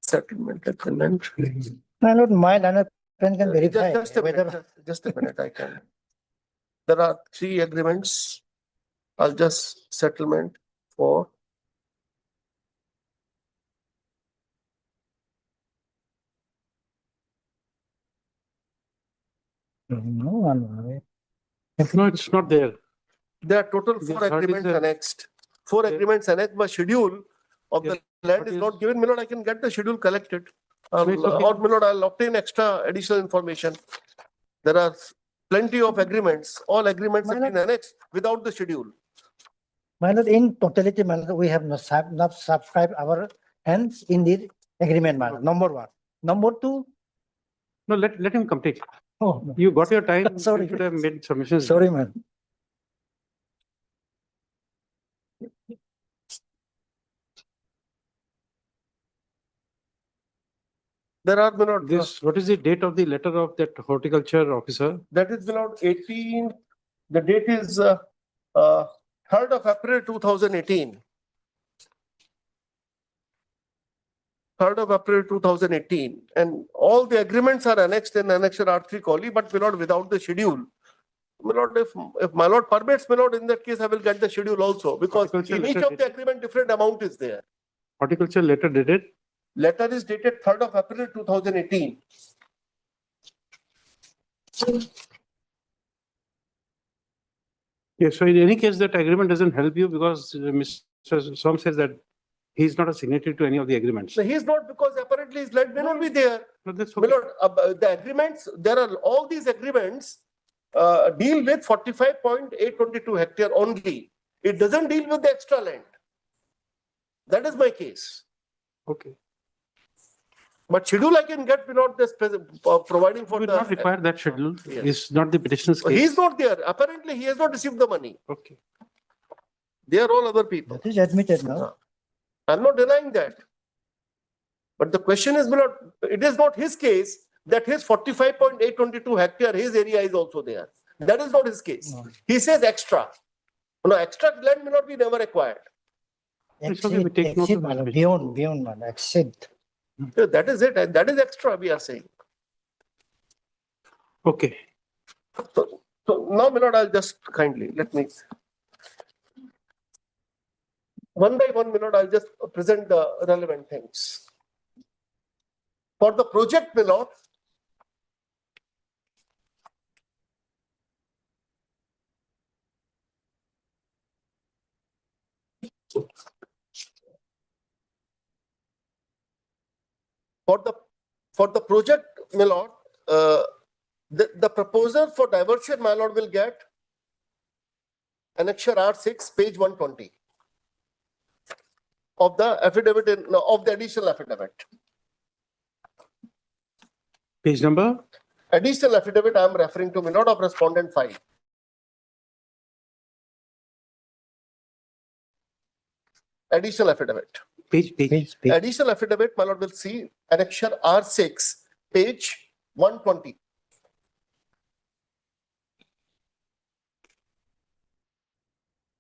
Settlement agreement. My lord, my learned friend can verify Just a whether. minute, just a minute, I can. There are three agreements. I'll just settlement for. No, it's not there. There are total The four third is agreements a- annexed. Four agreements annexed, but schedule of the land is is- not given. My lord, I can get the schedule collected. it's okay. Or my lord, I'll obtain extra additional information. There are plenty of agreements. All agreements have been annexed without the schedule. My lord, in totality, my lord, we have not subscribed our hands in the agreement, my lord. Number one. Number two. No, let him complete. Oh, no. You got your time. Sorry. You should have made submissions. Sorry, man. There are, my lord, This, what is the date of the letter of that horticulture officer? that is, my lord, 18, the date is 3rd of April 2018. 3rd of April 2018, and all the agreements are annexed in Annexure R3 Kohli, but my lord, without the schedule. My lord, if my lord permits, my lord, in that case, I will get the schedule also, because Horticulture in each letter of the agreement, different amount is there. Horticulture letter dated? Letter is dated 3rd of April 2018. Yeah, so in any case, that agreement doesn't help you because Mr. Som says that he's not a signatory to any of the agreements. So he is not, because apparently his land may not be there. No, that's My okay. lord, the agreements, there are all these agreements deal with 45.822 hectare only. It doesn't deal with the extra land. That is my case. Okay. But schedule I can get without this providing for We will the. not require that schedule. Yes. It's not the petitioner's He is case. not there. Apparently, he has not received the money. Okay. They are all other people. That is admitted now. I'm not denying that. But the question is, my lord, it is not his case that his 45.822 hectare, his area is also there. That is not his case. No. He says extra. No, extra land may not be never acquired. It's okay, we Exceed, take note exceed, of my this lord, bit. beyond, my lord, exceed. Yeah, that is it. And that is extra, we are saying. Okay. So now, my lord, I'll just kindly let me. One by one, my lord, I'll just present the relevant things. For the project, my lord, for the project, my lord, the proposer for diversion, my lord, will get Annexure R6, page 120 of the affidavit of the additional affidavit. Page number? Additional affidavit I am referring to, my lord, of respondent 5. Additional affidavit. Page. Additional affidavit, my lord, will see Annexure R6, page 120.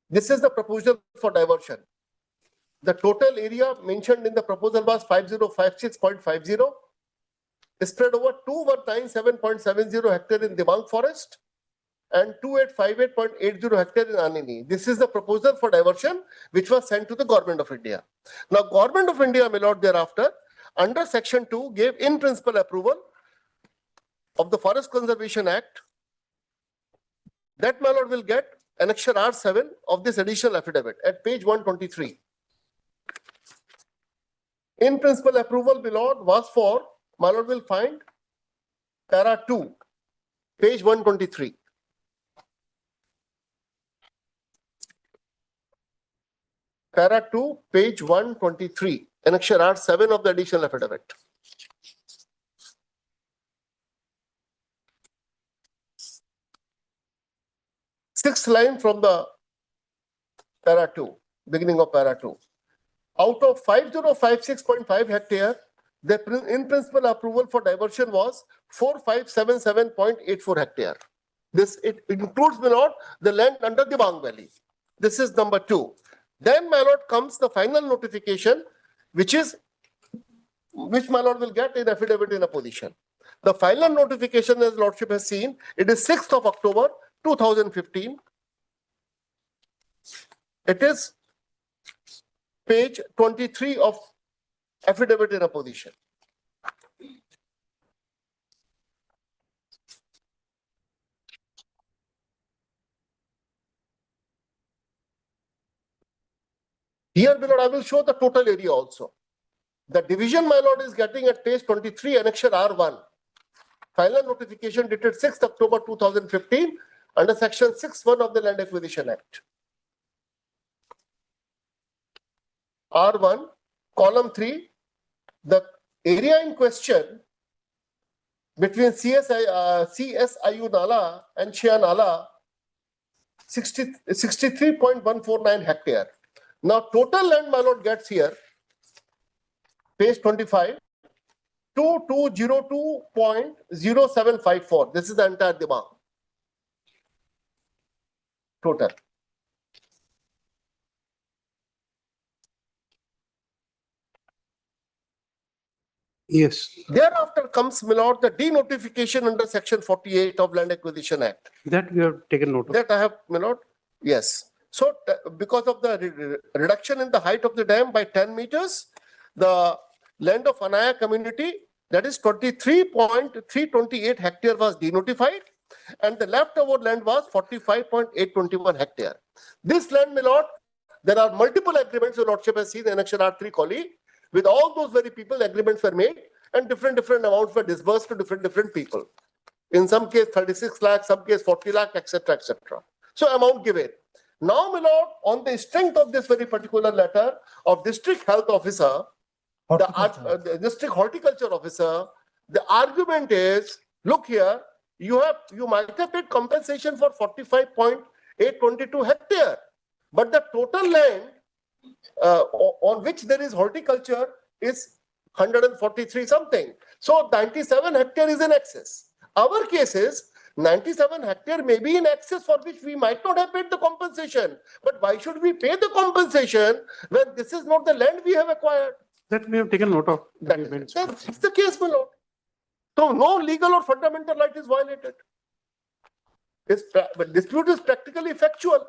This is the proposal for diversion. The total area mentioned in the proposal was 5056.50, spread over 2197.70 hectare in Dibang Forest and 2858.80 hectare in Anini. This is the proposal for diversion which was sent to the Government of India. Now, Government of India, my lord, thereafter, under Section 2, gave in principle approval of the Forest Conservation Act. That, my lord, will get Annexure R7 of this additional affidavit at page 123. In principle approval, my lord, was for, my lord, will find para 2, page 123. Para 2, page 123, Annexure R7 of the additional affidavit. Sixth line from the para 2, beginning of para 2. Out of 5056.5 hectare, the in principle approval for diversion was 4577.84 hectare. This it includes, my lord, the land under the Dibang Valley. This is number 2. Then, my lord, comes the final notification, which my lord will get in affidavit in opposition. The final notification, as lordship has seen, it is 6th of October 2015. It is page 23 of affidavit in opposition. Here, my lord, I will show the total area also. The division, my lord, is getting at page 23, Annexure R1. Final notification dated 6th October 2015 under Section 6(1) of the Land Acquisition Act. R1, column 3, the area in question between CSIU Nala and Shia Nala, 63.149 hectare. Now, total land, my lord, gets here, page 25, 2202.0754. This is the entire demand. Total. Yes, Thereafter comes, my lord, the denotification under section 48 of Land Acquisition Act. that we have taken note of. That I have, my lord, yes. So because of the reduction in the height of the dam by 10 meters, the land of Anaya community, that is 23.328 hectare was denotified, and the leftover land was 45.821 hectare. This land, my lord, there are multiple agreements, your lordship has seen annexure R3 colleague. With all those very people, agreements were made and different amounts were disbursed to different people. In some case 36 lakh, some case 40 lakh, etc., etc. So amount given. Now, my lord, on the strength of this very particular letter of district health officer, the district horticulture officer, the argument is, look here, you might have paid compensation for 45.822 hectare, but the total land on which there is horticulture is 143 something. So 97 hectare is in excess. Our case is 97 hectare may be in excess for which we might not have paid the compensation. But why should we pay the compensation when this is not the land we have acquired? That we have taken note of. That's the case, my lord. So no legal or fundamental right is violated. But dispute is practically factual.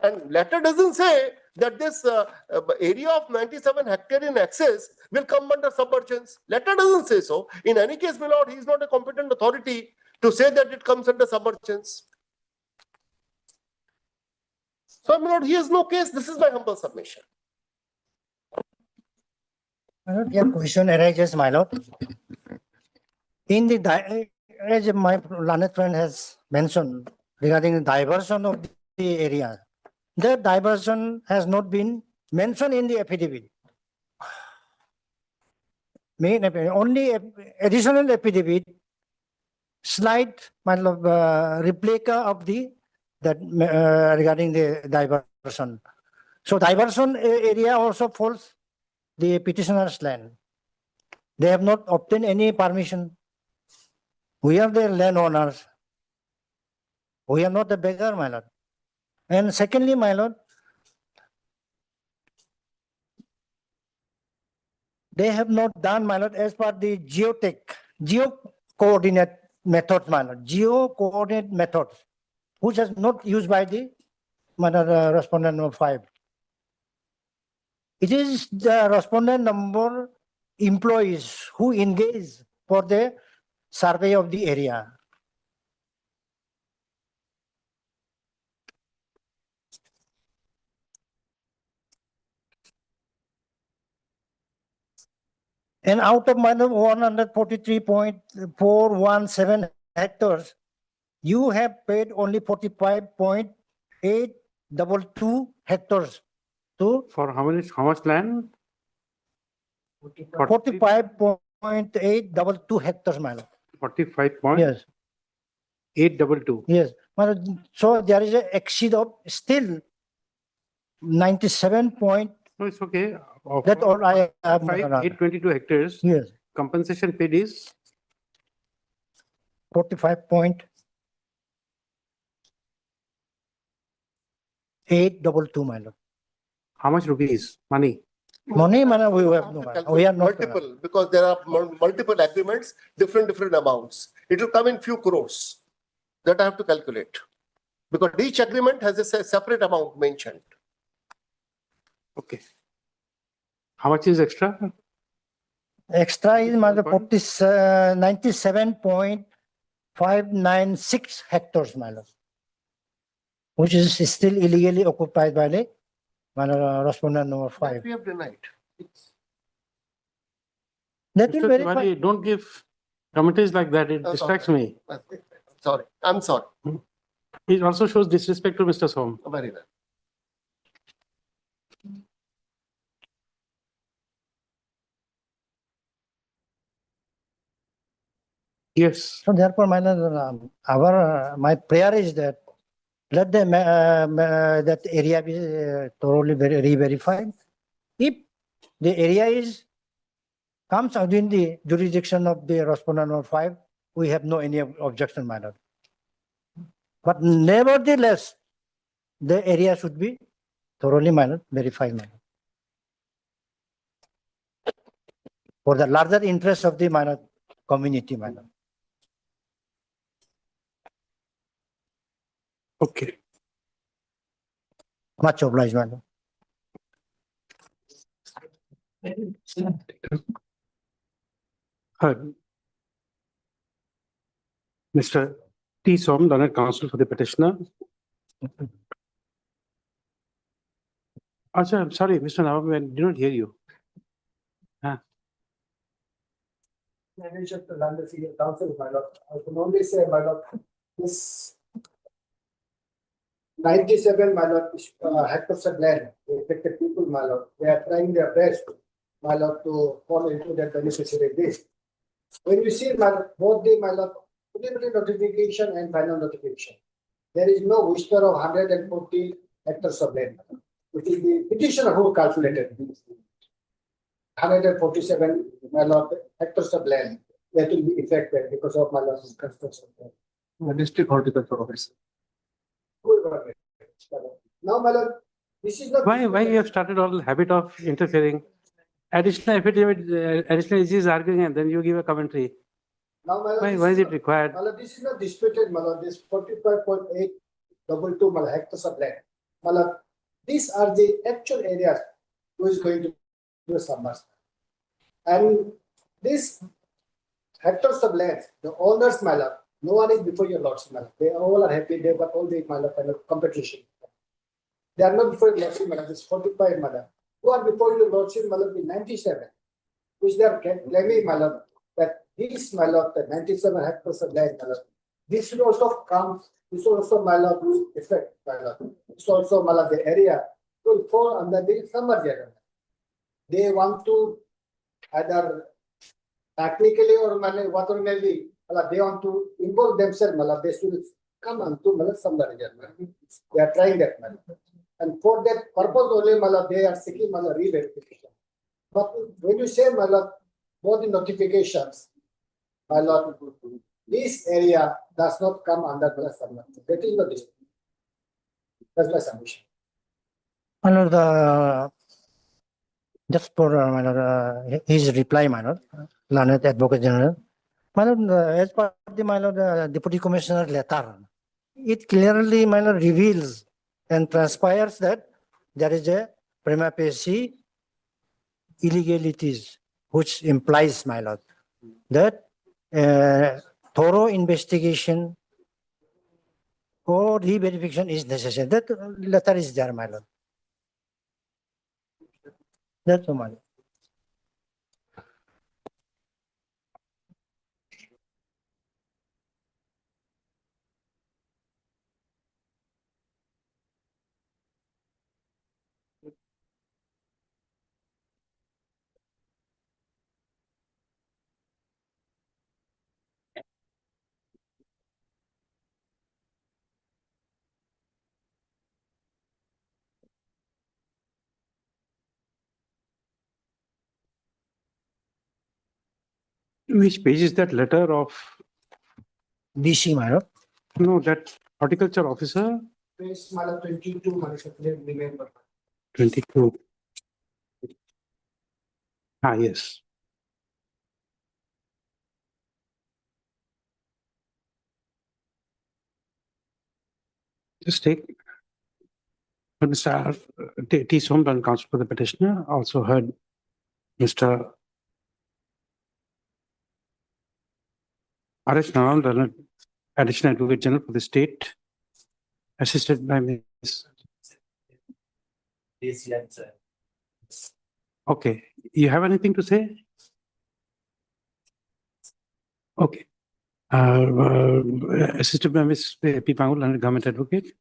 And letter doesn't say that this area of 97 hectare in excess will come under submergence. Letter doesn't say so. In any case, my lord, he is not a competent authority to say that it comes under submergence. So, my lord, he has no case. This is my humble submission. Your question arises, my lord. In the, as my learned friend has mentioned regarding the diversion of the area, that diversion has not been mentioned in the affidavit. Only additional affidavit, slight replica of the regarding the diversion. So diversion area also falls the petitioner's land. They have not obtained any permission. We are the landowners. We are not the beggar, my lord. And secondly, my lord, they have not done, my lord, as per the geo-coordinate method, my lord, geo-coordinate method, which is not used by the respondent number 5. It is the respondent number employees who engage for the survey of the area. And out of 143.417 hectares, you have paid only 45.822 hectares to For how much land? 45.822 hectares, my lord. 45 point? Yes. 822. Yes. My lord, so there is a exceed of still 97 point. No, it's okay. That all I have. 822 hectares. Yes. Compensation paid is 45.822, my lord. how much rupees? Money? Money, we have no. We are not. Multiple, because there are multiple agreements, different amounts. It will come in few crores that I have to calculate. Because each agreement has a separate amount mentioned. Okay. How much is extra? Extra is 97.596 hectares, my lord, which is still illegally occupied by the respondent number 5. We have denied. That will Mr. verify. Tiwari, don't give commentaries like that. It distracts me. Sorry, I'm sorry. It also shows disrespect to Mr. Som. Very well. Yes. So therefore, my lord, my prayer is that let the that area be thoroughly re-verified. If the area comes within the jurisdiction of the respondent number 5, we have no any objection, my lord. But nevertheless, the area should be thoroughly verified, my lord. for the larger interest of the minor community, my lord. Okay. Much obliged, my lord. Heard. Mr. T. Som, learned counsel for the petitioner. Also, I'm sorry, Mr. Nawab, I did not hear you. Manager to London Senior Council, my lord. I can only say, my lord, this 97, my lord, hectares of land, the affected people, my lord, they are trying their best, my lord, to fall into their beneficiary list. When you see, my lord, both the, my lord, preliminary notification and final notification, there is no whisper of 140 hectares of land, which is the petitioner who calculated. 147, my lord, hectares of land that will be affected because of my lord's construction. The district horticulture officer. Now, my lord, this is not. Why you have started all habit of interfering? Additional affidavit, additional is arguing and then you give a commentary. Now, my lord, Why is it required? My lord, this is not disputed, my lord, this 45.822 my lord, hectares of land. My lord, these are the actual areas who is going to do submerged. And these hectares of land, the owners, my lord, no one is before your lordship, my lord. They all are happy, they got all the, my lord, kind of competition. They are not before your lordship, my lord, this 45, my lord. Who are before your lordship, my lord, the 97, which they are claiming, my lord, that this, my lord, the 97 hectares of land, my lord, this should also come, this will also, my lord, effect, my lord. This also, my lord, the area will fall under the submerged area. They want to either technically or what or maybe they want to involve themselves, they should come onto submerged area. They are trying that, and for that purpose only, they are seeking re-verification. But when you say, both the notifications, this area does not come under submerged. That is the dispute. That's my submission. My lord, just for his reply, my lord, learned Advocate General. My lord, as per the Deputy Commissioner letter, it clearly, my lord, reveals and transpires that there is a prima facie illegalities, which implies, my lord, that thorough investigation or re-verification is necessary. That letter is there, my lord. That's all, my lord. Which page is that letter of? DC, my lord. No, that horticulture officer, Page 22, remember. 22. Ah, yes. Just take. Mr. T. Som, learned counsel for the petitioner, also heard Mr. R.S. Nawal, learned additional advocate general for the state, assisted by Ms. Okay, you have anything to say? Okay. Assisted by Ms. P. Pangul, learned government advocate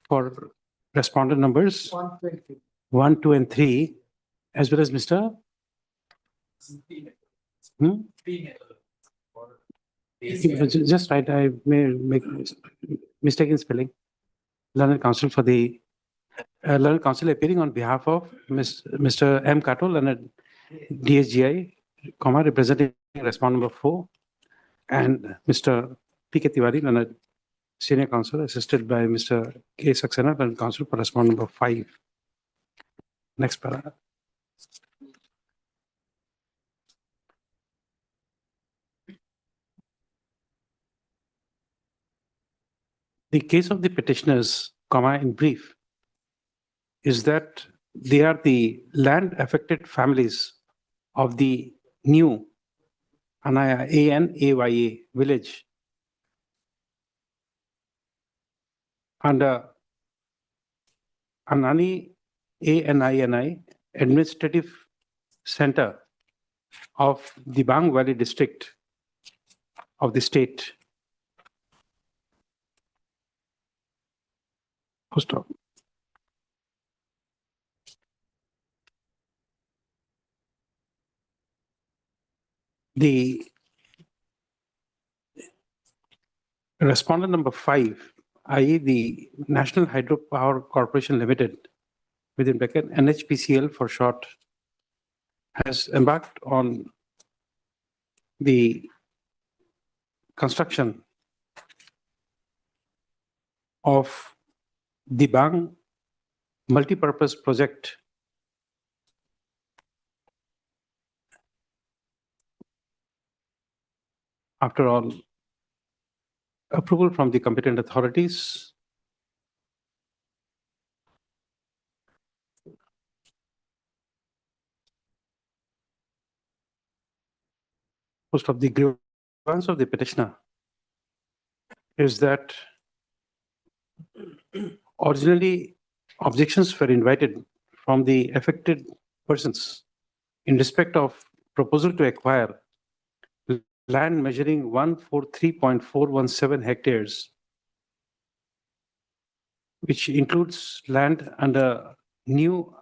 for respondent numbers 120. 1, 2, and 3, as well as Mr. Just right, I may make mistake in spelling. Learned counsel for the learned counsel appearing on behalf of Mr. M. Kato, learned DSGI, representing respondent number 4, and Mr. P. K. Tiwari, learned senior counsel, assisted by Mr. K. Saxena, learned counsel for respondent number 5. Next paragraph. The case of the petitioners, in brief, is that they are the land affected families of the new Anaya, ANAYA village under Anani ANINI administrative center of the Bang Valley district of the state. Full stop. The respondent number 5, i.e. the National Hydropower Corporation Limited, within bracket NHPCL for short, has embarked on the construction of the Bang multipurpose project after all approval from the competent authorities. Most of the grievance of the petitioner is that originally objections were invited from the affected persons in respect of proposal to acquire land measuring 143.417 hectares, which includes land under new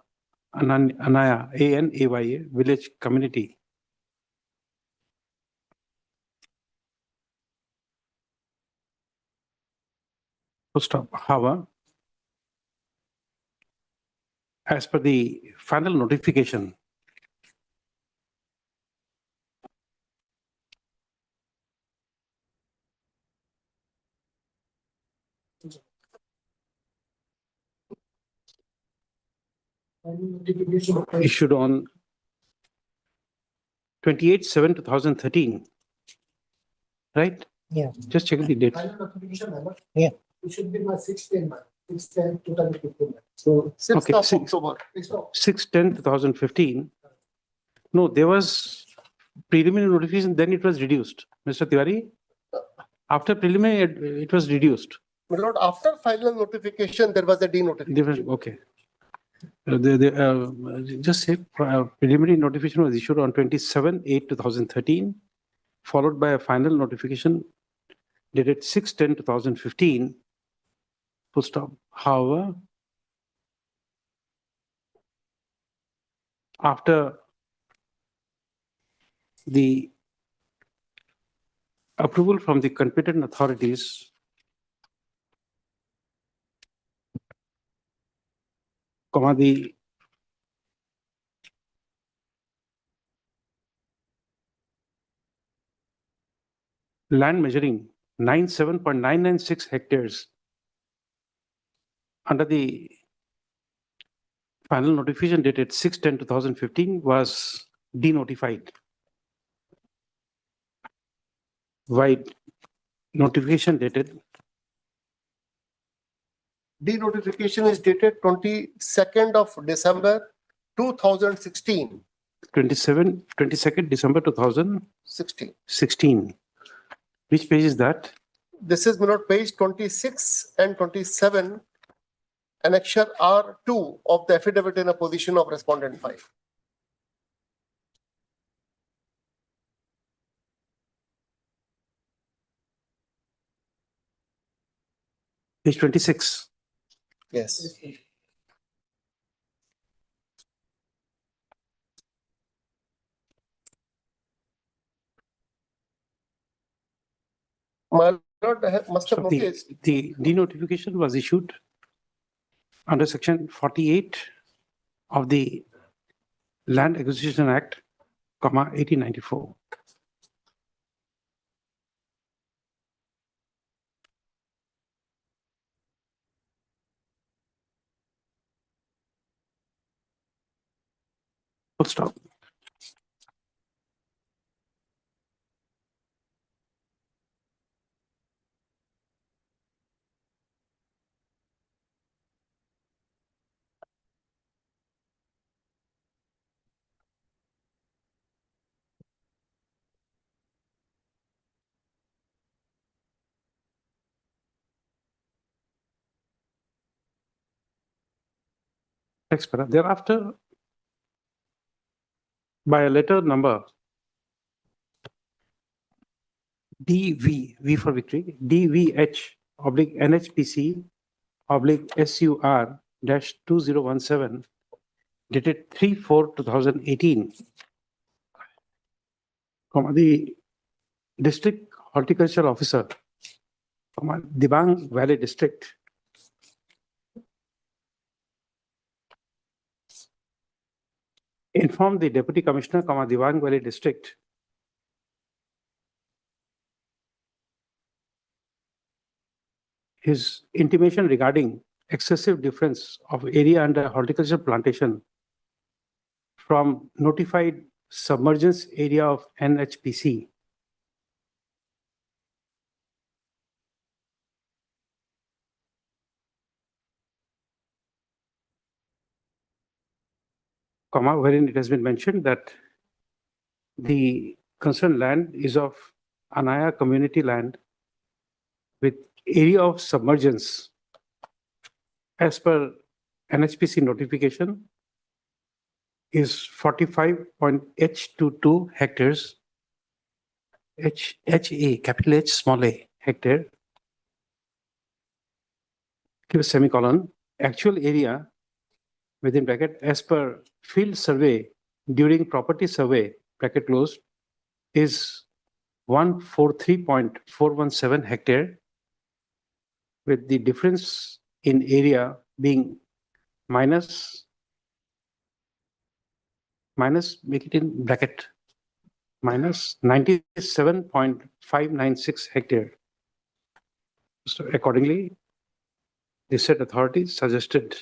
Anaya, ANAYA village community. However, as per the final notification, issued on 28/7/2013, right? Yeah. Just check the date. Final notification, Madam. Yeah. It should be my 6/10, 6/10/2015. So. Okay, 6/10/2015. No, there was preliminary notification, then it was reduced. Mr. Tiwari, after preliminary, it was reduced. My lord, after final notification, there was a denotification. Okay. Just say preliminary notification was issued on 27/8/2013, followed by a final notification dated 6/10/2015. Full stop. However, after the approval from the competent authorities, the land measuring 97.996 hectares under the final notification dated 6/10/2015 was denotified. While notification dated Denotification is dated 22nd of December 2016. 22nd December 2016. Which page is that? This is, my lord, page 26 and 27, annexure R2 of the affidavit in opposition of respondent 5. Page 26. Yes. My lord, I must have So noticed. the denotification was issued under section 48 of the Land Acquisition Act, 1894. Full stop. Next para. Thereafter, by a letter number DV, V for victory, DVH oblique NHPC oblique SUR dash 2017 dated 3/4/2018. The district horticultural officer, Dibang Valley District, informed the Deputy Commissioner, Dibang Valley District his intimation regarding excessive difference of area under horticultural plantation from notified submergence area of NHPC. Wherein it has been mentioned that the concerned land is of Anaya community land with area of submergence as per NHPC notification is 45.H22 hectares, HA, capital H, small a, hectare, give a semicolon, actual area within bracket as per field survey during property survey, bracket closed, is 143.417 hectare, with the difference in area being minus, make it in bracket, minus 97.596 hectare. So accordingly, the said authorities suggested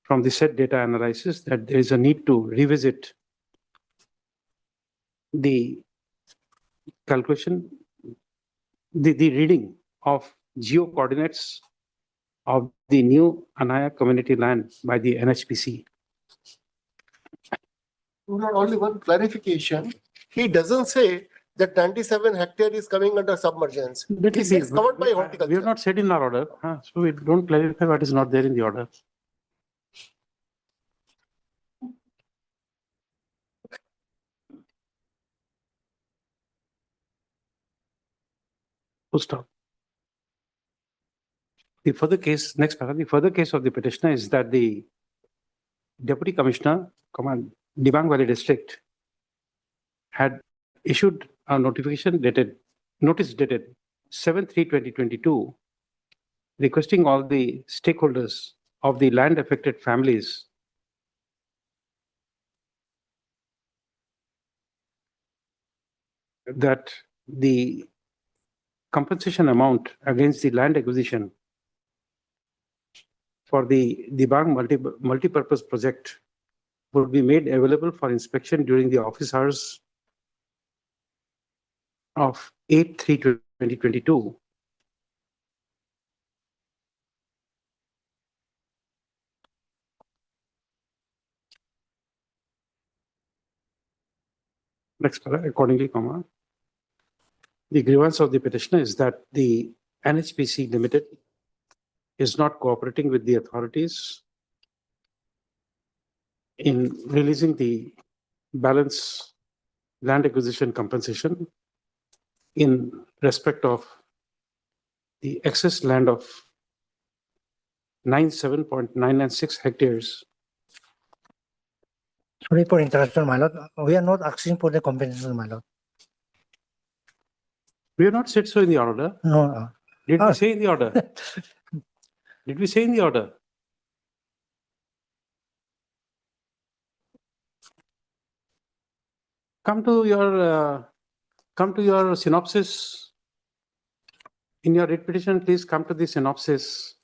from the said data analysis that there is a need to revisit the calculation, the reading of geo coordinates of the new Anaya community land by the NHPC. Only one clarification. He doesn't say that 97 hectare is coming under submergence. He says covered by horticulture. We have not said in our order, so we don't clarify what is not there in the order. Full stop. The further case, next paragraph, the further case of the petitioner is that the Deputy Commissioner, Dibang Valley District, had issued a notice dated 7/3/2022, requesting all the stakeholders of the land affected families that the compensation amount against the land acquisition for the Dibang multipurpose project would be made available for inspection during the office hours of 8/3/2022. Next paragraph, accordingly, the grievance of the petitioner is that the NHPC Limited is not cooperating with the authorities in releasing the balance land acquisition compensation in respect of the excess land of 97.996 hectares. Sorry for interruption, my lord. We are not asking for the compensation, my lord. We have not said so in the order. No. Did we say in the order? Did we say in the order? Come to your synopsis. In your writ petition, please come to the synopsis.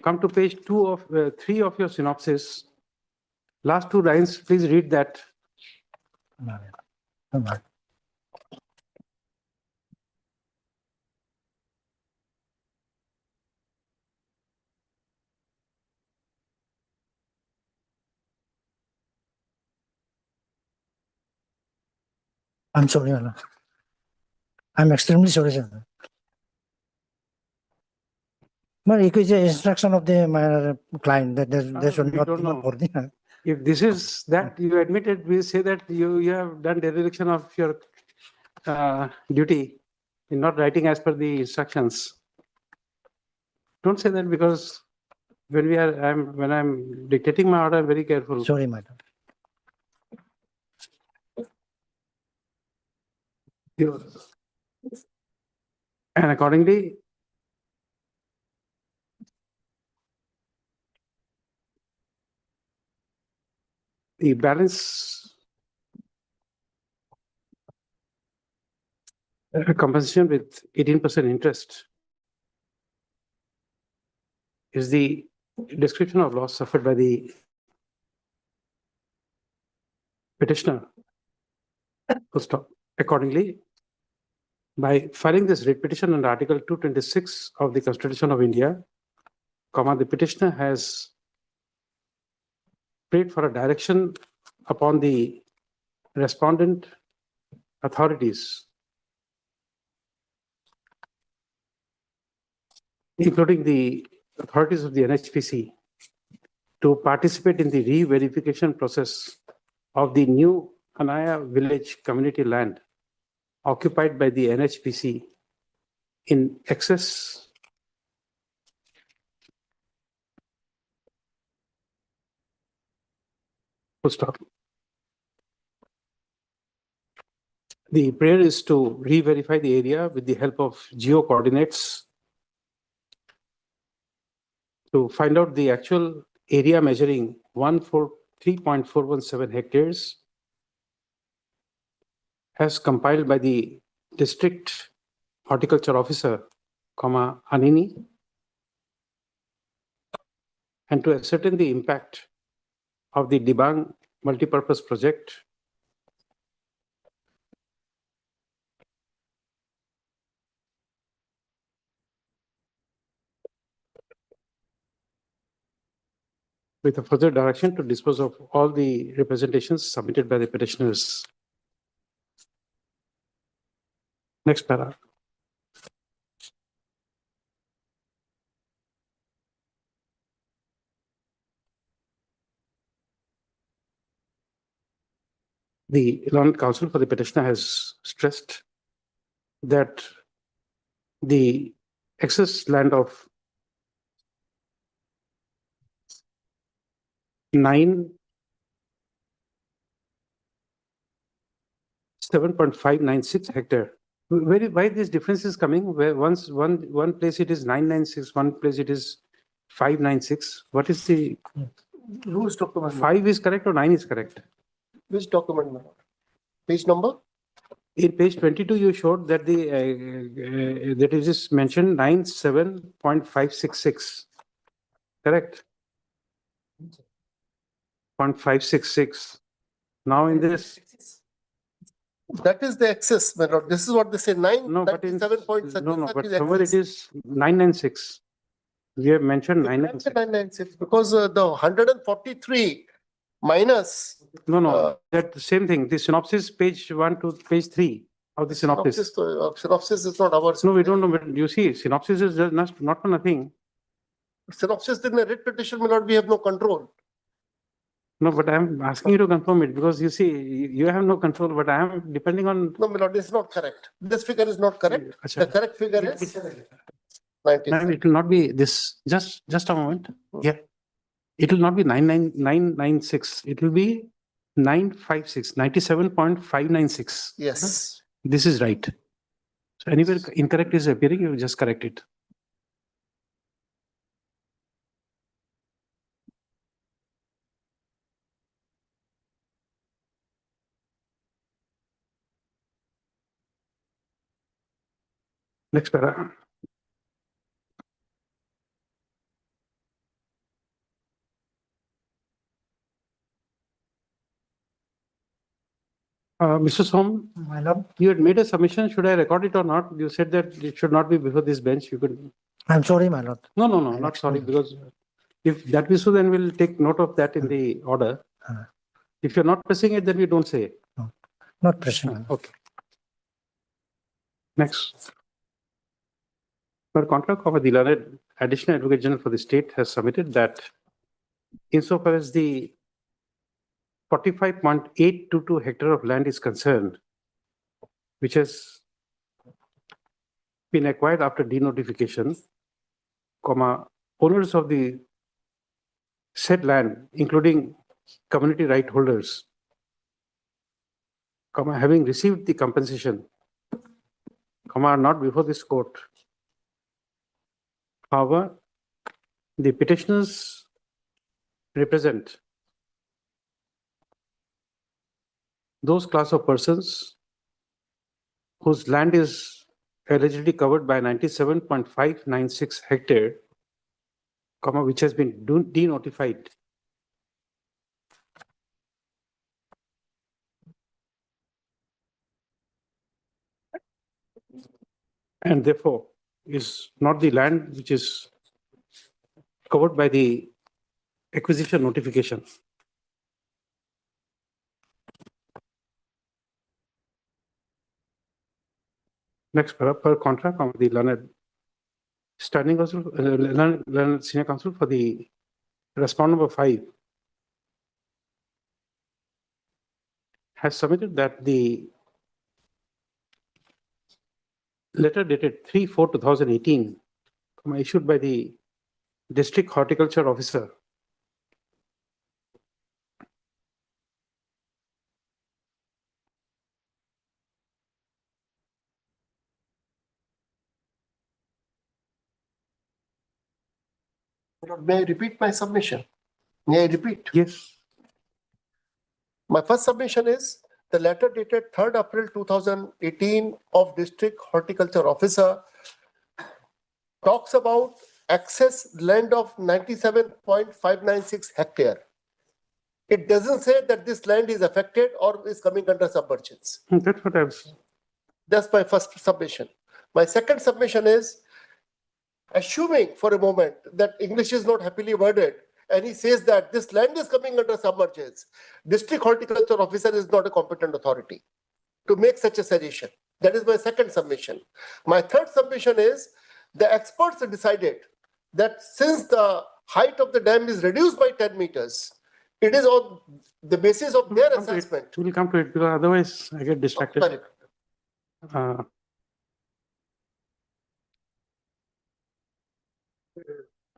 Come to page 3 of your synopsis. Last 2 lines, please read that. I'm sorry, my lord. I'm extremely sorry, sir. But it is a instruction of the client that there should we not don't be know. more boarding. If this is that you admitted, we say that you have done dereliction of your duty in not writing as per the instructions. Don't say that, because when I'm dictating my order, I'm very careful. Sorry, madam. And accordingly, the balance compensation with 18% interest is the description of loss suffered by the petitioner. Full stop. Accordingly, by filing this writ petition under Article 226 of the Constitution of India, the petitioner has prayed for a direction upon the respondent authorities, including the authorities of the NHPC, to participate in the re-verification process of the new Anaya village community land occupied by the NHPC in excess full stop. The prayer is to re-verify the area with the help of geo coordinates to find out the actual area measuring 3.417 hectares as compiled by the district horticulture officer, Anini, and to ascertain the impact of the Dibang multipurpose project with a further direction to dispose of all the representations submitted by the petitioners. Next para. The Learned Counsel for the petitioner has stressed that the excess land of 7.596 hectare. Why this difference is coming? Where one place it is 996, one place it is 596. What is the Whose document? 5 is correct or 9 is correct? Which document, madam? Page number? In page 22, you showed that the that it is mentioned 97.566. Correct? 0.566. Now in this, That is the excess, madam. This is what they say, no, but in 97.6. no, but somewhere it is 996. We have mentioned 996. 996, because the 143 minus. No, that same thing. The synopsis, page 1 to page 3 of the synopsis. Synopsis is not ours. No, we don't know. But you see, synopsis is just not for nothing. Synopsis in a writ petition may not, we have no control. No, but I am asking you to confirm it, because you see, you have no control, but I am depending on. No, my lord, this is not correct. This figure is not correct. Acha. The correct figure is No, 97. it will not be this. Just a moment. Yeah, it will not be 996. It will be 956. 97.596. Yes. This is right. So anywhere incorrect is appearing, you just correct it. Next para. Mr. Som, My lord, you had made a submission. Should I record it or not? You said that it should not be before this bench. You could. I'm sorry, my lord. No, not sorry, because if that be so, then we'll take note of that in the order. If you're not pressing it, then we don't say it. Not present. Okay. Next. Per contract of the learned Additional Advocate General for the state has submitted that insofar as the 45.822 hectare of land is concerned, which has been acquired after denotification, comma, owners of the said land, including community right holders, comma, having received the compensation, comma, are not before this court. However, the petitioners represent those class of persons whose land is allegedly covered by 97.596 hectare, comma, which has been denotified. And therefore is not the land which is covered by the acquisition notification. Next, per contra, comma, the learned standing counsel, learned senior counsel for the respondent number 5 has submitted that the letter dated 3/4/2018, issued by the district horticulture officer May I repeat my submission? May I repeat? Yes. My first submission is the letter dated 3rd April 2018 of District Horticulture Officer talks about excess land of 97.596 hectare. It doesn't say that this land is affected or is coming under submergence. That's what I was. That's my first submission. My second submission is, assuming for a moment that English is not happily worded, and he says that this land is coming under submergence, District Horticulture Officer is not a competent authority to make such a suggestion. That is my second submission. My third submission is, the experts decided that since the height of the dam is reduced by 10 meters, it is on the basis of their assessment. We'll come to it because otherwise I get distracted. Sorry.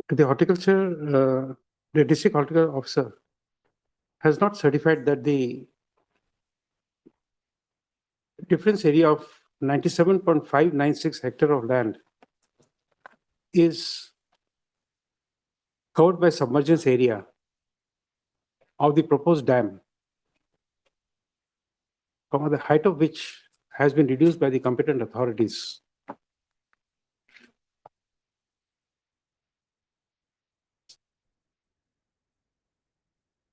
The horticulture, the district horticulture officer has not certified that the difference area of 97.596 hectare of land is covered by submergence area of the proposed dam, the height of which has been reduced by the competent authorities.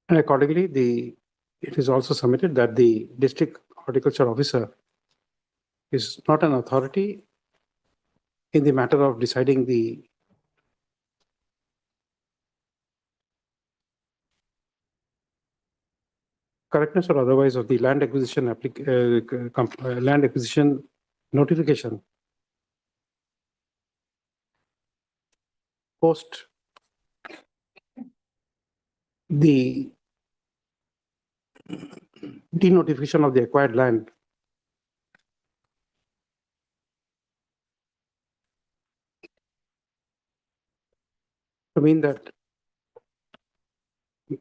And accordingly, it is also submitted that the district horticulture officer is not an authority in the matter of deciding the correctness or otherwise of the land acquisition land acquisition notification post the denotification of the acquired land. To mean that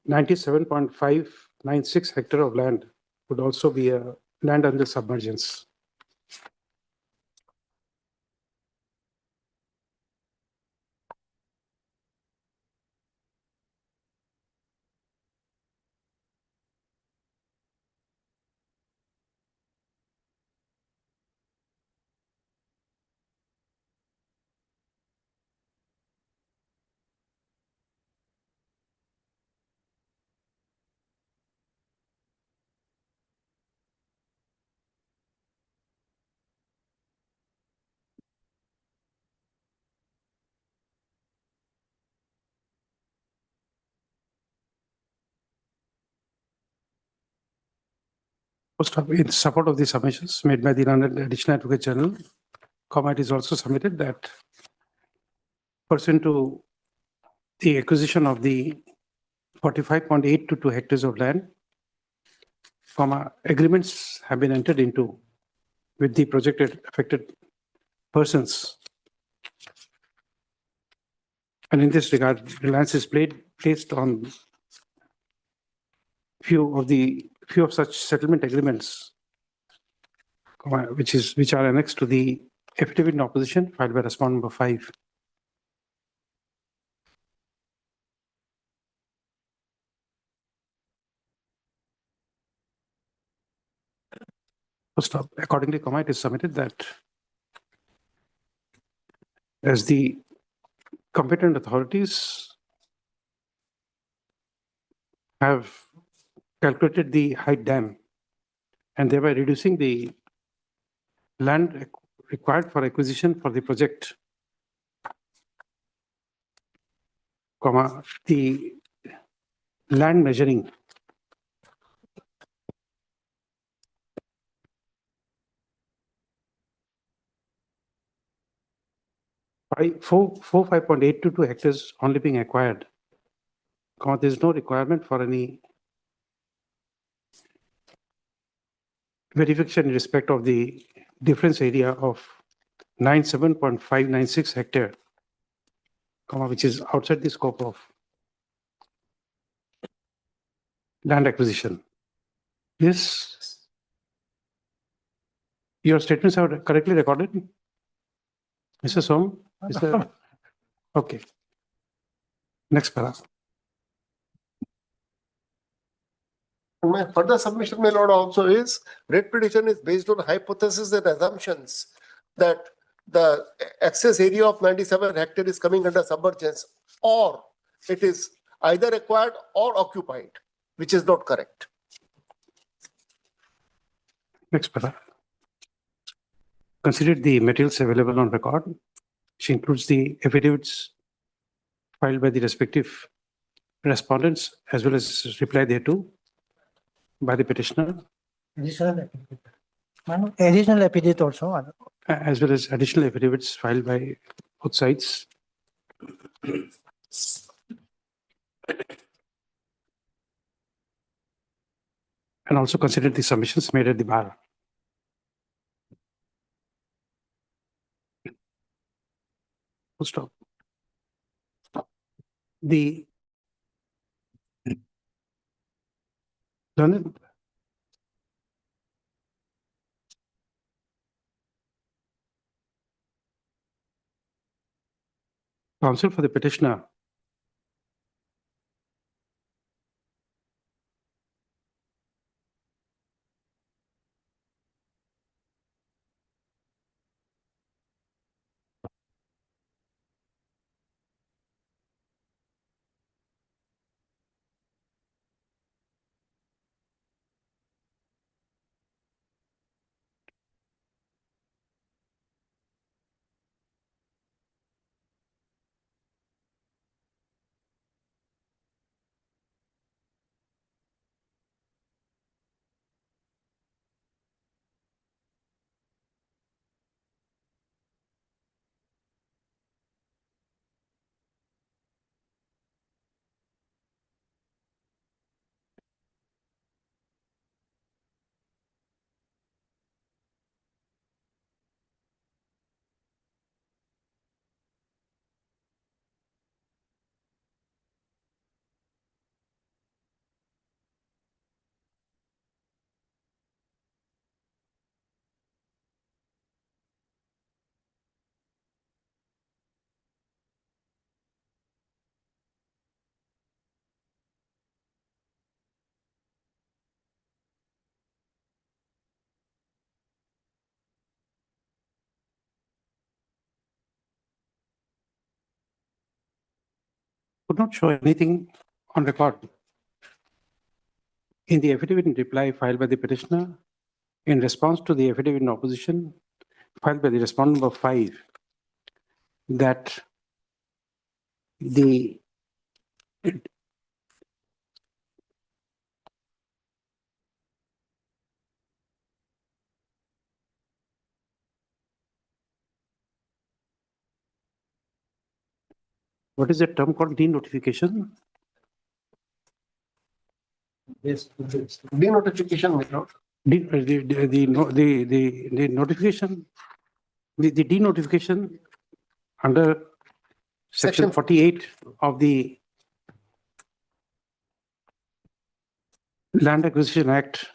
97.596 hectare of land would also be a land under submergence. In support of the submissions made by the Additional Advocate General, it is also submitted that pursuant to the acquisition of the 45.822 hectares of land, agreements have been entered into with the projected affected persons. And in this regard, reliance is placed on few of such settlement agreements, which are annexed to the affidavit in opposition filed by respondent number 5. First up, accordingly, it is submitted that as the competent authorities have calculated the height dam and thereby reducing the land required for acquisition for the project, the land measuring by 5.822 hectares only being acquired. There is no requirement for any verification in respect of the difference area of 97.596 hectare, which is outside the scope of land acquisition. Yes, your statements are correctly recorded, Mr. Som. Is there? Okay. Next paragraph. My further submission, my lord, also is writ petition is based on hypothesis and assumptions that the excess area of 97 hectare is coming under submergence, or it is either acquired or occupied, which is not correct. Next paragraph. Consider the materials available on record, which includes the affidavits filed by the respective respondents as well as reply thereto by the petitioner, Additional affidavit also. as well as additional affidavits filed by both sides. And also consider the submissions made at the bar. Full stop. The learned counsel for the petitioner could not show anything on record in the affidavit in reply filed by the petitioner in response to the affidavit in opposition filed by the respondent number 5 that the What is the term called denotification? Yes. Denotification, my lord. The notification, the denotification under section Section 48 of the Land Acquisition Act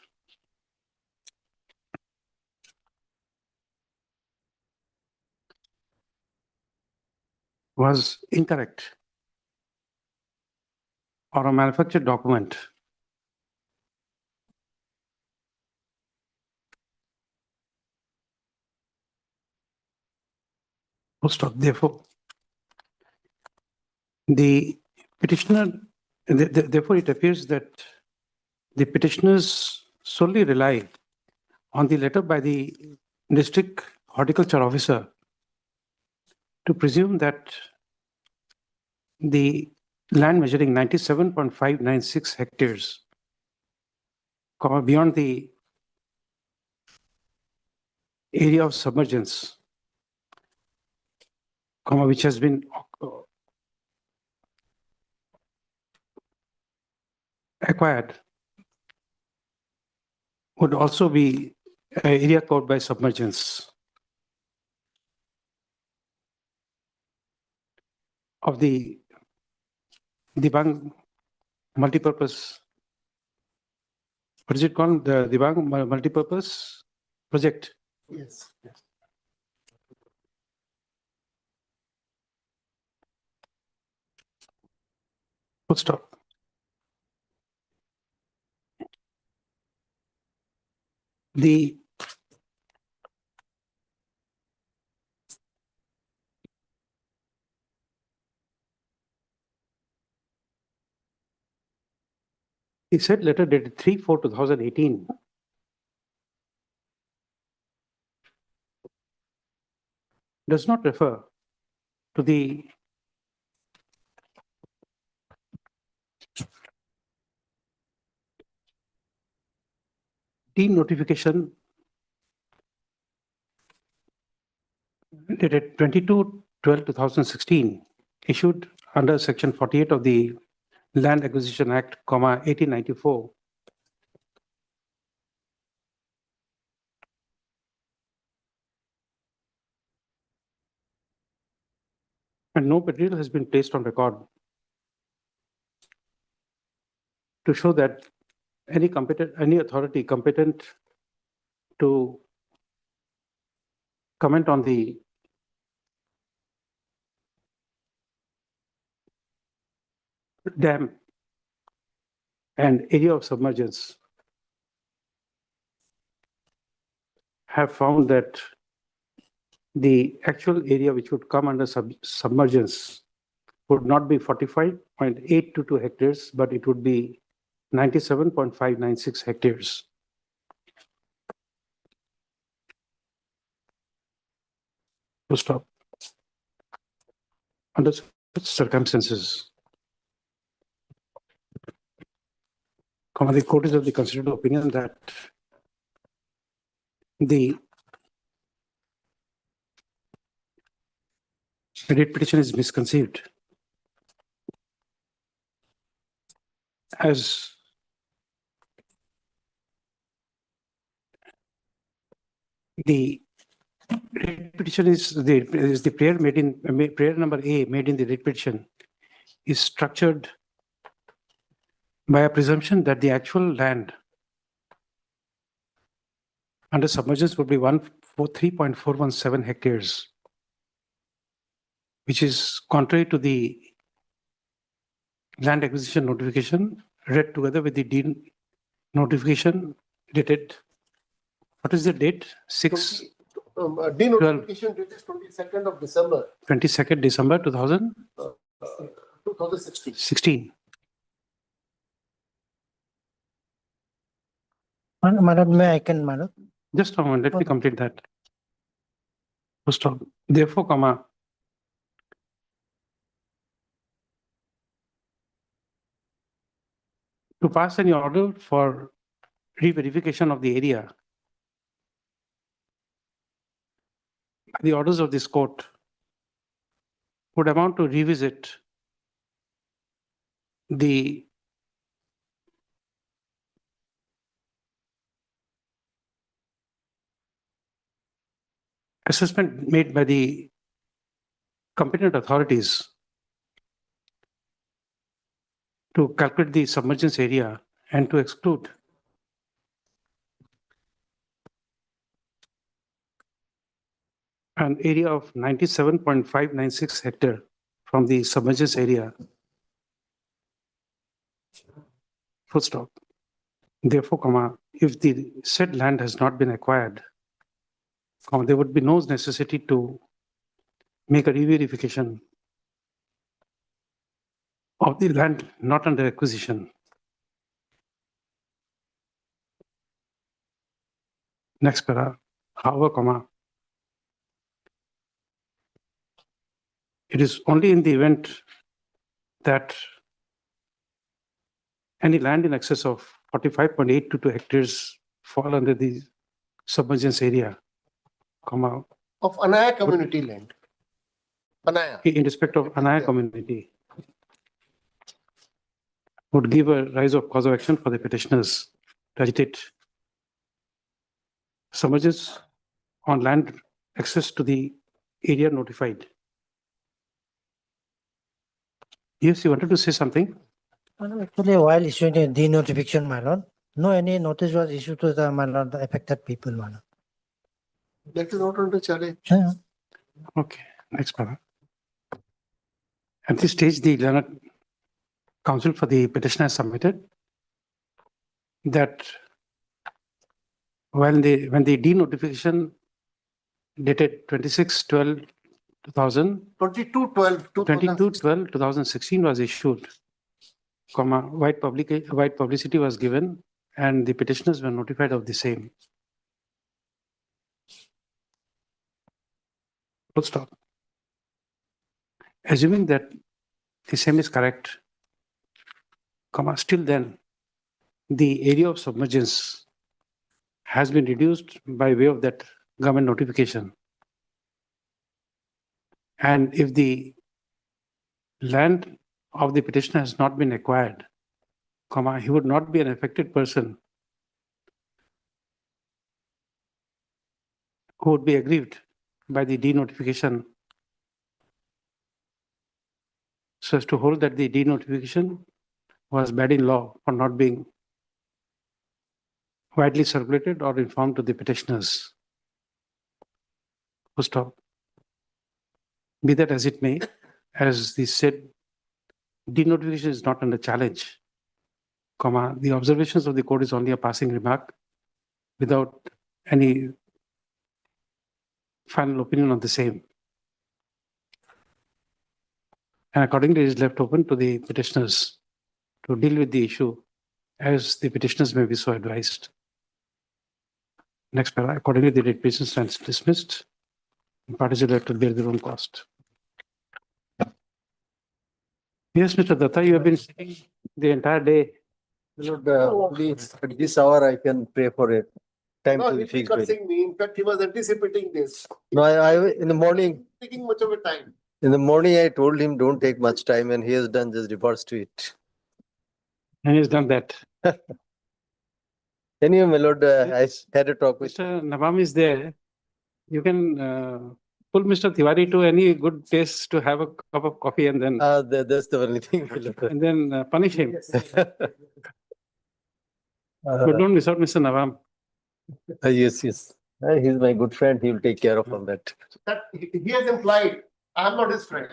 was incorrect or a manufactured document. Full stop. Therefore, the petitioner, therefore it appears that the petitioners solely rely on the letter by the district horticulture officer to presume that the land measuring 97.596 hectares, beyond the area of submergence, which has been acquired, would also be an area covered by submergence of the Dibang multipurpose, what is it called? The Dibang multipurpose project. Yes. Full stop. The said letter dated 3/4/2018 does not refer to the denotification dated 22/12/2016 issued under section 48 of the Land Acquisition Act, 1894. And no material has been placed on record to show that any authority competent to comment on the dam and area of submergence have found that the actual area which would come under submergence would not be 45.822 hectares, but it would be 97.596 hectares. To stop. Under such circumstances, the court is of the considered opinion that the writ petition is misconceived, as the writ petition is the prayer made in prayer number A made in the writ petition is structured by a presumption that the actual land under submergence would be 143.417 hectares, which is contrary to the land acquisition notification read together with the deed notification dated, what is the date? 'Denotification date is 22nd of December, 22nd December 2016. 2016. Madam, may I can, madam? Just a moment, let me complete that. First of, therefore, to pass any order for re-verification of the area, the orders of this court would amount to revisit the assessment made by the competent authorities to calculate the submergence area and to exclude an area of 97.596 hectare from the submergence area. Full stop. Therefore, comma, if the said land has not been acquired, comma, there would be no necessity to make a re-verification of the land not under acquisition. Next para, however, comma, it is only in the event that any land in excess of 45.822 hectares fall under the submergence area, comma, Of Anaya community land. Anaya. in respect of Anaya community, would give a rise of cause of action for the petitioners to agitate submergence on land access to the area notified. Yes, you wanted to say something? Actually, while issuing a denotification, my lord, no any notice was issued to the, my lord, the affected people, my lord. That is not under challenge. Yeah. Okay, next para. At this stage, the learned counsel for the petitioner has submitted that when the denotification dated 26/12/2000, 22/12/2016 was issued, comma, wide publicity was given, and the petitioners were notified of the same. Full stop. Assuming that the same is correct, comma, still then, the area of submergence has been reduced by way of that government notification. And if the land of the petitioner has not been acquired, comma, he would not be an affected person who would be aggrieved by the denotification, so as to hold that the denotification was bad in law for not being widely circulated or informed to the petitioners. Full stop. Be that as it may, as the said, denotification is not under challenge, comma, the observations of the court is only a passing remark without any final opinion on the same. And accordingly, it is left open to the petitioners to deal with the issue as the petitioners may be so advised. Next para, accordingly, the writ petition stands dismissed. Parties are left to bear their own cost. Yes, Mr. Datta, you have been sitting the entire day. Lord, please, at this hour I can pray for it. Time No, to be he's fixed. cursing me. In fact, he was anticipating this. No, in the morning, Taking much of a time. I told him don't take much time, and he has done just reverse to it. And he's done that. Anyway, my lord, I had a talk with Mr. Nawam is there. You can pull Mr. Tiwari to any good place to have a cup of coffee and then that's the only thing. and then punish him. But don't miss out Mr. Nawam. Yes. He's my good friend. He will take care of all that. That he has implied, I am not his friend.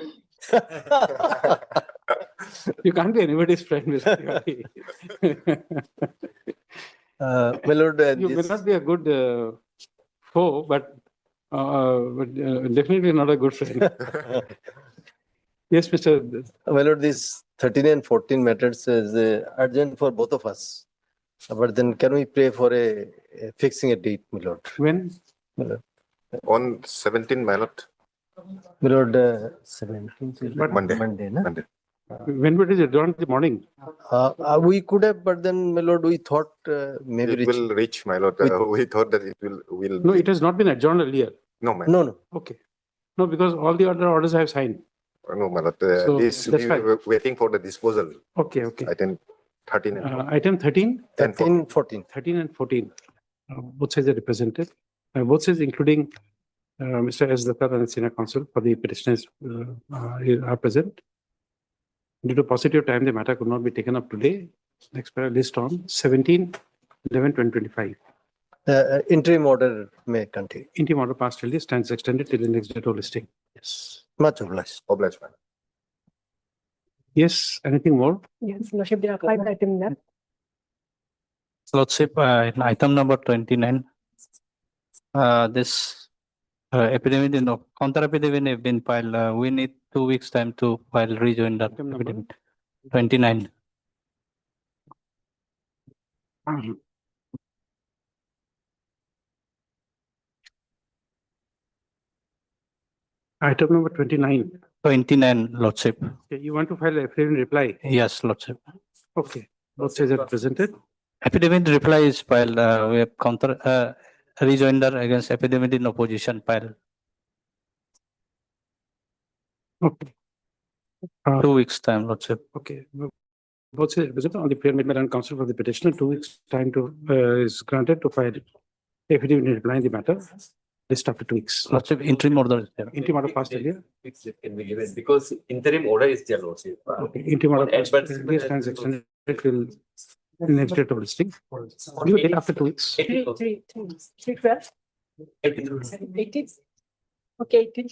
You can't be anybody's friend, Mr. Tiwari. My lord, You may not be a good foe, but definitely not a good friend. Yes, Mr. My lord, this 13 and 14 matters is urgent for both of us. But then can we pray for fixing a date, my lord? When? On 17, my lord. My lord, 17th is Monday. no? Monday. When would it adjourn in the morning? We could have, but then, my lord, we thought maybe It will reach, my lord. We thought that it will. No, it has not been adjourned earlier. No, my No. Okay. No, because all the other orders I have signed. No, my lord, So this, that's we fine. were waiting for the disposal. Okay, okay. Item 13 and 14. Item 13? 13, 14. 13 and 14. Both sides are represented. Both sides including Mr. S. Datta and Senior Counsel for the petitioners are present. Due to positive time, the matter could not be taken up today. Next list on 17/11/2025. Interim order may continue. Interim order passed till this stands extended till the next date of listing. Yes. Much obliged. Obliged, man. Yes, anything more? Yes, Lordship, there are 5 items left. Lordship, in item number 29, this epidemic, counter epidemic have been filed. We need 2 weeks time to file rejoinder Item number? epidemic. 29. Item number 29. 29, Lordship. Okay, you want to file a affidavit reply? Yes, Lordship. Okay, both sides are represented. Epidemic reply is filed. We have counter rejoinder against epidemic in opposition file. Okay. 2 weeks time, Lordship. Okay. Both sides represented on the pyramid and counsel for the petitioner. 2 weeks time to is granted to file affidavit reply in the matter. List after 2 weeks. Lordship, interim order is there. Interim order passed earlier. Fix it can be given because interim order is there, Lordship. Okay, interim order passed Advertisement earlier stands extended till the next date of listing. Give it after 2 weeks. 3/12. 18. Okay, 18.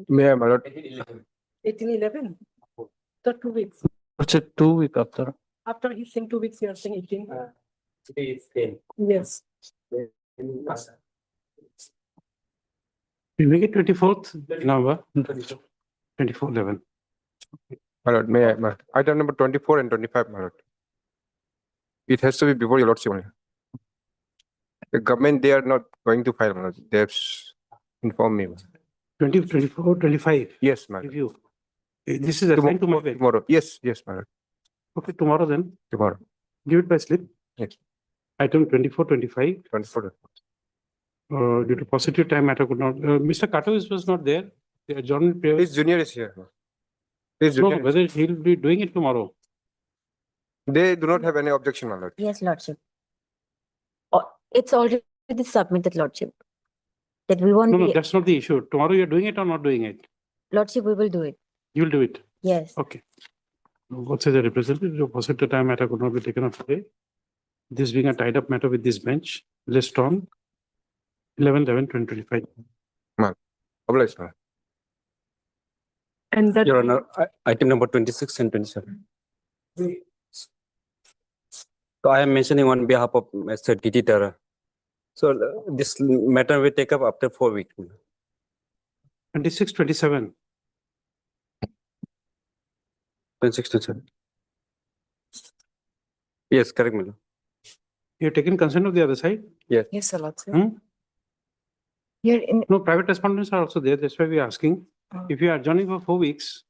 May I, my lord? 18/11. The 2 weeks. Lordship, 2 week after. After he's saying 2 weeks, you are saying 18. Today is 10. Yes. We make it 24th November. 24/11. My lord, may I, item number 24 and 25, my lord. It has to be before your lordship only. The government, they are not going to file, my lord. They have informed me. 20, 24, 25. Yes, my lord. Review. This is assigned to my way. Tomorrow. Yes, yes, my lord. Okay, tomorrow then. Tomorrow. Give it by slip. Yes. Item 24, 25. 24. Due to positive time matter could not. Mr. Kato was not there. The adjournment period. His junior is here. His No, junior. is- whether he'll be doing it tomorrow. They do not have any objection, my lord. Yes, Lordship. It's already submitted, Lordship. That we won't No, no, be, that's not the issue. Tomorrow you're doing it or not doing it? Lordship, we will do it. You'll do it. Yes. Okay. What says the representative? The positive time matter could not be taken up today. This being a tied up matter with this bench, list on 11/11/2025. Obliged, my lord. And that. Your Honor, item number 26 and 27. So I am mentioning on behalf of Mr. Titi Tara. So this matter will take up after 4 weeks. 26, 27. 26, 27. Yes, correct, madam. You've taken consent of the other side? Yes. Yes, sir, Lordship. Hmm? Here in, No, private respondents are also there. That's why we are asking. If you are adjourning for 4 weeks.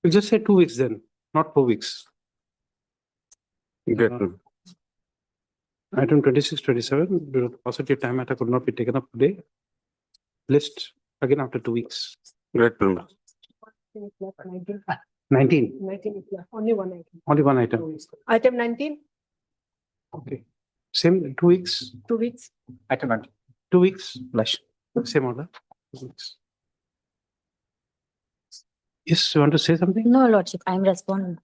You just say 2 weeks then, not 4 weeks. Great. Item 26, 27, due to positive time matter could not be taken up today. List again after 2 weeks. Great, madam. 19, 19 is left. Only one item. only one item. Item 19, Okay. Same 2 weeks, 2 weeks. item 19. 2 weeks, same order. 2 weeks. Yes, you want to say something? No, Lordship, I am responding.